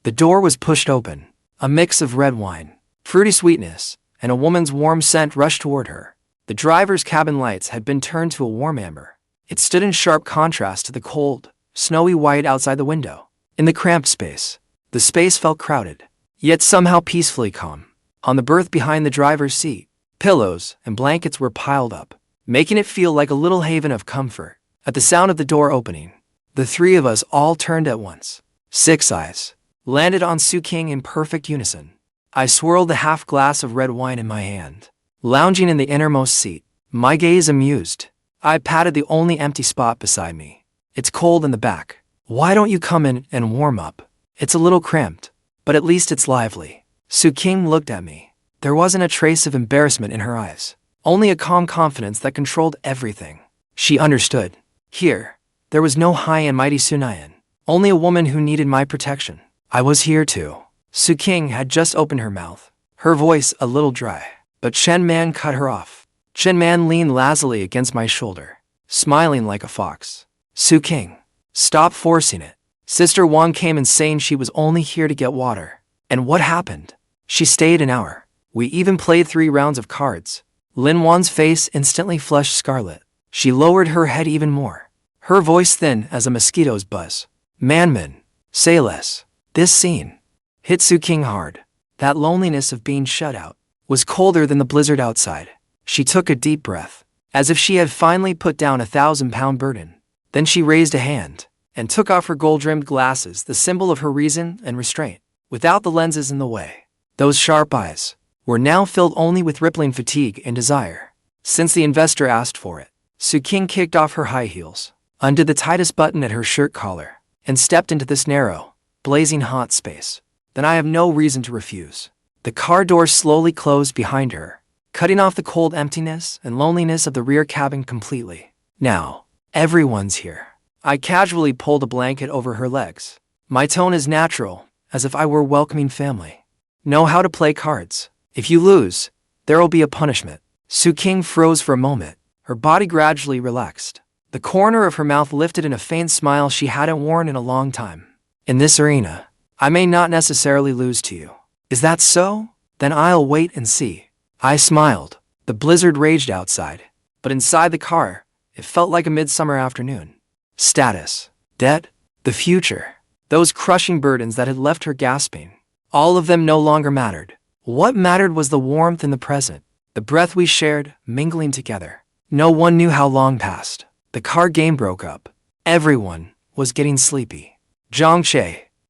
The door was pushed open. A mix of red wine, fruity sweetness, and a woman's warm scent rushed toward her. The driver's cabin lights had been turned to a warm amber. It stood in sharp contrast to the cold, snowy white outside the window. In the cramped space, the space felt crowded, yet somehow peacefully calm. On the berth behind the driver's seat, pillows and blankets were piled up, making it feel like a little haven of comfort. At the sound of the door opening, the three of us all turned at once. 6 eyes landed on Qingge in perfect unison. I swirled the half glass of red wine in my hand, lounging in the innermost seat, my gaze amused. I patted the only empty spot beside me. It's cold in the back. Why don't you come in and warm up? It's a little cramped, but at least it's lively. Qingge looked at me. There wasn't a trace of embarrassment in her eyes, only a calm confidence that controlled everything. She understood. Here, there was no high and mighty Sunayan, only a woman who needed my protection. I was here too. Qingge had just opened her mouth, her voice a little dry, but Chen Man cut her off. Chen Man leaned lazily against my shoulder, smiling like a fox. Qingge, stop forcing it. Sister Wang came in saying she was only here to get water. And what happened? She stayed an hour. We even played 3 rounds of cards. Lin Wan's face instantly flushed scarlet. She lowered her head even more, her voice thin as a mosquito's buzz. Manman, say less. This scene hit Qingge hard. That loneliness of being shut out was colder than the blizzard outside. She took a deep breath, as if she had finally put down a 1,000-pound burden. Then she raised a hand and took off her gold-rimmed glasses, the symbol of her reason and restraint, without the lenses in the way. Those sharp eyes were now filled only with rippling fatigue and desire. Since the investor asked for it, Qingge kicked off her high heels, undid the tightest button at her shirt collar, and stepped into this narrow, blazing hot space. Then I have no reason to refuse. The car door slowly closed behind her, cutting off the cold emptiness and loneliness of the rear cabin completely. Now, everyone's here. I casually pulled a blanket over her legs. My tone is natural, as if I were welcoming family. Know how to play cards. If you lose, there'll be a punishment. Qingge froze for a moment. Her body gradually relaxed. The corner of her mouth lifted in a faint smile she hadn't worn in a long time. In this arena, I may not necessarily lose to you. Is that so? Then I'll wait and see. I smiled. The blizzard raged outside, but inside the car, it felt like a midsummer afternoon. Status, debt, the future, those crushing burdens that had left her gasping, all of them no longer mattered. What mattered was the warmth in the present, the breath we shared, mingling together. No one knew how long passed. The card game broke up. Everyone was getting sleepy. Jiang,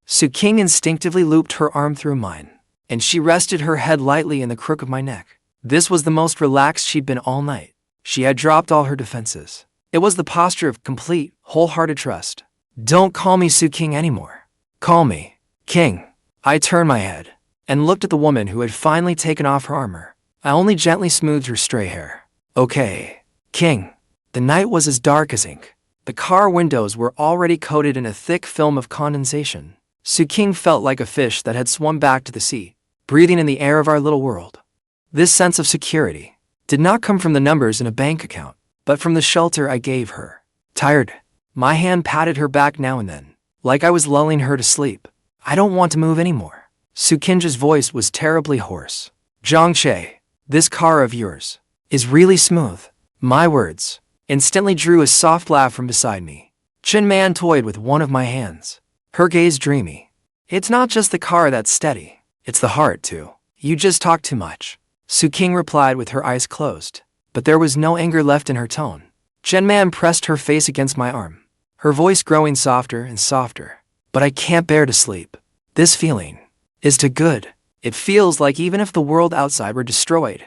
Qingge instinctively looped her arm through mine, and she rested her head lightly in the crook of my neck. This was the most relaxed she'd been all night. She had dropped all her defenses. It was the posture of complete, wholehearted trust. Don't call me Qingge anymore. Call me Qingge. I turned my head and looked at the woman who had finally taken off her armor. I only gently smoothed her stray hair. Okay, Qingge. The night was as dark as ink. The car windows were already coated in a thick film of condensation. Qingge felt like a fish that had swum back to the sea, breathing in the air of our little world. This sense of security did not come from the numbers in a bank account, but from the shelter I gave her. Tired, my hand patted her back now and then, like I was lulling her to sleep. I don't want to move anymore. Qingge's voice was terribly hoarse. Jiang, this car of yours is really smooth. My words instantly drew a soft laugh from beside me. Chen Man toyed with one of my hands, her gaze dreamy. It's not just the car that's steady, it's the heart too. You just talk too much. Qingge replied with her eyes closed, but there was no anger left in her tone. Chen Man pressed her face against my arm, her voice growing softer and softer. But I can't bear to sleep. This feeling is too good. It feels like even if the world outside were destroyed,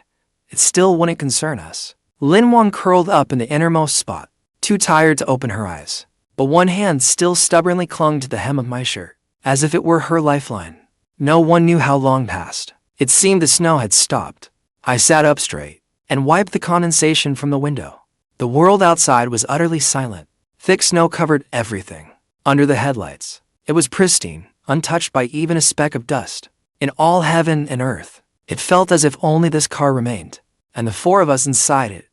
it still wouldn't concern us. Lin Wan curled up in the innermost spot, too tired to open her eyes, but one hand still stubbornly clung to the hem of my shirt, as if it were her lifeline. No one knew how long passed. It seemed the snow had stopped. I sat up straight and wiped the condensation from the window. The world outside was utterly silent. Thick snow covered everything. Under the headlights, it was pristine, untouched by even a speck of dust. In all heaven and earth, it felt as if only this car remained, and the 4 of us inside it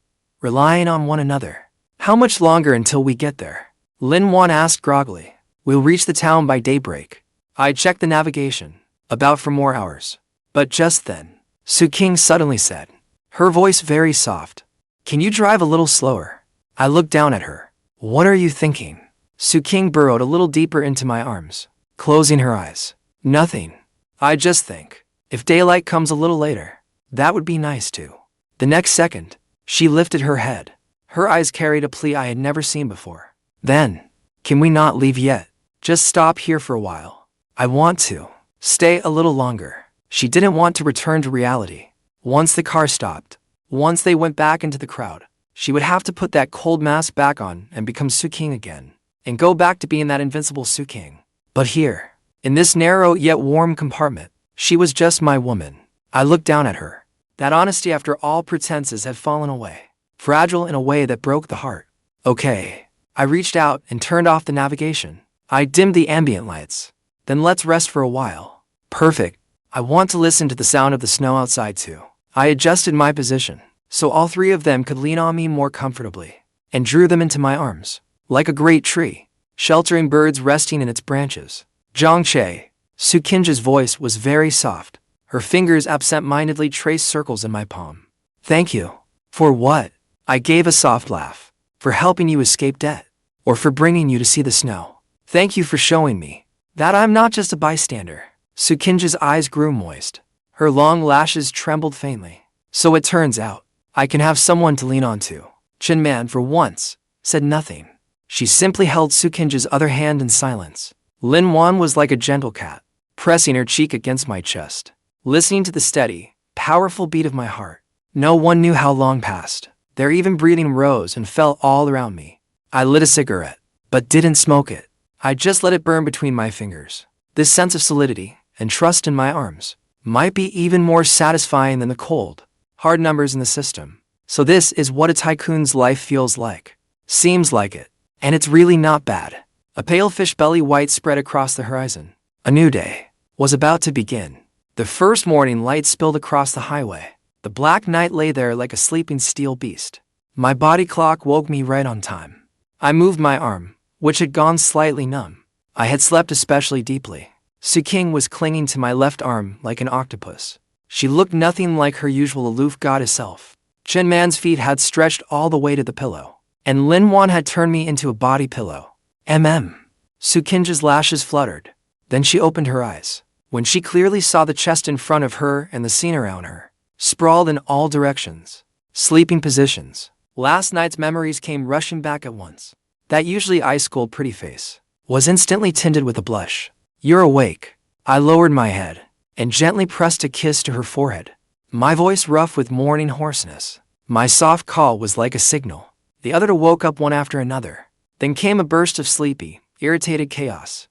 relying on one another. How much longer until we get there? Lin Wan asked groggily. We'll reach the town by daybreak. I checked the navigation. About 4 more hours. But just then, Qingge suddenly said, her voice very soft. Can you drive a little slower? I looked down at her. What are you thinking? Qingge burrowed a little deeper into my arms, closing her eyes. Nothing. I just think, if daylight comes a little later, that would be nice too. The next second, she lifted her head. Her eyes carried a plea I had never seen before. Then, can we not leave yet? Just stop here for a while. I want to stay a little longer. She didn't want to return to reality. Once the car stopped, once they went back into the crowd, she would have to put that cold mask back on and become Qingge again, and go back to being that invincible Qingge. But here, in this narrow yet warm compartment, she was just my woman. I looked down at her. That honesty after all pretenses had fallen away, fragile in a way that broke the heart. Okay. I reached out and turned off the navigation. I dimmed the ambient lights. Then let's rest for a while. Perfect. I want to listen to the sound of the snow outside too. I adjusted my position, so all 3 of them could lean on me more comfortably, and drew them into my arms, like a great tree, sheltering birds resting in its branches. Jiang, Qingge's voice was very soft. Her fingers absent-mindedly traced circles in my palm. Thank you. For what? I gave a soft laugh. For helping you escape debt, or for bringing you to see the snow. Thank you for showing me that I'm not just a bystander. Qingge's eyes grew moist. Her long lashes trembled faintly. So it turns out, I can have someone to lean on to. Chen Man, for once, said nothing. She simply held Qingge's other hand in silence. Lin Wan was like a gentle cat, pressing her cheek against my chest, listening to the steady, powerful beat of my heart. No one knew how long passed. Their even breathing rose and fell all around me. I lit a cigarette, but didn't smoke it. I just let it burn between my fingers. This sense of solidity and trust in my arms might be even more satisfying than the cold, hard numbers in the system. So this is what a tycoon's life feels like. Seems like it. And it's really not bad. A pale fish belly white spread across the horizon. A new day was about to begin. The first morning light spilled across the highway. The black night lay there like a sleeping steel beast. My body clock woke me right on time. I moved my arm, which had gone slightly numb. I had slept especially deeply. Qingge was clinging to my left arm like an octopus. She looked nothing like her usual aloof goddess self. Chen Man's feet had stretched all the way to the pillow, and Lin Wan had turned me into a body pillow. Qingge's lashes fluttered. Then she opened her eyes. When she clearly saw the chest in front of her and the scene around her, sprawled in all directions, sleeping positions. Last night's memories came rushing back at once. That usually ice-cold pretty face was instantly tinted with a blush. You're awake. I lowered my head and gently pressed a kiss to her forehead, my voice rough with morning hoarseness. My soft call was like a signal. The other woke up one after another. Then came a burst of sleepy, irritated chaos.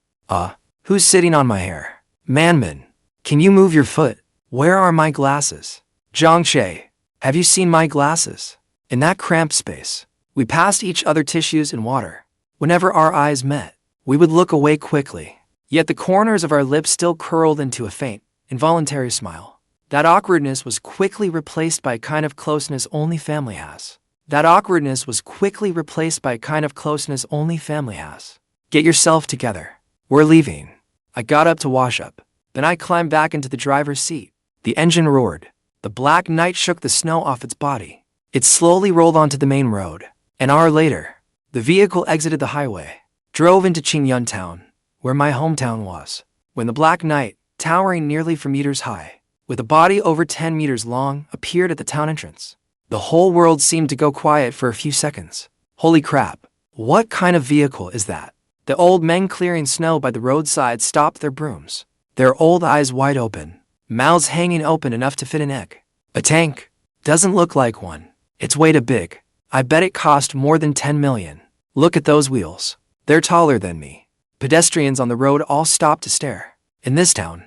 Who's sitting on my hair? Manman, can you move your foot? Where are my glasses? Jiang, have you seen my glasses? In that cramped space, we passed each other tissues and water. Whenever our eyes met, we would look away quickly, yet the corners of our lips still curled into a faint, involuntary smile. That awkwardness was quickly replaced by a kind of closeness only family has. Get yourself together. We're leaving. I got up to wash up. Then I climbed back into the driver's seat. The engine roared. The black night shook the snow off its body. It slowly rolled onto the main road. An hour later, the vehicle exited the highway, drove into Qingge town, where my hometown was. When the black night, towering nearly 4 meters high, with a body over 10 meters long, appeared at the town entrance, the whole world seemed to go quiet for a few seconds. Holy crap! What kind of vehicle is that? The old men clearing snow by the roadside stopped their brooms, their old eyes wide open, mouths hanging open enough to fit an egg. A tank? Doesn't look like one. It's way too big. I bet it cost more than 10 million. Look at those wheels. They're taller than me. Pedestrians on the road all stopped to stare. In this town,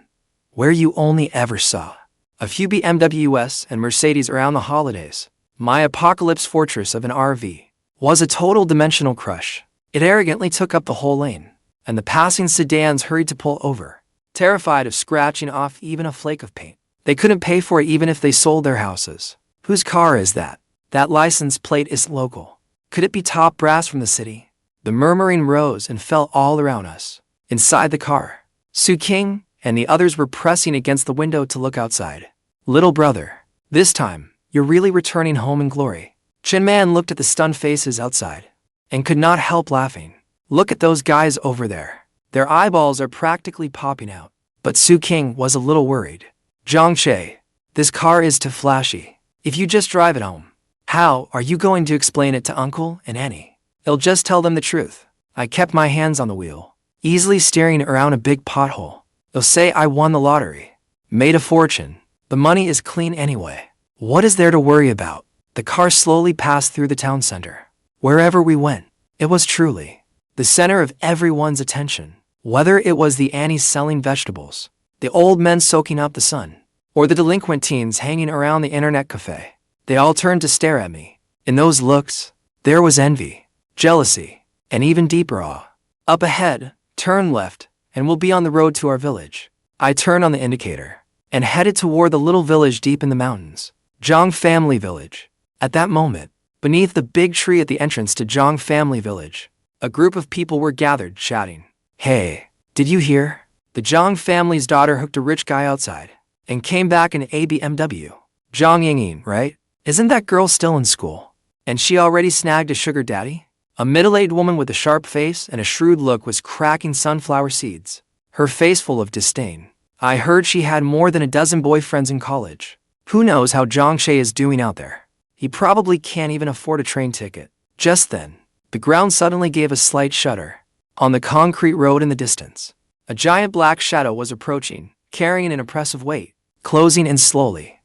where you only ever saw a few BMWs and Mercedes around the holidays, my apocalypse fortress of an RV was a total dimensional crush. It arrogantly took up the whole lane, and the passing sedans hurried to pull over, terrified of scratching off even a flake of paint. They couldn't pay for it even if they sold their houses. Whose car is that? That license plate is local. Could it be top brass from the city? The murmuring rose and fell all around us. Inside the car, Qingge and the others were pressing against the window to look outside. Little brother, this time, you're really returning home in glory. Chen looked at the stunned faces outside and could not help laughing. Look at those guys over there. Their eyeballs are practically popping out. But Qingge was a little worried. Jiang, this car is too flashy. If you just drive it home, how are you going to explain it to Uncle and Annie? They'll just tell them the truth. I kept my hands on the wheel, easily steering around a big pothole. They'll say I won the lottery. Made a fortune. The money is clean anyway. What is there to worry about? The car slowly passed through the town center. Wherever we went, it was truly the center of everyone's attention. Whether it was the Annies selling vegetables, the old men soaking up the sun, or the delinquent teens hanging around the internet cafe, they all turned to stare at me. In those looks, there was envy, jealousy, and even deeper awe. Up ahead, turn left, and we'll be on the road to our village. I turned on the indicator and headed toward the little village deep in the mountains. Jiang Family Village. At that moment, beneath the big tree at the entrance to Jiang Family Village, a group of people were gathered, chatting. Hey, did you hear? The Jiang family's daughter hooked a rich guy outside and came back in a BMW. Jiang, right? Isn't that girl still in school? And she already snagged a sugar daddy? A middle-aged woman with a sharp face and a shrewd look was cracking sunflower seeds, her face full of disdain. I heard she had more than a dozen boyfriends in college. Who knows how Jiang is doing out there? He probably can't even afford a train ticket. Just then, the ground suddenly gave a slight shudder. On the concrete road in the distance, a giant black shadow was approaching, carrying an impressive weight, closing in slowly.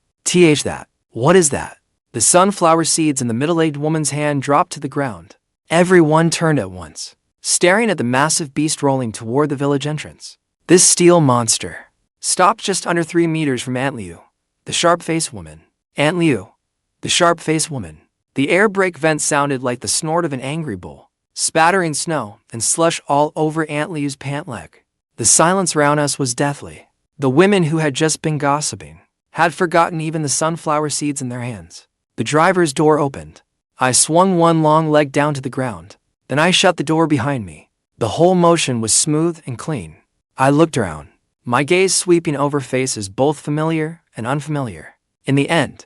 What is that? The sunflower seeds in the middle-aged woman's hand dropped to the ground. Everyone turned at once, staring at the massive beast rolling toward the village entrance. This steel monster stopped just under 3 meters from Aunt Liu, the sharp-faced woman. Aunt Liu, the sharp-faced woman. The air brake vent sounded like the snort of an angry bull, spattering snow and slush all over Aunt Liu's pant leg. The silence around us was deathly. The women who had just been gossiping had forgotten even the sunflower seeds in their hands. The driver's door opened. I swung one long leg down to the ground. Then I shut the door behind me. The whole motion was smooth and clean. I looked around, my gaze sweeping over faces both familiar and unfamiliar. In the end,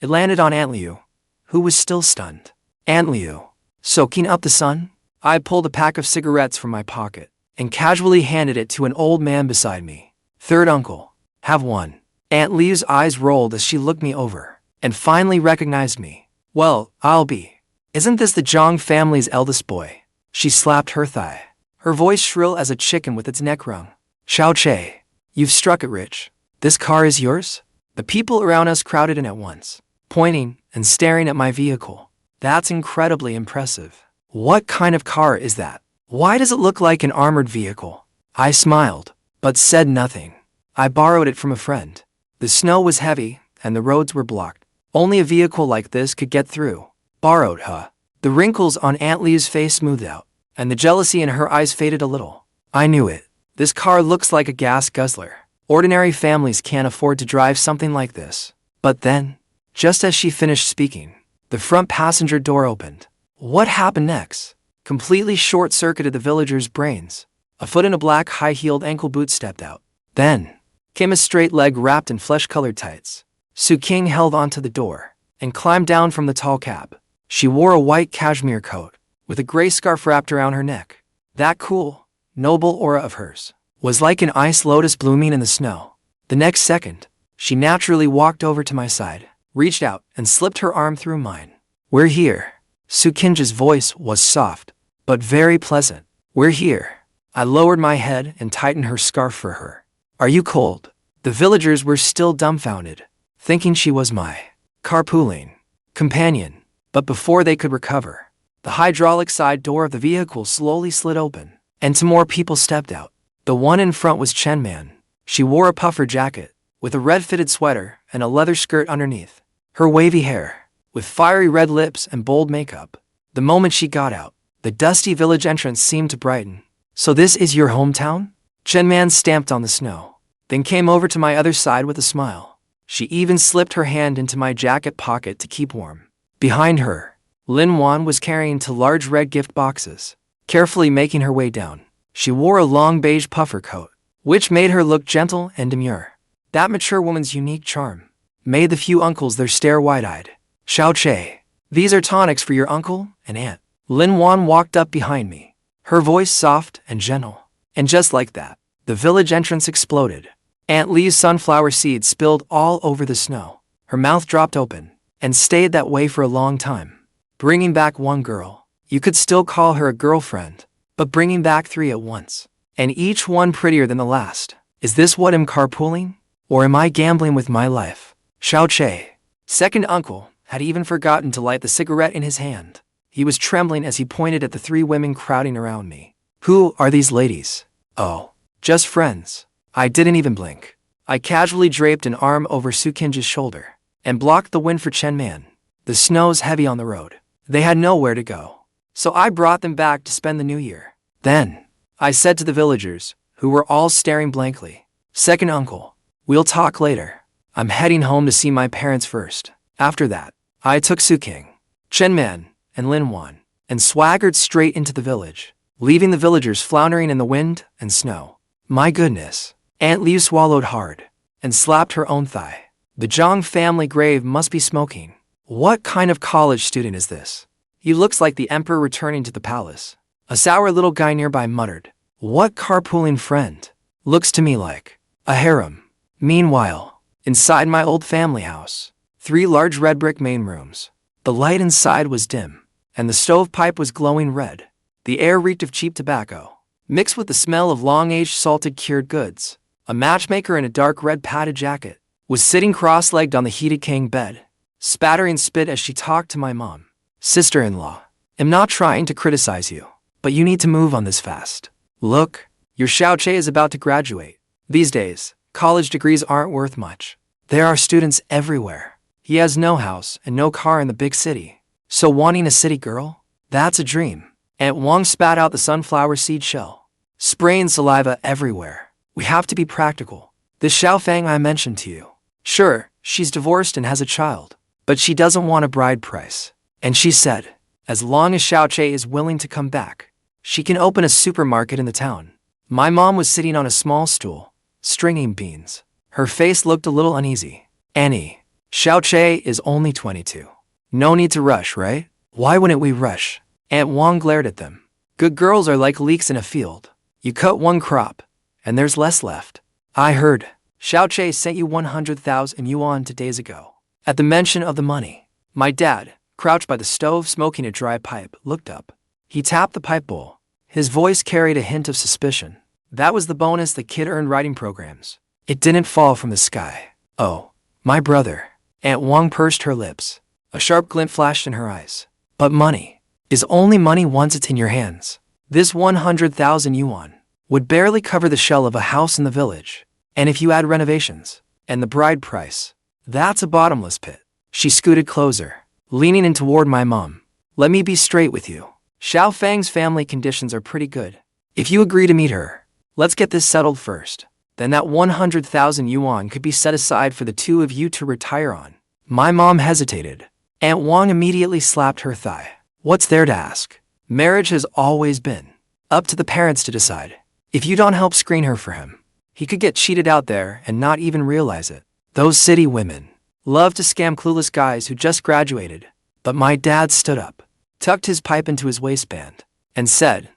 it landed on Aunt Liu, who was still stunned. Aunt Liu, soaking up the sun? I pulled a pack of cigarettes from my pocket and casually handed it to an old man beside me. Third uncle, have one. Aunt Liu's eyes rolled as she looked me over and finally recognized me. Well, I'll be. Isn't this the Jiang family's eldest boy? She slapped her thigh, her voice shrill as a chicken with its neck wrung. Xiao, you've struck it rich. This car is yours? The people around us crowded in at once, pointing and staring at my vehicle. That's incredibly impressive. What kind of car is that? Why does it look like an armored vehicle? I smiled, but said nothing. I borrowed it from a friend. The snow was heavy, and the roads were blocked. Only a vehicle like this could get through. Borrowed, huh? The wrinkles on Aunt Liu's face smoothed out, and the jealousy in her eyes faded a little. I knew it. This car looks like a gas guzzler. Ordinary families can't afford to drive something like this. But then, just as she finished speaking, the front passenger door opened. What happened next? Completely short-circuited the villagers' brains. A foot in a black high-heeled ankle boot stepped out. Then came a straight leg wrapped in flesh-colored tights. Qingge held onto the door and climbed down from the tall cab. She wore a white cashmere coat with a gray scarf wrapped around her neck. That cool, noble aura of hers was like an ice lotus blooming in the snow. The next second, she naturally walked over to my side, reached out, and slipped her arm through mine. We're here. Qingge's voice was soft, but very pleasant. We're here. I lowered my head and tightened her scarf for her. Are you cold? The villagers were still dumbfounded, thinking she was my carpooling companion. But before they could recover, the hydraulic side door of the vehicle slowly slid open, and two more people stepped out. The one in front was Chen. She wore a puffer jacket, with a red-fitted sweater and a leather skirt underneath. Her wavy hair, with fiery red lips and bold makeup. The moment she got out, the dusty village entrance seemed to brighten. So this is your hometown? Chen stamped on the snow, then came over to my other side with a smile. She even slipped her hand into my jacket pocket to keep warm. Behind her, Lin Yuan was carrying two large red gift boxes. Carefully making her way down, she wore a long beige puffer coat, which made her look gentle and demure. That mature woman's unique charm made the few uncles there stare wide-eyed. Xiaoche, these are tonics for your uncle and aunt. Lin Yuan walked up behind me, her voice soft and gentle. And just like that, the village entrance exploded. Aunt Li's sunflower seeds spilled all over the snow. Her mouth dropped open and stayed that way for a long time. Bringing back one girl, you could still call her a girlfriend, but bringing back three at once, and each one prettier than the last. Is this what I'm carpooling? Or am I gambling with my life? Xiaoche, second uncle, had even forgotten to light the cigarette in his hand. He was trembling as he pointed at the three women crowding around me. Who are these ladies? Oh, just friends. I didn't even blink. I casually draped an arm over Qingge's shoulder and blocked the wind for Chen Man. The snow's heavy on the road. They had nowhere to go. So I brought them back to spend the new year. Then, I said to the villagers, who were all staring blankly, second uncle, we'll talk later. I'm heading home to see my parents first. After that, I took Qingge, Chen Man, and Lin Yuan, and swaggered straight into the village, leaving the villagers floundering in the wind and snow. My goodness. Aunt Li swallowed hard and slapped her own thigh. The Jiang family grave must be smoking. What kind of college student is this? He looks like the emperor returning to the palace. A sour little guy nearby muttered, what carpooling friend? Looks to me like a harem. Meanwhile, inside my old family house, 3 large red brick main rooms. The light inside was dim, and the stovepipe was glowing red. The air reeked of cheap tobacco, mixed with the smell of long-aged salted cured goods. A matchmaker in a dark red padded jacket was sitting cross-legged on the heated king bed, spattering spit as she talked to my mom. Sister-in-law, I'm not trying to criticize you, but you need to move on this fast. Look, your Xiaoche is about to graduate. These days, college degrees aren't worth much. There are students everywhere. He has no house and no car in the big city. So wanting a city girl? That's a dream. Aunt Wang spat out the sunflower seed shell, spraying saliva everywhere. We have to be practical. This Xiaofang I mentioned to you. Sure, she's divorced and has a child, but she doesn't want a bride price. And she said, as long as Xiaoche is willing to come back, she can open a supermarket in the town. My mom was sitting on a small stool, stringing beans. Her face looked a little uneasy. Annie, Xiaoche is only 22. No need to rush, right? Why wouldn't we rush? Aunt Wang glared at them. Good girls are like leeks in a field. You cut one crop, and there's less left. I heard Xiaoche sent you 100,000 yuan 2 days ago. At the mention of the money, my dad, crouched by the stove smoking a dry pipe, looked up. He tapped the pipe bowl. His voice carried a hint of suspicion. That was the bonus the kid earned writing programs. It didn't fall from the sky. Oh, my brother. Aunt Wang pursed her lips. A sharp glint flashed in her eyes. But money is only money once it's in your hands. This 100,000 yuan would barely cover the shell of a house in the village. And if you add renovations and the bride price, that's a bottomless pit. She scooted closer, leaning in toward my mom. Let me be straight with you. Xiao Fang's family conditions are pretty good. If you agree to meet her, let's get this settled first. Then that 100,000 yuan could be set aside for the two of you to retire on. My mom hesitated. Aunt Wang immediately slapped her thigh. What's there to ask? Marriage has always been up to the parents to decide. If you don't help screen her for him, he could get cheated out there and not even realize it. Those city women love to scam clueless guys who just graduated. But my dad stood up, tucked his pipe into his waistband, and said,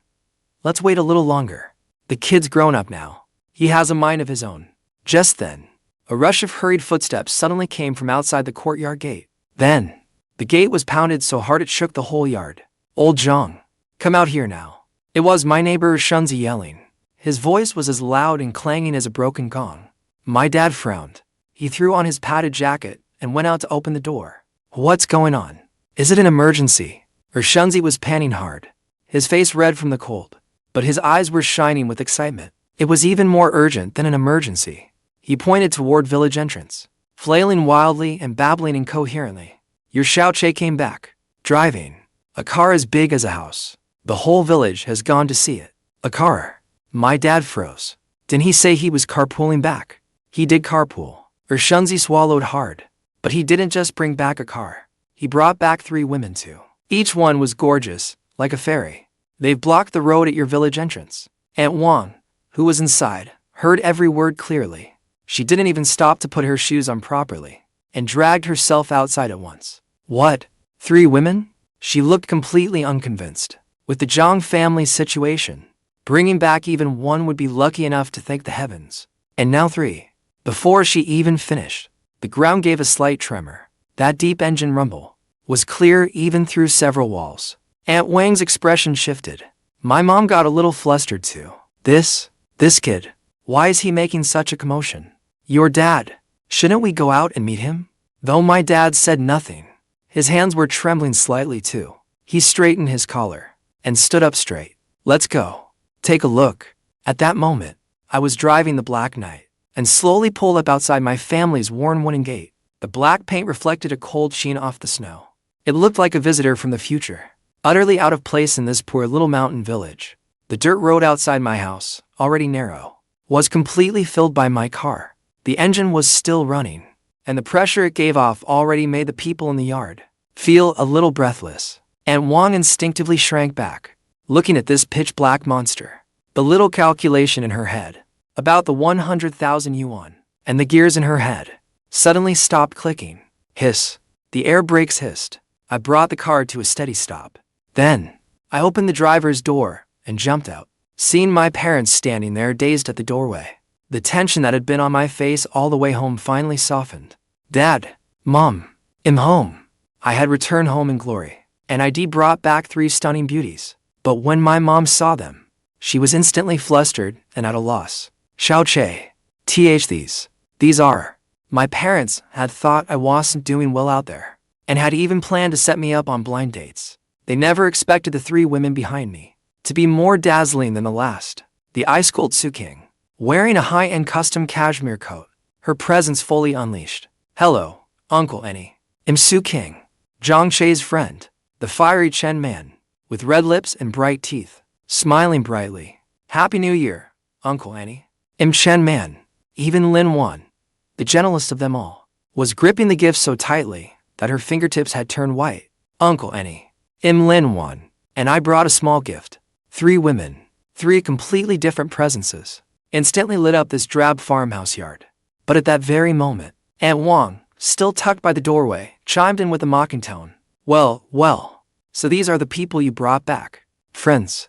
let's wait a little longer. The kid's grown up now. He has a mind of his own. Just then, a rush of hurried footsteps suddenly came from outside the courtyard gate. Then, the gate was pounded so hard it shook the whole yard. Old Jiang, come out here now. It was my neighbor Shunzi yelling. His voice was as loud and clanging as a broken gong. My dad frowned. He threw on his padded jacket and went out to open the door. What's going on? Is it an emergency? Shunzi was panting hard, his face red from the cold, but his eyes were shining with excitement. It was even more urgent than an emergency. He pointed toward village entrance, flailing wildly and babbling incoherently. Your Xiaoche came back, driving a car as big as a house. The whole village has gone to see it. A car. My dad froze. Didn't he say he was carpooling back? He did carpool. Shunzi swallowed hard. But he didn't just bring back a car. he brought back 3 women too. Each one was gorgeous, like a fairy. They've blocked the road at your village entrance. Aunt Wang, who was inside, heard every word clearly. She didn't even stop to put her shoes on properly, and dragged herself outside at once. What? 3 women? She looked completely unconvinced. With the Jiang family situation, bringing back even 1 would be lucky enough to thank the heavens. And now 3. Before she even finished, the ground gave a slight tremor. That deep engine rumble was clear even through several walls. Aunt Wang's expression shifted. My mom got a little flustered too. This kid, why is he making such a commotion? Your dad, shouldn't we go out and meet him? Though my dad said nothing, his hands were trembling slightly too. He straightened his collar and stood up straight. Let's go. Take a look. At that moment, I was driving the Black Knight and slowly pulled up outside my family's worn wooden gate. The black paint reflected a cold sheen off the snow. It looked like a visitor from the future, utterly out of place in this poor little mountain village. The dirt road outside my house, already narrow, was completely filled by my car. The engine was still running, and the pressure it gave off already made the people in the yard feel a little breathless. Aunt Wang instinctively shrank back, looking at this pitch-black monster. The little calculation in her head, about the 100,000 yuan, and the gears in her head, suddenly stopped clicking. Hiss. The air brakes hissed. I brought the car to a steady stop. Then, I opened the driver's door and jumped out, seeing my parents standing there dazed at the doorway. The tension that had been on my face all the way home finally softened. Dad, Mom, I'm home. I had returned home in glory, and ID brought back 3 stunning beauties. But when my mom saw them, she was instantly flustered and at a loss. Xiaoche, these are. My parents had thought I wasn't doing well out there, and had even planned to set me up on blind dates. They never expected the 3 women behind me to be more dazzling than the last. The ice-cold Qingge, wearing a high-end custom cashmere coat, her presence fully unleashed. Hello, Uncle Annie. I'm Qingge, Zhang Che's friend, the fiery Chen man, with red lips and bright teeth, smiling brightly. Happy New Year, Uncle Annie. I'm Chen man. Even Lin Yuan, the gentlest of them all, was gripping the gift so tightly that her fingertips had turned white. Uncle Annie. I'm Lin Yuan, and I brought a small gift. 3 women, 3 completely different presences, instantly lit up this drab farmhouse yard. But at that very moment, Aunt Wang, still tucked by the doorway, chimed in with a mocking tone. Well, so these are the people you brought back. Friends.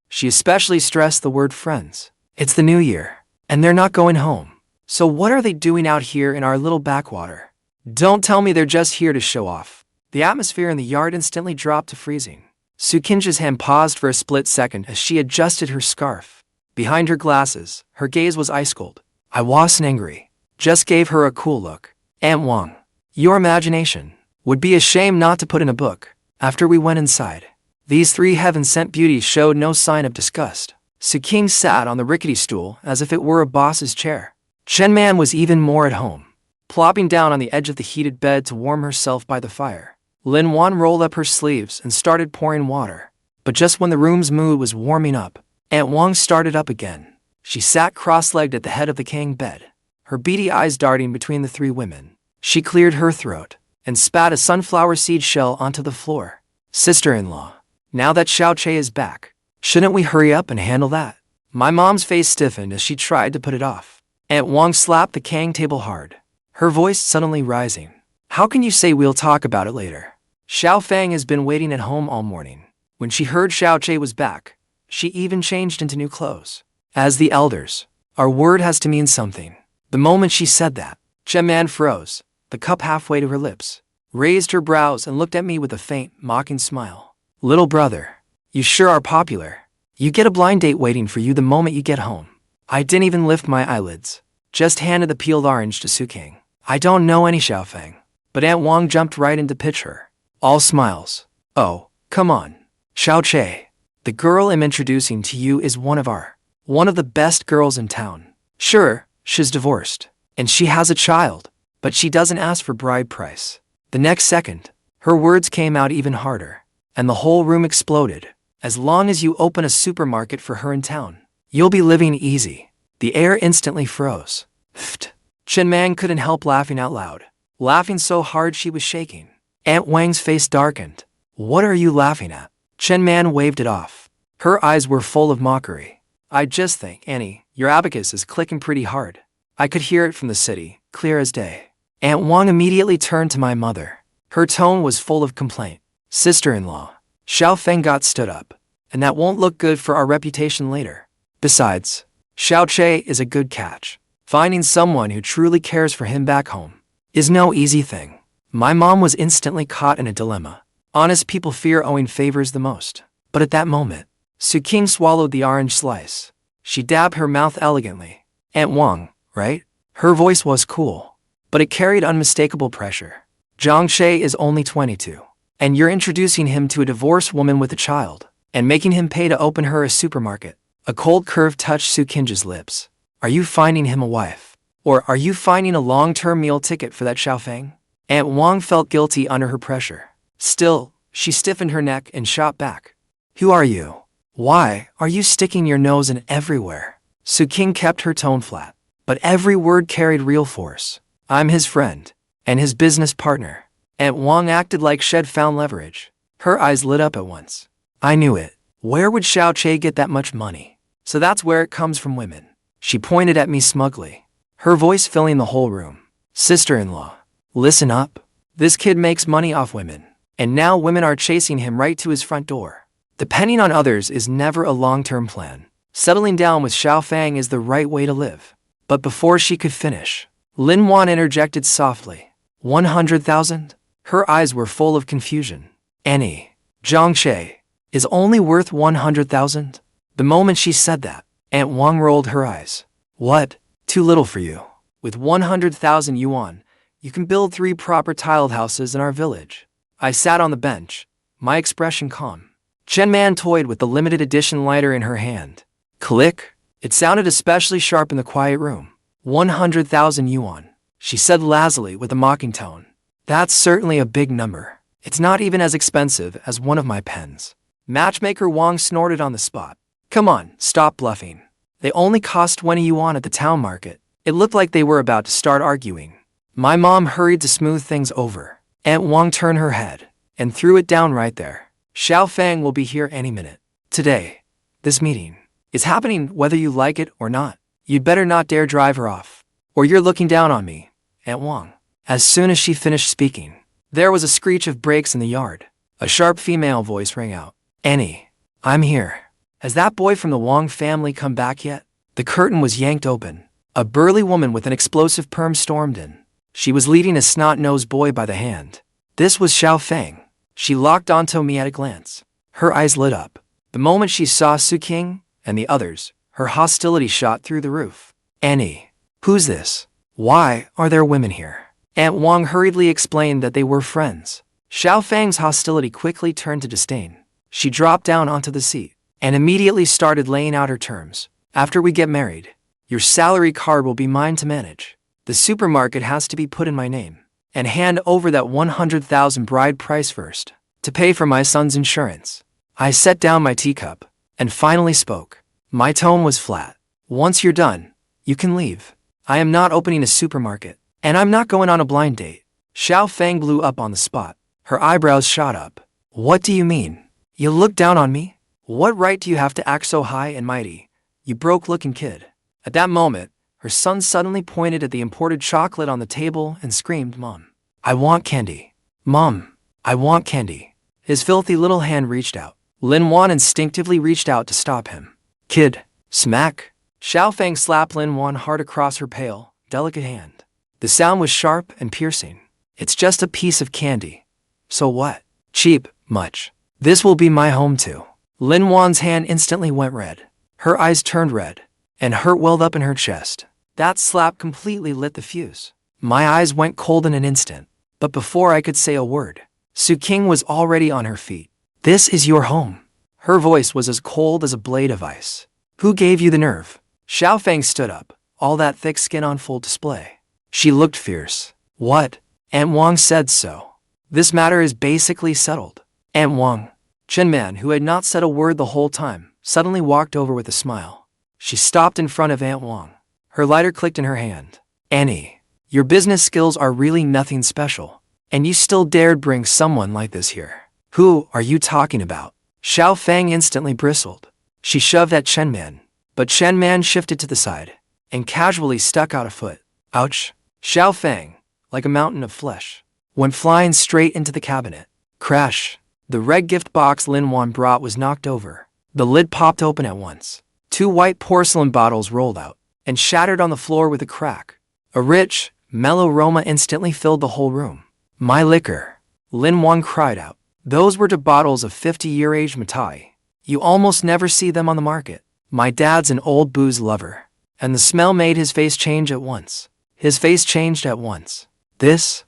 She especially stressed the word friends. It's the new year, and they're not going home. So what are they doing out here in our little backwater? Don't tell me they're just here to show off. The atmosphere in the yard instantly dropped to freezing. Qingge's hand paused for a split second as she adjusted her scarf. Behind her glasses, her gaze was ice-cold. I wasn't angry, just gave her a cool look. Aunt Wang, your imagination would be a shame not to put in a book. After we went inside, these 3 heaven-sent beauties showed no sign of disgust. Qingge sat on the rickety stool as if it were a boss's chair. Chen Man was even more at home, plopping down on the edge of the heated bed to warm herself by the fire. Lin Yuan rolled up her sleeves and started pouring water. But just when the room's mood was warming up, Aunt Wang started up again. She sat cross-legged at the head of the Qingge bed, her beady eyes darting between the 3 women. She cleared her throat and spat a sunflower seed shell onto the floor. Sister-in-law, now that Xiaoche is back, shouldn't we hurry up and handle that? My mom's face stiffened as she tried to put it off. Aunt Wang slapped the Qingge table hard, her voice suddenly rising. How can you say we'll talk about it later? Xiao Fang has been waiting at home all morning. When she heard Xiaoche was back, she even changed into new clothes. As the elders, our word has to mean something. The moment she said that, Chen Man froze, the cup halfway to her lips, raised her brows and looked at me with a faint, mocking smile. Little brother, you sure are popular. You get a blind date waiting for you the moment you get home. I didn't even lift my eyelids, just handed the peeled orange to Qingge. I don't know any Xiaofeng, but Aunt Wang jumped right in to pitch her. All smiles. Oh, come on. Xiaoche, the girl I'm introducing to you is one of the best girls in town. Sure, she's divorced, and she has a child, but she doesn't ask for bride price. The next second, her words came out even harder, and the whole room exploded. As long as you open a supermarket for her in town, you'll be living easy. The air instantly froze. Pfft. Chen Man couldn't help laughing out loud, laughing so hard she was shaking. Aunt Wang's face darkened. What are you laughing at? Chen Man waved it off. Her eyes were full of mockery. I just think, Annie, your abacus is clicking pretty hard. I could hear it from the city, clear as day. Aunt Wang immediately turned to my mother. Her tone was full of complaint. Sister-in-law. Xiao Feng got stood up. And that won't look good for our reputation later. Besides, Xiao Che is a good catch. Finding someone who truly cares for him back home is no easy thing. My mom was instantly caught in a dilemma. Honest people fear owing favors the most. But at that moment, Qingge swallowed the orange slice. She dabbed her mouth elegantly. Aunt Wang, right? Her voice was cool, but it carried unmistakable pressure. Jiang She is only 22, and you're introducing him to a divorced woman with a child, and making him pay to open her a supermarket. A cold curve touched Qingge's lips. Are you finding him a wife? Or are you finding a long-term meal ticket for that Xiao Feng? Aunt Wang felt guilty under her pressure. Still, she stiffened her neck and shot back. Who are you? Why are you sticking your nose in everywhere? Qingge kept her tone flat, but every word carried real force. I'm his friend, and his business partner. Aunt Wang acted like she'd found leverage. Her eyes lit up at once. I knew it. Where would Xiao Che get that much money? So that's where it comes from women. She pointed at me smugly, her voice filling the whole room. Sister-in-law, listen up. This kid makes money off women, and now women are chasing him right to his front door. Depending on others is never a long-term plan. Settling down with Xiao Feng is the right way to live. But before she could finish, Lin Yuan interjected softly. 100,000? Her eyes were full of confusion. Annie, Jiang Che is only worth 100,000? The moment she said that, Aunt Wang rolled her eyes. What? Too little for you. With 100,000 yuan, you can build 3 proper tiled houses in our village. I sat on the bench, my expression calm. Chen Man toyed with the limited edition lighter in her hand. Click. It sounded especially sharp in the quiet room. 100,000 yuan, she said lazily with a mocking tone. That's certainly a big number. It's not even as expensive as one of my pens. Matchmaker Wang snorted on the spot. Come on, stop bluffing. They only cost 20 yuan at the town market. It looked like they were about to start arguing. My mom hurried to smooth things over. Aunt Wang turned her head and threw it down right there. Xiao Feng will be here any minute. Today, this meeting is happening whether you like it or not. You'd better not dare drive her off, or you're looking down on me, Aunt Wang. As soon as she finished speaking, there was a screech of brakes in the yard. A sharp female voice rang out. Annie, I'm here. Has that boy from the Wang family come back yet? The curtain was yanked open. A burly woman with an explosive perm stormed in. She was leading a snot-nosed boy by the hand. This was Xiao Feng. She locked onto me at a glance. Her eyes lit up. The moment she saw Qingge and the others, her hostility shot through the roof. Annie, who's this? Why are there women here? Aunt Wang hurriedly explained that they were friends. Xiao Feng's hostility quickly turned to disdain. She dropped down onto the seat and immediately started laying out her terms. After we get married, your salary card will be mine to manage. The supermarket has to be put in my name. And hand over that 100,000 bride price first, to pay for my son's insurance. I set down my teacup, and finally spoke. My tone was flat. Once you're done, you can leave. I am not opening a supermarket, and I'm not going on a blind date. Xiao Feng blew up on the spot. Her eyebrows shot up. What do you mean? You look down on me? What right do you have to act so high and mighty, you broke-looking kid? At that moment, her son suddenly pointed at the imported chocolate on the table and screamed, Mom, I want candy. Mom, I want candy. His filthy little hand reached out. Lin Yuan instinctively reached out to stop him. Kid, smack. Xiao Feng slapped Lin Yuan hard across her pale, delicate hand. The sound was sharp and piercing. It's just a piece of candy. So what? Cheap, much. This will be my home too. Lin Yuan's hand instantly went red. Her eyes turned red, and hurt welled up in her chest. That slap completely lit the fuse. My eyes went cold in an instant, but before I could say a word, Qingge was already on her feet. This is your home. Her voice was as cold as a blade of ice. Who gave you the nerve? Xiao Feng stood up, all that thick skin on full display. She looked fierce. What? Aunt Wang said so. This matter is basically settled. Aunt Wang. Chen Man, who had not said a word the whole time, suddenly walked over with a smile. She stopped in front of Aunt Wang. Her lighter clicked in her hand. Annie, your business skills are really nothing special. And you still dared bring someone like this here. Who are you talking about? Xiao Fang instantly bristled. She shoved at Chen Man, but Chen Man shifted to the side and casually stuck out a foot. Ouch! Xiao Fang, like a mountain of flesh, went flying straight into the cabinet. Crash! The red gift box Lin Yuan brought was knocked over. The lid popped open at once. 2 white porcelain bottles rolled out and shattered on the floor with a crack. A rich, mellow aroma instantly filled the whole room. My liquor! Lin Yuan cried out. Those were 2 bottles of 50-year-aged Matai. You almost never see them on the market. My dad's an old booze lover. And the smell made his face change at once. His face changed at once. This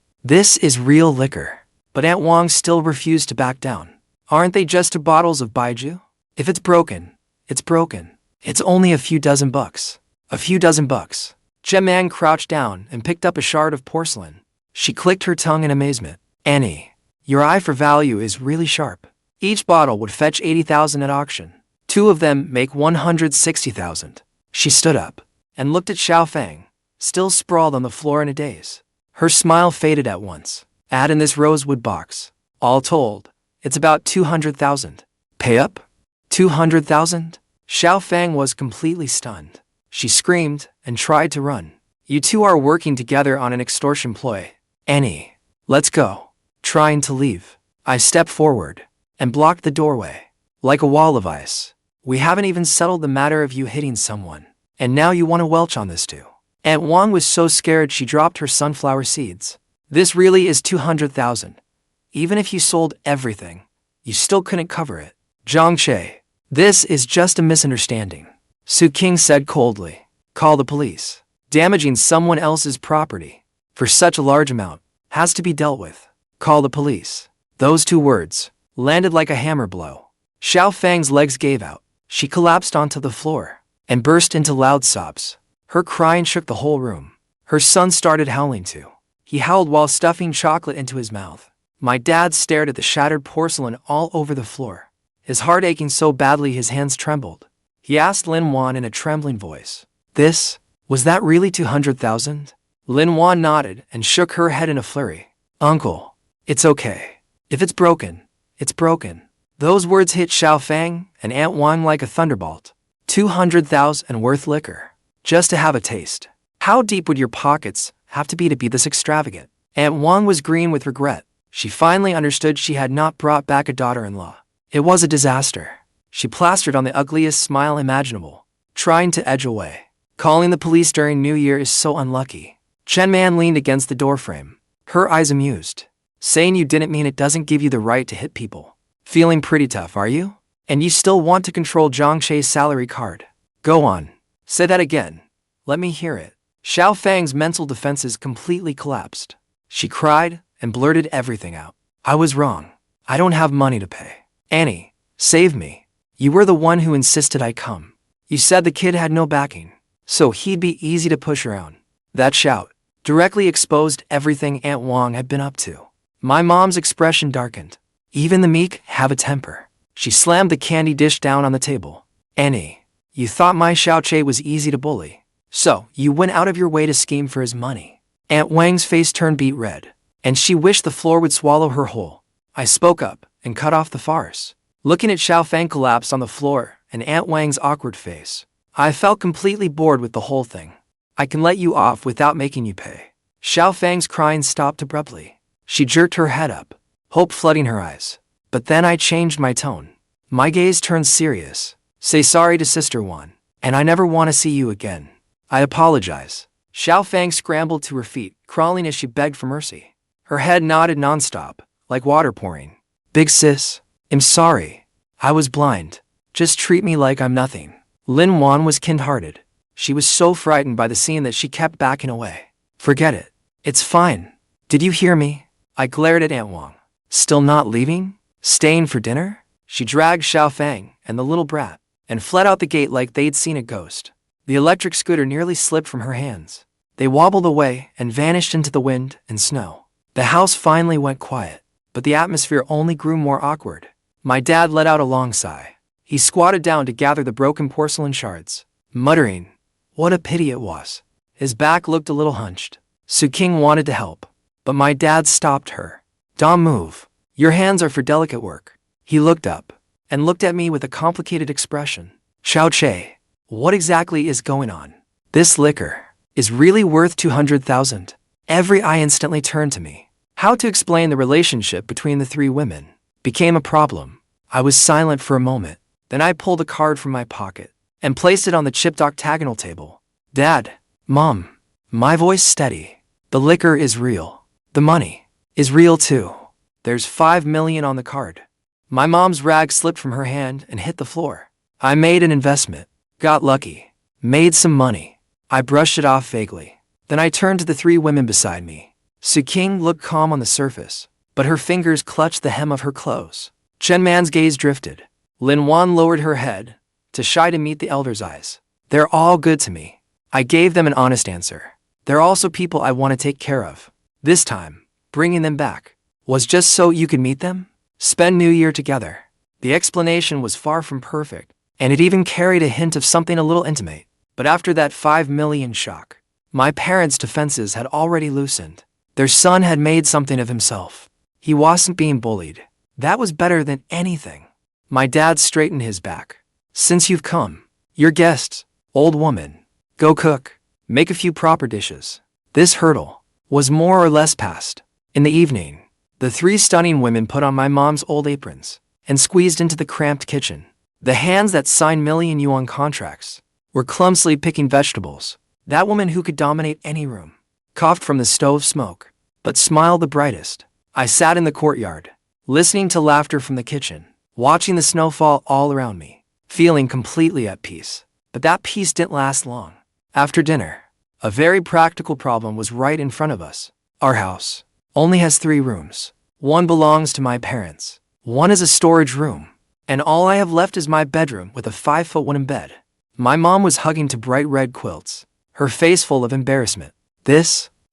is real liquor. But Aunt Wang still refused to back down. Aren't they just 2 bottles of baijiu? If it's broken, it's broken. It's only a few dozen bucks. A few dozen bucks. Jiang crouched down and picked up a shard of porcelain. She clicked her tongue in amazement. Annie, your eye for value is really sharp. Each bottle would fetch 80,000 at auction. 2 of them make 160,000. She stood up and looked at Xiao Fang, still sprawled on the floor in a daze. Her smile faded at once. Add in this rosewood box. All told, it's about 200,000. Pay up? 200,000? Xiao Fang was completely stunned. She screamed and tried to run. You 2 are working together on an extortion ploy. Annie, let's go. Trying to leave, I stepped forward and blocked the doorway. Like a wall of ice. We haven't even settled the matter of you hitting someone. And now you want to welch on this too. Aunt Wang was so scared she dropped her sunflower seeds. This really is 200,000. Even if you sold everything, you still couldn't cover it. Zhang Che, this is just a misunderstanding. Su Qingge said coldly. Call the police. Damaging someone else's property for such a large amount has to be dealt with. Call the police. Those 2 words landed like a hammer blow. Xiao Fang's legs gave out. She collapsed onto the floor and burst into loud sobs. Her crying shook the whole room. Her son started howling too. He howled while stuffing chocolate into his mouth. My dad stared at the shattered porcelain all over the floor, his heart aching so badly his hands trembled. He asked Lin Yuan in a trembling voice. Was that really 200,000? Lin Yuan nodded and shook her head in a flurry. Uncle, it's okay. If it's broken, it's broken. Those words hit Xiao Fang and Aunt Wang like a thunderbolt. 200,000 worth liquor. Just to have a taste. How deep would your pockets have to be this extravagant? Aunt Wang was green with regret. She finally understood she had not brought back a daughter-in-law. It was a disaster. She plastered on the ugliest smile imaginable, trying to edge away. Calling the police during New Year is so unlucky. Chen Man leaned against the doorframe, her eyes amused. Saying you didn't mean it doesn't give you the right to hit people. Feeling pretty tough, are you? And you still want to control Zhang Che's salary card. Go on. Say that again. Let me hear it. Xiao Fang's mental defenses completely collapsed. She cried and blurted everything out. I was wrong. I don't have money to pay. Annie, save me. You were the one who insisted I come. You said the kid had no backing, so he'd be easy to push around. That shout directly exposed everything Aunt Wang had been up to. My mom's expression darkened. Even the meek have a temper. She slammed the candy dish down on the table. Annie, you thought my Xiao Che was easy to bully, so you went out of your way to scheme for his money. Aunt Wang's face turned beet red, and she wished the floor would swallow her whole. I spoke up and cut off the farce. Looking at Xiao Fang collapse on the floor and Aunt Wang's awkward face, I felt completely bored with the whole thing. I can let you off without making you pay. Xiao Fang's crying stopped abruptly. She jerked her head up, hope flooding her eyes. But then I changed my tone. My gaze turned serious. Say sorry to Sister Yuan, and I never want to see you again. I apologize. Xiao Fang scrambled to her feet, crawling as she begged for mercy. Her head nodded nonstop, like water pouring. Big sis, I'm sorry. I was blind. Just treat me like I'm nothing. Lin Yuan was kind-hearted. She was so frightened by the scene that she kept backing away. Forget it. It's fine. Did you hear me? I glared at Aunt Wang. Still not leaving? Staying for dinner? She dragged Xiao Fang and the little brat and fled out the gate like they'd seen a ghost. The electric scooter nearly slipped from her hands. They wobbled away and vanished into the wind and snow. The house finally went quiet, but the atmosphere only grew more awkward. My dad let out a long sigh. He squatted down to gather the broken porcelain shards, muttering, "What a pity it was." His back looked a little hunched. Su Qingge wanted to help, but my dad stopped her. Don't move. Your hands are for delicate work. He looked up and looked at me with a complicated expression. Xiaoche, what exactly is going on? This liquor is really worth 200,000. Every eye instantly turned to me. How to explain the relationship between the three women became a problem. I was silent for a moment. Then I pulled a card from my pocket and placed it on the chipped octagonal table. Dad, Mom, my voice steady. The liquor is real. The money is real too. There's 5 million on the card. My mom's rag slipped from her hand and hit the floor. I made an investment, got lucky, made some money. I brushed it off vaguely. Then I turned to the three women beside me. Qingge looked calm on the surface, but her fingers clutched the hem of her clothes. Chen Man's gaze drifted. Yuan lowered her head, too shy to meet the elder's eyes. They're all good to me. I gave them an honest answer. They're also people I want to take care of. This time, bringing them back was just so you could meet them, spend New Year together. The explanation was far from perfect, and it even carried a hint of something a little intimate. But after that 5 million shock, my parents' defenses had already loosened. Their son had made something of himself. He wasn't being bullied. That was better than anything. My dad straightened his back. Since you've come, your guests, old woman, go cook, make a few proper dishes. This hurdle was more or less passed. In the evening, the three stunning women put on my mom's old aprons and squeezed into the cramped kitchen. The hands that signed million-yuan contracts were clumsily picking vegetables. That woman who could dominate any room coughed from the stove smoke, but smiled the brightest. I sat in the courtyard, listening to laughter from the kitchen, watching the snow fall all around me, feeling completely at peace. But that peace didn't last long. After dinner, a very practical problem was right in front of us. Our house only has 3 rooms. One belongs to my parents. One is a storage room, and all I have left is my bedroom with a 5-foot wooden bed. My mom was hugging to bright red quilts, her face full of embarrassment.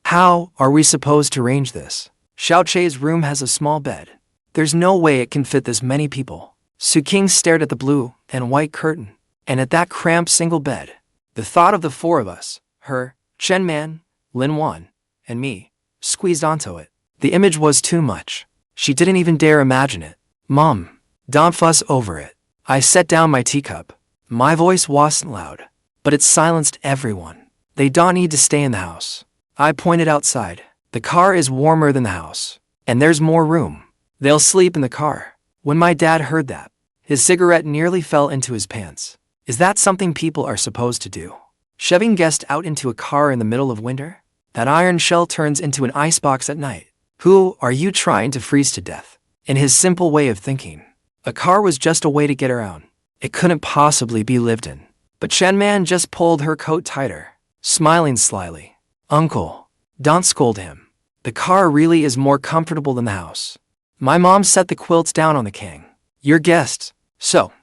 How are we supposed to arrange this? Xiaoche's room has a small bed. There's no way it can fit this many people. Qingge stared at the blue and white curtain, and at that cramped single bed. The thought of the 4 of us, her, Chen Man, Yuan, and me, squeezed onto it. The image was too much. She didn't even dare imagine it. Mom, don't fuss over it. I set down my teacup. My voice wasn't loud, but it silenced everyone. They don't need to stay in the house. I pointed outside. The car is warmer than the house, and there's more room. They'll sleep in the car. When my dad heard that, his cigarette nearly fell into his pants. Is that something people are supposed to do? Shoving guests out into a car in the middle of winter? That iron shell turns into an icebox at night. Who are you trying to freeze to death? In his simple way of thinking, a car was just a way to get around. It couldn't possibly be lived in. But Chen Man just pulled her coat tighter, smiling slyly. Uncle, don't scold him. The car really is more comfortable than the house. My mom set the quilts down on the king. Your guests. So,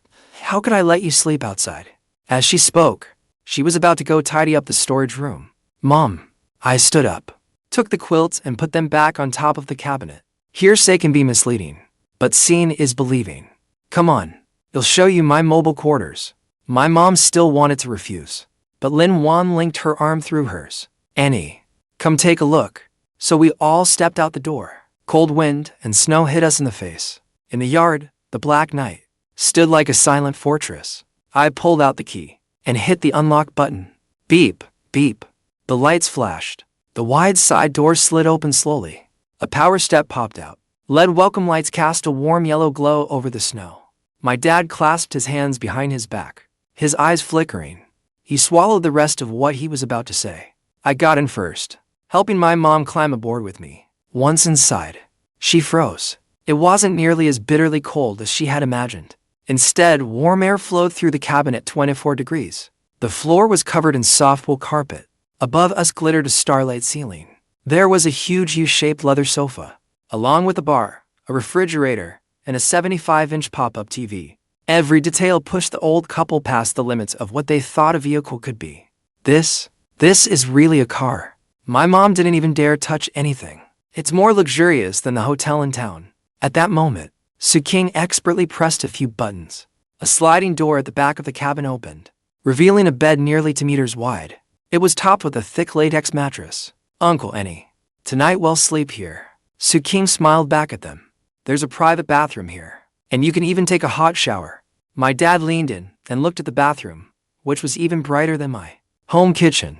how could I let you sleep outside? As she spoke, she was about to go tidy up the storage room. Mom, I stood up, took the quilts and put them back on top of the cabinet. Hearsay can be misleading, but seeing is believing. Come on, I'll show you my mobile quarters. My mom still wanted to refuse, but Yuan linked her arm through hers. Annie, come take a look. So we all stepped out the door. Cold wind and snow hit us in the face. In the yard, the black night stood like a silent fortress. I pulled out the key and hit the unlock button. Beep, beep. The lights flashed. The wide side door slid open slowly. A power step popped out. LED welcome lights cast a warm yellow glow over the snow. My dad clasped his hands behind his back, his eyes flickering. He swallowed the rest of what he was about to say. I got in first, helping my mom climb aboard with me. Once inside, she froze. It wasn't nearly as bitterly cold as she had imagined. Instead, warm air flowed through the cabin at 24 degrees. The floor was covered in soft wool carpet. Above us glittered a starlight ceiling. There was a huge U-shaped leather sofa, along with a bar, a refrigerator, and a 75-inch pop-up TV. Every detail pushed the old couple past the limits of what they thought a vehicle could be. This is really a car. My mom didn't even dare touch anything. It's more luxurious than the hotel in town. At that moment, Qingge expertly pressed a few buttons. A sliding door at the back of the cabin opened, revealing a bed nearly 2 meters wide. It was topped with a thick latex mattress. Uncle Annie, Tonight we'll sleep here. Qingge smiled back at them. There's a private bathroom here, and you can even take a hot shower. My dad leaned in and looked at the bathroom, which was even brighter than my home kitchen.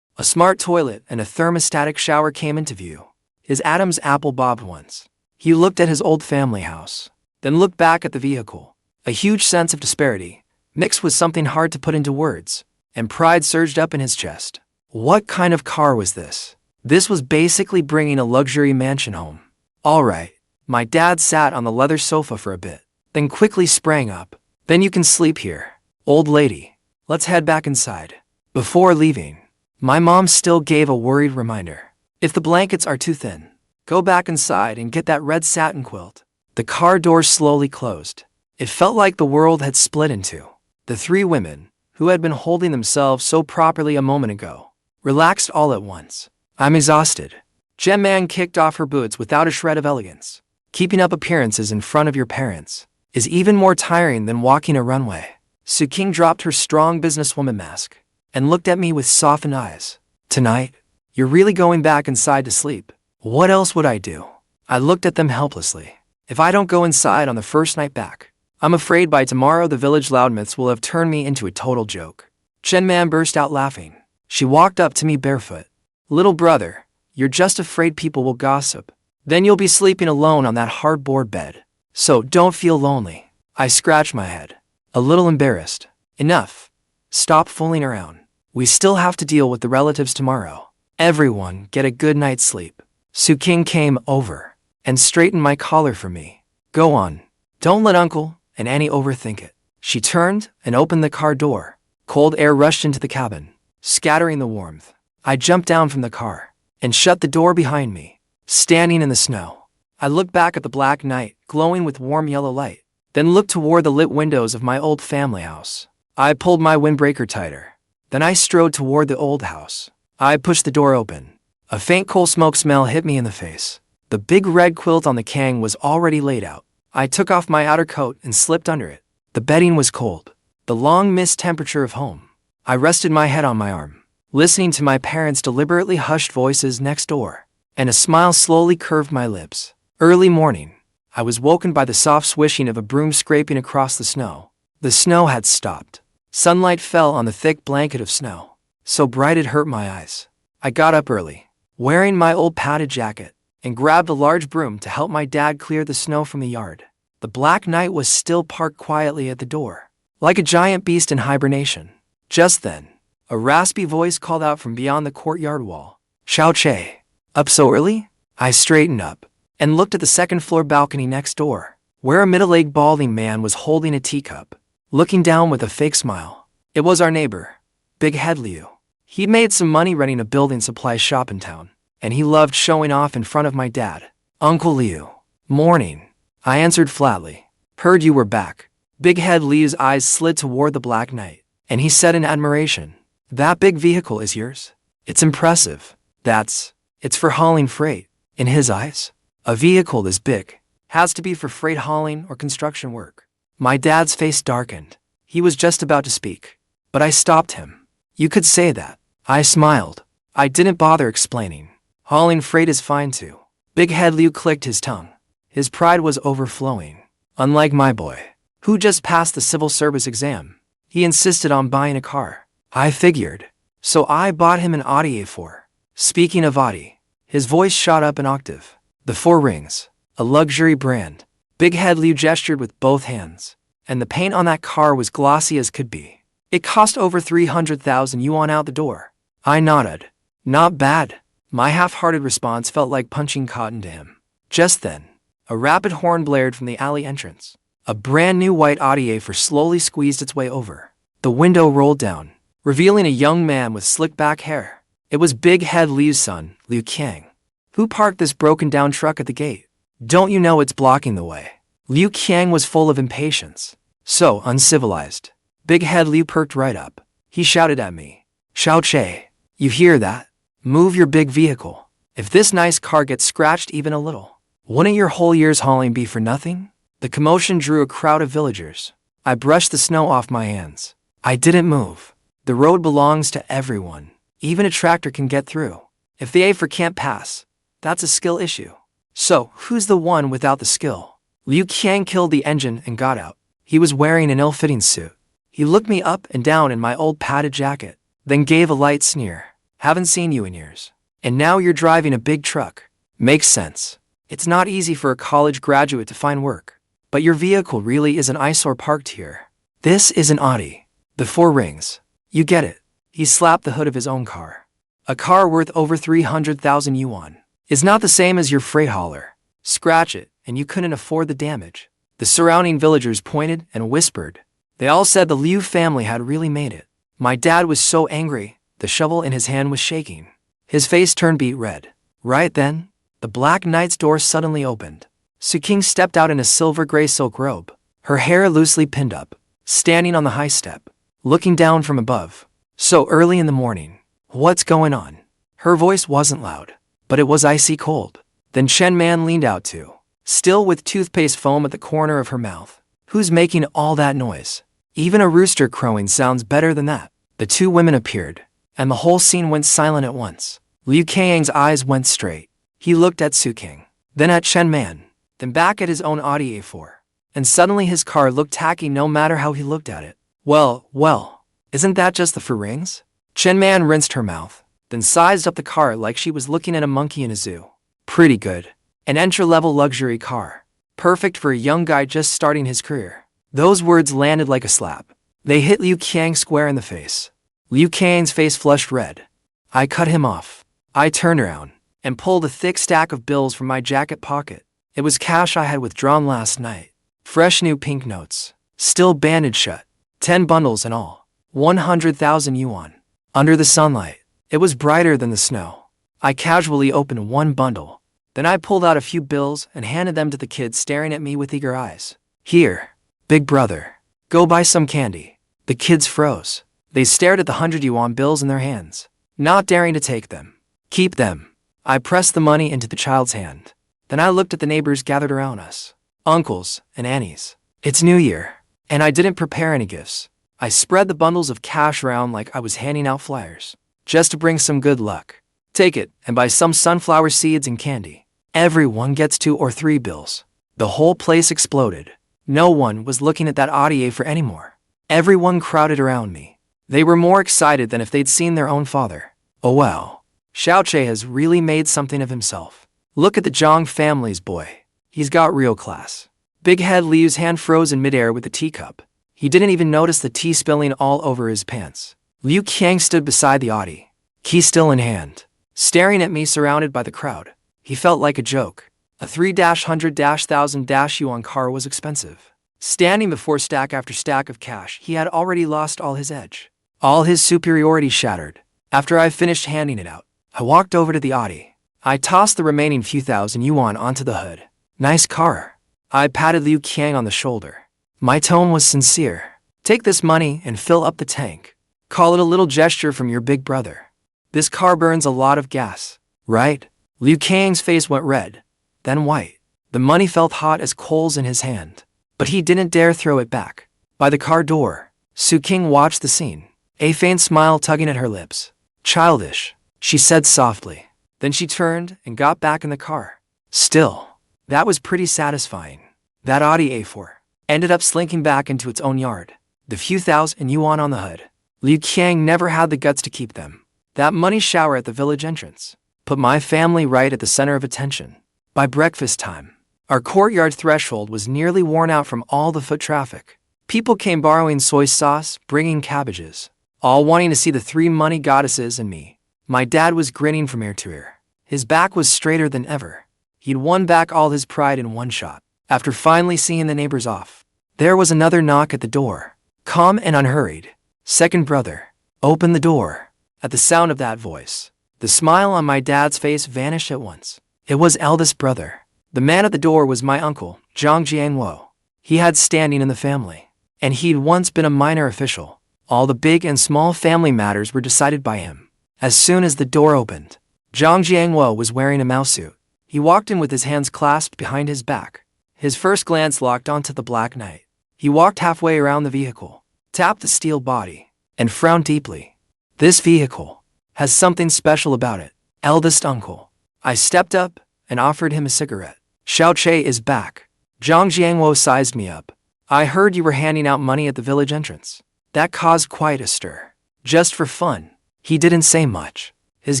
A smart toilet and a thermostatic shower came into view. His Adam's apple bobbed once. He looked at his old family house, then looked back at the vehicle. A huge sense of disparity, mixed with something hard to put into words, and pride surged up in his chest. What kind of car was this? This was basically bringing a luxury mansion home. All right. My dad sat on the leather sofa for a bit, then quickly sprang up. Then you can sleep here. Old lady, let's head back inside. Before leaving, my mom still gave a worried reminder. If the blankets are too thin, go back inside and get that red satin quilt. The car door slowly closed. It felt like the world had split in two. The three women, who had been holding themselves so properly a moment ago, relaxed all at once. I'm exhausted. Jiang kicked off her boots without a shred of elegance. Keeping up appearances in front of your parents is even more tiring than walking a runway. Qingge dropped her strong businesswoman mask and looked at me with softened eyes. Tonight, you're really going back inside to sleep? What else would I do? I looked at them helplessly. If I don't go inside on the first night back, I'm afraid by tomorrow the village loudmouths will have turned me into a total joke. Chen burst out laughing. She walked up to me barefoot. Little brother, you're just afraid people will gossip. Then you'll be sleeping alone on that hardboard bed. So don't feel lonely. I scratched my head, a little embarrassed. Enough. Stop fooling around. We still have to deal with the relatives tomorrow. Everyone get a good night's sleep. Qingge came over and straightened my collar for me. Go on. Don't let Uncle and Annie overthink it. She turned and opened the car door. Cold air rushed into the cabin, scattering the warmth. I jumped down from the car and shut the door behind me. Standing in the snow, I looked back at the black night, glowing with warm yellow light, then looked toward the lit windows of my old family house. I pulled my windbreaker tighter. Then I strode toward the old house. I pushed the door open. A faint coal smoke smell hit me in the face. The big red quilt on the Qingge was already laid out. I took off my outer coat and slipped under it. The bedding was cold, the long missed temperature of home. I rested my head on my arm, listening to my parents' deliberately hushed voices next door, and a smile slowly curved my lips. Early morning, I was woken by the soft swishing of a broom scraping across the snow. The snow had stopped. Sunlight fell on the thick blanket of snow, so bright it hurt my eyes. I got up early, wearing my old padded jacket, and grabbed a large broom to help my dad clear the snow from the yard. The black knight was still parked quietly at the door, like a giant beast in hibernation. Just then, a raspy voice called out from beyond the courtyard wall. Chen, up so early? I straightened up and looked at the second-floor balcony next door, where a middle-aged balding man was holding a teacup, looking down with a fake smile. It was our neighbor, Big Head Liu. He made some money running a building supply shop in town, and he loved showing off in front of my dad. Uncle Liu. Morning. I answered flatly. Heard you were back. Big Head Liu's eyes slid toward the black knight, and he said in admiration, That big vehicle is yours? It's impressive. It's for hauling freight. In his eyes, a vehicle this big has to be for freight hauling or construction work. My dad's face darkened. He was just about to speak, but I stopped him. You could say that. I smiled. I didn't bother explaining. Hauling freight is fine too. Big Head Liu clicked his tongue. His pride was overflowing. Unlike my boy, who just passed the civil service exam, he insisted on buying a car. I figured. So I bought him an Audi A4. Speaking of Audi, his voice shot up an octave. The Four Rings, a luxury brand. Big Head Liu gestured with both hands, and the paint on that car was glossy as could be. It cost over 300,000 yuan out the door. I nodded. Not bad. My half-hearted response felt like punching cotton to him. Just then, a rapid horn blared from the alley entrance. A brand new white Audi A4 slowly squeezed its way over. The window rolled down, revealing a young man with slick back hair. It was Big Head Liu's son, Liu Qingge. Who parked this broken-down truck at the gate? Don't you know it's blocking the way? Liu Qingge was full of impatience. So uncivilized. Big Head Liu perked right up. He shouted at me. Chen, you hear that? Move your big vehicle. If this nice car gets scratched even a little, wouldn't your whole year's hauling be for nothing? The commotion drew a crowd of villagers. I brushed the snow off my hands. I didn't move. The road belongs to everyone. Even a tractor can get through. If the A4 can't pass, that's a skill issue. So, who's the one without the skill? Liu Qiang killed the engine and got out. He was wearing an ill-fitting suit. He looked me up and down in my old padded jacket, then gave a light sneer. Haven't seen you in years. And now you're driving a big truck. Makes sense. It's not easy for a college graduate to find work. But your vehicle really is an eyesore parked here. This is an Audi. The 4 rings. You get it. He slapped the hood of his own car. A car worth over 300,000 yuan. Is not the same as your freight hauler. Scratch it, and you couldn't afford the damage. The surrounding villagers pointed and whispered. They all said the Liu family had really made it. My dad was so angry, the shovel in his hand was shaking. His face turned beet red. Right then, the Black Knight's door suddenly opened. Qingge stepped out in a silver-gray silk robe, her hair loosely pinned up, standing on the high step, looking down from above. So early in the morning. What's going on? Her voice wasn't loud, but it was icy cold. Then Chen Man leaned out too, still with toothpaste foam at the corner of her mouth. Who's making all that noise? Even a rooster crowing sounds better than that. The 2 women appeared, and the whole scene went silent at once. Liu Qiang's eyes went straight. He looked at Qingge, then at Chen Man, then back at his own Audi A4. And suddenly his car looked tacky no matter how he looked at it. Well, isn't that just the 4 rings? Chen Man rinsed her mouth, then sized up the car like she was looking at a monkey in a zoo. Pretty good. An entry-level luxury car. Perfect for a young guy just starting his career. Those words landed like a slap. They hit Liu Qiang square in the face. Liu Qiang's face flushed red. I cut him off. I turned around and pulled a thick stack of bills from my jacket pocket. It was cash I had withdrawn last night. Fresh new pink notes. Still banded shut. 10 bundles in all. 100,000 yuan. Under the sunlight, it was brighter than the snow. I casually opened one bundle. Then I pulled out a few bills and handed them to the kids staring at me with eager eyes. Here, big brother. Go buy some candy. The kids froze. They stared at the 100 yuan bills in their hands, not daring to take them. Keep them. I pressed the money into the child's hand. Then I looked at the neighbors gathered around us. Uncles and aunties. It's New Year, and I didn't prepare any gifts. I spread the bundles of cash around like I was handing out flyers, just to bring some good luck. Take it and buy some sunflower seeds and candy. Everyone gets 2 or 3 bills. The whole place exploded. No one was looking at that Audi A4 anymore. Everyone crowded around me. They were more excited than if they'd seen their own father. Oh wow. Xiaoche has really made something of himself. Look at the Jiang family's boy. He's got real class. Big head Liu's hand froze in midair with the teacup. He didn't even notice the tea spilling all over his pants. Liu Qiang stood beside the Audi, key still in hand, staring at me surrounded by the crowd. He felt like a joke. A 3-100-1000 yuan car was expensive. Standing before stack after stack of cash, he had already lost all his edge. All his superiority shattered. After I finished handing it out, I walked over to the Audi. I tossed the remaining few thousand yuan onto the hood. Nice car. I patted Liu Qiang on the shoulder. My tone was sincere. Take this money and fill up the tank. Call it a little gesture from your big brother. This car burns a lot of gas, right? Liu Qiang's face went red, then white. The money felt hot as coals in his hand, but he didn't dare throw it back. By the car door, Qingge watched the scene, a faint smile tugging at her lips. Childish, she said softly. Then she turned and got back in the car. Still, that was pretty satisfying. That Audi A4 ended up slinking back into its own yard. The few thousand yuan on the hood. Liu Qiang never had the guts to keep them. That money shower at the village entrance put my family right at the center of attention. By breakfast time, our courtyard threshold was nearly worn out from all the foot traffic. People came borrowing soy sauce, bringing cabbages, all wanting to see the 3 money goddesses and me. My dad was grinning from ear to ear. His back was straighter than ever. He'd won back all his pride in one shot. After finally seeing the neighbors off, there was another knock at the door. Calm and unhurried. Second brother, open the door. At the sound of that voice, the smile on my dad's face vanished at once. It was eldest brother. The man at the door was my uncle, Jiang. He had standing in the family, and he'd once been a minor official. All the big and small family matters were decided by him. As soon as the door opened, Jiang was wearing a mouse suit. He walked in with his hands clasped behind his back. His first glance locked onto the Black Knight. He walked halfway around the vehicle, tapped the steel body, and frowned deeply. This vehicle has something special about it. eldest uncle. I stepped up and offered him a cigarette. Xiaoche is back. Zhang Jiangwo sized me up. I heard you were handing out money at the village entrance. That caused quite a stir. Just for fun. He didn't say much. His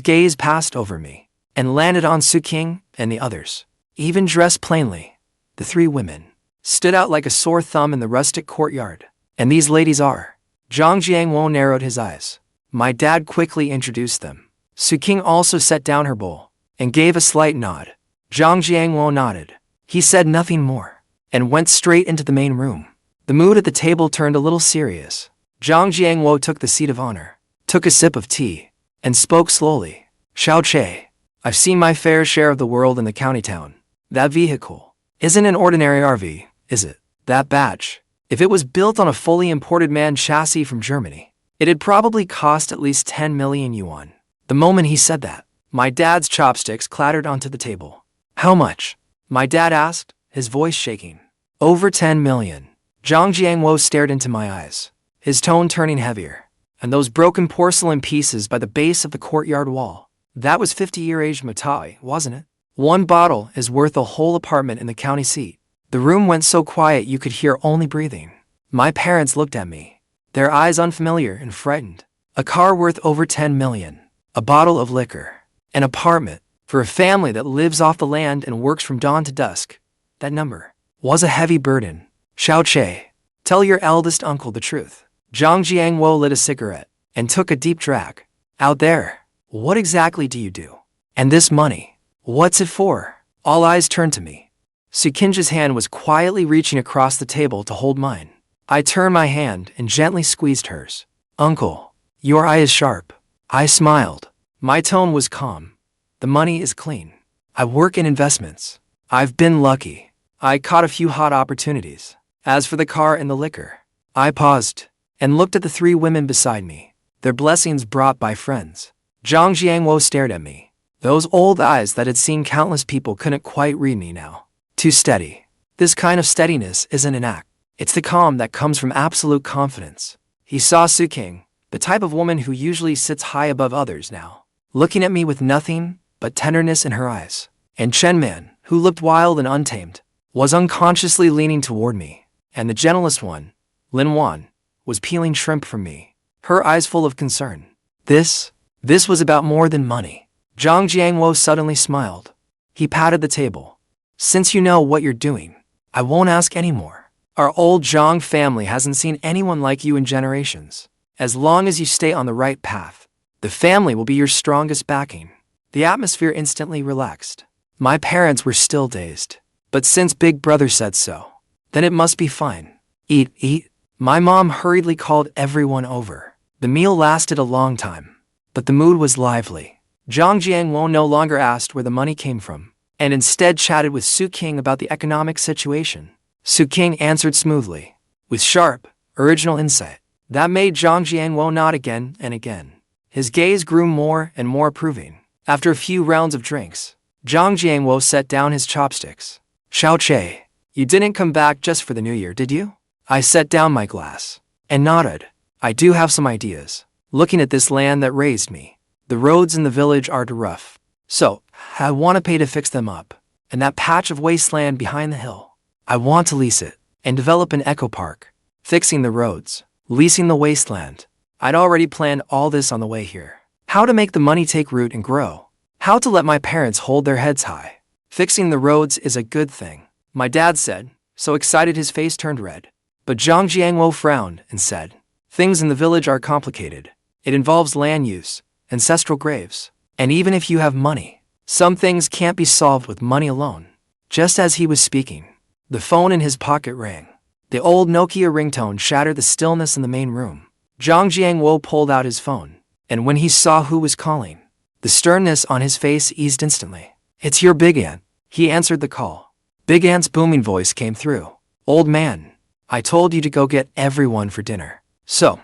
gaze passed over me and landed on Qingge and the others. Even dressed plainly, the three women stood out like a sore thumb in the rustic courtyard. And these ladies are. Zhang Jiangwo narrowed his eyes. My dad quickly introduced them. Qingge also set down her bowl and gave a slight nod. Zhang Jiangwo nodded. He said nothing more and went straight into the main room. The mood at the table turned a little serious. Zhang Jiangwo took the seat of honor, took a sip of tea, and spoke slowly. Xiaoche, I've seen my fair share of the world in the county town. That vehicle isn't an ordinary RV, is it? That batch, if it was built on a fully imported MAN chassis from Germany, it'd probably cost at least 10 million yuan. The moment he said that, my dad's chopsticks clattered onto the table. How much? My dad asked, his voice shaking. Over 10 million. Zhang Jiangwo stared into my eyes, his tone turning heavier. And those broken porcelain pieces by the base of the courtyard wall. That was 50-year-aged Matai, wasn't it? One bottle is worth a whole apartment in the county seat. The room went so quiet you could hear only breathing. My parents looked at me, their eyes unfamiliar and frightened. A car worth over 10 million. A bottle of liquor. An apartment. For a family that lives off the land and works from dawn to dusk. That number was a heavy burden. Xiaoche, tell your eldest uncle the truth. Zhang Jiangwo lit a cigarette and took a deep drag. Out there, what exactly do you do? And this money, what's it for? All eyes turned to me. Qingge's hand was quietly reaching across the table to hold mine. I turned my hand and gently squeezed hers. Uncle, your eye is sharp. I smiled. My tone was calm. The money is clean. I work in investments. I've been lucky. I caught a few hot opportunities. As for the car and the liquor, I paused and looked at the three women beside me, their blessings brought by friends. Zhang Jiangwo stared at me. Those old eyes that had seen countless people couldn't quite read me now. Too steady. This kind of steadiness isn't an act. It's the calm that comes from absolute confidence. He saw Qingge, the type of woman who usually sits high above others now, looking at me with nothing but tenderness in her eyes. And Chen, who looked wild and untamed, was unconsciously leaning toward me. And the gentlest one, Yuan, was peeling shrimp from me, her eyes full of concern. This was about more than money. Zhang Jiangwo suddenly smiled. He patted the table. Since you know what you're doing, I won't ask anymore. Our old Jiang family hasn't seen anyone like you in generations. As long as you stay on the right path, the family will be your strongest backing. The atmosphere instantly relaxed. My parents were still dazed. But since Big Brother said so, then it must be fine. Eat. My mom hurriedly called everyone over. The meal lasted a long time, but the mood was lively. Zhang Jiangwo no longer asked where the money came from, and instead chatted with Qingge about the economic situation. Qingge answered smoothly, with sharp, original insight. That made Zhang Jiangwo nod again and again. His gaze grew more and more approving. After a few rounds of drinks, Zhang Jiangwo set down his chopsticks. Xiaoche, you didn't come back just for the new year, did you? I set down my glass and nodded. I do have some ideas. Looking at this land that raised me, the roads in the village are rough. So, I want to pay to fix them up. And that patch of wasteland behind the hill, I want to lease it and develop an eco park. Fixing the roads, leasing the wasteland. I'd already planned all this on the way here. How to make the money take root and grow. How to let my parents hold their heads high. Fixing the roads is a good thing, my dad said, so excited his face turned red. But Zhang Jiangwo frowned and said, things in the village are complicated. It involves land use, ancestral graves, and even if you have money, some things can't be solved with money alone. Just as he was speaking, the phone in his pocket rang. The old Nokia ringtone shattered the stillness in the main room. Zhang Jiangwo pulled out his phone, and when he saw who was calling, the sternness on his face eased instantly. It's your Big Aunt. He answered the call. Big Aunt's booming voice came through. Old man, I told you to go get everyone for dinner. So,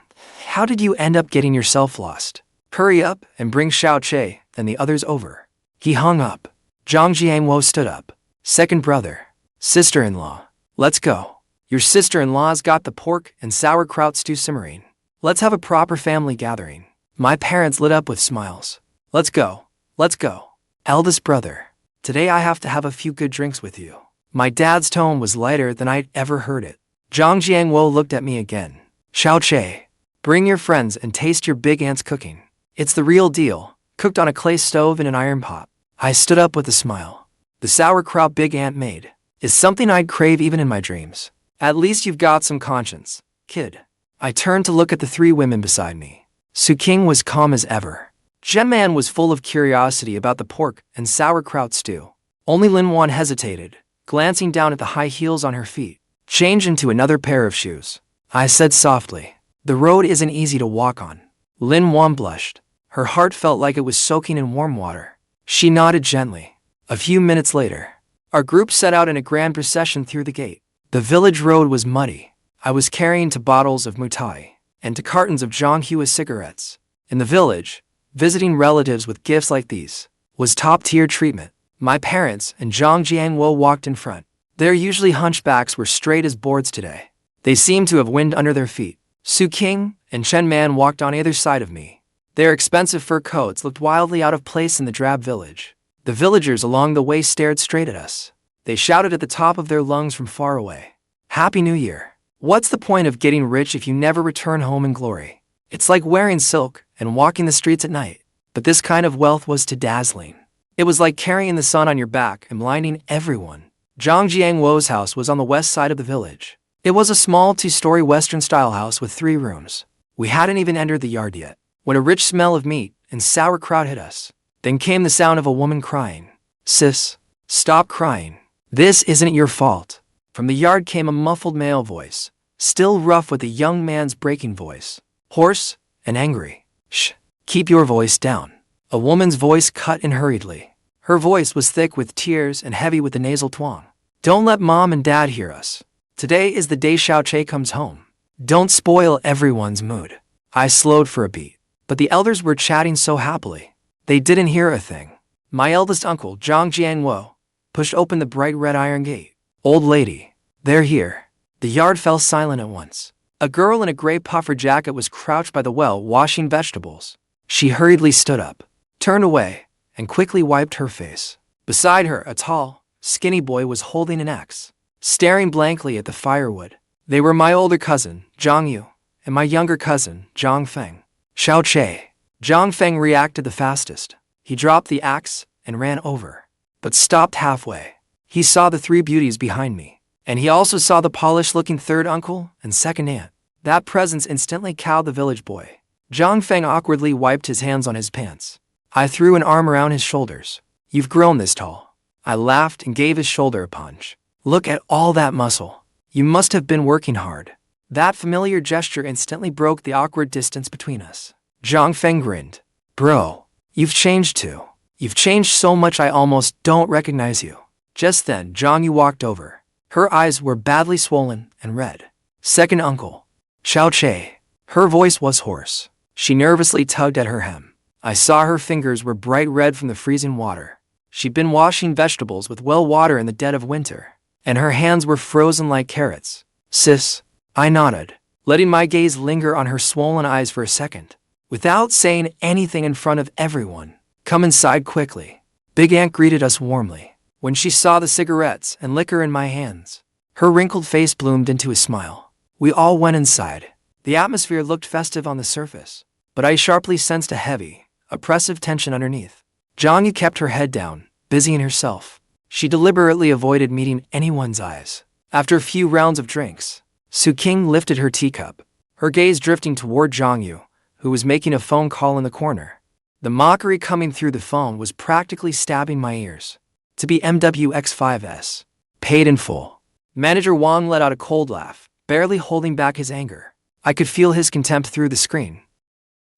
how did you end up getting yourself lost? Hurry up and bring Xiaoche and the others over. He hung up. Zhang Jiangwo stood up. Second brother, sister-in-law, let's go. Your sister-in-law's got the pork and sauerkraut stew simmering. Let's have a proper family gathering. My parents lit up with smiles. Let's go. Let's go. Eldest brother. Today I have to have a few good drinks with you. My dad's tone was lighter than I'd ever heard it. Jiang looked at me again. Xiaoche. Bring your friends and taste your big aunt's cooking. It's the real deal, cooked on a clay stove in an iron pot. I stood up with a smile. The sauerkraut Big Aunt made is something I'd crave even in my dreams. At least you've got some conscience, kid. I turned to look at the three women beside me. Qingge was calm as ever. Chen was full of curiosity about the pork and sauerkraut stew. Only Yuan hesitated, glancing down at the high heels on her feet. Change into another pair of shoes. I said softly. The road isn't easy to walk on. Yuan blushed. Her heart felt like it was soaking in warm water. She nodded gently. A few minutes later, our group set out in a grand procession through the gate. The village road was muddy. I was carrying 2 bottles of mutai and 2 cartons of Jiang cigarettes. In the village, visiting relatives with gifts like these was top-tier treatment. My parents and Jiang walked in front. Their usually hunchbacks were straight as boards today. They seemed to have wind under their feet. Qingge and Chen walked on either side of me. Their expensive fur coats looked wildly out of place in the drab village. The villagers along the way stared straight at us. They shouted at the top of their lungs from far away. Happy New Year. What's the point of getting rich if you never return home in glory? It's like wearing silk and walking the streets at night. But this kind of wealth was too dazzling. It was like carrying the sun on your back and blinding everyone. Jiang's house was on the west side of the village. It was a small 2-story Western-style house with 3 rooms. We hadn't even entered the yard yet, when a rich smell of meat and sauerkraut hit us. Then came the sound of a woman crying. Sis, stop crying. This isn't your fault. From the yard came a muffled male voice, still rough with a young man's breaking voice. Hoarse and angry. Shh, keep your voice down. A woman's voice cut in hurriedly. Her voice was thick with tears and heavy with the nasal twang. Don't let Mom and Dad hear us. Today is the day Xiaoche comes home. Don't spoil everyone's mood. I slowed for a beat, but the elders were chatting so happily. They didn't hear a thing. My eldest uncle, Jiang, pushed open the bright red iron gate. Old lady, they're here. The yard fell silent at once. A girl in a gray puffer jacket was crouched by the well washing vegetables. She hurriedly stood up, turned away, and quickly wiped her face. Beside her, a tall, skinny boy was holding an axe, staring blankly at the firewood. They were my older cousin, Jiang Yu, and my younger cousin, Jiang Feng. Xiaoche. Jiang Feng reacted the fastest. He dropped the axe and ran over, but stopped halfway. He saw the 3 beauties behind me, and he also saw the polished-looking third uncle and second aunt. That presence instantly cowed the village boy. Jiang Feng awkwardly wiped his hands on his pants. I threw an arm around his shoulders. You've grown this tall. I laughed and gave his shoulder a punch. Look at all that muscle. You must have been working hard. That familiar gesture instantly broke the awkward distance between us. Jiang Feng grinned. Bro, you've changed too. You've changed so much I almost don't recognize you. Just then, Jiang Yu walked over. Her eyes were badly swollen and red. Second uncle. Xiaoche. Her voice was hoarse. She nervously tugged at her hem. I saw her fingers were bright red from the freezing water. She'd been washing vegetables with well water in the dead of winter, and her hands were frozen like carrots. Sis, I nodded, letting my gaze linger on her swollen eyes for a second. Without saying anything in front of everyone, come inside quickly. Big Aunt greeted us warmly. When she saw the cigarettes and liquor in my hands, her wrinkled face bloomed into a smile. We all went inside. The atmosphere looked festive on the surface, but I sharply sensed a heavy, oppressive tension underneath. Jiang kept her head down, busying herself. She deliberately avoided meeting anyone's eyes. After a few rounds of drinks, Qingge lifted her teacup, her gaze drifting toward Jiang, who was making a phone call in the corner. The mockery coming through the phone was practically stabbing my ears. To be MWX5S. Paid in full. Manager Wang let out a cold laugh, barely holding back his anger. I could feel his contempt through the screen.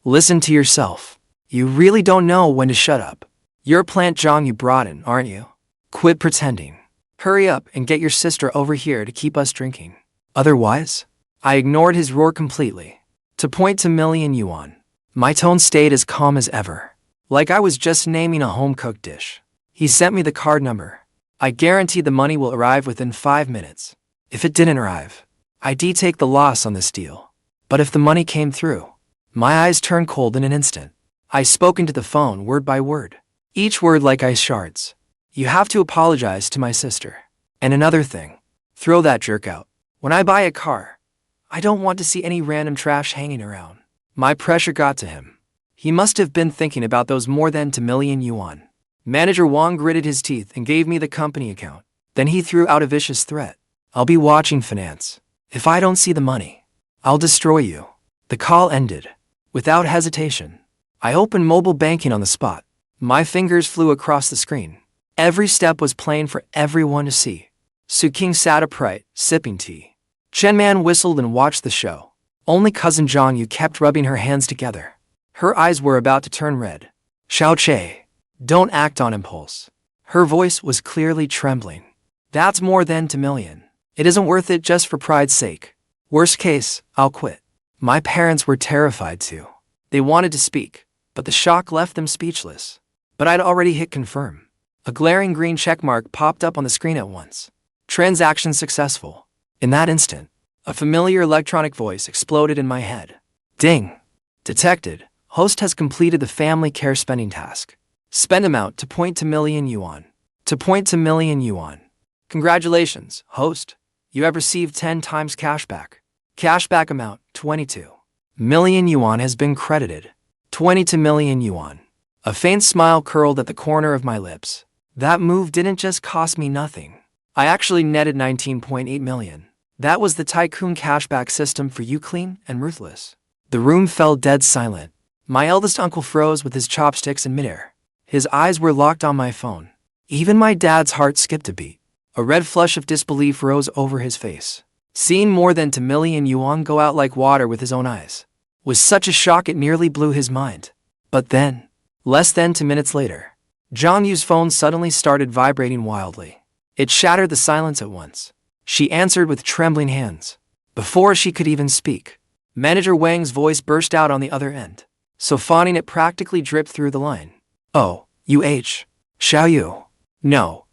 Listen to yourself. You really don't know when to shut up. You're Plant Jiang you brought in, aren't you? Quit pretending. Hurry up and get your sister over here to keep us drinking. Otherwise, I ignored his roar completely. To point to million Yuan, my tone stayed as calm as ever, like I was just naming a home-cooked dish. He sent me the card number. I guarantee the money will arrive within 5 minutes. If it didn't arrive, I'd take the loss on this deal. But if the money came through, my eyes turned cold in an instant. I spoke into the phone word by word. each word like ice shards. You have to apologize to my sister. And another thing, throw that jerk out. When I buy a car, I don't want to see any random trash hanging around. My pressure got to him. He must have been thinking about those more than 2 million yuan. Manager Wang gritted his teeth and gave me the company account. Then he threw out a vicious threat. I'll be watching finance. If I don't see the money, I'll destroy you. The call ended. Without hesitation, I opened mobile banking on the spot. My fingers flew across the screen. Every step was plain for everyone to see. Qingge sat upright, sipping tea. Chen whistled and watched the show. Only cousin Jiang kept rubbing her hands together. Her eyes were about to turn red. Xiaoche, don't act on impulse. Her voice was clearly trembling. That's more than 2 million. It isn't worth it just for pride's sake. Worst case, I'll quit. My parents were terrified too. They wanted to speak, but the shock left them speechless. But I'd already hit confirm. A glaring green checkmark popped up on the screen at once. Transaction successful. In that instant, a familiar electronic voice exploded in my head. Ding! Detected. Host has completed the family care spending task. Spend amount 2.2 million yuan. 2.2 million yuan. Congratulations, host. You have received 10 times cashback. Cashback amount 22 million yuan has been credited. 22 million yuan. A faint smile curled at the corner of my lips. That move didn't just cost me nothing. I actually netted 19.8 million. That was the tycoon cashback system for you, clean and ruthless. The room fell dead silent. My eldest uncle froze with his chopsticks in midair. His eyes were locked on my phone. Even my dad's heart skipped a beat. A red flush of disbelief rose over his face. Seeing more than 2 million yuan go out like water with his own eyes was such a shock it nearly blew his mind. But then, less than 2 minutes later, Zhang Yu's phone suddenly started vibrating wildly. It shattered the silence at once. She answered with trembling hands. Before she could even speak, Manager Wang's voice burst out on the other end. So phoning it practically dripped through the line. Oh, Xiao Yu. No.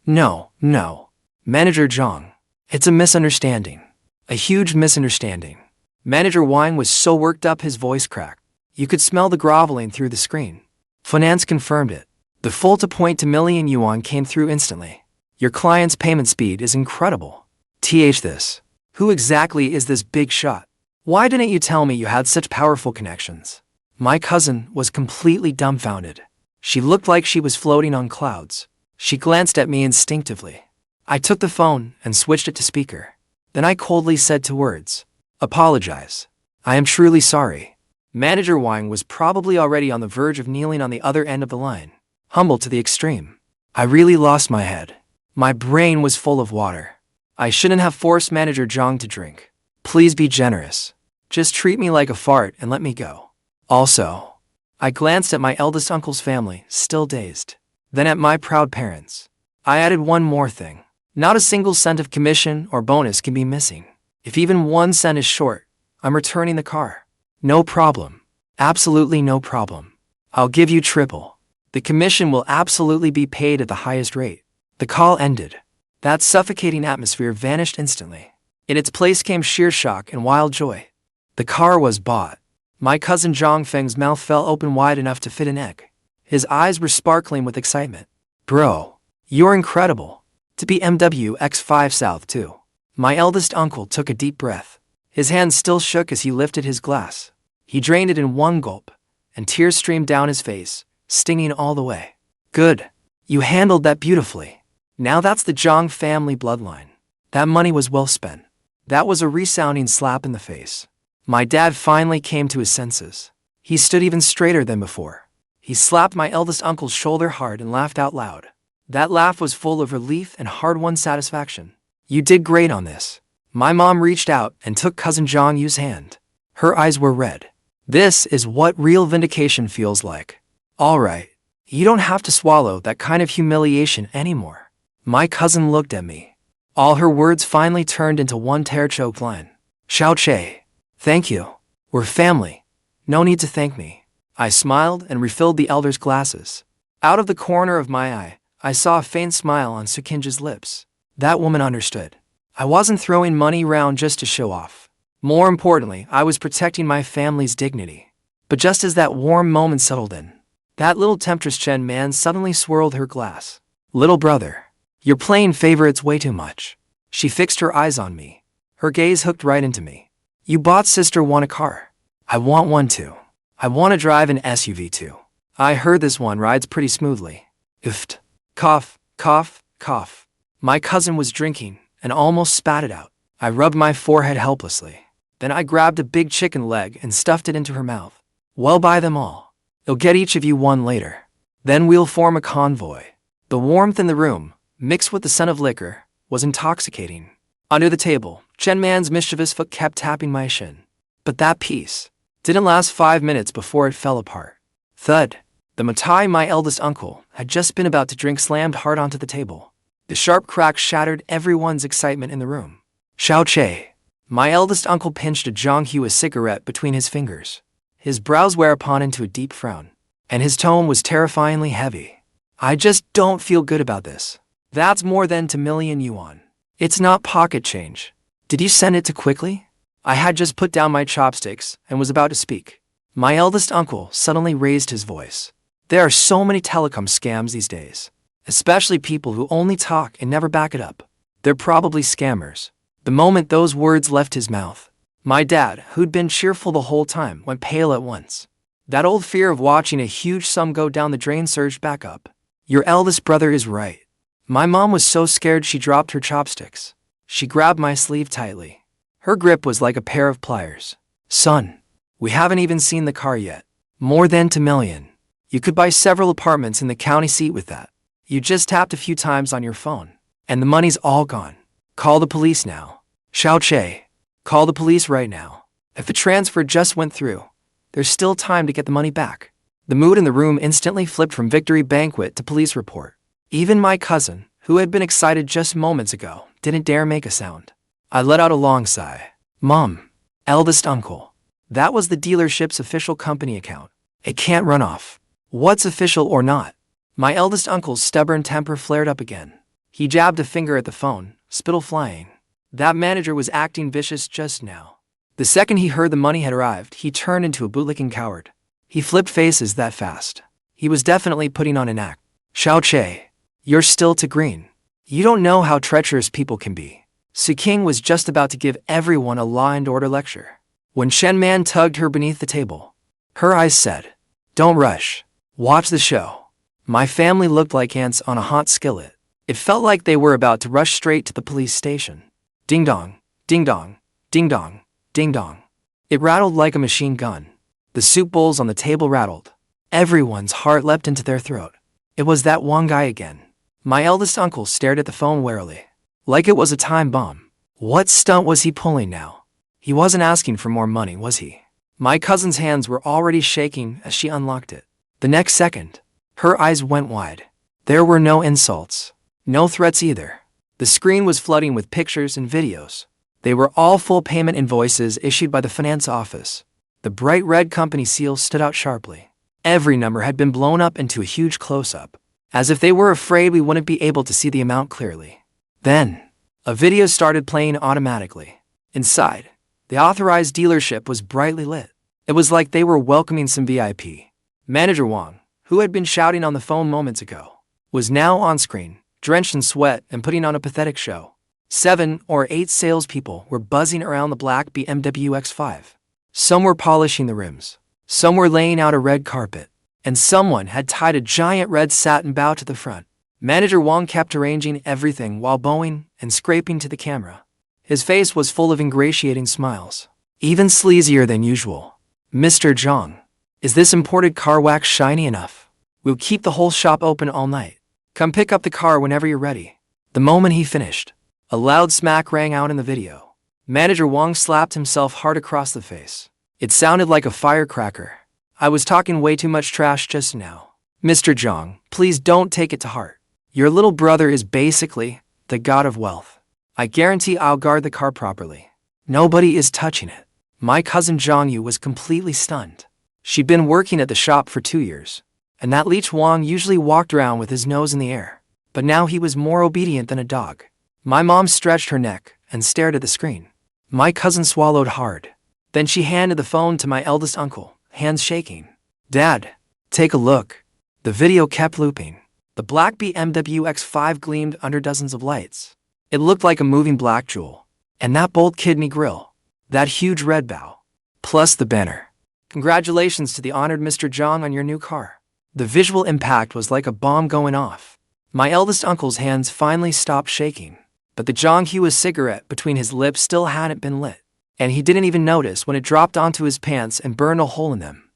Manager Jiang. It's a misunderstanding. A huge misunderstanding. Manager Wang was so worked up his voice cracked. You could smell the groveling through the screen. Finance confirmed it. The full 2.2 million yuan came through instantly. Your client's payment speed is incredible. This. Who exactly is this big shot? Why didn't you tell me you had such powerful connections? My cousin was completely dumbfounded. She looked like she was floating on clouds. She glanced at me instinctively. I took the phone and switched it to speaker. Then I coldly said 2 words. Apologize. I am truly sorry. Manager Wang was probably already on the verge of kneeling on the other end of the line. Humbled to the extreme. I really lost my head. My brain was full of water. I shouldn't have forced Manager Jiang to drink. Please be generous. Just treat me like a fart and let me go. Also, I glanced at my eldest uncle's family, still dazed. Then at my proud parents. I added one more thing. Not a single cent of commission or bonus can be missing. If even 1 cent is short, I'm returning the car. No problem. Absolutely no problem. I'll give you triple. The commission will absolutely be paid at the highest rate. The call ended. That suffocating atmosphere vanished instantly. In its place came sheer shock and wild joy. The car was bought. My cousin Zhang Feng's mouth fell open wide enough to fit an egg. His eyes were sparkling with excitement. Bro, you're incredible. To be MW X5 South too. My eldest uncle took a deep breath. His hand still shook as he lifted his glass. He drained it in one gulp, and tears streamed down his face, stinging all the way. Good. You handled that beautifully. Now that's the Jiang family bloodline. That money was well spent. That was a resounding slap in the face. My dad finally came to his senses. He stood even straighter than before. He slapped my eldest uncle's shoulder hard and laughed out loud. That laugh was full of relief and hard-won satisfaction. You did great on this. My mom reached out and took cousin Jiang Yu's hand. Her eyes were red. This is what real vindication feels like. All right. You don't have to swallow that kind of humiliation anymore. My cousin looked at me. All her words finally turned into one tear-choked line. Xiaoche. Thank you. We're family. No need to thank me. I smiled and refilled the elder's glasses. Out of the corner of my eye, I saw a faint smile on Qingge's lips. That woman understood. I wasn't throwing money around just to show off. More importantly, I was protecting my family's dignity. But just as that warm moment settled in, That little temptress Chen man suddenly swirled her glass. Little brother, you're playing favorites way too much. She fixed her eyes on me. Her gaze hooked right into me. You bought sister want a car. I want one too. I want to drive an SUV too. I heard this one rides pretty smoothly. Ooft. Cough, cough, cough. My cousin was drinking and almost spat it out. I rubbed my forehead helplessly. Then I grabbed a big chicken leg and stuffed it into her mouth. Well, buy them all. You'll get each of you one later. Then we'll form a convoy. The warmth in the room, mixed with the scent of liquor, was intoxicating. Under the table, Chen Man's mischievous foot kept tapping my shin. But that peace didn't last 5 minutes before it fell apart. Thud. The Matai, my eldest uncle, had just been about to drink, slammed hard onto the table. The sharp crack shattered everyone's excitement in the room. Xiao Che. My eldest uncle pinched a Jiang a cigarette between his fingers. His brows whereupon into a deep frown, and his tone was terrifyingly heavy. I just don't feel good about this. That's more than 2 million yuan. It's not pocket change. Did you send it too quickly? I had just put down my chopsticks and was about to speak. My eldest uncle suddenly raised his voice. There are so many telecom scams these days, especially people who only talk and never back it up. They're probably scammers. The moment those words left his mouth, my dad, who'd been cheerful the whole time, went pale at once. That old fear of watching a huge sum go down the drain surged back up. Your eldest brother is right. My mom was so scared she dropped her chopsticks. She grabbed my sleeve tightly. Her grip was like a pair of pliers. Son, we haven't even seen the car yet. More than 2 million. You could buy several apartments in the county seat with that. You just tapped a few times on your phone, and the money's all gone. Call the police now. Xiao Che. Call the police right now. If the transfer just went through, there's still time to get the money back. The mood in the room instantly flipped from victory banquet to police report. Even my cousin, who had been excited just moments ago, didn't dare make a sound. I let out a long sigh. Mom, eldest uncle. That was the dealership's official company account. It can't run off. What's official or not? My eldest uncle's stubborn temper flared up again. He jabbed a finger at the phone, spittle flying. That manager was acting vicious just now. The second he heard the money had arrived, he turned into a bootlicking coward. He flipped faces that fast. He was definitely putting on an act. Xiao Che, you're still too green. You don't know how treacherous people can be. Qingge was just about to give everyone a law and order lecture when Chen Man tugged her beneath the table. Her eyes said, "Don't rush. Watch the show." My family looked like ants on a hot skillet. It felt like they were about to rush straight to the police station. Ding dong, ding dong, ding dong, ding dong. It rattled like a machine gun. The soup bowls on the table rattled. Everyone's heart leapt into their throat. It was that one guy again. My eldest uncle stared at the phone warily, like it was a time bomb. What stunt was he pulling now? He wasn't asking for more money, was he? My cousin's hands were already shaking as she unlocked it. The next second, her eyes went wide. There were no insults, no threats either. The screen was flooding with pictures and videos. They were all full payment invoices issued by the finance office. The bright red company seal stood out sharply. Every number had been blown up into a huge close-up, as if they were afraid we wouldn't be able to see the amount clearly. Then, a video started playing automatically. Inside, the authorized dealership was brightly lit. It was like they were welcoming some VIP. Manager Wang, who had been shouting on the phone moments ago, was now on screen, drenched in sweat and putting on a pathetic show. 7 or 8 salespeople were buzzing around the black BMW X5. Some were polishing the rims. Some were laying out a red carpet. And someone had tied a giant red satin bow to the front. Manager Wang kept arranging everything while bowing and scraping to the camera. His face was full of ingratiating smiles, even sleazier than usual. Mr. Jiang, is this imported car wax shiny enough? We'll keep the whole shop open all night. Come pick up the car whenever you're ready. The moment he finished, a loud smack rang out in the video. Manager Wang slapped himself hard across the face. It sounded like a firecracker. I was talking way too much trash just now. Mr. Jiang, please don't take it to heart. Your little brother is basically the god of wealth. I guarantee I'll guard the car properly. Nobody is touching it. My cousin Jiang was completely stunned. She'd been working at the shop for 2 years, and that leech Wang usually walked around with his nose in the air. But now he was more obedient than a dog. My mom stretched her neck and stared at the screen. My cousin swallowed hard. Then she handed the phone to my eldest uncle, hands shaking. Dad, take a look. The video kept looping. The black BMW X5 gleamed under dozens of lights. It looked like a moving black jewel. And that bold kidney grille. That huge red bow. Plus the banner. Congratulations to the honored Mr. Jiang on your new car. The visual impact was like a bomb going off. My eldest uncle's hands finally stopped shaking. But the Jiang Hua's cigarette between his lips still hadn't been lit. And he didn't even notice when it dropped onto his pants and burned a hole in them.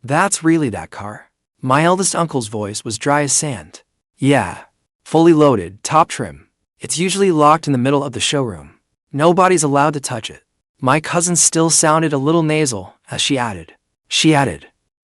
That's really that car? My eldest uncle's voice was dry as sand. Yeah. Fully loaded, top trim. It's usually locked in the middle of the showroom. Nobody's allowed to touch it. My cousin still sounded a little nasal as she added.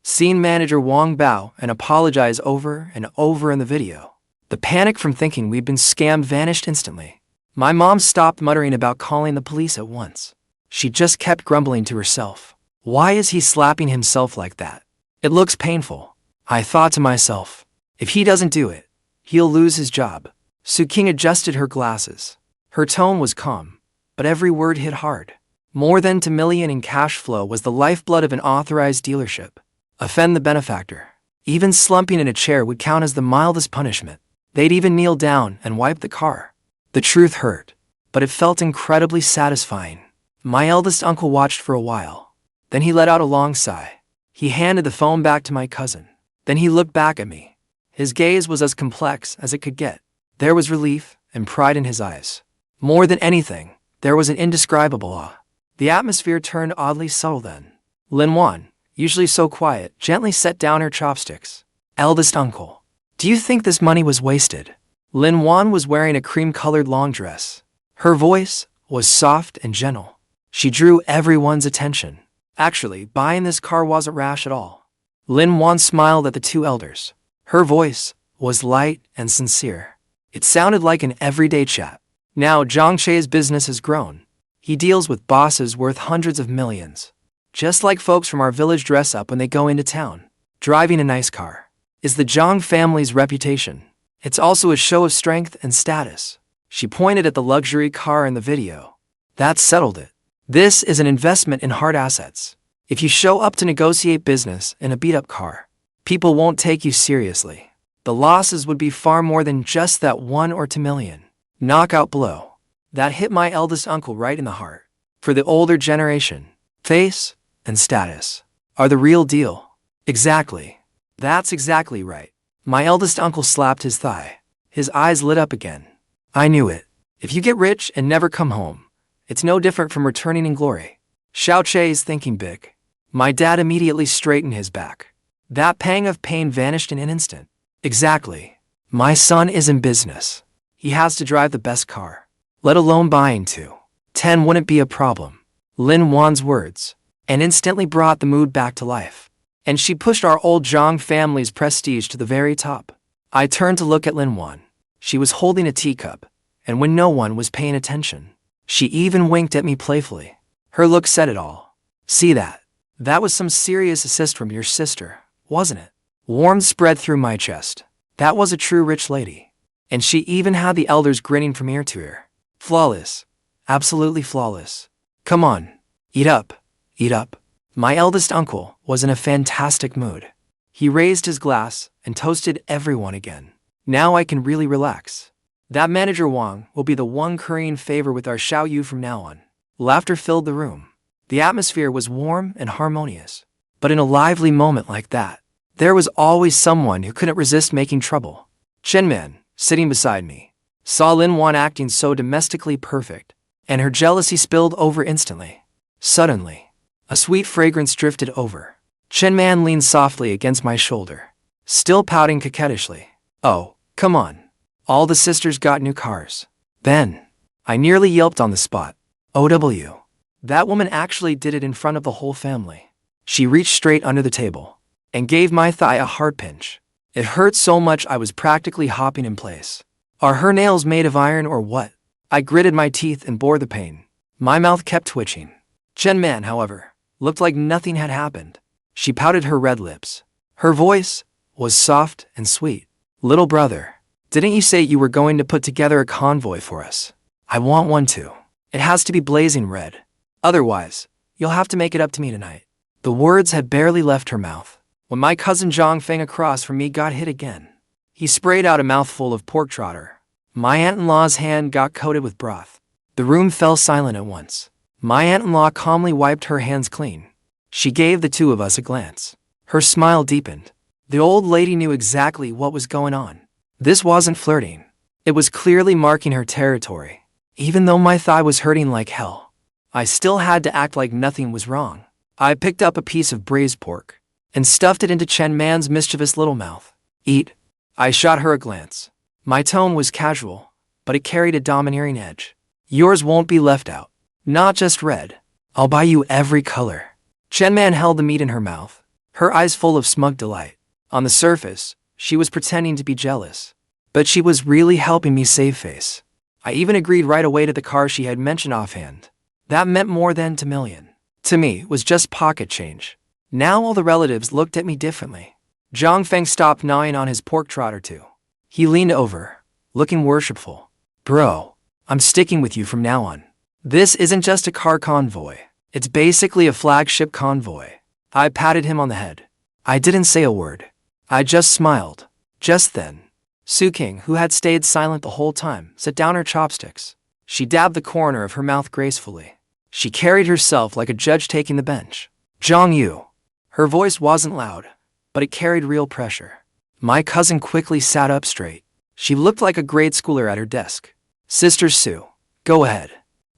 Scene manager Wang bow and apologize over and over in the video. The panic from thinking we'd been scammed vanished instantly. My mom stopped muttering about calling the police at once. She just kept grumbling to herself. Why is he slapping himself like that? It looks painful. I thought to myself, if he doesn't do it, he'll lose his job. Qingge adjusted her glasses. Her tone was calm, but every word hit hard. More than $2 million in cash flow was the lifeblood of an authorized dealership. Offend the benefactor. Even slumping in a chair would count as the mildest punishment. They'd even kneel down and wipe the car. The truth hurt, but it felt incredibly satisfying. My eldest uncle watched for a while. Then he let out a long sigh. He handed the phone back to my cousin. Then he looked back at me. His gaze was as complex as it could get. There was relief and pride in his eyes. More than anything, there was an indescribable awe. The atmosphere turned oddly subtle then. Yuan, usually so quiet, gently set down her chopsticks. Eldest uncle, do you think this money was wasted? Yuan was wearing a cream-colored long dress. Her voice was soft and gentle. She drew everyone's attention. Actually, buying this car wasn't rash at all. Yuan smiled at the two elders. Her voice was light and sincere. It sounded like an everyday chat. Now Zhangche's business has grown. He deals with bosses worth hundreds of millions. Just like folks from our village dress up when they go into town. Driving a nice car is the Jiang family's reputation. It's also a show of strength and status. She pointed at the luxury car in the video. That settled it. This is an investment in hard assets. If you show up to negotiate business in a beat-up car, people won't take you seriously. The losses would be far more than just that 1 or 2 million. Knockout blow. That hit my eldest uncle right in the heart. For the older generation, face and status are the real deal. Exactly. That's exactly right. My eldest uncle slapped his thigh. His eyes lit up again. I knew it. If you get rich and never come home, it's no different from returning in glory. Xiaoche is thinking big. My dad immediately straightened his back. That pang of pain vanished in an instant. Exactly. My son is in business. He has to drive the best car. Let alone buying two. 10 wouldn't be a problem. Yuan's words. And instantly brought the mood back to life. And she pushed our old Jiang family's prestige to the very top. I turned to look at Yuan. She was holding a teacup. And when no one was paying attention, she even winked at me playfully. Her look said it all. See that? That was some serious assist from your sister, wasn't it? Warmth spread through my chest. That was a true rich lady. And she even had the elders grinning from ear to ear. Flawless. Absolutely flawless. Come on. Eat up. Eat up. My eldest uncle was in a fantastic mood. He raised his glass and toasted everyone again. Now I can really relax. That manager Wang will be the one currying favor with our Xiao Yu from now on. Laughter filled the room. The atmosphere was warm and harmonious. But in a lively moment like that, there was always someone who couldn't resist making trouble. Chen, sitting beside me, saw Yuan acting so domestically perfect, and her jealousy spilled over instantly. Suddenly, a sweet fragrance drifted over. Chen leaned softly against my shoulder, still pouting coquettishly. Oh, come on. All the sisters got new cars. Then, I nearly yelped on the spot. OW. That woman actually did it in front of the whole family. She reached straight under the table and gave my thigh a hard pinch. It hurt so much I was practically hopping in place. Are her nails made of iron or what? I gritted my teeth and bore the pain. My mouth kept twitching. Chen, however, looked like nothing had happened. She pouted her red lips. Her voice was soft and sweet. Little brother, didn't you say you were going to put together a convoy for us? I want one too. It has to be blazing red. Otherwise, you'll have to make it up to me tonight. The words had barely left her mouth when my cousin Jiang Feng across from me got hit again. He sprayed out a mouthful of pork trotter. My aunt-in-law's hand got coated with broth. The room fell silent at once. My aunt-in-law calmly wiped her hands clean. She gave the two of us a glance. Her smile deepened. The old lady knew exactly what was going on. This wasn't flirting. It was clearly marking her territory. Even though my thigh was hurting like hell, I still had to act like nothing was wrong. I picked up a piece of braised pork and stuffed it into Chen Man's mischievous little mouth. Eat. I shot her a glance. My tone was casual, but it carried a domineering edge. Yours won't be left out. Not just red. I'll buy you every color. Chen Man held the meat in her mouth, her eyes full of smug delight. On the surface, she was pretending to be jealous, but she was really helping me save face. I even agreed right away to the car she had mentioned offhand. That meant more than $2 million. To me, it was just pocket change. Now all the relatives looked at me differently. Jiang Feng stopped gnawing on his pork trotter too. He leaned over, looking worshipful. Bro, I'm sticking with you from now on. This isn't just a car convoy. It's basically a flagship convoy. I patted him on the head. I didn't say a word. I just smiled. Just then, Qingge, who had stayed silent the whole time, set down her chopsticks. She dabbed the corner of her mouth gracefully. She carried herself like a judge taking the bench. Zhang Yu. Her voice wasn't loud, but it carried real pressure. My cousin quickly sat up straight. She looked like a grade schooler at her desk. Sister Sue, go ahead.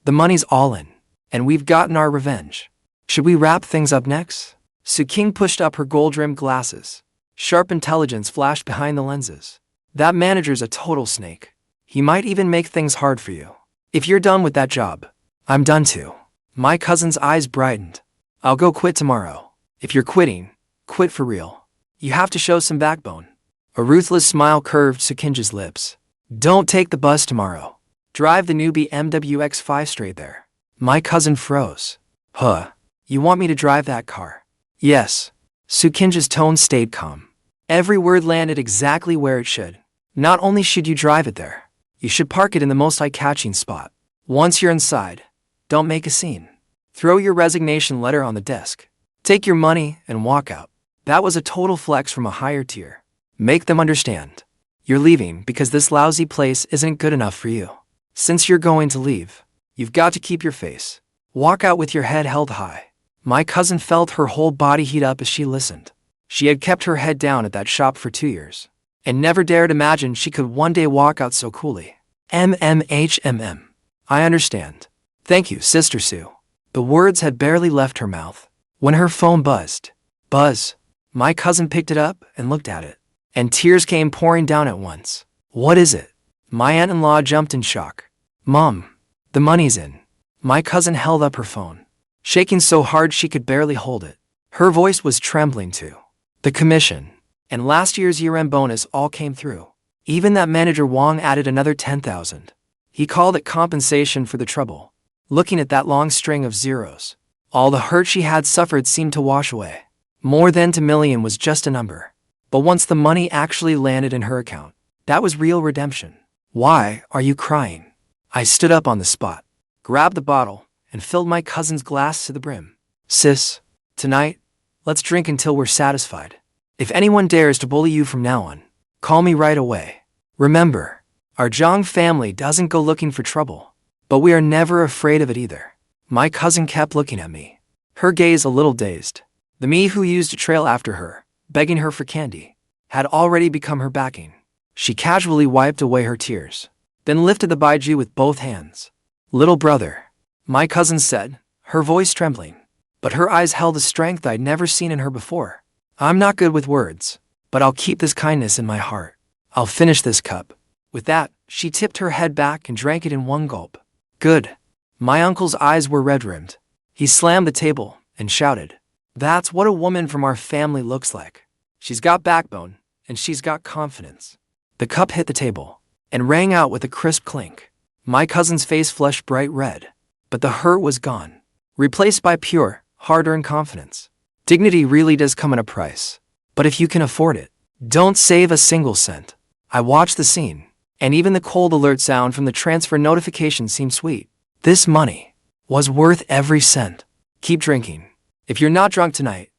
The money's all in, and we've gotten our revenge. Should we wrap things up next? Qingge pushed up her gold-rimmed glasses. Sharp intelligence flashed behind the lenses. That manager's a total snake. He might even make things hard for you. If you're done with that job, I'm done too. My cousin's eyes brightened. I'll go quit tomorrow. If you're quitting, quit for real. You have to show some backbone. A ruthless smile curved Qingge's lips. Don't take the bus tomorrow. Drive the new BMW X5 straight there. My cousin froze. Huh. You want me to drive that car? Yes. Qingge's tone stayed calm. Every word landed exactly where it should. Not only should you drive it there, you should park it in the most eye-catching spot. Once you're inside, don't make a scene. Throw your resignation letter on the desk. Take your money and walk out. That was a total flex from a higher tier. Make them understand. You're leaving because this lousy place isn't good enough for you. Since you're going to leave, you've got to keep your face. Walk out with your head held high. My cousin felt her whole body heat up as she listened. She had kept her head down at that shop for 2 years, and never dared imagine she could one day walk out so coolly. MMHMM. I understand. Thank you, Sister Sue. The words had barely left her mouth when her phone buzzed. Buzz. My cousin picked it up and looked at it, and tears came pouring down at once. What is it? My aunt-in-law jumped in shock. Mom, the money's in. My cousin held up her phone, shaking so hard she could barely hold it. Her voice was trembling too. The commission and last year's year-end bonus all came through. Even that manager Wang added another 10,000. He called it compensation for the trouble. Looking at that long string of zeros, all the hurt she had suffered seemed to wash away. More than $2 million was just a number. But once the money actually landed in her account, that was real redemption. Why are you crying? I stood up on the spot, grabbed the bottle, and filled my cousin's glass to the brim. Sis, tonight, let's drink until we're satisfied. If anyone dares to bully you from now on, call me right away. Remember, our Jiang family doesn't go looking for trouble, but we are never afraid of it either. My cousin kept looking at me, her gaze a little dazed. The me who used to trail after her, begging her for candy, had already become her backing. She casually wiped away her tears, then lifted the baiju with both hands. Little brother, my cousin said, her voice trembling, but her eyes held a strength I'd never seen in her before. I'm not good with words, but I'll keep this kindness in my heart. I'll finish this cup. With that, she tipped her head back and drank it in one gulp. Good. My uncle's eyes were red-rimmed. He slammed the table and shouted, That's what a woman from our family looks like. She's got backbone, and she's got confidence. The cup hit the table and rang out with a crisp clink. My cousin's face flushed bright red, but the hurt was gone, replaced by pure, hard-earned confidence. Dignity really does come at a price, but if you can afford it, don't save a single cent. I watched the scene, and even the cold alert sound from the transfer notification seemed sweet. This money was worth every cent. Keep drinking. If you're not drunk tonight,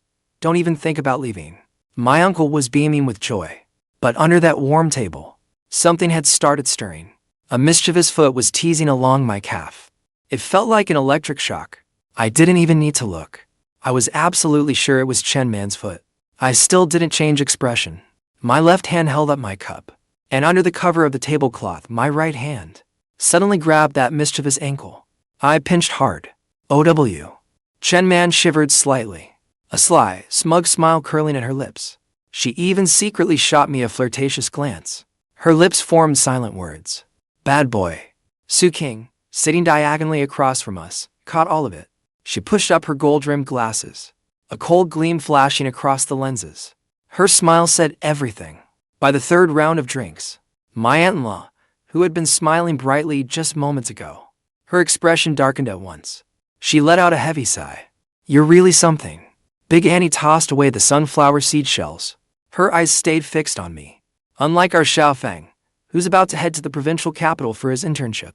don't even think about leaving. My uncle was beaming with joy. But under that warm table, something had started stirring. A mischievous foot was teasing along my calf. It felt like an electric shock. I didn't even need to look. I was absolutely sure it was Chen Man's foot. I still didn't change expression. My left hand held up my cup, and under the cover of the tablecloth, my right hand suddenly grabbed that mischievous ankle. I pinched hard. OW. Chen Man shivered slightly, a sly, smug smile curling at her lips. She even secretly shot me a flirtatious glance. Her lips formed silent words. Bad boy. Su King, sitting diagonally across from us, caught all of it. She pushed up her gold-rimmed glasses, a cold gleam flashing across the lenses. Her smile said everything. By the third round of drinks, my aunt-in-law, who had been smiling brightly just moments ago, her expression darkened at once. She let out a heavy sigh. You're really something. Big Annie tossed away the sunflower seed shells. Her eyes stayed fixed on me. Unlike our Xiao Feng, who's about to head to the provincial capital for his internship.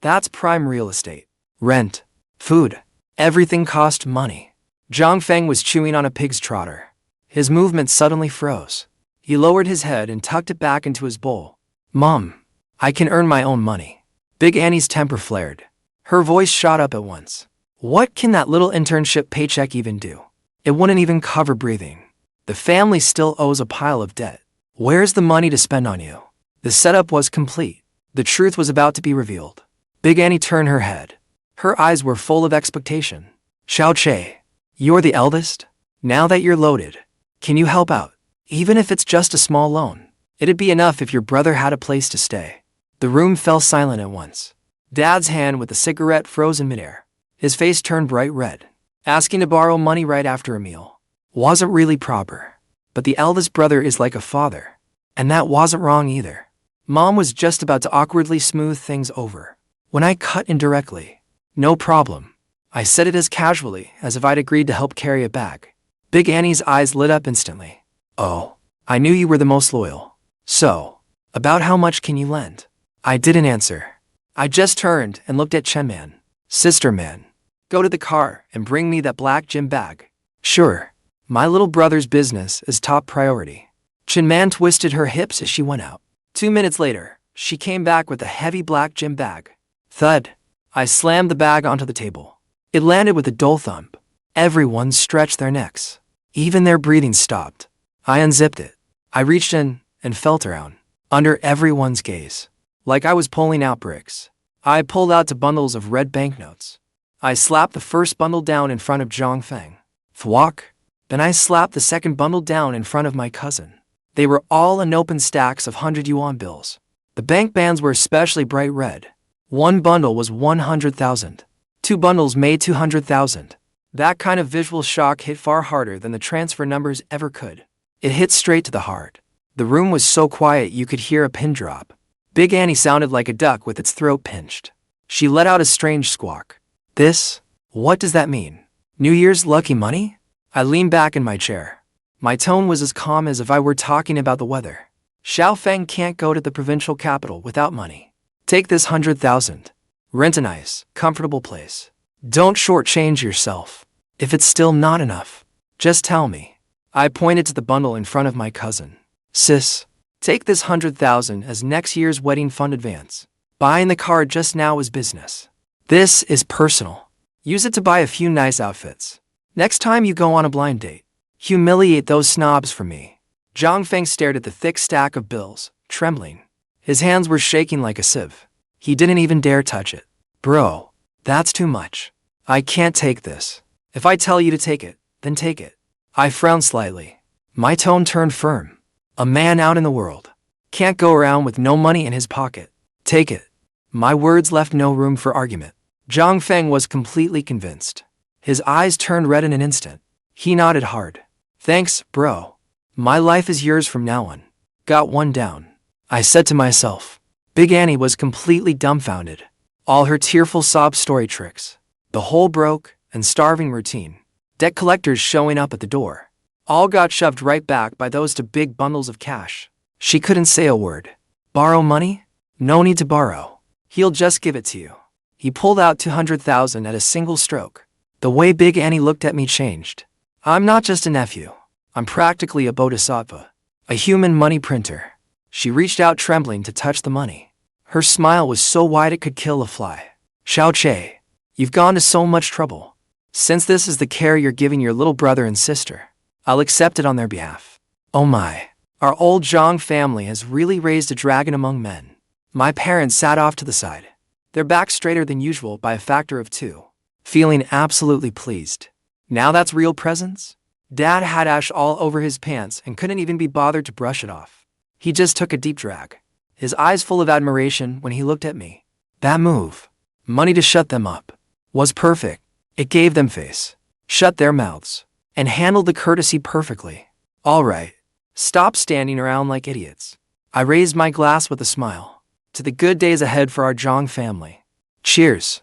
That's prime real estate. Rent. Food. Everything cost money. Jiang Feng was chewing on a pig's trotter. His movements suddenly froze. He lowered his head and tucked it back into his bowl. Mom, I can earn my own money. Big Annie's temper flared. Her voice shot up at once. What can that little internship paycheck even do? It wouldn't even cover breathing. The family still owes a pile of debt. Where's the money to spend on you? The setup was complete. The truth was about to be revealed. Big Annie turned her head. Her eyes were full of expectation. Xiao Che, you're the eldest? Now that you're loaded, can you help out? Even if it's just a small loan. It'd be enough if your brother had a place to stay. The room fell silent at once. Dad's hand with the cigarette froze in midair. His face turned bright red. Asking to borrow money right after a meal wasn't really proper. But the eldest brother is like a father. And that wasn't wrong either. Mom was just about to awkwardly smooth things over when I cut in directly. No problem. I said it as casually as if I'd agreed to help carry a bag. Big Annie's eyes lit up instantly. Oh, I knew you were the most loyal. So, about how much can you lend? I didn't answer. I just turned and looked at Chen Man. Sister Man, go to the car and bring me that black gym bag. Sure. My little brother's business is top priority. Chen Man twisted her hips as she went out. 2 minutes later, she came back with a heavy black gym bag. Thud. I slammed the bag onto the table. It landed with a dull thump. Everyone stretched their necks. Even their breathing stopped. I unzipped it. I reached in and felt around, under everyone's gaze, like I was pulling out bricks. I pulled out 2 bundles of red banknotes. I slapped the first bundle down in front of Jiang Feng. Thwack. Then I slapped the second bundle down in front of my cousin. They were all unopened stacks of 100 yuan bills. The bank bands were especially bright red. 1 bundle was 100,000. 2 bundles made 200,000. That kind of visual shock hit far harder than the transfer numbers ever could. It hit straight to the heart. The room was so quiet you could hear a pin drop. Big Annie sounded like a duck with its throat pinched. She let out a strange squawk. This? What does that mean? New Year's lucky money? I leaned back in my chair. My tone was as calm as if I were talking about the weather. Xiao Feng can't go to the provincial capital without money. Take this 100,000. Rent a nice, comfortable place. Don't shortchange yourself. If it's still not enough, just tell me. I pointed to the bundle in front of my cousin. Sis, take this 100,000 as next year's wedding fund advance. Buying the car just now is business. This is personal. Use it to buy a few nice outfits. Next time you go on a blind date, humiliate those snobs for me. Jiang Feng stared at the thick stack of bills, trembling. His hands were shaking like a sieve. He didn't even dare touch it. Bro, that's too much. I can't take this. If I tell you to take it, then take it. I frowned slightly. My tone turned firm. A man out in the world can't go around with no money in his pocket. Take it. My words left no room for argument. Jiang Feng was completely convinced. His eyes turned red in an instant. He nodded hard. Thanks, bro. My life is yours from now on. Got one down. I said to myself. Big Annie was completely dumbfounded. All her tearful sob story tricks, the whole broke and starving routine, debt collectors showing up at the door, all got shoved right back by those 2 big bundles of cash. She couldn't say a word. Borrow money? No need to borrow. He'll just give it to you. He pulled out 200,000 at a single stroke. The way Big Annie looked at me changed. I'm not just a nephew. I'm practically a bodhisattva, a human money printer. She reached out trembling to touch the money. Her smile was so wide it could kill a fly. Xiaoche, you've gone to so much trouble. Since this is the care you're giving your little brother and sister, I'll accept it on their behalf. Oh my, our old Jiang family has really raised a dragon among men. My parents sat off to the side, their backs straighter than usual by a factor of 2, feeling absolutely pleased. Now that's real presents? Dad had ash all over his pants and couldn't even be bothered to brush it off. He just took a deep drag, his eyes full of admiration when he looked at me. That move, money to shut them up, was perfect. It gave them face, shut their mouths, and handled the courtesy perfectly. All right, stop standing around like idiots. I raised my glass with a smile. To the good days ahead for our Jiang family. Cheers.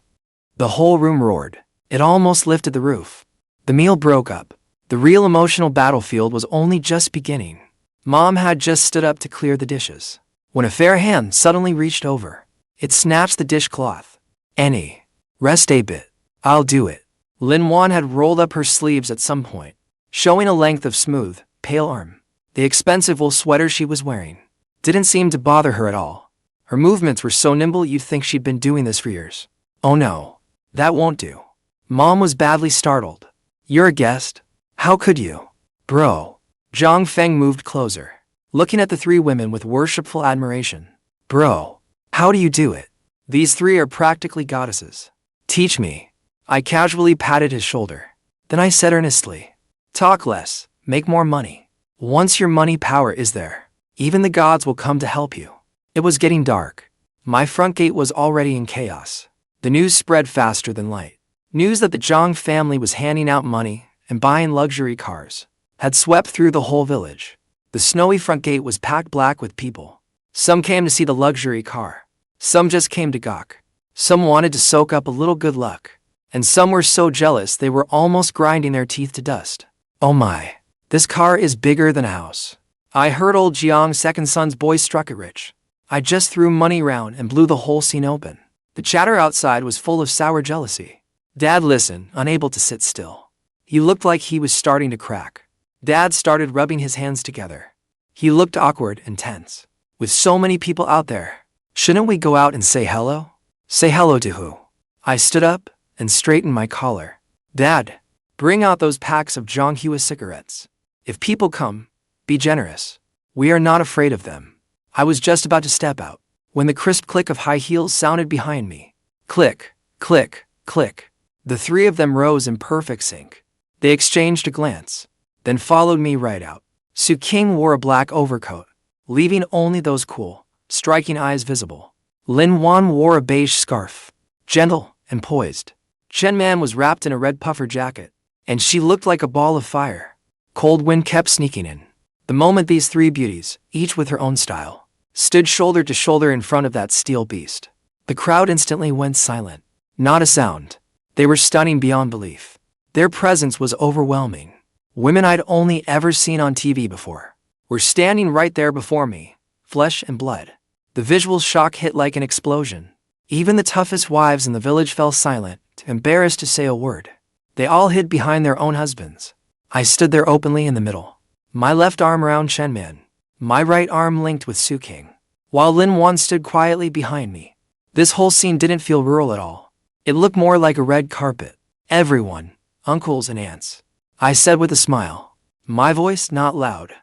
The whole room roared. It almost lifted the roof. The meal broke up. The real emotional battlefield was only just beginning. Mom had just stood up to clear the dishes, when a fair hand suddenly reached over. It snatched the dishcloth. Annie, rest a bit. I'll do it. Yuan had rolled up her sleeves at some point, showing a length of smooth, pale arm. The expensive wool sweater she was wearing didn't seem to bother her at all. Her movements were so nimble you'd think she'd been doing this for years. Oh no, that won't do. Mom was badly startled. You're a guest? How could you? Bro. Zhang Feng moved closer, looking at the 3 women with worshipful admiration. Bro, how do you do it? These 3 are practically goddesses. Teach me. I casually patted his shoulder. Then I said earnestly, talk less, make more money. Once your money power is there, even the gods will come to help you. It was getting dark. My front gate was already in chaos. The news spread faster than light. News that the Jiang family was handing out money and buying luxury cars had swept through the whole village. The snowy front gate was packed black with people. Some came to see the luxury car. Some just came to gawk. Some wanted to soak up a little good luck. And some were so jealous they were almost grinding their teeth to dust. Oh my, this car is bigger than a house. I heard old Jiang's second son's boy struck it rich. I just threw money round and blew the whole scene open. The chatter outside was full of sour jealousy. Dad listened, unable to sit still. He looked like he was starting to crack. Dad started rubbing his hands together. He looked awkward and tense. With so many people out there, shouldn't we go out and say hello? Say hello to who? I stood up and straightened my collar. Dad, bring out those packs of Zhonghua cigarettes. If people come, be generous. We are not afraid of them. I was just about to step out, when the crisp click of high heels sounded behind me. Click, click, click. The 3 of them rose in perfect sync. They exchanged a glance, then followed me right out. Qingge wore a black overcoat, leaving only those cool, striking eyes visible. Yuan wore a beige scarf, gentle and poised. Chen was wrapped in a red puffer jacket, and she looked like a ball of fire. Cold wind kept sneaking in. The moment these 3 beauties, each with her own style, stood shoulder to shoulder in front of that steel beast, the crowd instantly went silent. Not a sound. They were stunning beyond belief. Their presence was overwhelming. Women I'd only ever seen on TV before were standing right there before me, flesh and blood. The visual shock hit like an explosion. Even the toughest wives in the village fell silent, embarrassed to say a word. They all hid behind their own husbands. I stood there openly in the middle, my left arm around Chen, my right arm linked with Qingge, while Yuan stood quietly behind me. This whole scene didn't feel rural at all. It looked more like a red carpet. Everyone, uncles and aunts, I said with a smile, my voice not loud,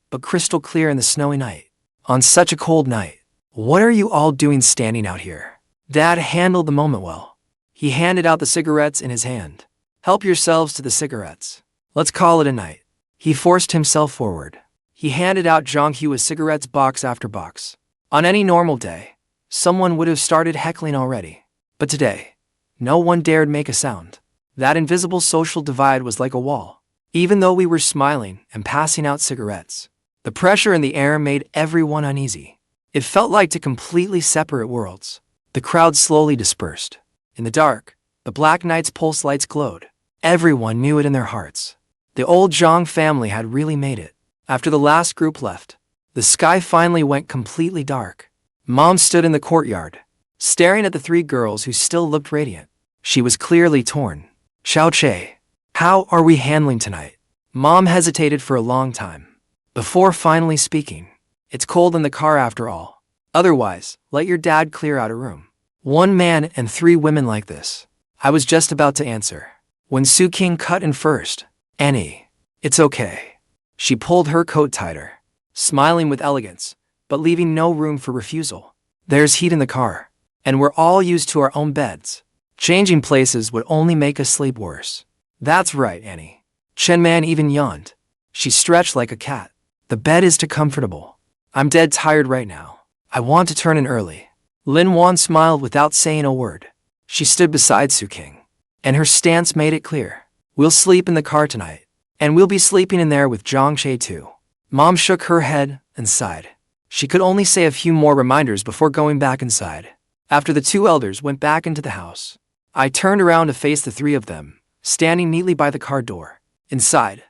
but crystal clear in the snowy night. On such a cold night, what are you all doing standing out here? Dad handled the moment well. He handed out the cigarettes in his hand. Help yourselves to the cigarettes. Let's call it a night. He forced himself forward. He handed out Zhonghua cigarettes box after box. On any normal day, someone would have started heckling already. But today, no one dared make a sound. That invisible social divide was like a wall. Even though we were smiling and passing out cigarettes, the pressure in the air made everyone uneasy. It felt like two completely separate worlds. The crowd slowly dispersed. In the dark, the black night's pulse lights glowed. Everyone knew it in their hearts. The old Jiang family had really made it. After the last group left, the sky finally went completely dark. Mom stood in the courtyard, staring at the 3 girls who still looked radiant. She was clearly torn. Xiaoche, how are we handling tonight? Mom hesitated for a long time before finally speaking. It's cold in the car after all. Otherwise, let your dad clear out a room. 1 man and 3 women like this. I was just about to answer when Qingge cut in first. Annie, it's okay. She pulled her coat tighter, smiling with elegance, but leaving no room for refusal. There's heat in the car, and we're all used to our own beds. Changing places would only make us sleep worse. That's right, Annie. Chen even yawned. She stretched like a cat. The bed is too comfortable. I'm dead tired right now. I want to turn in early. Yuan smiled without saying a word. She stood beside Qingge, and her stance made it clear. We'll sleep in the car tonight, and we'll be sleeping in there with Jiang too. Mom shook her head and sighed. She could only say a few more reminders before going back inside. After the 2 elders went back into the house, I turned around to face the 3 of them, standing neatly by the car door. Inside,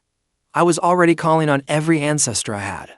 I was already calling on every ancestor I had.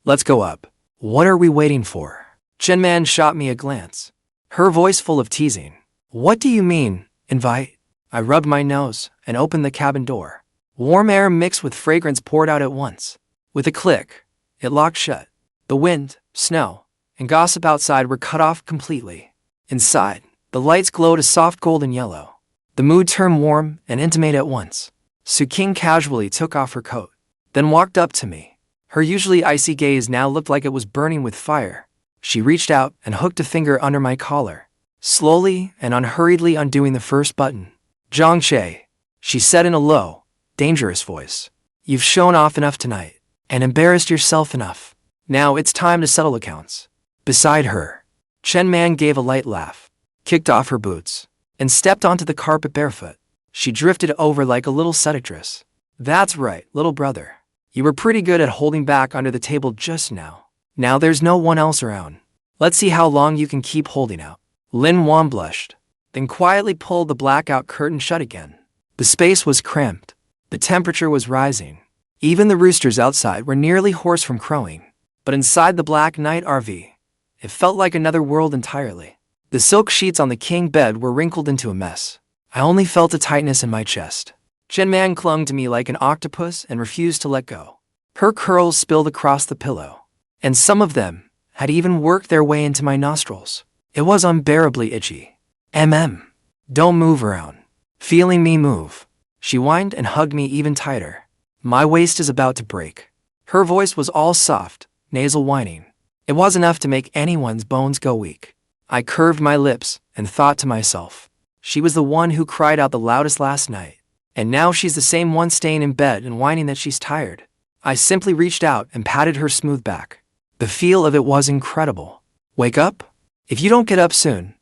Let's go up. What are we waiting for? Chen shot me a glance, her voice full of teasing. What do you mean, invite? I rubbed my nose and opened the cabin door. Warm air mixed with fragrance poured out at once. With a click, it locked shut. The wind, snow, and gossip outside were cut off completely. Inside, the lights glowed a soft golden yellow. The mood turned warm and intimate at once. Qingge casually took off her coat, then walked up to me. Her usually icy gaze now looked like it was burning with fire. She reached out and hooked a finger under my collar, slowly and unhurriedly undoing the first button. Jiang, she said in a low, dangerous voice. You've shown off enough tonight, and embarrassed yourself enough. Now it's time to settle accounts. Beside her, Chen gave a light laugh, kicked off her boots, and stepped onto the carpet barefoot. She drifted over like a little seductress. That's right, little brother. You were pretty good at holding back under the table just now. Now there's no one else around. Let's see how long you can keep holding out. Yuan blushed, then quietly pulled the blackout curtain shut again. The space was cramped. The temperature was rising. Even the roosters outside were nearly hoarse from crowing. But inside the black night RV, it felt like another world entirely. The silk sheets on the king bed were wrinkled into a mess. I only felt a tightness in my chest. Chen clung to me like an octopus and refused to let go. Her curls spilled across the pillow, and some of them had even worked their way into my nostrils. It was unbearably itchy. Don't move around. Feeling me move, she whined and hugged me even tighter. My waist is about to break. Her voice was all soft, nasal whining. It was enough to make anyone's bones go weak. I curved my lips and thought to myself, she was the one who cried out the loudest last night, and now she's the same one staying in bed and whining that she's tired. I simply reached out and patted her smooth back. The feel of it was incredible. Wake up? If you don't get up soon,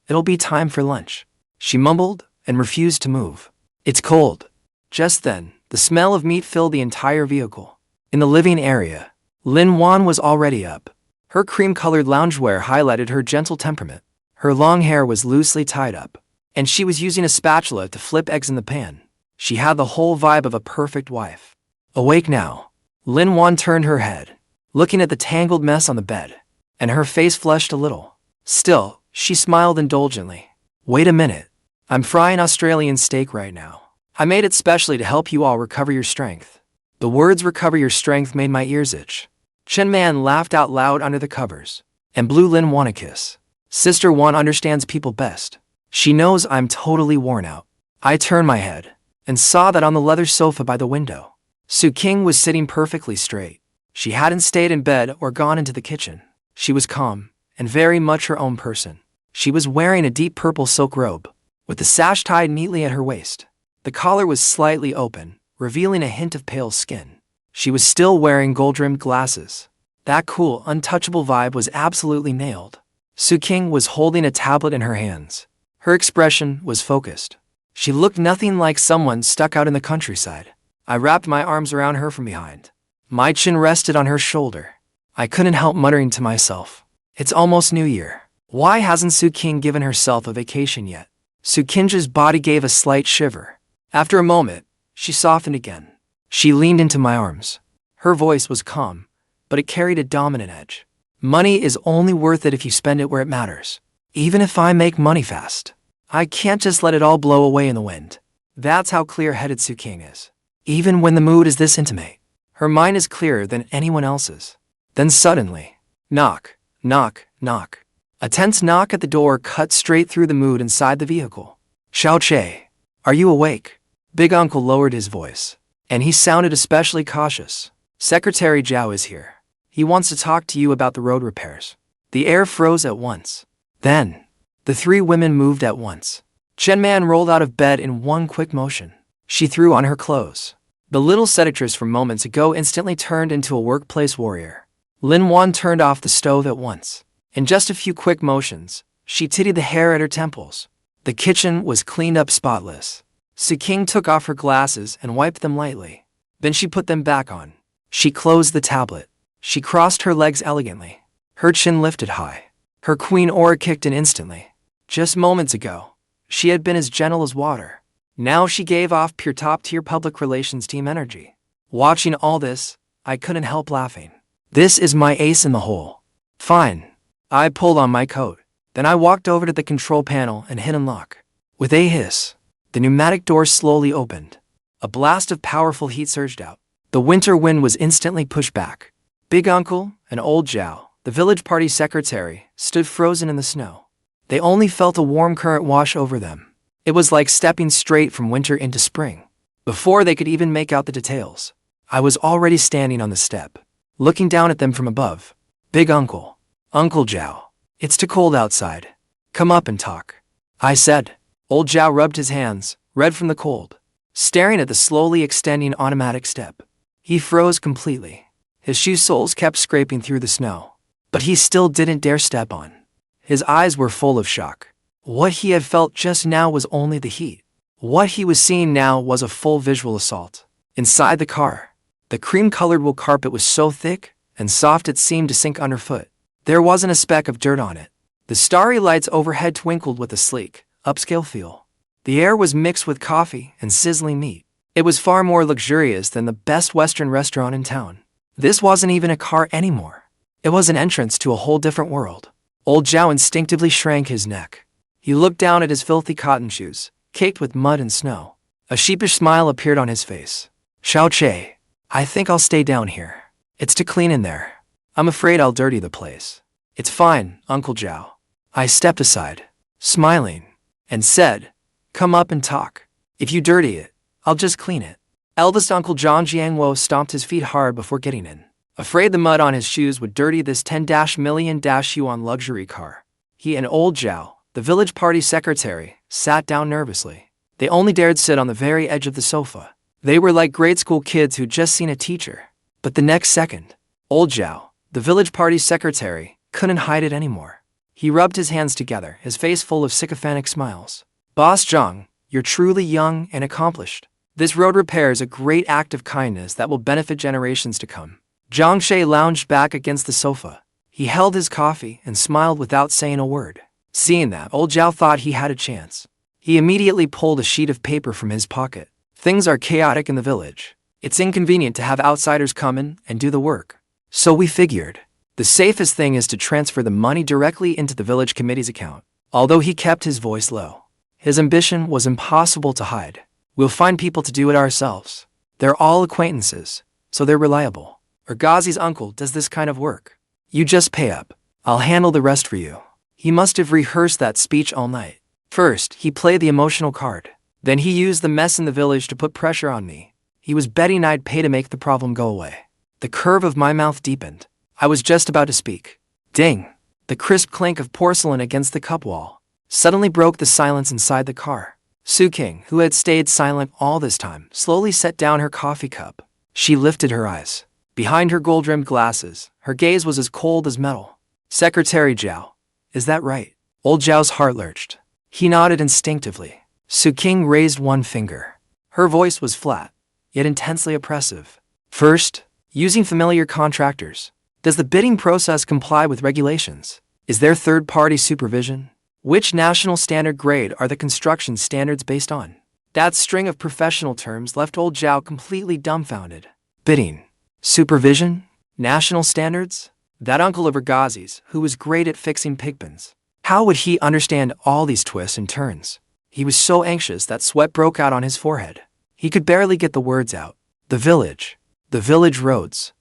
it'll be time for lunch. She mumbled and refused to move. It's cold. Just then, the smell of meat filled the entire vehicle. In the living area, Yuan was already up. Her cream-colored loungewear highlighted her gentle temperament. Her long hair was loosely tied up, and she was using a spatula to flip eggs in the pan. She had the whole vibe of a perfect wife. Awake now. Yuan turned her head, looking at the tangled mess on the bed, and her face flushed a little. Still, she smiled indulgently. Wait a minute. I'm frying Australian steak right now. I made it specially to help you all recover your strength. The words recover your strength made my ears itch. Chen laughed out loud under the covers and blew Yuan a kiss. Sister Yuan understands people best. She knows I'm totally worn out. I turned my head and saw that on the leather sofa by the window, Qingge was sitting perfectly straight. She hadn't stayed in bed or gone into the kitchen. She was calm and very much her own person. She was wearing a deep purple silk robe, with the sash tied neatly at her waist. The collar was slightly open, revealing a hint of pale skin. She was still wearing gold-rimmed glasses. That cool, untouchable vibe was absolutely nailed. Qingge was holding a tablet in her hands. Her expression was focused. She looked nothing like someone stuck out in the countryside. I wrapped my arms around her from behind. My chin rested on her shoulder. I couldn't help muttering to myself, it's almost New Year. Why hasn't Qingge given herself a vacation yet? Qingge's body gave a slight shiver. After a moment, she softened again. She leaned into my arms. Her voice was calm, but it carried a dominant edge. Money is only worth it if you spend it where it matters. Even if I make money fast, I can't just let it all blow away in the wind. That's how clear-headed Qingge is. even when the mood is this intimate. Her mind is clearer than anyone else's. Then suddenly, knock, knock, knock. A tense knock at the door cut straight through the mood inside the vehicle. Xiaoche, are you awake? Big Uncle lowered his voice, and he sounded especially cautious. Secretary Zhao is here. He wants to talk to you about the road repairs. The air froze at once. Then, the three women moved at once. Chen Man rolled out of bed in one quick motion. She threw on her clothes. The little seductress from moments ago instantly turned into a workplace warrior. Lin Wan turned off the stove at once. In just a few quick motions, she tittied the hair at her temples. The kitchen was cleaned up spotless. Qingge took off her glasses and wiped them lightly. Then she put them back on. She closed the tablet. She crossed her legs elegantly. Her chin lifted high. Her queen aura kicked in instantly. Just moments ago, she had been as gentle as water. Now she gave off pure top-tier public relations team energy. Watching all this, I couldn't help laughing. This is my ace in the hole. Fine. I pulled on my coat. Then I walked over to the control panel and hit unlock. With a hiss, the pneumatic door slowly opened. A blast of powerful heat surged out. The winter wind was instantly pushed back. Big Uncle and Old Zhao, the village party secretary, stood frozen in the snow. They only felt a warm current wash over them. It was like stepping straight from winter into spring. Before they could even make out the details, I was already standing on the step, looking down at them from above. Big Uncle, Uncle Zhao, it's too cold outside. Come up and talk. I said. Old Zhao rubbed his hands, red from the cold, staring at the slowly extending automatic step. He froze completely. His shoe soles kept scraping through the snow, but he still didn't dare step on. His eyes were full of shock. What he had felt just now was only the heat. What he was seeing now was a full visual assault. Inside the car, the cream-colored wool carpet was so thick and soft it seemed to sink underfoot. There wasn't a speck of dirt on it. The starry lights overhead twinkled with a sleek, upscale feel. The air was mixed with coffee and sizzling meat. It was far more luxurious than the best Western restaurant in town. This wasn't even a car anymore. It was an entrance to a whole different world. Old Zhao instinctively shrank his neck. He looked down at his filthy cotton shoes, caked with mud and snow. A sheepish smile appeared on his face. Xiaoche, I think I'll stay down here. It's too clean in there. I'm afraid I'll dirty the place. It's fine, Uncle Zhao. I stepped aside, smiling, and said, come up and talk. If you dirty it, I'll just clean it. Eldest Uncle Jiang stomped his feet hard before getting in. Afraid the mud on his shoes would dirty this 10-million Yuan luxury car. He and Old Zhao, the village party secretary, sat down nervously. They only dared sit on the very edge of the sofa. They were like grade school kids who'd just seen a teacher. But the next second, Old Zhao, the village party secretary, couldn't hide it anymore. He rubbed his hands together, his face full of sycophantic smiles. Boss Jiang, you're truly young and accomplished. This road repair is a great act of kindness that will benefit generations to come. Jiang Shay lounged back against the sofa. He held his coffee and smiled without saying a word. Seeing that, Old Zhao thought he had a chance. He immediately pulled a sheet of paper from his pocket. Things are chaotic in the village. It's inconvenient to have outsiders come in and do the work. So we figured, the safest thing is to transfer the money directly into the village committee's account. Although he kept his voice low, his ambition was impossible to hide. We'll find people to do it ourselves. They're all acquaintances, so they're reliable. Ergazi's uncle does this kind of work. You just pay up. I'll handle the rest for you. He must have rehearsed that speech all night. First, he played the emotional card. Then he used the mess in the village to put pressure on me. He was betting I'd pay to make the problem go away. The curve of my mouth deepened. I was just about to speak. Ding! The crisp clink of porcelain against the cup wall suddenly broke the silence inside the car. Qingge, who had stayed silent all this time, slowly set down her coffee cup. She lifted her eyes. Behind her gold-rimmed glasses, her gaze was as cold as metal. Secretary Zhao, is that right? Old Zhao's heart lurched. He nodded instinctively. Qingge raised one finger. Her voice was flat, yet intensely oppressive. First, using familiar contractors. Does the bidding process comply with regulations? Is there third-party supervision? Which national standard grade are the construction standards based on? That string of professional terms left Old Zhao completely dumbfounded. Bidding, supervision, national standards? That uncle of Ergazi's, who was great at fixing pigpens. How would he understand all these twists and turns? He was so anxious that sweat broke out on his forehead. He could barely get the words out. The village roads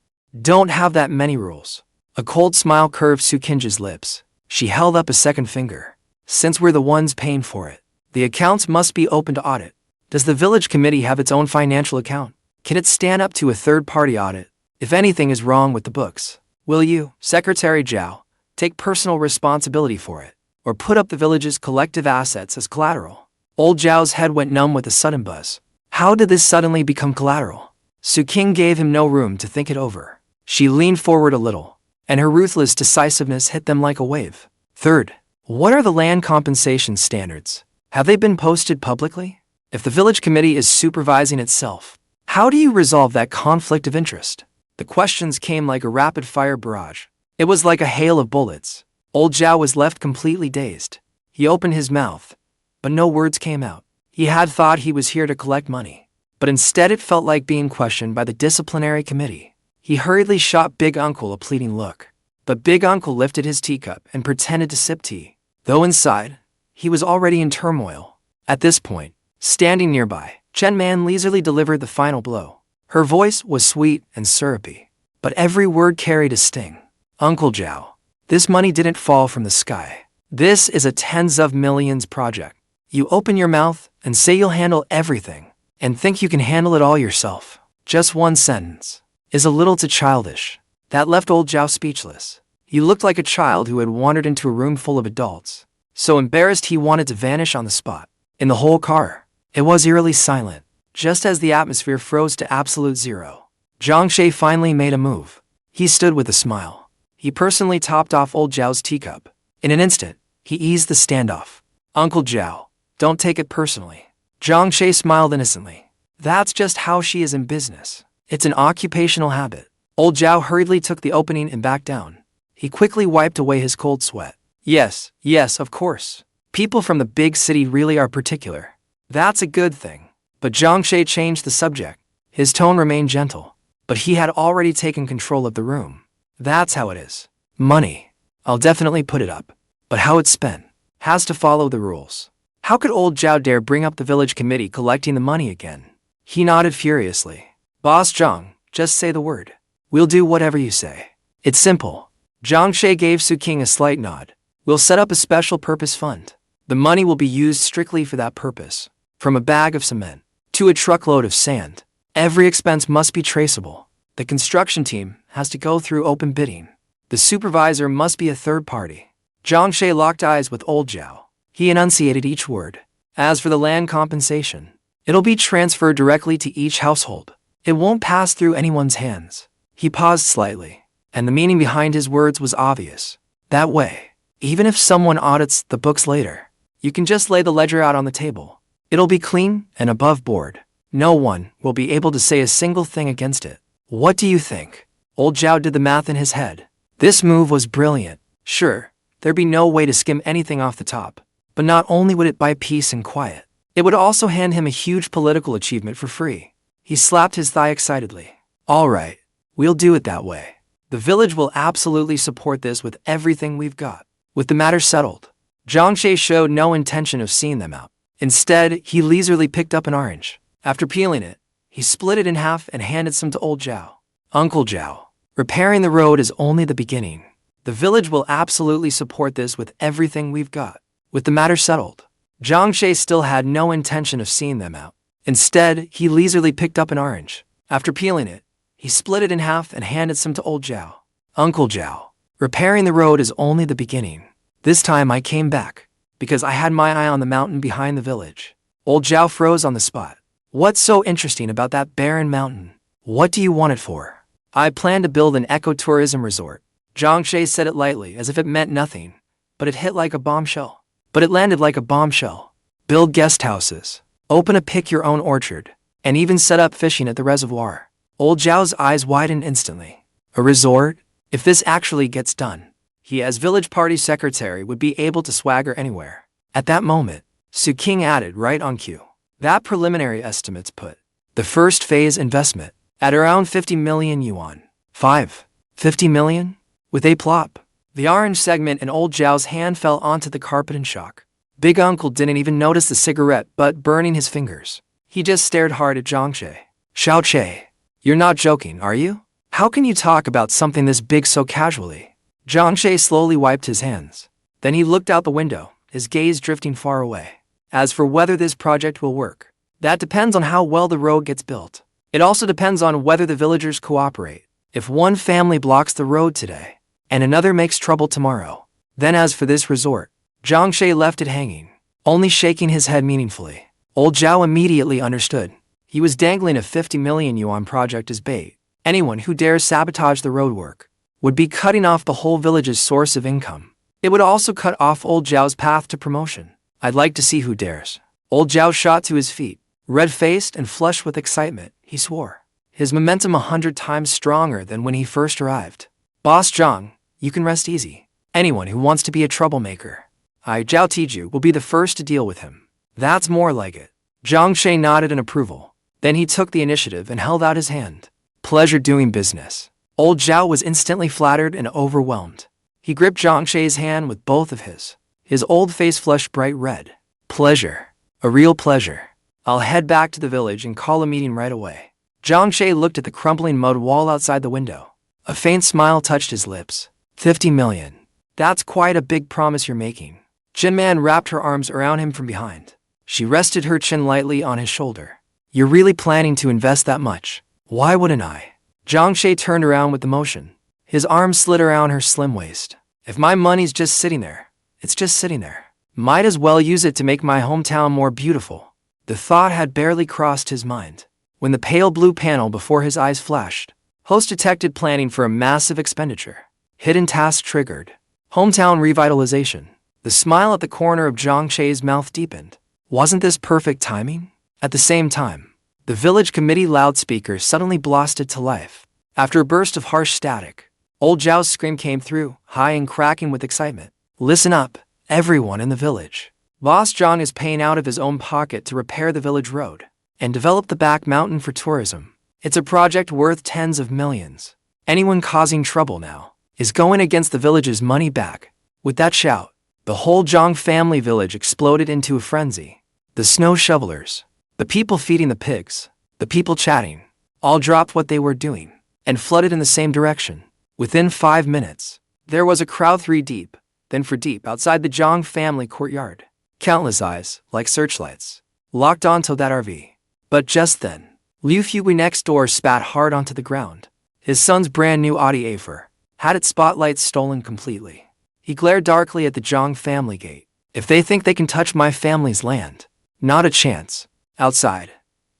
don't have that many rules. A cold smile curved Qingge's lips. She held up a second finger. Since we're the ones paying for it, the accounts must be open to audit. Does the village committee have its own financial account? Can it stand up to a third-party audit? If anything is wrong with the books, will you, Secretary Zhao, take personal responsibility for it, or put up the village's collective assets as collateral? Old Zhao's head went numb with a sudden buzz. How did this suddenly become collateral? Qingge gave him no room to think it over. She leaned forward a little, and her ruthless decisiveness hit them like a wave. Third, what are the land compensation standards? Have they been posted publicly? If the village committee is supervising itself, how do you resolve that conflict of interest? The questions came like a rapid-fire barrage. It was like a hail of bullets. Old Zhao was left completely dazed. He opened his mouth, but no words came out. He had thought he was here to collect money, but instead it felt like being questioned by the disciplinary committee. He hurriedly shot Big Uncle a pleading look, but Big Uncle lifted his teacup and pretended to sip tea, though inside, he was already in turmoil. At this point, standing nearby, Chen leisurely delivered the final blow. Her voice was sweet and syrupy, but every word carried a sting. Uncle Zhao, this money didn't fall from the sky. This is a tens of millions project. You open your mouth and say you'll handle everything, and think you can handle it all yourself. Just one sentence is a little too childish. That left old Zhao speechless. He looked like a child who had wandered into a room full of adults, so embarrassed he wanted to vanish on the spot. In the whole car, it was eerily silent. Just as the atmosphere froze to absolute zero, Jiang finally made a move. He stood with a smile. He personally topped off old Zhao's teacup. In an instant, he eased the standoff. Uncle Zhao, don't take it personally. Jiang smiled innocently. That's just how she is in business. It's an occupational habit. Old Zhao hurriedly took the opening and backed down. He quickly wiped away his cold sweat. Yes, of course. People from the big city really are particular. That's a good thing. But Jiang changed the subject. His tone remained gentle, but he had already taken control of the room. That's how it is. Money. I'll definitely put it up. But how it's spent has to follow the rules. How could old Zhao dare bring up the village committee collecting the money again? He nodded furiously. Boss Jiang, just say the word. We'll do whatever you say. It's simple. Jiang gave Qingge a slight nod. We'll set up a special purpose fund. The money will be used strictly for that purpose. From a bag of cement to a truckload of sand, every expense must be traceable. The construction team has to go through open bidding. The supervisor must be a third party. Jiang locked eyes with old Zhao. He enunciated each word. As for the land compensation, it'll be transferred directly to each household. It won't pass through anyone's hands. He paused slightly, and the meaning behind his words was obvious. That way, even if someone audits the books later, you can just lay the ledger out on the table. It'll be clean and above board. No one will be able to say a single thing against it. What do you think? Old Zhao did the math in his head. This move was brilliant. Sure, there'd be no way to skim anything off the top, but not only would it buy peace and quiet, it would also hand him a huge political achievement for free. He slapped his thigh excitedly. All right, we'll do it that way. The village will absolutely support this with everything we've got. With the matter settled, Jiang showed no intention of seeing them out. Instead, he leisurely picked up an orange. After peeling it, he split it in half and handed some to old Zhao. Uncle Zhao, repairing the road is only the beginning. The village will absolutely support this with everything we've got. With the matter settled, Jiang still had no intention of seeing them out. Instead, he leisurely picked up an orange. After peeling it, he split it in half and handed some to old Zhao. Uncle Zhao, repairing the road is only the beginning. This time I came back, because I had my eye on the mountain behind the village. Old Zhao froze on the spot. What's so interesting about that barren mountain? What do you want it for? I plan to build an ecotourism resort. Jiang said it lightly as if it meant nothing, but it hit like a bombshell. But it landed like a bombshell. Build guest houses, open a pick-your-own orchard, and even set up fishing at the reservoir. Old Zhao's eyes widened instantly. A resort? If this actually gets done, he as village party secretary would be able to swagger anywhere. At that moment, Qingge added right on cue. That preliminary estimates put the first phase investment at around 50 million yuan. 50 million? With a plop. The orange segment in old Zhao's hand fell onto the carpet in shock. Big Uncle didn't even notice the cigarette butt burning his fingers. He just stared hard at Jiang. Xiao, you're not joking, are you? How can you talk about something this big so casually? Jiang slowly wiped his hands. Then he looked out the window, his gaze drifting far away. As for whether this project will work, that depends on how well the road gets built. It also depends on whether the villagers cooperate. If one family blocks the road today, and another makes trouble tomorrow, then as for this resort, Jiang left it hanging, only shaking his head meaningfully. Old Zhao immediately understood. He was dangling a 50 million yuan project as bait. Anyone who dares sabotage the roadwork would be cutting off the whole village's source of income. It would also cut off Old Zhao's path to promotion. I'd like to see who dares. Old Zhao shot to his feet. Red-faced and flushed with excitement, he swore, his momentum 100 times stronger than when he first arrived. Boss Jiang, you can rest easy. Anyone who wants to be a troublemaker, Zhao Tiju, will be the first to deal with him. That's more like it. Jiang nodded in approval. Then he took the initiative and held out his hand. Pleasure doing business. Old Zhao was instantly flattered and overwhelmed. He gripped Jiang's hand with both of his old face flushed bright red. Pleasure. A real pleasure. I'll head back to the village and call a meeting right away. Jiang looked at the crumbling mud wall outside the window. A faint smile touched his lips. 50 million. That's quite a big promise you're making. Jinman wrapped her arms around him from behind. She rested her chin lightly on his shoulder. You're really planning to invest that much? Why wouldn't I? Jiang turned around with emotion. His arms slid around her slim waist. If my money's just sitting there, it's just sitting there. Might as well use it to make my hometown more beautiful. The thought had barely crossed his mind when the pale blue panel before his eyes flashed. Host detected planning for a massive expenditure. Hidden task triggered. Hometown revitalization. The smile at the corner of Jiang's mouth deepened. Wasn't this perfect timing? At the same time, the village committee loudspeaker suddenly blasted to life. After a burst of harsh static, Old Zhao's scream came through, high and cracking with excitement. Listen up, everyone in the village. Boss Jiang is paying out of his own pocket to repair the village road and develop the back mountain for tourism. It's a project worth tens of millions. Anyone causing trouble now is going against the village's money back. With that shout, the whole Jiang family village exploded into a frenzy. The snow shovelers, the people feeding the pigs, the people chatting, all dropped what they were doing and flooded in the same direction. Within 5 minutes, there was a crowd 3 deep, then 4 deep outside the Jiang family courtyard. Countless eyes, like searchlights, locked onto that RV. But just then, Liu Fugui next door spat hard onto the ground. His son's brand new Audi A4 had its spotlights stolen completely. He glared darkly at the Jiang family gate. If they think they can touch my family's land, not a chance. Outside,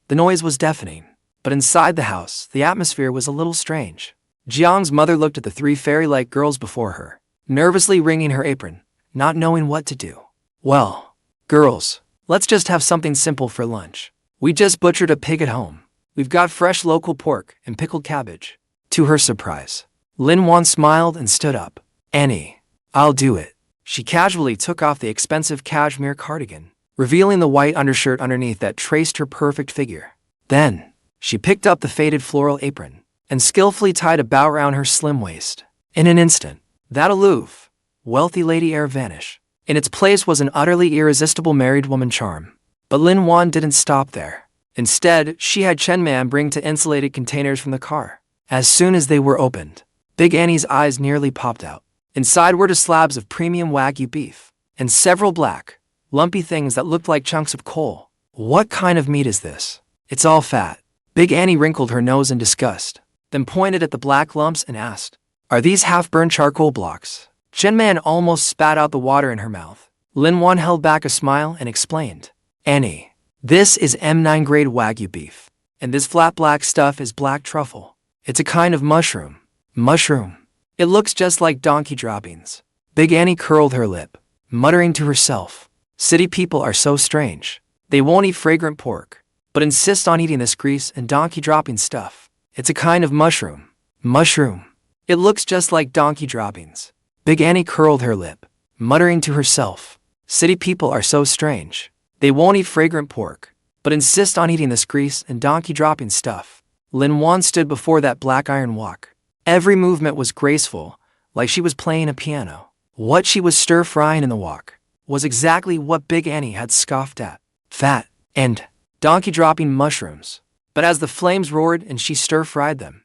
the noise was deafening, but inside the house, the atmosphere was a little strange. Jiang's mother looked at the 3 fairy-like girls before her, nervously wringing her apron, not knowing what to do. Well, girls, let's just have something simple for lunch. We just butchered a pig at home. We've got fresh local pork and pickled cabbage. To her surprise, Lin Wan smiled and stood up. Annie, I'll do it. She casually took off the expensive cashmere cardigan, revealing the white undershirt underneath that traced her perfect figure. Then, she picked up the faded floral apron and skillfully tied a bow around her slim waist. In an instant, that aloof, wealthy lady air vanished. In its place was an utterly irresistible married woman charm. But Lin Wan didn't stop there. Instead, she had Chen Man bring 2 insulated containers from the car. As soon as they were opened, Big Annie's eyes nearly popped out. Inside were 2 slabs of premium Wagyu beef and several black, lumpy things that looked like chunks of coal. What kind of meat is this? It's all fat. Big Annie wrinkled her nose in disgust, then pointed at the black lumps and asked, Are these half-burned charcoal blocks? Chen Man almost spat out the water in her mouth. Lin Wan held back a smile and explained, Annie, this is M9 grade Wagyu beef, and this flat black stuff is black truffle. It's a kind of mushroom. Mushroom. It looks just like donkey droppings. Big Annie curled her lip, muttering to herself, City people are so strange. They won't eat fragrant pork, but insist on eating this grease and donkey dropping stuff. It's a kind of mushroom. Mushroom. It looks just like donkey droppings. Big Annie curled her lip, muttering to herself, City people are so strange. They won't eat fragrant pork, but insist on eating this grease and donkey dropping stuff. Lin Wan stood before that black iron wok. Every movement was graceful, like she was playing a piano. What she was stir-frying in the wok was exactly what Big Annie had scoffed at. Fat and donkey dropping mushrooms. But as the flames roared and she stir-fried them,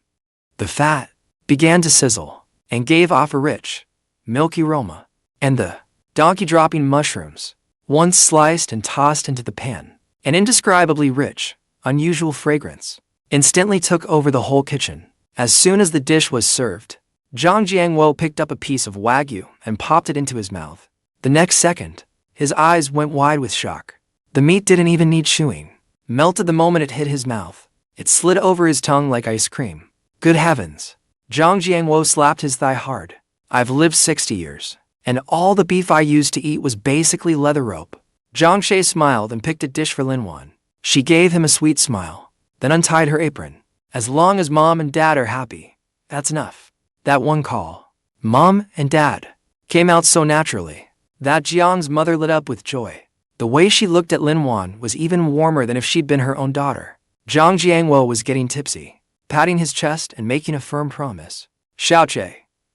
the fat began to sizzle and gave off a rich, milky aroma. And the donkey dropping mushrooms, once sliced and tossed into the pan, an indescribably rich, unusual fragrance, instantly took over the whole kitchen. As soon as the dish was served, Jiang picked up a piece of wagyu and popped it into his mouth. The next second, his eyes went wide with shock. The meat didn't even need chewing. Melted the moment it hit his mouth. It slid over his tongue like ice cream. Good heavens. Jiang slapped his thigh hard. I've lived 60 years, and all the beef I used to eat was basically leather rope. Jiang smiled and picked a dish for Yuan. She gave him a sweet smile, then untied her apron. As long as Mom and Dad are happy, that's enough. That one call, Mom and Dad, came out so naturally that Jiang's mother lit up with joy. The way she looked at Yuan was even warmer than if she'd been her own daughter. Jiang was getting tipsy, patting his chest and making a firm promise. Xiaoche,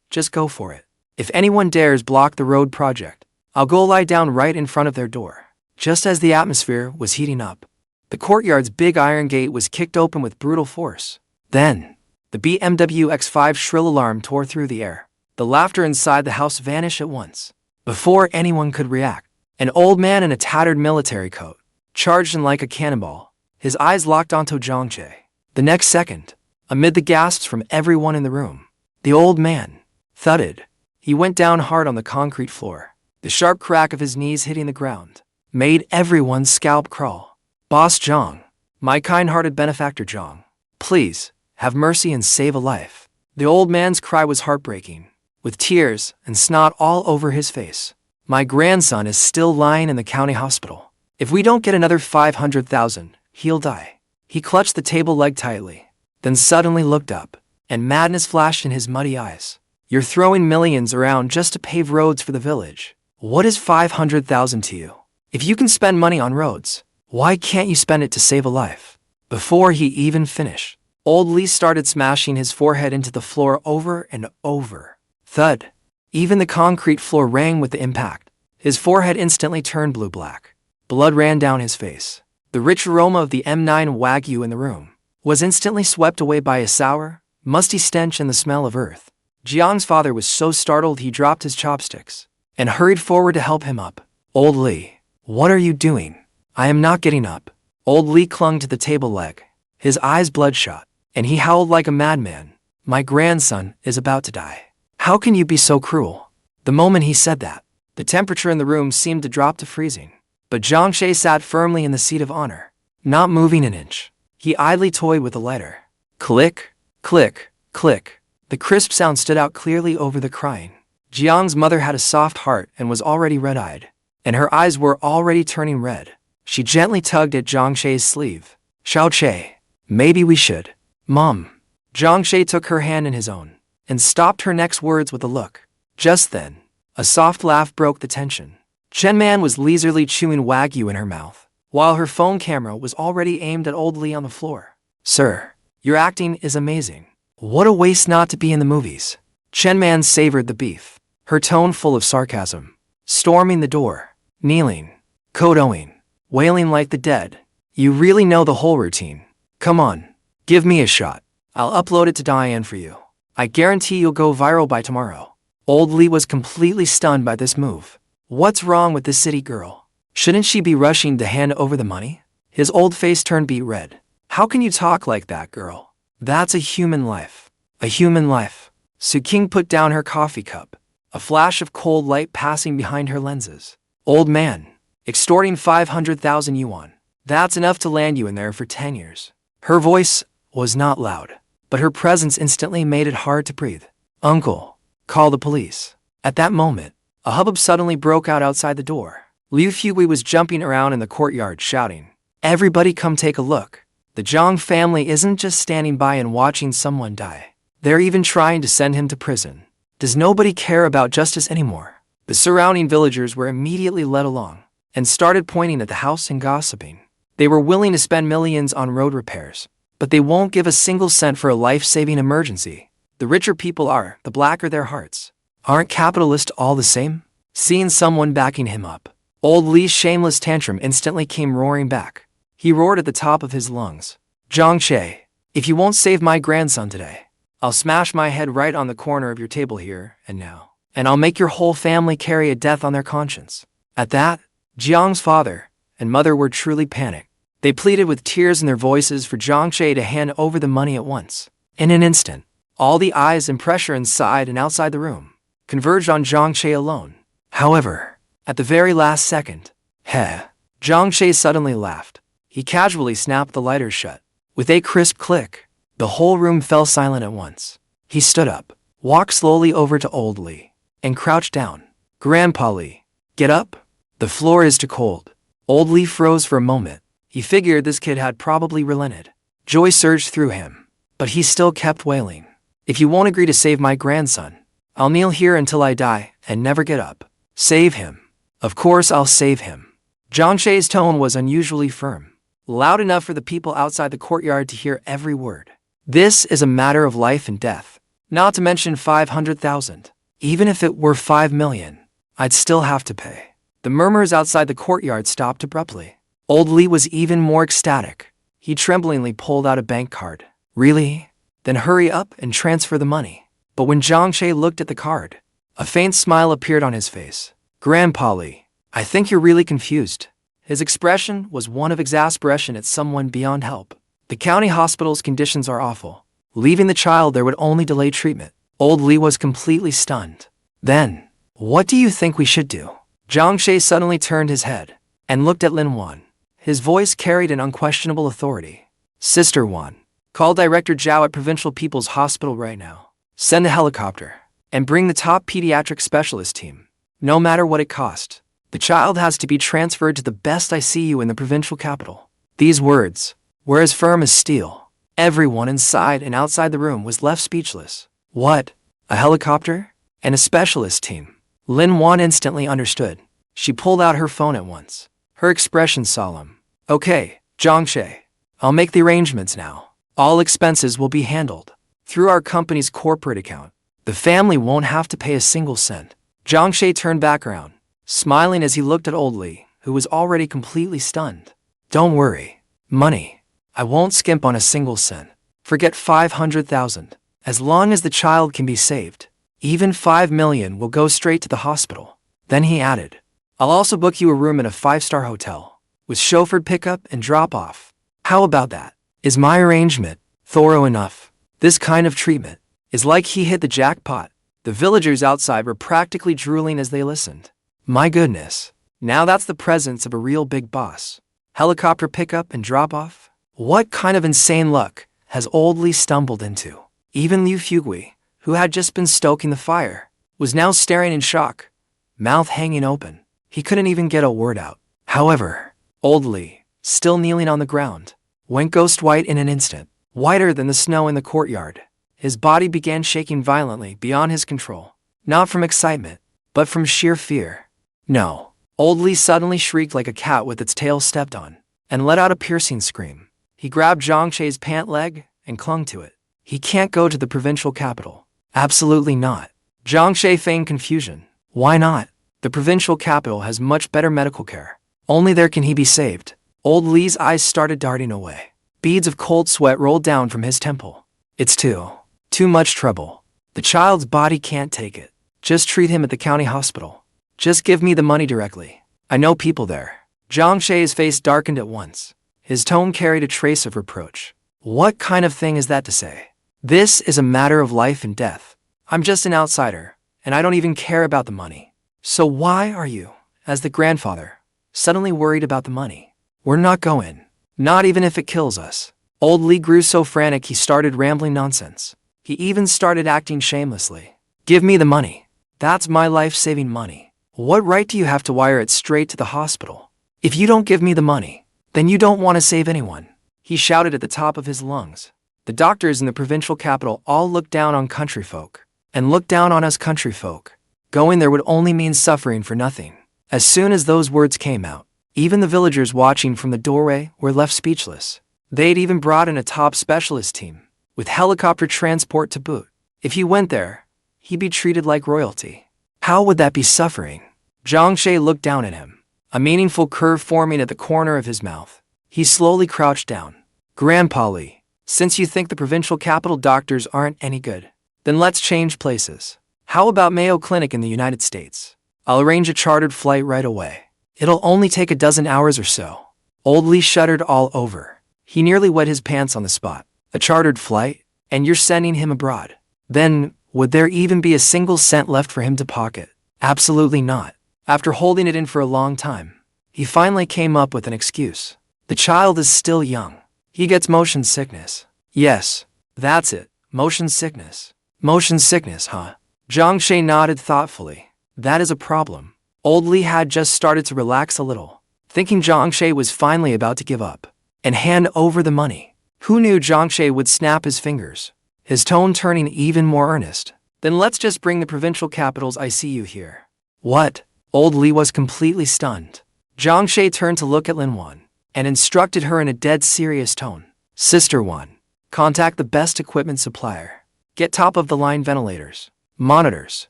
just go for it. If anyone dares block the road project, I'll go lie down right in front of their door. Just as the atmosphere was heating up, the courtyard's big iron gate was kicked open with brutal force. Then, the BMW X5 shrill alarm tore through the air. The laughter inside the house vanished at once. Before anyone could react, an old man in a tattered military coat charged in like a cannonball. His eyes locked onto Jiang. The next second, amid the gasps from everyone in the room, the old man thudded. He went down hard on the concrete floor. The sharp crack of his knees hitting the ground made everyone's scalp crawl. Boss Jiang, my kind-hearted benefactor Jiang, please, have mercy and save a life. The old man's cry was heartbreaking, with tears and snot all over his face. My grandson is still lying in the county hospital. If we don't get another 500,000, he'll die. He clutched the table leg tightly, then suddenly looked up, and madness flashed in his muddy eyes. You're throwing millions around just to pave roads for the village. What is 500,000 to you? If you can spend money on roads, why can't you spend it to save a life? Before he even finished, Old Lee started smashing his forehead into the floor over and over. Thud. Even the concrete floor rang with the impact. His forehead instantly turned blue-black. Blood ran down his face. The rich aroma of the M9 Wagyu in the room was instantly swept away by a sour, musty stench and the smell of earth. Jiang's father was so startled he dropped his chopsticks and hurried forward to help him up. Old Lee, what are you doing? I am not getting up. Old Lee clung to the table leg, his eyes bloodshot, and he howled like a madman. My grandson is about to die. How can you be so cruel? The moment he said that, the temperature in the room seemed to drop to freezing. But Jiang sat firmly in the seat of honor, not moving an inch. He idly toyed with the lighter. Click, click, click. The crisp sound stood out clearly over the crying. Jiang's mother had a soft heart and was already red-eyed, and her eyes were already turning red. She gently tugged at Jiang's sleeve. Xiaoche, maybe we should. Mom. Jiang took her hand in his own and stopped her next words with a look. Just then, a soft laugh broke the tension. Chen was leisurely chewing wagyu in her mouth, while her phone camera was already aimed at Old Lee on the floor. Sir, your acting is amazing. What a waste not to be in the movies. Chen savored the beef, her tone full of sarcasm. Storming the door, kneeling, kodoing, wailing like the dead. You really know the whole routine. Come on, give me a shot. I'll upload it to Diane for you. I guarantee you'll go viral by tomorrow. Old Lee was completely stunned by this move. What's wrong with this city girl? Shouldn't she be rushing to hand over the money? His old face turned beet red. How can you talk like that, girl? That's a human life. A human life. Qingge put down her coffee cup, a flash of cold light passing behind her lenses. Old man, extorting 500,000 yuan. That's enough to land you in there for 10 years. Her voice was not loud, but her presence instantly made it hard to breathe. Uncle, call the police. At that moment, a hubbub suddenly broke out outside the door. Liu Fugui was jumping around in the courtyard shouting, Everybody come take a look. The Jiang family isn't just standing by and watching someone die. They're even trying to send him to prison. Does nobody care about justice anymore? The surrounding villagers were immediately led along and started pointing at the house and gossiping. They were willing to spend millions on road repairs, but they won't give a single cent for a life-saving emergency. The richer people are, the blacker their hearts. Aren't capitalists all the same? Seeing someone backing him up, Old Lee's shameless tantrum instantly came roaring back. He roared at the top of his lungs. Jiang, if you won't save my grandson today, I'll smash my head right on the corner of your table here and now, and I'll make your whole family carry a death on their conscience. At that, Jiang's father and mother were truly panicked. They pleaded with tears in their voices for Jiang to hand over the money at once. In an instant, all the eyes and pressure inside and outside the room converged on Jiang alone. However, at the very last second, Jiang suddenly laughed. He casually snapped the lighter shut. With a crisp click, the whole room fell silent at once. He stood up, walked slowly over to old Li, and crouched down. Grandpa Li, get up. The floor is too cold. Old Li froze for a moment. He figured this kid had probably relented. Joy surged through him, but he still kept wailing. If you won't agree to save my grandson, I'll kneel here until I die and never get up. Save him. Of course I'll save him. Jiang's tone was unusually firm, loud enough for the people outside the courtyard to hear every word. This is a matter of life and death, not to mention 500,000. Even if it were 5 million, I'd still have to pay. The murmurs outside the courtyard stopped abruptly. Old Li was even more ecstatic. He tremblingly pulled out a bank card. Really? Then hurry up and transfer the money. But when Jiang looked at the card, a faint smile appeared on his face. Grandpa Li, I think you're really confused. His expression was one of exasperation at someone beyond help. The county hospital's conditions are awful. Leaving the child there would only delay treatment. Old Li was completely stunned. Then, what do you think we should do? Jiang suddenly turned his head and looked at Lin Wan. His voice carried an unquestionable authority. Sister Wan, call Director Zhao at Provincial People's Hospital right now. Send a helicopter and bring the top pediatric specialist team. No matter what it costs, the child has to be transferred to the best ICU in the provincial capital. These words were as firm as steel. Everyone inside and outside the room was left speechless. What? A helicopter? And a specialist team? Lin Wan instantly understood. She pulled out her phone at once, her expression solemn. Okay, Jiang, I'll make the arrangements now. All expenses will be handled through our company's corporate account. The family won't have to pay a single cent. Jiang turned back around, smiling as he looked at old Li, who was already completely stunned. Don't worry. Money. I won't skimp on a single cent. Forget 500,000. As long as the child can be saved, even 5 million will go straight to the hospital. Then he added, I'll also book you a room in a 5-star hotel, with chauffeured pickup and drop-off. How about that? Is my arrangement thorough enough? This kind of treatment is like he hit the jackpot. The villagers outside were practically drooling as they listened. My goodness, now that's the presence of a real big boss. Helicopter pickup and drop-off? What kind of insane luck has old Li stumbled into? Even Liu Fugui, who had just been stoking the fire, was now staring in shock, mouth hanging open. He couldn't even get a word out. However, old Li, still kneeling on the ground, went ghost white in an instant, whiter than the snow in the courtyard. His body began shaking violently beyond his control, not from excitement, but from sheer fear. No. Old Li suddenly shrieked like a cat with its tail stepped on, and let out a piercing scream. He grabbed Jiang's pant leg and clung to it. He can't go to the provincial capital. Absolutely not. Jiang feigned confusion. Why not? The provincial capital has much better medical care. Only there can he be saved. Old Li's eyes started darting away. Beads of cold sweat rolled down from his temple. It's too much trouble. The child's body can't take it. Just treat him at the county hospital. Just give me the money directly. I know people there. Jiang's face darkened at once. His tone carried a trace of reproach. What kind of thing is that to say? This is a matter of life and death. I'm just an outsider, and I don't even care about the money. So why are you, as the grandfather, suddenly worried about the money? We're not going. Not even if it kills us. Old Li grew so frantic he started rambling nonsense. He even started acting shamelessly. Give me the money. That's my life-saving money. What right do you have to wire it straight to the hospital? If you don't give me the money, then you don't want to save anyone. He shouted at the top of his lungs. The doctors in the provincial capital all looked down on country folk, and looked down on us country folk. Going there would only mean suffering for nothing. As soon as those words came out, even the villagers watching from the doorway were left speechless. They'd even brought in a top specialist team, with helicopter transport to boot. If he went there, he'd be treated like royalty. How would that be suffering? Jiang looked down at him, a meaningful curve forming at the corner of his mouth. He slowly crouched down. Grandpa Lee, since you think the provincial capital doctors aren't any good, then let's change places. How about Mayo Clinic in the United States? I'll arrange a chartered flight right away. It'll only take a dozen hours or so. Old Lee shuddered all over. He nearly wet his pants on the spot. A chartered flight? And you're sending him abroad? Then, would there even be a single cent left for him to pocket? Absolutely not. After holding it in for a long time, he finally came up with an excuse. The child is still young. He gets motion sickness. Yes, that's it. Motion sickness. Motion sickness, huh? Jiang nodded thoughtfully. That is a problem. Old Lee had just started to relax a little, thinking Jiang was finally about to give up and hand over the money. Who knew Jiang would snap his fingers, his tone turning even more earnest. Then let's just bring the provincial capital's ICU here. What? Old Lee was completely stunned. Jiang turned to look at Lin Yuan and instructed her in a dead serious tone. Sister Yuan, contact the best equipment supplier. Get top-of-the-line ventilators, monitors,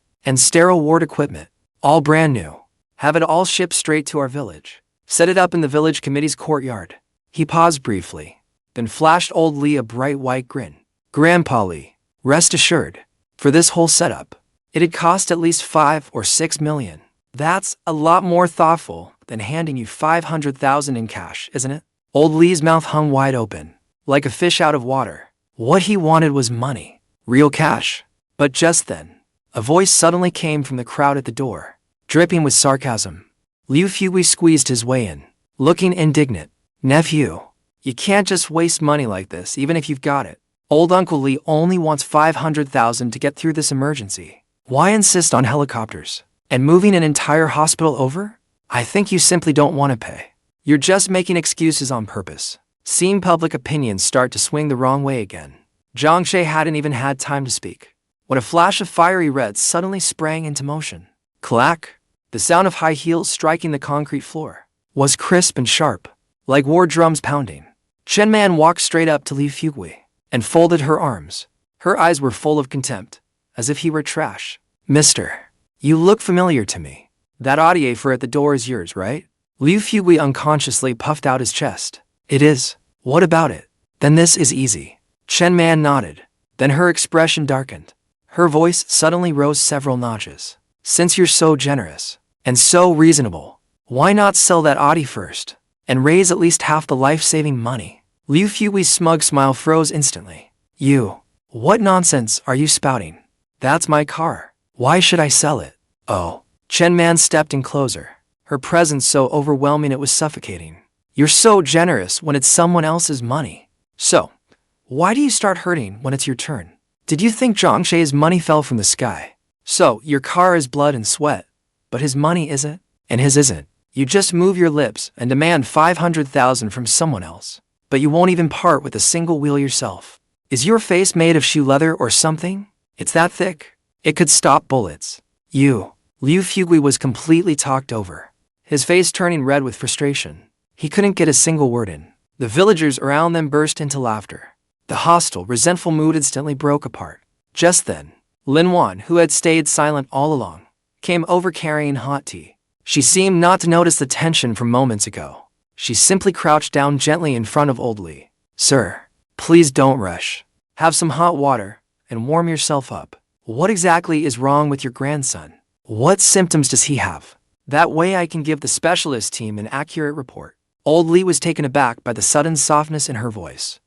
and sterile ward equipment, all brand new. Have it all shipped straight to our village. Set it up in the village committee's courtyard. He paused briefly, then flashed Old Lee a bright white grin. Grandpa Lee, rest assured, for this whole setup, it'd cost at least 5 or 6 million. That's a lot more thoughtful than handing you 500,000 in cash, isn't it? Old Lee's mouth hung wide open, like a fish out of water. What he wanted was money, real cash. But just then, a voice suddenly came from the crowd at the door, dripping with sarcasm. Liu Fugui squeezed his way in, looking indignant. Nephew, you can't just waste money like this even if you've got it. Old Uncle Lee only wants 500,000 to get through this emergency. Why insist on helicopters and moving an entire hospital over? I think you simply don't want to pay. You're just making excuses on purpose. Seeing public opinion start to swing the wrong way again, Jiang hadn't even had time to speak when a flash of fiery red suddenly sprang into motion. Clack! The sound of high heels striking the concrete floor was crisp and sharp, like war drums pounding. Chen Man walked straight up to Liu Fugui and folded her arms. Her eyes were full of contempt, as if he were trash. Mister, you look familiar to me. That audiaphone at the door is yours, right? Liu Fugui unconsciously puffed out his chest. It is. What about it? Then this is easy. Chen Man nodded. Then her expression darkened. Her voice suddenly rose several notches. Since you're so generous and so reasonable, why not sell that Audi first and raise at least half the life-saving money? Liu Fugui's smug smile froze instantly. You, what nonsense are you spouting? That's my car. Why should I sell it? Oh. Chen Man stepped in closer, her presence so overwhelming it was suffocating. You're so generous when it's someone else's money. So, why do you start hurting when it's your turn? Did you think Jiang's money fell from the sky? So, your car is blood and sweat, but his money isn't, and his isn't. You just move your lips and demand 500,000 from someone else, but you won't even part with a single wheel yourself. Is your face made of shoe leather or something? It's that thick. It could stop bullets. Liu Fugui was completely talked over, his face turning red with frustration. He couldn't get a single word in. The villagers around them burst into laughter. The hostile, resentful mood instantly broke apart. Just then, Lin Yuan, who had stayed silent all along, came over carrying hot tea. She seemed not to notice the tension from moments ago. She simply crouched down gently in front of Old Lee. Sir, please don't rush. Have some hot water and warm yourself up. What exactly is wrong with your grandson? What symptoms does he have? That way I can give the specialist team an accurate report. Old Lee was taken aback by the sudden softness in her voice.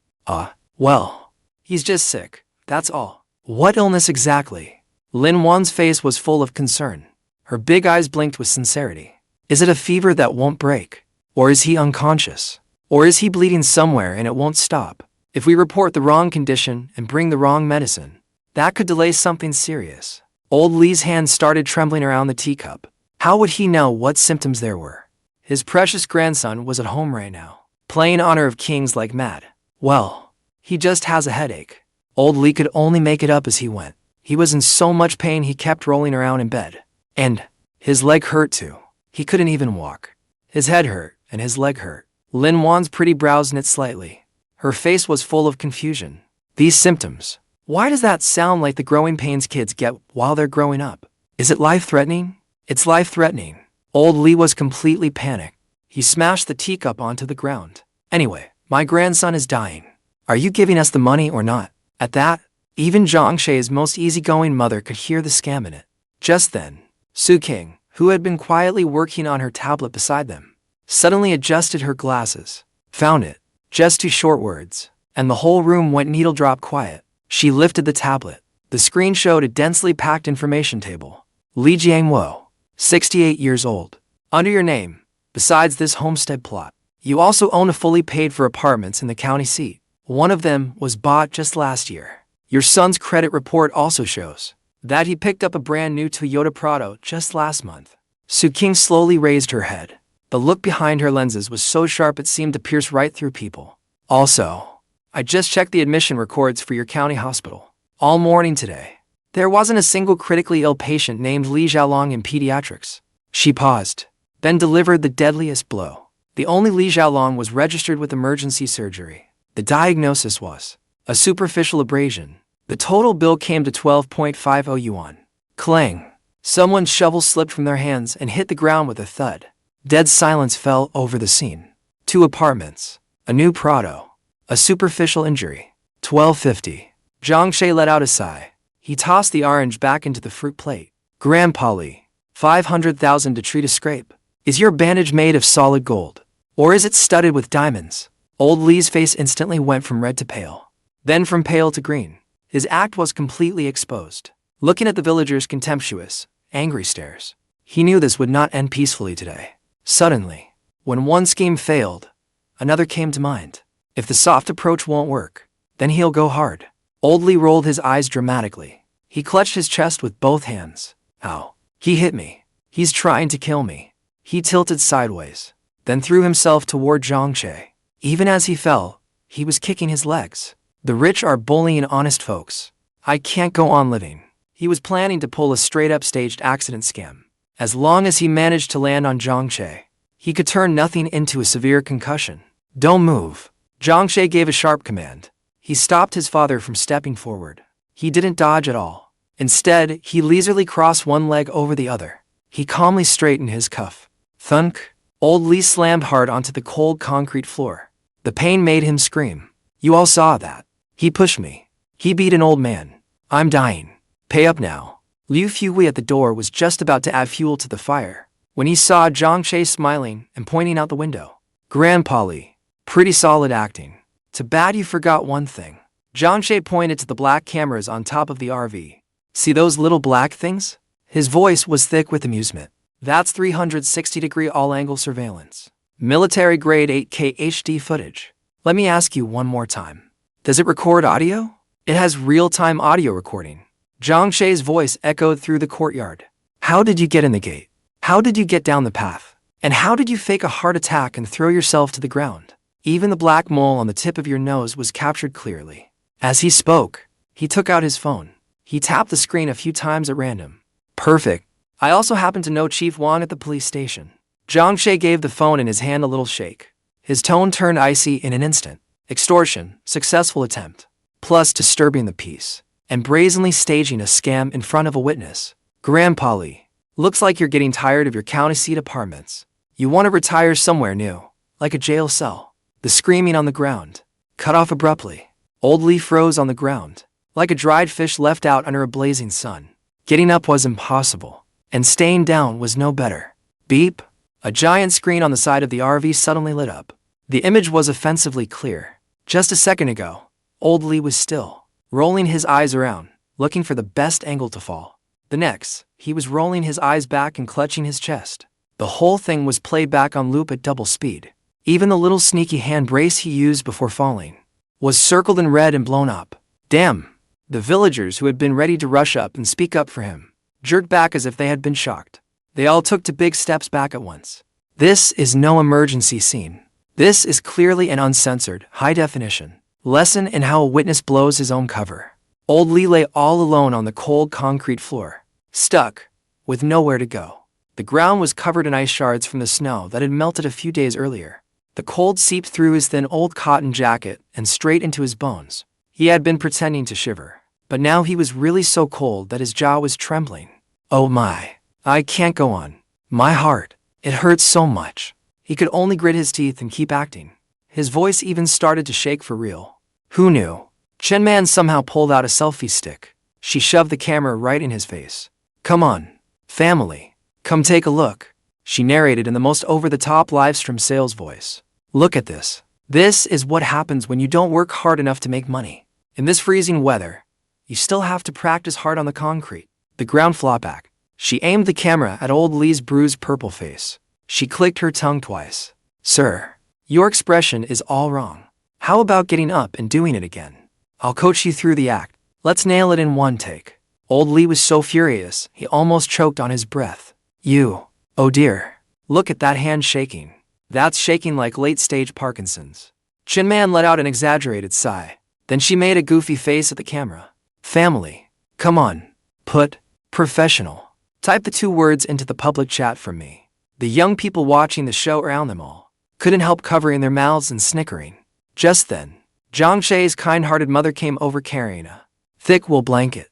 Well, he's just sick, that's all. What illness exactly? Lin Yuan's face was full of concern. Her big eyes blinked with sincerity. Is it a fever that won't break? Or is he unconscious? Or is he bleeding somewhere and it won't stop? If we report the wrong condition and bring the wrong medicine, that could delay something serious. Old Lee's hand started trembling around the teacup. How would he know what symptoms there were? His precious grandson was at home right now, playing honor of kings like mad. Well, he just has a headache. Old Lee could only make it up as he went. He was in so much pain he kept rolling around in bed. And his leg hurt too. He couldn't even walk. His head hurt and his leg hurt. Lin Yuan's pretty brows knit slightly. Her face was full of confusion. These symptoms. Why does that sound like the growing pains kids get while they're growing up? Is it life-threatening? It's life-threatening. Old Lee was completely panicked. He smashed the teacup onto the ground. Anyway, my grandson is dying. Are you giving us the money or not? At that, even Jiang's most easygoing mother could hear the scam in it. Just then, Qingge, who had been quietly working on her tablet beside them, suddenly adjusted her glasses. Found it. Just 2 short words, and the whole room went needle-drop quiet. She lifted the tablet. The screen showed a densely packed information table. Li Jiang, 68 years old. Under your name, besides this homestead plot, you also own a fully paid-for apartments in the county seat. One of them was bought just last year. Your son's credit report also shows that he picked up a brand new Toyota Prado just last month. Qingge slowly raised her head. The look behind her lenses was so sharp it seemed to pierce right through people. Also, I just checked the admission records for your county hospital. All morning today, there wasn't a single critically ill patient named Li Xiaolong in pediatrics. She paused, then delivered the deadliest blow. The only Li Xiaolong was registered with emergency surgery. The diagnosis was a superficial abrasion. The total bill came to 12.50 yuan. Clang! Someone's shovel slipped from their hands and hit the ground with a thud. Dead silence fell over the scene. 2 apartments, a new Prado, a superficial injury. 1250. Jiang let out a sigh. He tossed the orange back into the fruit plate. Grandpa Li, 500,000 to treat a scrape. Is your bandage made of solid gold? Or is it studded with diamonds? Old Li's face instantly went from red to pale. Then from pale to green. His act was completely exposed. Looking at the villagers' contemptuous, angry stares, he knew this would not end peacefully today. Suddenly, when one scheme failed, another came to mind. If the soft approach won't work, then he'll go hard. Old Li rolled his eyes dramatically. He clutched his chest with both hands. Ow. He hit me. He's trying to kill me. He tilted sideways, then threw himself toward Jiang. Even as he fell, he was kicking his legs. The rich are bullying honest folks. I can't go on living. He was planning to pull a straight-up staged accident scam. As long as he managed to land on Jiang, he could turn nothing into a severe concussion. Don't move. Jiang gave a sharp command. He stopped his father from stepping forward. He didn't dodge at all. Instead, he leisurely crossed one leg over the other. He calmly straightened his cuff. Thunk! Old Li slammed hard onto the cold concrete floor. The pain made him scream. You all saw that. He pushed me. He beat an old man. I'm dying. Pay up now. Liu Fui at the door was just about to add fuel to the fire when he saw Jiang smiling and pointing out the window. Grandpa Li, pretty solid acting. Too bad you forgot one thing. Jiang pointed to the black cameras on top of the RV. See those little black things? His voice was thick with amusement. That's 360-degree all-angle surveillance. Military-grade 8K HD footage. Let me ask you one more time. Does it record audio? It has real-time audio recording. Jiang's voice echoed through the courtyard. How did you get in the gate? How did you get down the path? And how did you fake a heart attack and throw yourself to the ground? Even the black mole on the tip of your nose was captured clearly. As he spoke, he took out his phone. He tapped the screen a few times at random. Perfect. I also happen to know Chief Yuan at the police station. Jiang gave the phone in his hand a little shake. His tone turned icy in an instant. Extortion, successful attempt, plus disturbing the peace, and brazenly staging a scam in front of a witness. Grandpa Li, looks like you're getting tired of your county seat apartments. You want to retire somewhere new, like a jail cell. The screaming on the ground cut off abruptly. Old Li froze on the ground, like a dried fish left out under a blazing sun. Getting up was impossible, and staying down was no better. Beep! A giant screen on the side of the RV suddenly lit up. The image was offensively clear. Just a second ago, Old Li was still, rolling his eyes around, looking for the best angle to fall. The next, he was rolling his eyes back and clutching his chest. The whole thing was played back on loop at double speed. Even the little sneaky hand brace he used before falling was circled in red and blown up. Damn! The villagers who had been ready to rush up and speak up for him jerked back as if they had been shocked. They all took 2 big steps back at once. This is no emergency scene. This is clearly an uncensored, high-definition lesson in how a witness blows his own cover. Old Li lay all alone on the cold concrete floor, stuck, with nowhere to go. The ground was covered in ice shards from the snow that had melted a few days earlier. The cold seeped through his thin old cotton jacket and straight into his bones. He had been pretending to shiver, but now he was really so cold that his jaw was trembling. Oh my! I can't go on. My heart. It hurts so much. He could only grit his teeth and keep acting. His voice even started to shake for real. Who knew? Chen Man somehow pulled out a selfie stick. She shoved the camera right in his face. Come on, family. Come take a look. She narrated in the most over-the-top livestream sales voice. Look at this. This is what happens when you don't work hard enough to make money. In this freezing weather, you still have to practice hard on the concrete. The ground flopped back. She aimed the camera at old Lee's bruised purple face. She clicked her tongue twice. Sir, your expression is all wrong. How about getting up and doing it again? I'll coach you through the act. Let's nail it in one take. Old Lee was so furious, he almost choked on his breath. Oh dear. Look at that hand shaking. That's shaking like late-stage Parkinson's. Chen Man let out an exaggerated sigh. Then she made a goofy face at the camera. Family. Come on. Put professional. Type the 2 words into the public chat from me. The young people watching the show around them all couldn't help covering their mouths and snickering. Just then, Jiang Che's kind-hearted mother came over carrying a thick wool blanket.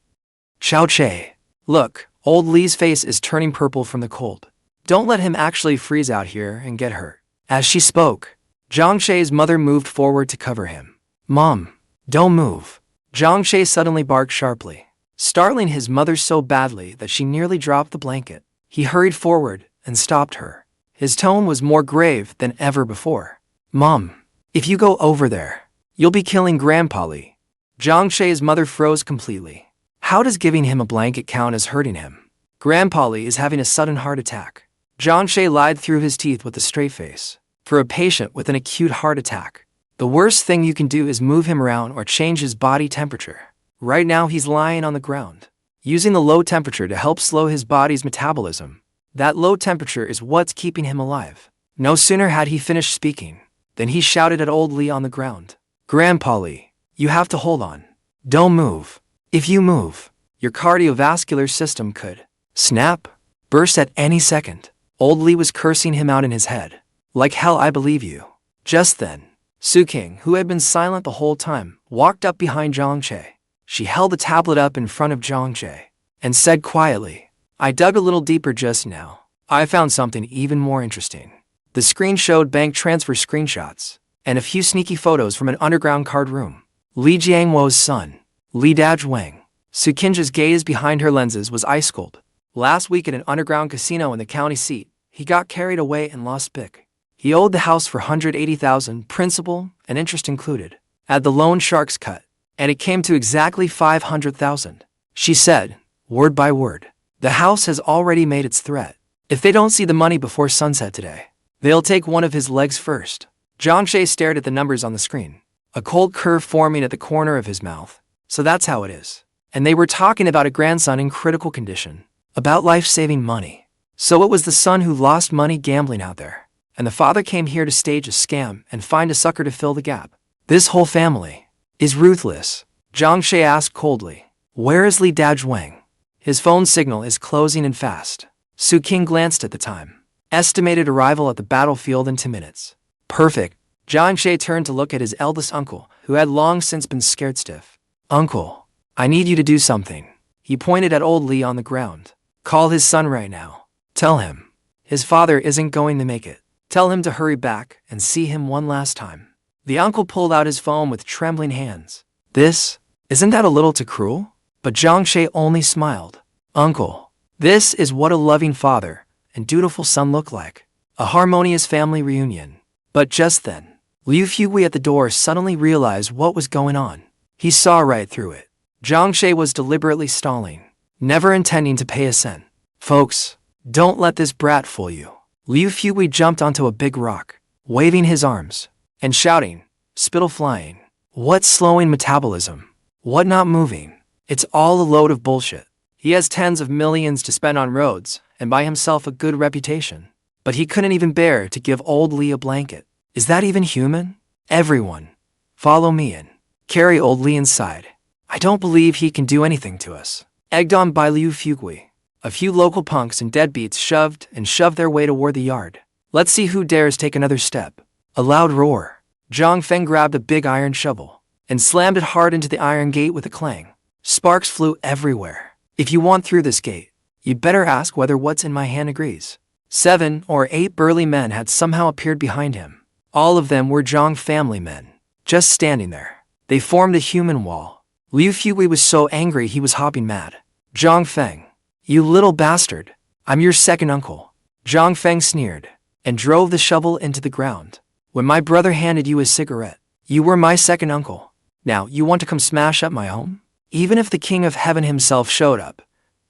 Xiao Che. Look, old Lee's face is turning purple from the cold. Don't let him actually freeze out here and get hurt. As she spoke, Jiang Che's mother moved forward to cover him. Mom, don't move. Jiang Che suddenly barked sharply, startling his mother so badly that she nearly dropped the blanket. He hurried forward and stopped her. His tone was more grave than ever before. Mom, if you go over there, you'll be killing Grandpa Lee. Jiang Che's mother froze completely. How does giving him a blanket count as hurting him? Grandpa Lee is having a sudden heart attack. Jiang Che lied through his teeth with a straight face. For a patient with an acute heart attack, the worst thing you can do is move him around or change his body temperature. Right now he's lying on the ground, using the low temperature to help slow his body's metabolism. That low temperature is what's keeping him alive. No sooner had he finished speaking than he shouted at old Lee on the ground. Grandpa Lee, you have to hold on. Don't move. If you move, your cardiovascular system could snap, burst at any second. Old Lee was cursing him out in his head. Like hell, I believe you. Just then, Qingge, who had been silent the whole time, walked up behind Jiang Che. She held the tablet up in front of Jiang Che and said quietly, I dug a little deeper just now. I found something even more interesting. The screen showed bank transfer screenshots and a few sneaky photos from an underground card room. Li Jiangwo's son, Li Dazhuang. Qingge's gaze behind her lenses was ice cold. Last week at an underground casino in the county seat, he got carried away and lost pick. He owed the house for $180,000, principal and interest included. Add the loan shark's cut, and it came to exactly $500,000. She said, word by word, the house has already made its threat. If they don't see the money before sunset today, they'll take one of his legs first. Jiang Che stared at the numbers on the screen, a cold curve forming at the corner of his mouth. So that's how it is. And they were talking about a grandson in critical condition. About life-saving money. So it was the son who lost money gambling out there, and the father came here to stage a scam and find a sucker to fill the gap. This whole family is ruthless. Jiang Che asked coldly, where is Li Dazhuang? His phone signal is closing in fast. Qingge glanced at the time. Estimated arrival at the battlefield in 2 minutes. Perfect. Jiang Che turned to look at his eldest uncle, who had long since been scared stiff. Uncle, I need you to do something. He pointed at old Lee on the ground. Call his son right now. Tell him his father isn't going to make it. Tell him to hurry back and see him one last time. The uncle pulled out his phone with trembling hands. Isn't that a little too cruel? But Jiang Che only smiled. Uncle, this is what a loving father and dutiful son look like. A harmonious family reunion. But just then, Liu Fugui at the door suddenly realized what was going on. He saw right through it. Jiang Che was deliberately stalling, never intending to pay a cent. Folks, don't let this brat fool you. Liu Fugui jumped onto a big rock, waving his arms, and shouting, spittle flying. What's slowing metabolism? What not moving? It's all a load of bullshit. He has tens of millions to spend on roads and buy himself a good reputation. But he couldn't even bear to give old Lee a blanket. Is that even human? Everyone, follow me in. Carry old Lee inside. I don't believe he can do anything to us. Egged on by Liu Fugui, a few local punks and deadbeats shoved their way toward the yard. Let's see who dares take another step. A loud roar. Zhang Feng grabbed a big iron shovel and slammed it hard into the iron gate with a clang. Sparks flew everywhere. If you want through this gate, you'd better ask whether what's in my hand agrees. 7 or 8 burly men had somehow appeared behind him, All of them were Jiang family men, just standing there. They formed a human wall. Liu Fugui was so angry he was hopping mad. Zhang Feng, you little bastard. I'm your second uncle. Zhang Feng sneered and drove the shovel into the ground. When my brother handed you a cigarette, you were my second uncle. Now you want to come smash up my home? Even if the king of heaven himself showed up,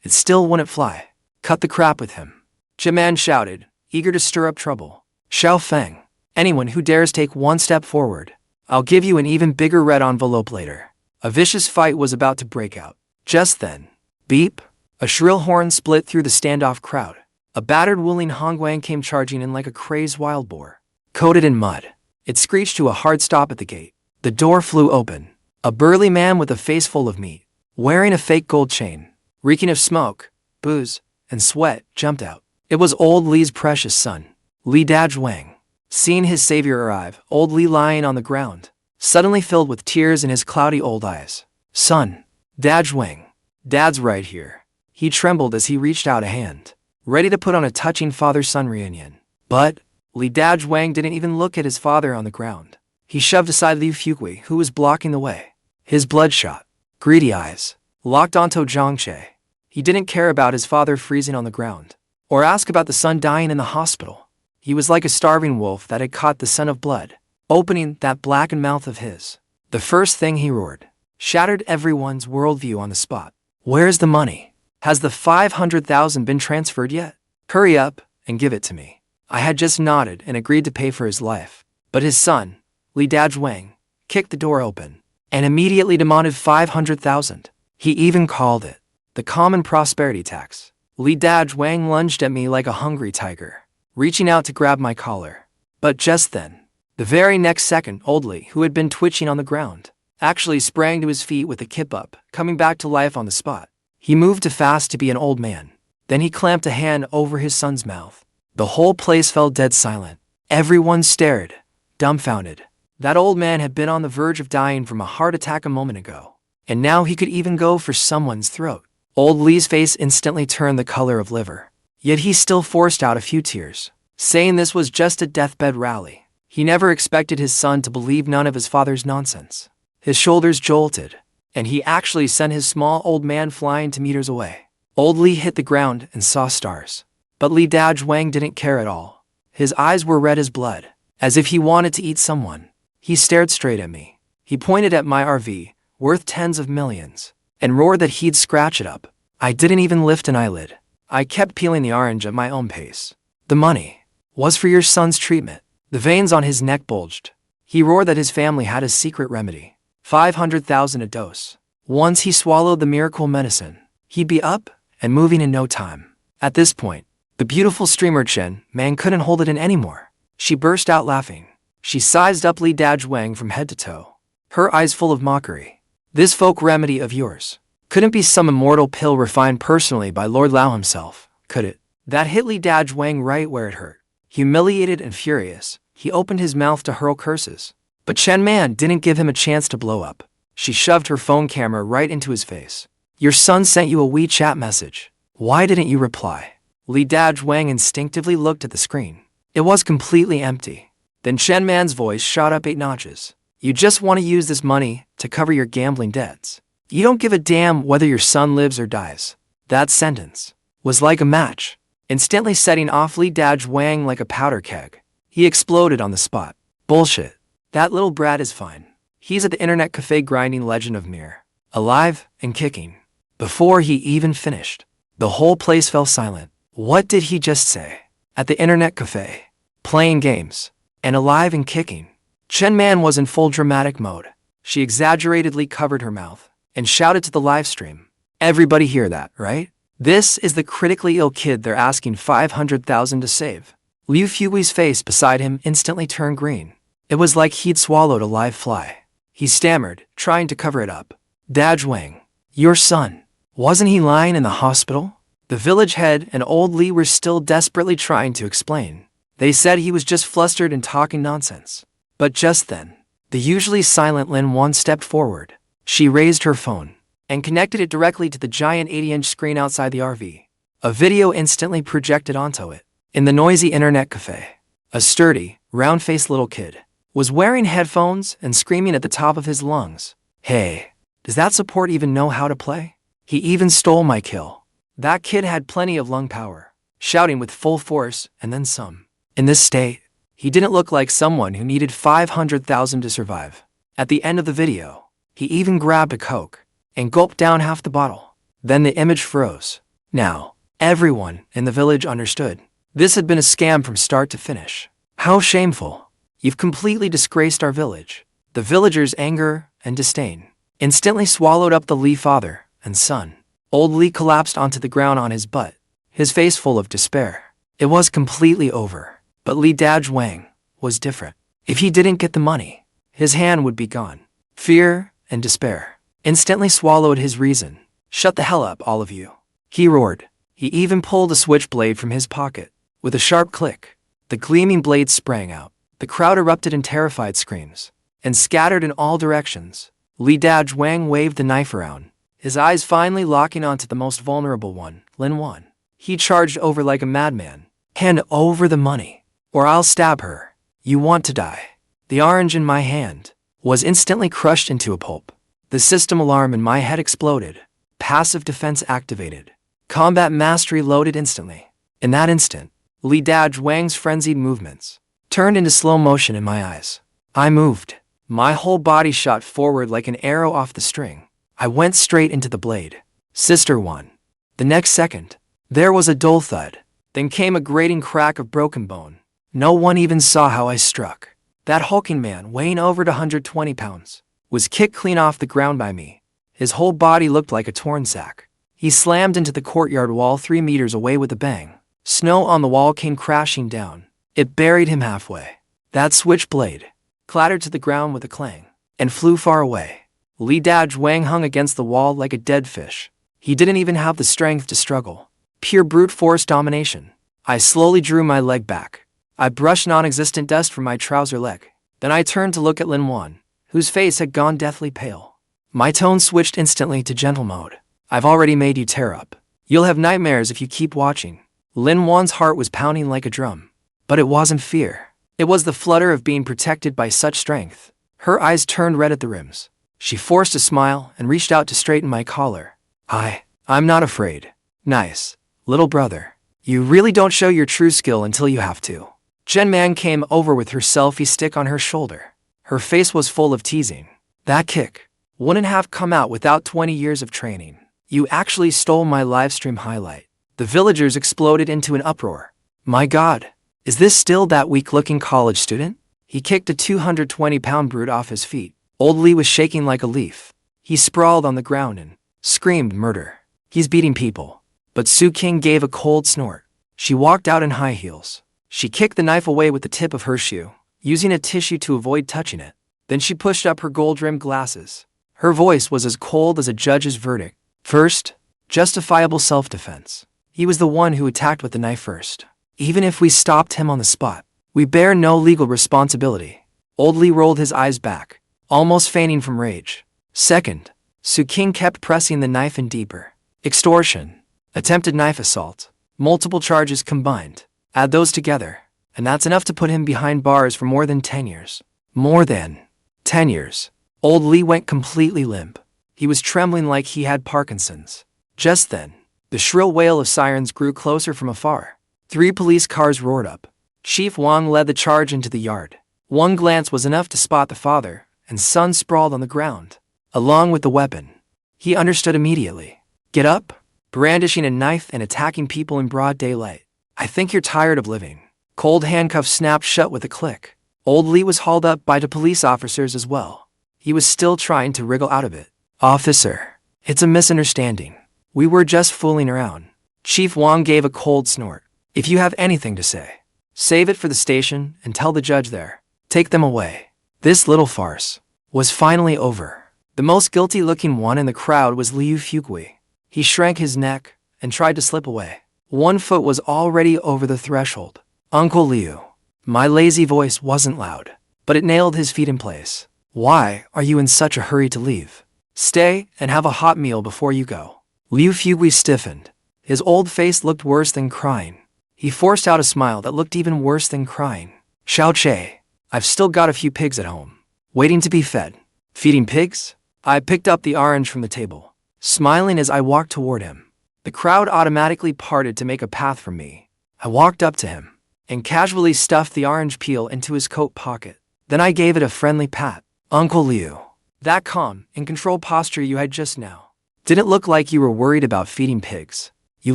it still wouldn't fly. Cut the crap with him. Jiman shouted, eager to stir up trouble. Xiao Feng, anyone who dares take one step forward, I'll give you an even bigger red envelope later. A vicious fight was about to break out. Just then, beep, a shrill horn split through the standoff crowd. A battered Wuling Hongguang came charging in like a crazed wild boar. Coated in mud, it screeched to a hard stop at the gate. The door flew open. A burly man with a face full of meat, wearing a fake gold chain, reeking of smoke, booze, and sweat, jumped out. It was old Li's precious son, Li Dazhuang. Seeing his savior arrive, old Li lying on the ground, suddenly filled with tears in his cloudy old eyes. Son, Dazhuang, Dad's right here. He trembled as he reached out a hand, ready to put on a touching father-son reunion. But Li Dazhuang didn't even look at his father on the ground. He shoved aside Liu Fugui, who was blocking the way. His bloodshot, greedy eyes locked onto Zhang Che. He didn't care about his father freezing on the ground, or ask about the son dying in the hospital. He was like a starving wolf that had caught the scent of blood, opening that blackened mouth of his. The first thing he roared shattered everyone's worldview on the spot. Where's the money? Has the 500,000 been transferred yet? Hurry up and give it to me. I had just nodded and agreed to pay for his life, but his son, Li Dazhuang, kicked the door open and immediately demanded 500,000. He even called it the common prosperity tax. Li Dazhuang lunged at me like a hungry tiger, reaching out to grab my collar. But just then, the very next second, old Li, who had been twitching on the ground, actually sprang to his feet with a kip up, coming back to life on the spot. He moved too fast to be an old man. Then he clamped a hand over his son's mouth. The whole place fell dead silent. Everyone stared, dumbfounded. That old man had been on the verge of dying from a heart attack a moment ago, and now he could even go for someone's throat. Old Li's face instantly turned the color of liver, yet he still forced out a few tears, saying this was just a deathbed rally. He never expected his son to believe none of his father's nonsense. His shoulders jolted, and he actually sent his small old man flying to meters away. Old Li hit the ground and saw stars. But Li Dazhuang didn't care at all. His eyes were red as blood, as if he wanted to eat someone. He stared straight at me. He pointed at my RV, worth tens of millions, and roared that he'd scratch it up. I didn't even lift an eyelid. I kept peeling the orange at my own pace. The money was for your son's treatment. The veins on his neck bulged. He roared that his family had a secret remedy. 500,000 a dose. Once he swallowed the miracle medicine, he'd be up and moving in no time. At this point, the beautiful streamer Chen couldn't hold it in anymore. She burst out laughing. She sized up Li Dazhuang from head to toe, her eyes full of mockery. This folk remedy of yours couldn't be some immortal pill refined personally by Lord Lao himself, could it? That hit Li Dazhuang right where it hurt. Humiliated and furious, he opened his mouth to hurl curses. But Chen Man didn't give him a chance to blow up. She shoved her phone camera right into his face. Your son sent you a WeChat message. Why didn't you reply? Li Dazhuang instinctively looked at the screen. It was completely empty. Then Chen Man's voice shot up 8 notches. You just want to use this money to cover your gambling debts. You don't give a damn whether your son lives or dies. That sentence was like a match, instantly setting off Li Dazhuang like a powder keg. He exploded on the spot. Bullshit. That little brat is fine. He's at the internet cafe grinding Legend of Mir, alive and kicking. Before he even finished, the whole place fell silent. What did he just say? At the internet cafe, playing games, and alive and kicking. Chen Man was in full dramatic mode. She exaggeratedly covered her mouth and shouted to the live stream. Everybody hear that, right? This is the critically ill kid they're asking 500,000 to save. Liu Fugui's face beside him instantly turned green. It was like he'd swallowed a live fly. He stammered, trying to cover it up. Dazhuang, your son, wasn't he lying in the hospital? The village head and old Li were still desperately trying to explain. They said he was just flustered and talking nonsense. But just then, the usually silent Lin Wan stepped forward. She raised her phone and connected it directly to the giant 80-inch screen outside the RV. A video instantly projected onto it. In the noisy internet cafe, a sturdy, round-faced little kid, was wearing headphones and screaming at the top of his lungs. Hey, does that support even know how to play? He even stole my kill. That kid had plenty of lung power, shouting with full force and then some. In this state, he didn't look like someone who needed 500,000 to survive. At the end of the video, he even grabbed a Coke and gulped down half the bottle. Then the image froze. Now, everyone in the village understood. This had been a scam from start to finish. How shameful. You've completely disgraced our village. The villagers' anger and disdain instantly swallowed up the Li father and son. Old Li collapsed onto the ground on his butt, his face full of despair. It was completely over. But Li Daj Wang was different. If he didn't get the money, his hand would be gone. Fear and despair instantly swallowed his reason. Shut the hell up, all of you, he roared. He even pulled a switchblade from his pocket. With a sharp click, the gleaming blade sprang out. The crowd erupted in terrified screams and scattered in all directions. Li Daj Wang waved the knife around, his eyes finally locking onto the most vulnerable one, Lin Yuan. He charged over like a madman. Hand over the money, or I'll stab her. You want to die. The orange in my hand was instantly crushed into a pulp. The system alarm in my head exploded. Passive defense activated. Combat mastery loaded instantly. In that instant, Li Daj Wang's frenzied movements turned into slow motion in my eyes. I moved. My whole body shot forward like an arrow off the string. I went straight into the blade. Sister One. The next second, there was a dull thud. Then came a grating crack of broken bone. No one even saw how I struck. That hulking man, weighing over 120 pounds, was kicked clean off the ground by me. His whole body looked like a torn sack. He slammed into the courtyard wall 3 meters away with a bang. Snow on the wall came crashing down. It buried him halfway. That switchblade clattered to the ground with a clang and flew far away. Li Daj Wang hung against the wall like a dead fish. He didn't even have the strength to struggle. Pure brute force domination. I slowly drew my leg back. I brushed non-existent dust from my trouser leg. Then I turned to look at Lin Yuan, whose face had gone deathly pale. My tone switched instantly to gentle mode. I've already made you tear up. You'll have nightmares if you keep watching. Lin Yuan's heart was pounding like a drum. But it wasn't fear. It was the flutter of being protected by such strength. Her eyes turned red at the rims. She forced a smile and reached out to straighten my collar. I'm not afraid. Nice. Little brother. You really don't show your true skill until you have to. Chen Man came over with her selfie stick on her shoulder. Her face was full of teasing. That kick wouldn't have come out without 20 years of training. You actually stole my livestream highlight. The villagers exploded into an uproar. My God, is this still that weak-looking college student? He kicked a 220-pound brute off his feet. Old Li was shaking like a leaf. He sprawled on the ground and screamed murder. He's beating people. But Qingge gave a cold snort. She walked out in high heels. She kicked the knife away with the tip of her shoe, using a tissue to avoid touching it. Then she pushed up her gold-rimmed glasses. Her voice was as cold as a judge's verdict. First, justifiable self-defense. He was the one who attacked with the knife first. Even if we stopped him on the spot, we bear no legal responsibility. Old Li rolled his eyes back, almost fainting from rage. Second, Qingge kept pressing the knife in deeper. Extortion. Attempted knife assault. Multiple charges combined. Add those together, and that's enough to put him behind bars for more than 10 years. More than 10 years. Old Li went completely limp. He was trembling like he had Parkinson's. Just then, the shrill wail of sirens grew closer from afar. 3 police cars roared up. Chief Wang led the charge into the yard. One glance was enough to spot the father and son sprawled on the ground, along with the weapon. He understood immediately. Get up, brandishing a knife and attacking people in broad daylight. I think you're tired of living. Cold handcuffs snapped shut with a click. Old Li was hauled up by the police officers as well. He was still trying to wriggle out of it. Officer, it's a misunderstanding. We were just fooling around. Chief Wang gave a cold snort. If you have anything to say, save it for the station and tell the judge there. Take them away. This little farce was finally over. The most guilty-looking one in the crowd was Liu Fuqui. He shrank his neck and tried to slip away. One foot was already over the threshold. Uncle Liu. My lazy voice wasn't loud, but it nailed his feet in place. Why are you in such a hurry to leave? Stay and have a hot meal before you go. Liu Fuqui stiffened. His old face looked worse than crying. He forced out a smile that looked even worse than crying. Xiao Che, I've still got a few pigs at home, waiting to be fed. Feeding pigs? I picked up the orange from the table, smiling as I walked toward him. The crowd automatically parted to make a path for me. I walked up to him and casually stuffed the orange peel into his coat pocket. Then I gave it a friendly pat. Uncle Liu, that calm and controlled posture you had just now didn't look like you were worried about feeding pigs. You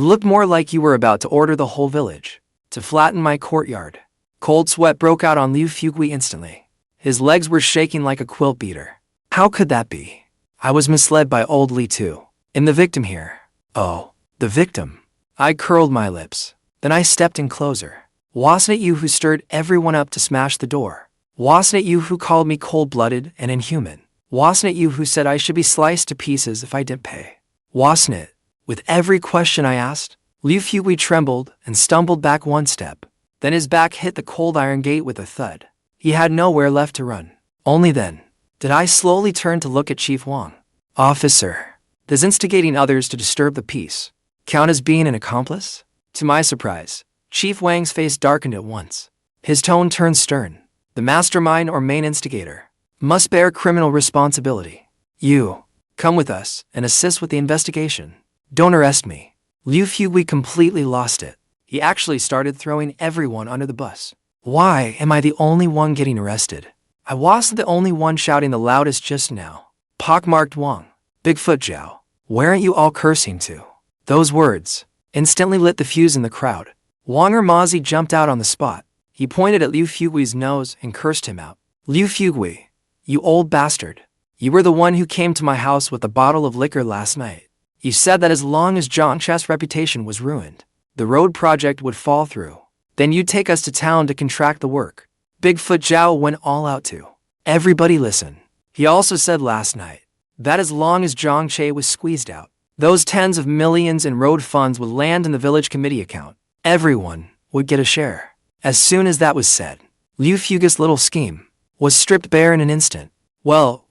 looked more like you were about to order the whole village to flatten my courtyard. Cold sweat broke out on Liu Fugui instantly. His legs were shaking like a quilt beater. How could that be? I was misled by old Li too. And the victim here. Oh, the victim. I curled my lips. Then I stepped in closer. Wasn't it you who stirred everyone up to smash the door? Wasn't it you who called me cold-blooded and inhuman? Wasn't it you who said I should be sliced to pieces if I didn't pay? Wasn't it? With every question I asked, Liu Fugui trembled and stumbled back one step. Then his back hit the cold iron gate with a thud. He had nowhere left to run. Only then did I slowly turn to look at Chief Wang. Officer, does instigating others to disturb the peace count as being an accomplice? To my surprise, Chief Wang's face darkened at once. His tone turned stern. The mastermind or main instigator must bear criminal responsibility. You, come with us and assist with the investigation. Don't arrest me. Liu Fugui completely lost it. He actually started throwing everyone under the bus. Why am I the only one getting arrested? I wasn't the only one shouting the loudest just now. Pockmarked Wang. Bigfoot Zhao. Where aren't you all cursing to? Those words instantly lit the fuse in the crowd. Wang Ermazi jumped out on the spot. He pointed at Liu Fugui's nose and cursed him out. Liu Fugui, you old bastard. You were the one who came to my house with a bottle of liquor last night. You said that as long as Zhangcha's reputation was ruined, the road project would fall through. Then you'd take us to town to contract the work. Bigfoot Zhao went all out too. Everybody listen. He also said last night that as long as Zhangche was squeezed out, those tens of millions in road funds would land in the village committee account. Everyone would get a share. As soon as that was said, Liu Fugui's little scheme was stripped bare in an instant. Well,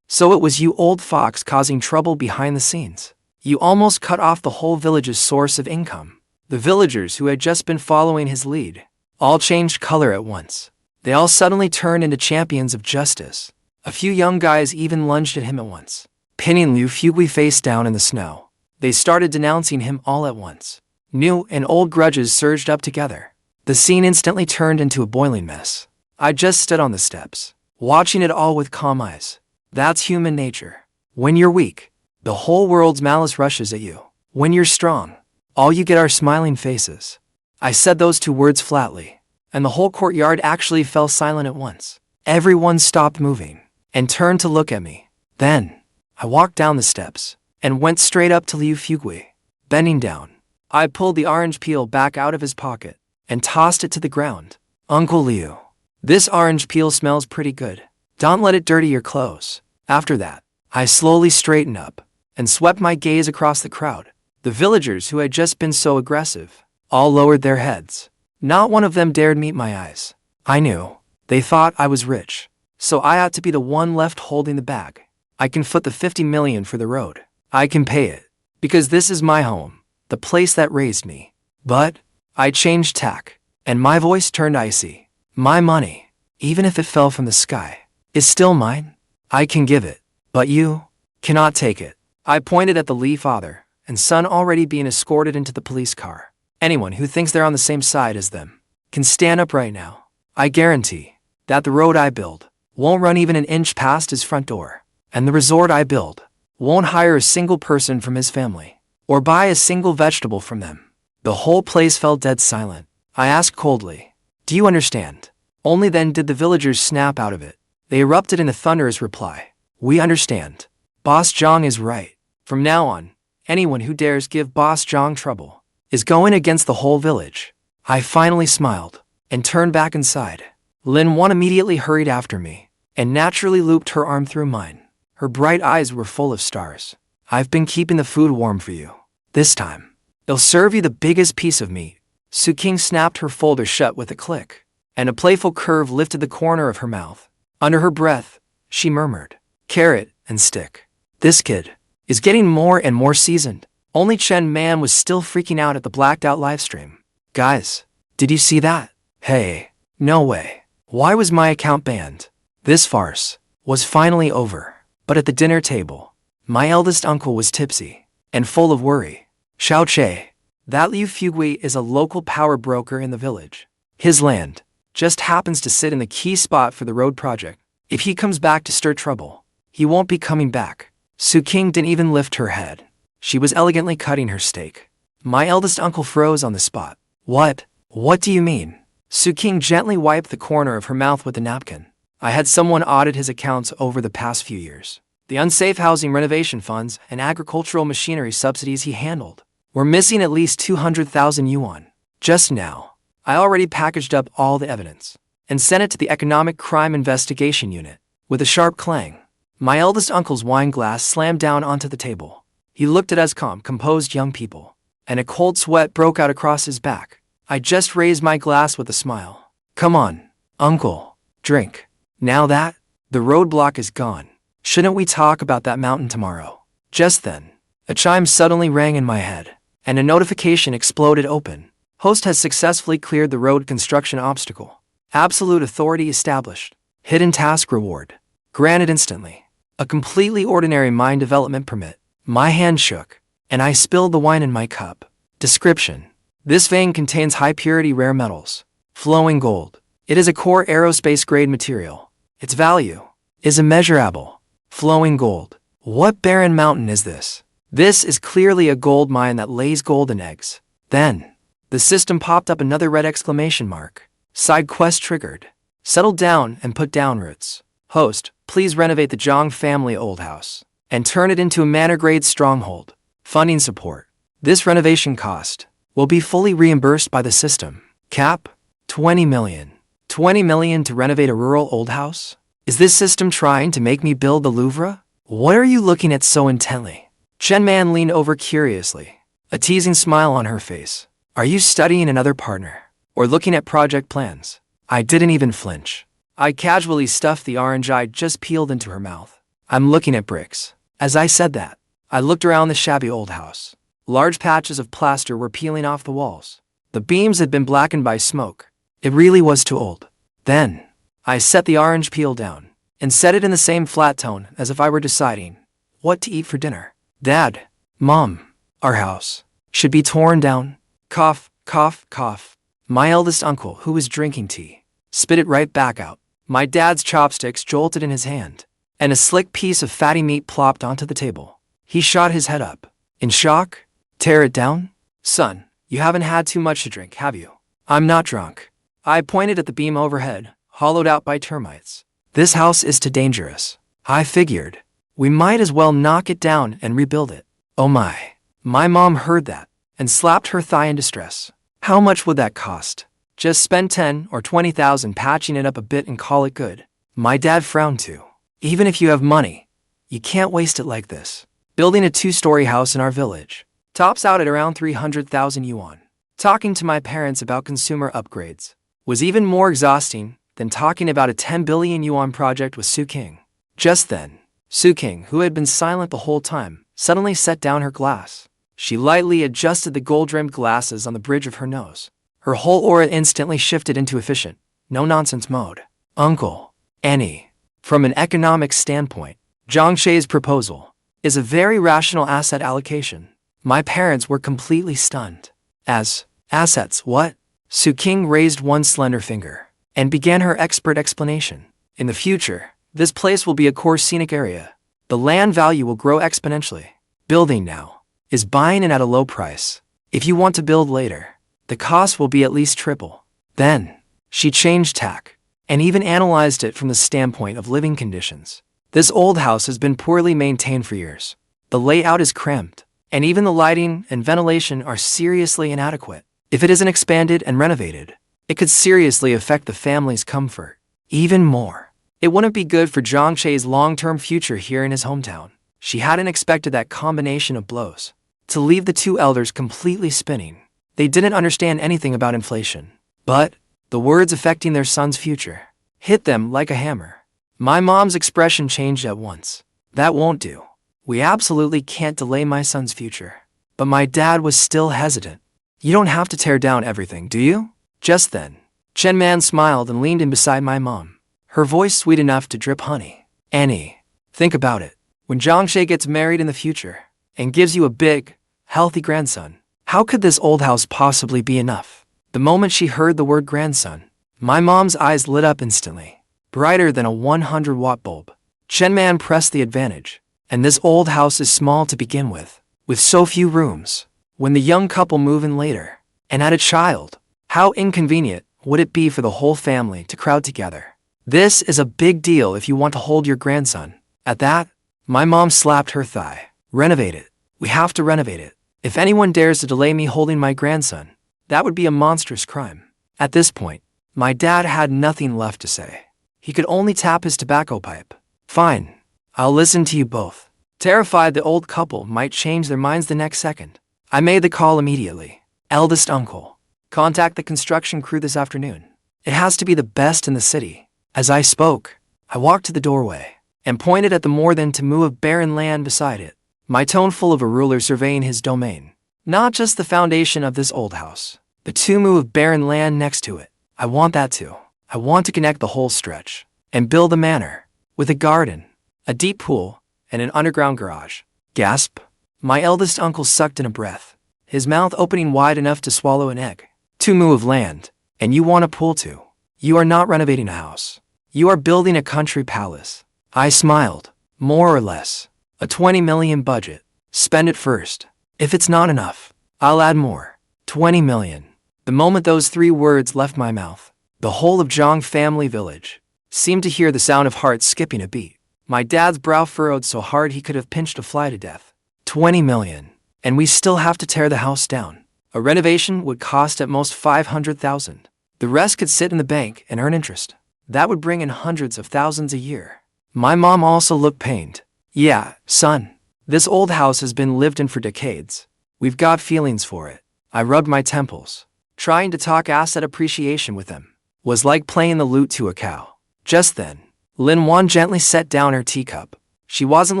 so it was you old fox causing trouble behind the scenes. You almost cut off the whole village's source of income. The villagers who had just been following his lead all changed color at once. They all suddenly turned into champions of justice. A few young guys even lunged at him at once, pinning Liu Fugui face down in the snow. They started denouncing him all at once. New and old grudges surged up together. The scene instantly turned into a boiling mess. I just stood on the steps, watching it all with calm eyes. That's human nature. When you're weak, the whole world's malice rushes at you. When you're strong, all you get are smiling faces. I said those two words flatly, and the whole courtyard actually fell silent at once. Everyone stopped moving and turned to look at me. Then, I walked down the steps and went straight up to Liu Fugui. Bending down, I pulled the orange peel back out of his pocket and tossed it to the ground. Uncle Liu, this orange peel smells pretty good. Don't let it dirty your clothes. After that, I slowly straightened up and swept my gaze across the crowd. The villagers who had just been so aggressive all lowered their heads. Not one of them dared meet my eyes. I knew they thought I was rich, so I ought to be the one left holding the bag. I can foot the 50 million for the road. I can pay it, because this is my home, the place that raised me. But I changed tack, and my voice turned icy. My money, even if it fell from the sky, is still mine. I can give it, but you cannot take it. I pointed at the Li father and son already being escorted into the police car. Anyone who thinks they're on the same side as them can stand up right now. I guarantee that the road I build won't run even an inch past his front door, and the resort I build won't hire a single person from his family or buy a single vegetable from them. The whole place fell dead silent. I asked coldly, "Do you understand?" Only then did the villagers snap out of it. They erupted in a thunderous reply. "We understand. Boss Jiang is right. From now on, anyone who dares give Boss Jiang trouble is going against the whole village." I finally smiled and turned back inside. Lin Wan immediately hurried after me and naturally looped her arm through mine. Her bright eyes were full of stars. "I've been keeping the food warm for you. This time, they'll serve you the biggest piece of meat." Su King snapped her folder shut with a click, and a playful curve lifted the corner of her mouth. Under her breath, she murmured, "Carrot and stick. This kid is getting more and more seasoned." Only Chen Man was still freaking out at the blacked out livestream. "Guys, did you see that? Hey, No way. Why was my account banned? This farce was finally over. But at the dinner table, my eldest uncle was tipsy and full of worry. Xiaoche, that Liu Fugui is a local power broker in the village. His land just happens to sit in the key spot for the road project. If he comes back to stir trouble, he won't be coming back. Qingge didn't even lift her head. She was elegantly cutting her steak. My eldest uncle froze on the spot. What? What do you mean? Qingge gently wiped the corner of her mouth with a napkin. I had someone audit his accounts over the past few years. The unsafe housing renovation funds and agricultural machinery subsidies he handled were missing at least 200,000 yuan. Just now, I already packaged up all the evidence and sent it to the Economic Crime Investigation Unit. With a sharp clang, my eldest uncle's wine glass slammed down onto the table. He looked at us calm, composed young people, and a cold sweat broke out across his back. I just raised my glass with a smile. Come on, uncle, drink. Now that the roadblock is gone, shouldn't we talk about that mountain tomorrow? Just then, a chime suddenly rang in my head, and a notification exploded open. Host has successfully cleared the road construction obstacle. Absolute authority established. Hidden task reward granted instantly. A completely ordinary mine development permit. My hand shook, and I spilled the wine in my cup. Description: this vein contains high-purity rare metals, flowing gold. It is a core aerospace-grade material. Its value is immeasurable. Flowing gold. What barren mountain is this? This is clearly a gold mine that lays golden eggs. Then, the system popped up another red exclamation mark. Side quest triggered. Settle down and put down roots. Host, please renovate the Jiang family old house and turn it into a manor-grade stronghold. Funding support. This renovation cost will be fully reimbursed by the system. Cap? 20 million. 20 million to renovate a rural old house? Is this system trying to make me build the Louvre? What are you looking at so intently? Chen Man leaned over curiously, a teasing smile on her face. Are you studying another partner or looking at project plans? I didn't even flinch. I casually stuffed the orange I just peeled into her mouth. I'm looking at bricks. As I said that, I looked around the shabby old house. Large patches of plaster were peeling off the walls. The beams had been blackened by smoke. It really was too old. Then, I set the orange peel down and set it in the same flat tone as if I were deciding what to eat for dinner. Dad, Mom, our house should be torn down. Cough, cough, cough. My eldest uncle, who was drinking tea, spit it right back out. My dad's chopsticks jolted in his hand, and a slick piece of fatty meat plopped onto the table. He shot his head up. In shock? Tear it down? Son, you haven't had too much to drink, have you? I'm not drunk. I pointed at the beam overhead, hollowed out by termites. This house is too dangerous. I figured we might as well knock it down and rebuild it. Oh my. My mom heard that and slapped her thigh in distress. How much would that cost? Just spend 10 or 20,000 patching it up a bit and call it good. My dad frowned too. Even if you have money, you can't waste it like this. Building a 2-story house in our village tops out at around 300,000 yuan. Talking to my parents about consumer upgrades was even more exhausting than talking about a 10 billion yuan project with Qingge. Just then, Qingge, who had been silent the whole time, suddenly set down her glass. She lightly adjusted the gold-rimmed glasses on the bridge of her nose. Her whole aura instantly shifted into efficient, no-nonsense mode. Uncle, Annie, from an economic standpoint, Zhangshei's proposal is a very rational asset allocation. My parents were completely stunned. As assets, what? Qingge raised one slender finger and began her expert explanation. In the future, this place will be a core scenic area. The land value will grow exponentially. Building now is buying it at a low price. If you want to build later, the cost will be at least triple. Then, she changed tack and even analyzed it from the standpoint of living conditions. This old house has been poorly maintained for years. The layout is cramped, and even the lighting and ventilation are seriously inadequate. If it isn't expanded and renovated, it could seriously affect the family's comfort. Even more, it wouldn't be good for Zhangshei's long-term future here in his hometown. She hadn't expected that combination of blows to leave the two elders completely spinning. They didn't understand anything about inflation, but the words affecting their son's future hit them like a hammer. My mom's expression changed at once. That won't do. We absolutely can't delay my son's future. But my dad was still hesitant. You don't have to tear down everything, do you? Just then, Chen Man smiled and leaned in beside my mom, her voice sweet enough to drip honey. Annie, think about it. When Jiang gets married in the future and gives you a big, healthy grandson, how could this old house possibly be enough? The moment she heard the word grandson, my mom's eyes lit up instantly, brighter than a 100-watt bulb. Chen Man pressed the advantage, and this old house is small to begin with so few rooms. When the young couple move in later and add a child, how inconvenient would it be for the whole family to crowd together? This is a big deal if you want to hold your grandson. At that, my mom slapped her thigh. Renovate it. We have to renovate it. If anyone dares to delay me holding my grandson, that would be a monstrous crime. At this point, my dad had nothing left to say. He could only tap his tobacco pipe. Fine. I'll listen to you both. Terrified the old couple might change their minds the next second, I made the call immediately. Eldest uncle, contact the construction crew this afternoon. It has to be the best in the city. As I spoke, I walked to the doorway and pointed at the more than to of barren land beside it, my tone full of a ruler surveying his domain. Not just the foundation of this old house, the 2 of barren land next to it. I want that too. I want to connect the whole stretch and build a manor with a garden, a deep pool, and an underground garage. Gasp. My eldest uncle sucked in a breath, his mouth opening wide enough to swallow an egg. 2 of land, and you want a pool too. You are not renovating a house. You are building a country palace. I smiled. More or less. A 20 million budget. Spend it first. If it's not enough, I'll add more. 20 million. The moment those 3 words left my mouth, the whole of Jiang family village seemed to hear the sound of hearts skipping a beat. My dad's brow furrowed so hard he could have pinched a fly to death. 20 million. And we still have to tear the house down. A renovation would cost at most 500,000. The rest could sit in the bank and earn interest. That would bring in hundreds of thousands a year. My mom also looked pained. Yeah, son. This old house has been lived in for decades. We've got feelings for it. I rubbed my temples. Trying to talk asset appreciation with them was like playing the lute to a cow. Just then, Yuan gently set down her teacup. She wasn't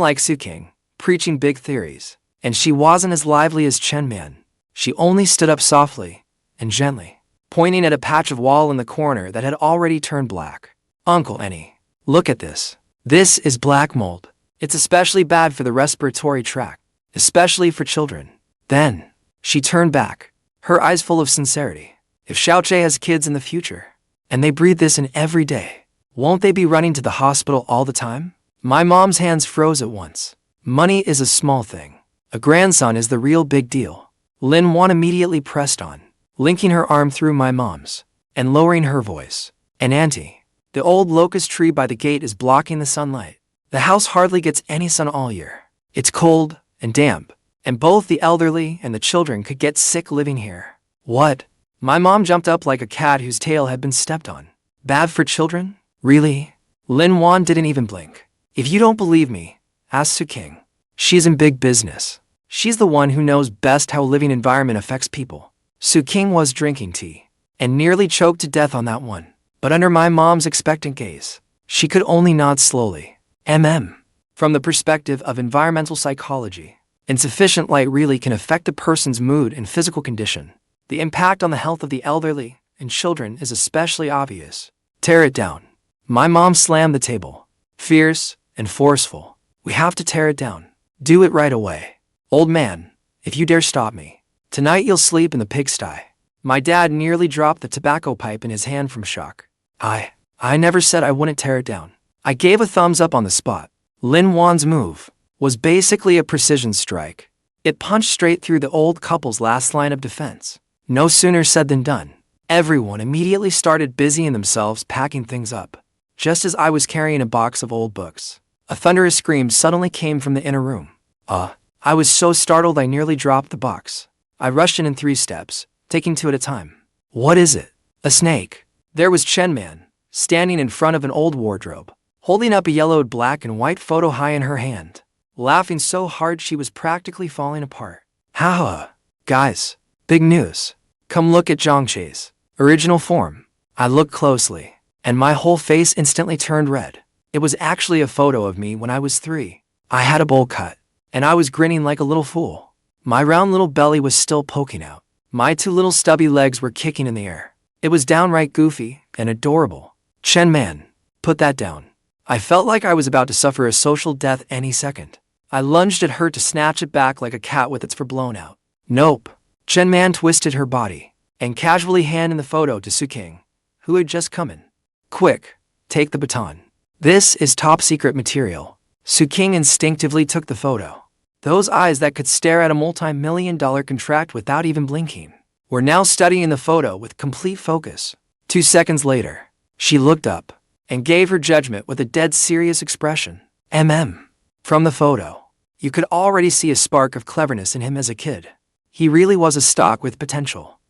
like King, preaching big theories, and she wasn't as lively as Chen Man. She only stood up softly and gently, pointing at a patch of wall in the corner that had already turned black. Uncle Annie, look at this. This is black mold. It's especially bad for the respiratory tract, especially for children. Then, she turned back, her eyes full of sincerity. If Xiaoche has kids in the future, and they breathe this in every day, won't they be running to the hospital all the time? My mom's hands froze at once. Money is a small thing. A grandson is the real big deal. Yuan immediately pressed on, linking her arm through my mom's, and lowering her voice. And Auntie, the old locust tree by the gate is blocking the sunlight. The house hardly gets any sun all year. It's cold and damp, and both the elderly and the children could get sick living here. What? My mom jumped up like a cat whose tail had been stepped on. Bad for children? Really? Yuan didn't even blink. If you don't believe me, ask King. She's in big business. She's the one who knows best how a living environment affects people. King was drinking tea and nearly choked to death on that one. But under my mom's expectant gaze, she could only nod slowly. From the perspective of environmental psychology, insufficient light really can affect a person's mood and physical condition. The impact on the health of the elderly and children is especially obvious. Tear it down. My mom slammed the table, fierce and forceful. We have to tear it down. Do it right away. Old man, if you dare stop me, tonight you'll sleep in the pigsty. My dad nearly dropped the tobacco pipe in his hand from shock. I never said I wouldn't tear it down. I gave a thumbs up on the spot. Yuan's move was basically a precision strike. It punched straight through the old couple's last line of defense. No sooner said than done. Everyone immediately started busying themselves packing things up. Just as I was carrying a box of old books, a thunderous scream suddenly came from the inner room. I was so startled I nearly dropped the box. I rushed in 3 steps, taking 2 at a time. What is it? A snake. There was Chen Man, standing in front of an old wardrobe, holding up a yellowed black and white photo high in her hand, laughing so hard she was practically falling apart. Guys, big news. Come look at Jiang's original form. I looked closely, and my whole face instantly turned red. It was actually a photo of me when I was 3. I had a bowl cut, and I was grinning like a little fool. My round little belly was still poking out. My 2 little stubby legs were kicking in the air. It was downright goofy and adorable. Chen man, put that down. I felt like I was about to suffer a social death any second. I lunged at her to snatch it back like a cat with its fur blown out. Nope. Chen man twisted her body and casually handed the photo to Qingge, who had just come in. Quick, take the baton. This is top secret material. Qingge instinctively took the photo. Those eyes that could stare at a multi-million-dollar contract without even blinking were now studying the photo with complete focus. 2 seconds later, she looked up and gave her judgment with a dead serious expression. From the photo, you could already see a spark of cleverness in him as a kid. He really was a stock with potential.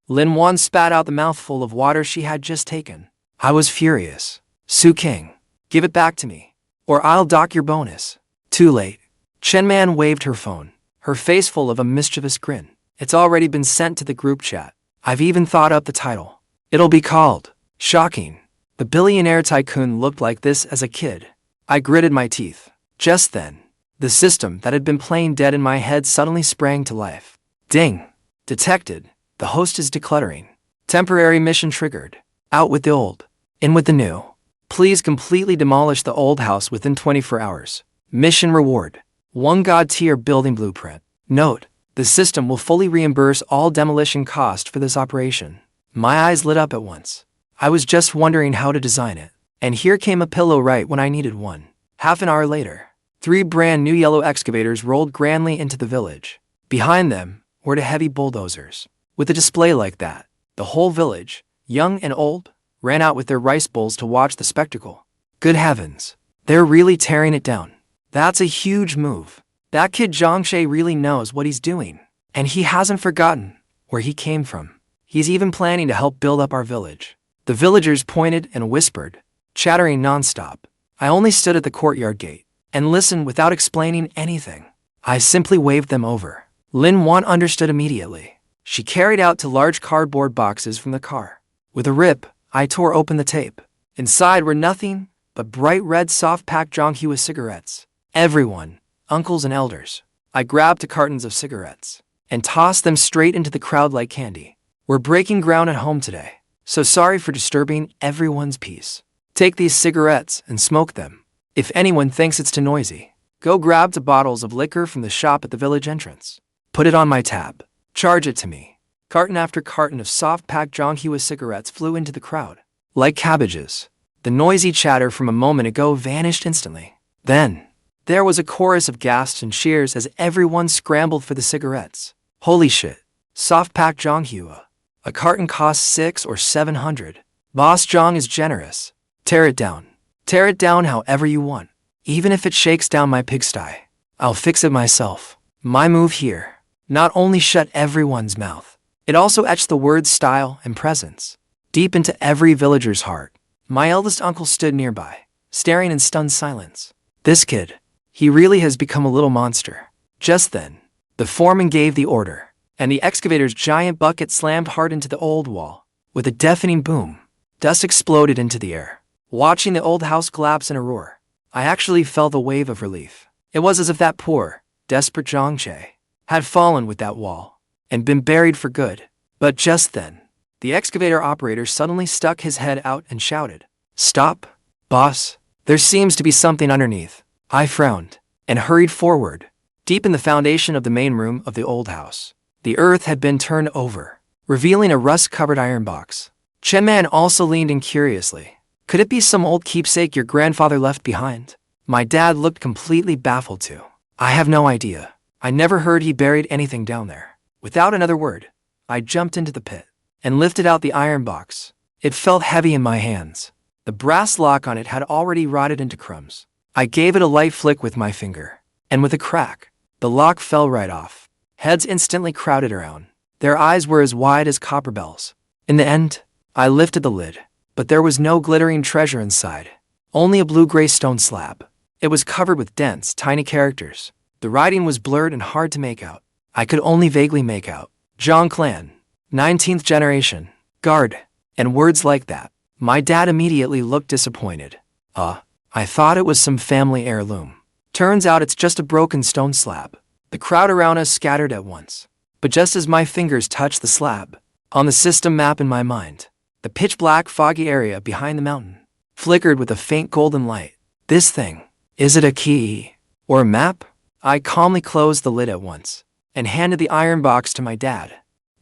Yuan spat out the mouthful of water she had just taken. I was furious. Qingge, give it back to me, or I'll dock your bonus. Too late. Chen man waved her phone, her face full of a mischievous grin. It's already been sent to the group chat. I've even thought up the title. It'll be called Shocking. The billionaire tycoon looked like this as a kid. I gritted my teeth. Just then, the system that had been playing dead in my head suddenly sprang to life. Ding! Detected. The host is decluttering. Temporary mission triggered. Out with the old. In with the new. Please completely demolish the old house within 24 hours. Mission reward. 1 God tier building blueprint. Note, the system will fully reimburse all demolition cost for this operation. My eyes lit up at once. I was just wondering how to design it. And here came a pillow right when I needed one. Half an hour later, 3 brand new yellow excavators rolled grandly into the village. Behind them were the heavy bulldozers. With a display like that, the whole village, young and old, ran out with their rice bowls to watch the spectacle. Good heavens, they're really tearing it down. That's a huge move. That kid Jiang really knows what he's doing. And he hasn't forgotten where he came from. He's even planning to help build up our village. The villagers pointed and whispered, chattering nonstop. I only stood at the courtyard gate and listened without explaining anything. I simply waved them over. Yuan understood immediately. She carried out 2 large cardboard boxes from the car. With a rip, I tore open the tape. Inside were nothing but bright red soft-packed Jiang cigarettes. Everyone, uncles and elders. I grabbed 2 cartons of cigarettes and tossed them straight into the crowd like candy. We're breaking ground at home today, so sorry for disturbing everyone's peace. Take these cigarettes and smoke them. If anyone thinks it's too noisy, go grab 2 bottles of liquor from the shop at the village entrance. Put it on my tab. Charge it to me. Carton after carton of soft-packed Jiang cigarettes flew into the crowd. Like cabbages, the noisy chatter from a moment ago vanished instantly. Then, there was a chorus of gasps and cheers as everyone scrambled for the cigarettes. Holy shit. Soft-packed Jiang. A carton costs 600 or 700. Boss Jiang is generous. Tear it down. Tear it down however you want. Even if it shakes down my pigsty, I'll fix it myself. My move here not only shut everyone's mouth, it also etched the words style and presence deep into every villager's heart. My eldest uncle stood nearby, staring in stunned silence. This kid, he really has become a little monster. Just then, the foreman gave the order, and the excavator's giant bucket slammed hard into the old wall. With a deafening boom, dust exploded into the air. Watching the old house collapse in a roar, I actually felt a wave of relief. It was as if that poor, desperate Jiang had fallen with that wall and been buried for good. But just then, the excavator operator suddenly stuck his head out and shouted, "Stop, boss. There seems to be something underneath." I frowned and hurried forward. Deep in the foundation of the main room of the old house, the earth had been turned over, revealing a rust-covered iron box. Chen man also leaned in curiously. Could it be some old keepsake your grandfather left behind? My dad looked completely baffled too. I have no idea. I never heard he buried anything down there. Without another word, I jumped into the pit and lifted out the iron box. It felt heavy in my hands. The brass lock on it had already rotted into crumbs. I gave it a light flick with my finger, and with a crack, the lock fell right off. Heads instantly crowded around. Their eyes were as wide as copper bells. In the end, I lifted the lid, but there was no glittering treasure inside. Only a blue-gray stone slab. It was covered with dense, tiny characters. The writing was blurred and hard to make out. I could only vaguely make out Jiang clan, 19th generation, guard, and words like that. My dad immediately looked disappointed. I thought it was some family heirloom. Turns out it's just a broken stone slab. The crowd around us scattered at once. But just as my fingers touched the slab, On the system map in my mind, the pitch-black foggy area behind the mountain flickered with a faint golden light. This thing, is it a key or a map? I calmly closed the lid at once and handed the iron box to my dad.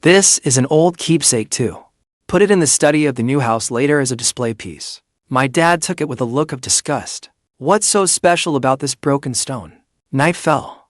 This is an old keepsake too. Put it in the study of the new house later as a display piece. My dad took it with a look of disgust. What's so special about this broken stone? Night fell,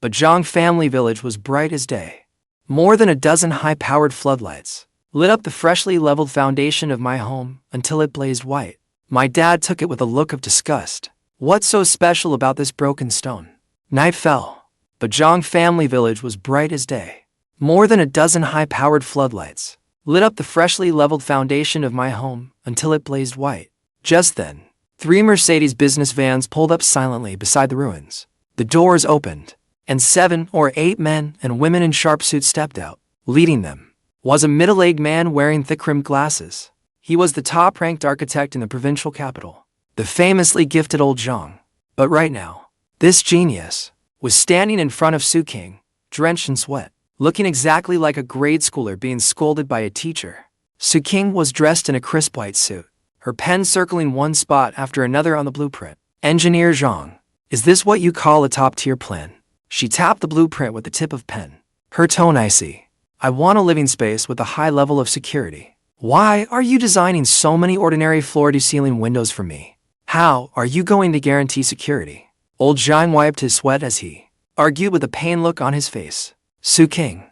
but Jiang family village was bright as day. More than a dozen high-powered floodlights lit up the freshly leveled foundation of my home until it blazed white. My dad took it with a look of disgust. What's so special about this broken stone? Night fell, but Jiang family village was bright as day. More than a dozen high-powered floodlights lit up the freshly leveled foundation of my home until it blazed white. Just then, 3 Mercedes business vans pulled up silently beside the ruins. The doors opened, and 7 or 8 men and women in sharp suits stepped out. Leading them was a middle-aged man wearing thick-rimmed glasses. He was the top-ranked architect in the provincial capital, the famously gifted old Jiang. But right now, this genius was standing in front of Qingge, drenched in sweat, looking exactly like a grade schooler being scolded by a teacher. Qingge was dressed in a crisp white suit, her pen circling one spot after another on the blueprint. Engineer Jiang, is this what you call a top-tier plan? She tapped the blueprint with the tip of pen, her tone icy. I want a living space with a high level of security. Why are you designing so many ordinary floor-to-ceiling windows for me? How are you going to guarantee security? Old Jiang wiped his sweat as he argued with a pained look on his face. Qingge,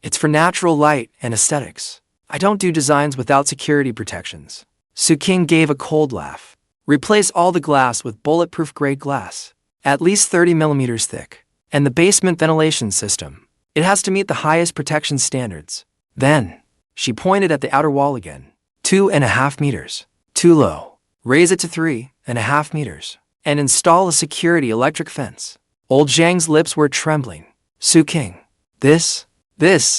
it's for natural light and aesthetics. I don't do designs without security protections. Qingge gave a cold laugh. Replace all the glass with bulletproof grade glass, at least 30 millimeters thick, and the basement ventilation system. It has to meet the highest protection standards. Then, she pointed at the outer wall again. 2.5 meters. Too low. Raise it to 3.5 meters. And install a security electric fence. Old Jiang's lips were trembling. Qingge, this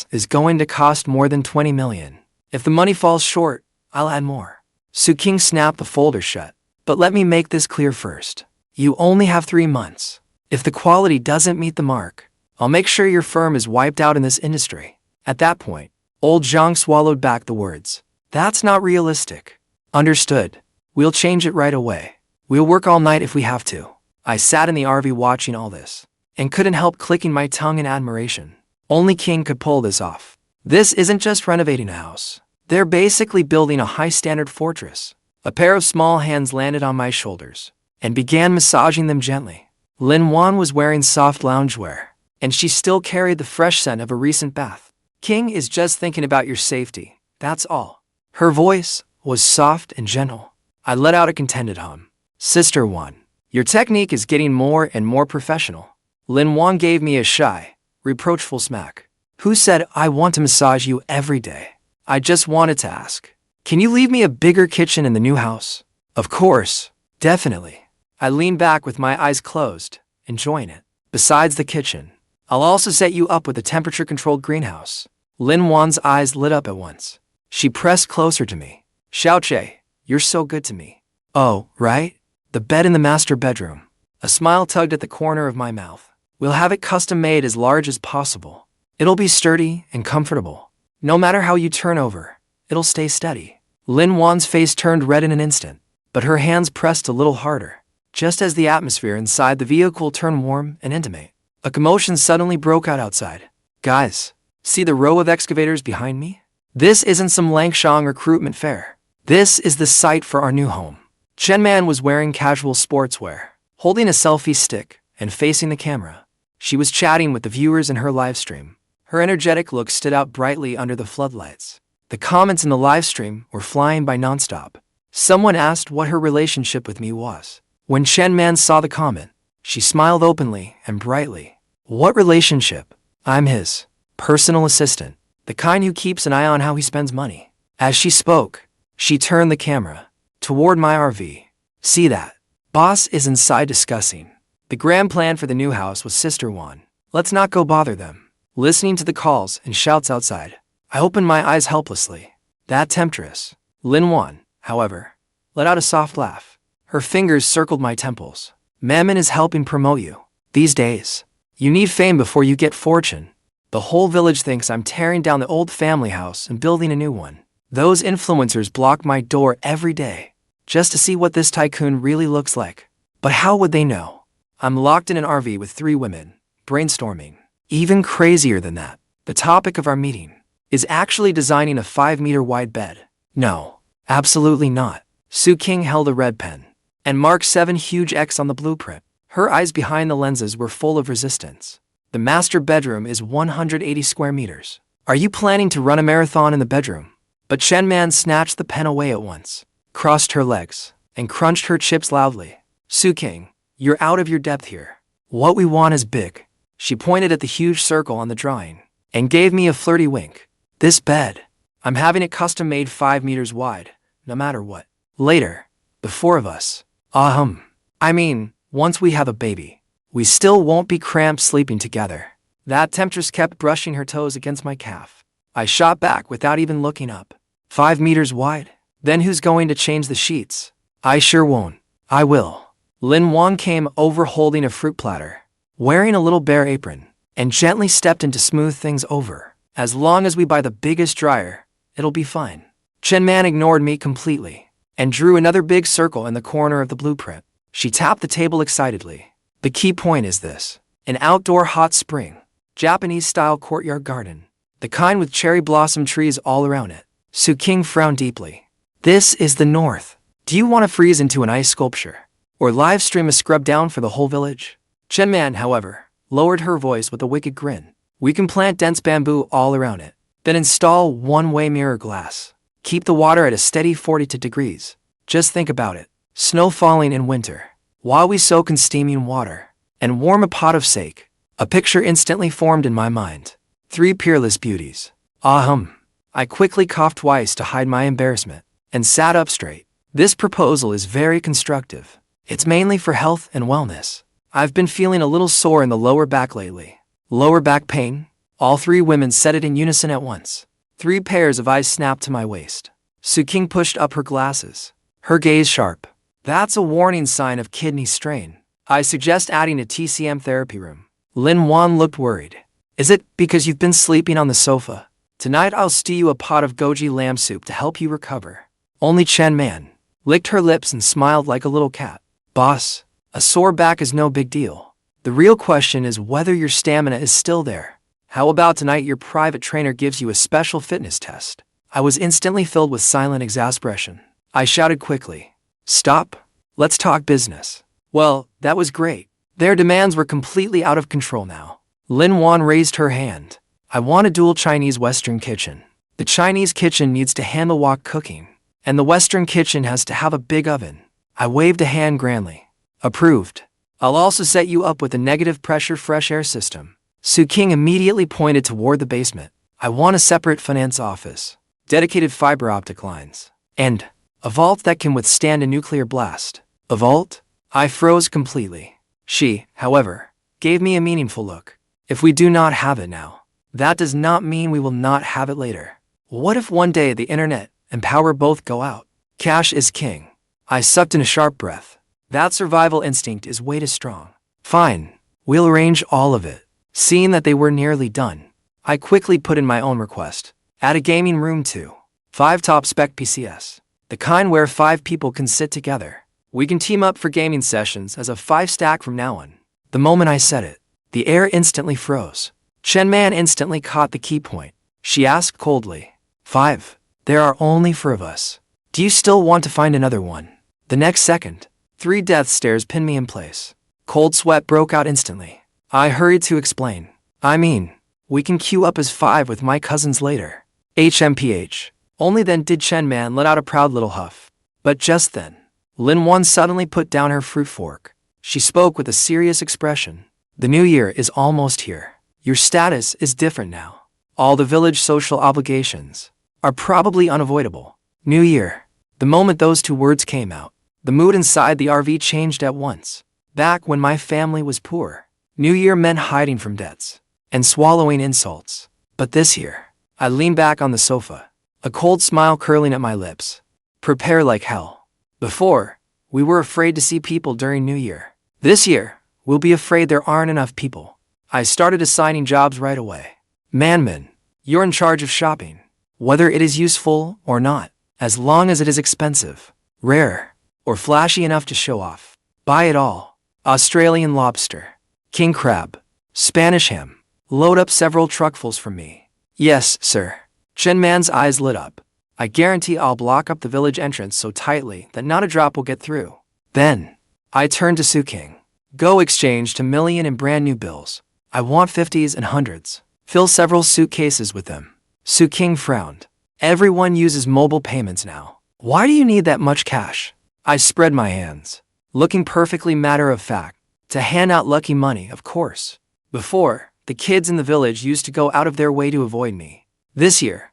is going to cost more than 20 million. If the money falls short, I'll add more. Qingge snapped the folder shut. But let me make this clear first. You only have 3 months. If the quality doesn't meet the mark, I'll make sure your firm is wiped out in this industry. At that point, old Jiang swallowed back the words. That's not realistic. Understood. We'll change it right away. We'll work all night if we have to. I sat in the RV watching all this, and couldn't help clicking my tongue in admiration. Only Qingge could pull this off. This isn't just renovating a house. They're basically building a high-standard fortress. A pair of small hands landed on my shoulders and began massaging them gently. Yuan was wearing soft loungewear, and she still carried the fresh scent of a recent bath. Qingge is just thinking about your safety, that's all. Her voice was soft and gentle. I let out a contented hum. Sister Yuan, your technique is getting more and more professional. Yuan gave me a shy, reproachful smack. Who said I want to massage you every day? I just wanted to ask. Can you leave me a bigger kitchen in the new house? Of course, definitely. I leaned back with my eyes closed, enjoying it. Besides the kitchen, I'll also set you up with a temperature-controlled greenhouse. Yuan's eyes lit up at once. She pressed closer to me. Xiaoche, you're so good to me. Oh, right? The bed in the master bedroom. A smile tugged at the corner of my mouth. We'll have it custom-made as large as possible. It'll be sturdy and comfortable. No matter how you turn over, it'll stay steady. Yuan's face turned red in an instant, but her hands pressed a little harder. Just as the atmosphere inside the vehicle turned warm and intimate, a commotion suddenly broke out outside. Guys, see the row of excavators behind me? This isn't some Langshang recruitment fair. This is the site for our new home. Chen Man was wearing casual sportswear, holding a selfie stick and facing the camera. She was chatting with the viewers in her live stream. Her energetic look stood out brightly under the floodlights. The comments in the live stream were flying by nonstop. Someone asked what her relationship with me was. When Chen Man saw the comment, she smiled openly and brightly. What relationship? I'm his personal assistant, the kind who keeps an eye on how he spends money. As she spoke, she turned the camera toward my RV. See that? Boss is inside discussing the grand plan for the new house with Sister Yuan. Let's not go bother them. Listening to the calls and shouts outside, I opened my eyes helplessly. That temptress, Yuan, however, let out a soft laugh. Her fingers circled my temples. Mammon is helping promote you. These days, you need fame before you get fortune. The whole village thinks I'm tearing down the old family house and building a new one. Those influencers block my door every day just to see what this tycoon really looks like. But how would they know? I'm locked in an RV with 3 women, brainstorming. Even crazier than that, the topic of our meeting is actually designing a 5-meter wide bed. No, absolutely not. Qingge held a red pen and marked 7 huge X on the blueprint. Her eyes behind the lenses were full of resistance. The master bedroom is 180 square meters. Are you planning to run a marathon in the bedroom? But Chen snatched the pen away at once, crossed her legs, and crunched her chips loudly. Qingge, you're out of your depth here. What we want is big. She pointed at the huge circle on the drawing and gave me a flirty wink. This bed, I'm having it custom made 5 meters wide, no matter what. Later, the 4 of us. I mean, once we have a baby, we still won't be cramped sleeping together. That temptress kept brushing her toes against my calf. I shot back without even looking up. 5 meters wide? Then who's going to change the sheets? I sure won't. I will. Yuan came over holding a fruit platter, wearing a little bare apron, and gently stepped in to smooth things over. As long as we buy the biggest dryer, it'll be fine. Chen ignored me completely and drew another big circle in the corner of the blueprint. She tapped the table excitedly. The key point is this: an outdoor hot spring, Japanese-style courtyard garden, the kind with cherry blossom trees all around it. Qingge frowned deeply. This is the north. Do you want to freeze into an ice sculpture or live stream a scrub down for the whole village? Chen, however, lowered her voice with a wicked grin. We can plant dense bamboo all around it, then install one-way mirror glass. Keep the water at a steady 42 degrees. Just think about it. Snow falling in winter, while we soak in steaming water and warm a pot of sake. A picture instantly formed in my mind. 3 peerless beauties. I quickly coughed twice to hide my embarrassment and sat up straight. This proposal is very constructive. It's mainly for health and wellness. I've been feeling a little sore in the lower back lately. Lower back pain? All 3 women said it in unison at once. 3 pairs of eyes snapped to my waist. Qingge pushed up her glasses, her gaze sharp. That's a warning sign of kidney strain. I suggest adding a TCM therapy room. Yuan looked worried. Is it because you've been sleeping on the sofa? Tonight I'll stew you a pot of goji lamb soup to help you recover. Only Chen licked her lips and smiled like a little cat. Boss, a sore back is no big deal. The real question is whether your stamina is still there. How about tonight your private trainer gives you a special fitness test? I was instantly filled with silent exasperation. I shouted quickly, "Stop! Let's talk business." Well, that was great. Their demands were completely out of control now. Yuan raised her hand. I want a dual Chinese Western kitchen. The Chinese kitchen needs to handle wok cooking, and the Western kitchen has to have a big oven. I waved a hand grandly. Approved. I'll also set you up with a negative pressure fresh air system. Qingge immediately pointed toward the basement. I want a separate finance office, dedicated fiber optic lines, and a vault that can withstand a nuclear blast. A vault? I froze completely. She, however, gave me a meaningful look. If we do not have it now, that does not mean we will not have it later. What if one day the internet and power both go out? Cash is king. I sucked in a sharp breath. That survival instinct is way too strong. Fine, we'll arrange all of it. Seeing that they were nearly done, I quickly put in my own request. Add a gaming room too. 5 top-spec PCs. The kind where 5 people can sit together. We can team up for gaming sessions as a 5-stack from now on. The moment I said it, the air instantly froze. Chen instantly caught the key point. She asked coldly, 5? There are only 4 of us. Do you still want to find another one? The next second, 3 death stares pinned me in place. Cold sweat broke out instantly. I hurried to explain. I mean, we can queue up as 5 with my cousins later. HMPH. Only then did Chen let out a proud little huff. But just then, Yuan suddenly put down her fruit fork. She spoke with a serious expression. The new year is almost here. Your status is different now. All the village social obligations are probably unavoidable. New year. The moment those 2 words came out, the mood inside the RV changed at once. Back when my family was poor, New Year meant hiding from debts and swallowing insults. But this year, I leaned back on the sofa, a cold smile curling at my lips. Prepare like hell. Before, we were afraid to see people during New Year. This year, we'll be afraid there aren't enough people. I started assigning jobs right away. Manman, you're in charge of shopping. Whether it is useful or not, as long as it is expensive, rare, or flashy enough to show off. Buy it all. Australian lobster, king crab, Spanish ham. Load up several truckfuls for me. Yes, sir. Chen Man's eyes lit up. I guarantee I'll block up the village entrance so tightly that not a drop will get through. Then, I turned to Stockings. Go exchange to million and brand new bills. I want 50s and 100s. Fill several suitcases with them. Stockings frowned. Everyone uses mobile payments now. Why do you need that much cash? I spread my hands, looking perfectly matter-of-fact. To hand out lucky money, of course. Before, the kids in the village used to go out of their way to avoid me. This year,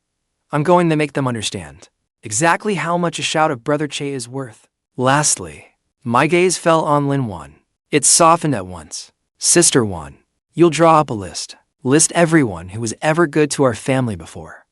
I'm going to make them understand exactly how much a shout of Brother Che is worth. Lastly, my gaze fell on Lin Yuan. It softened at once. Sister Yuan, you'll draw up a list. List everyone who was ever good to our family before.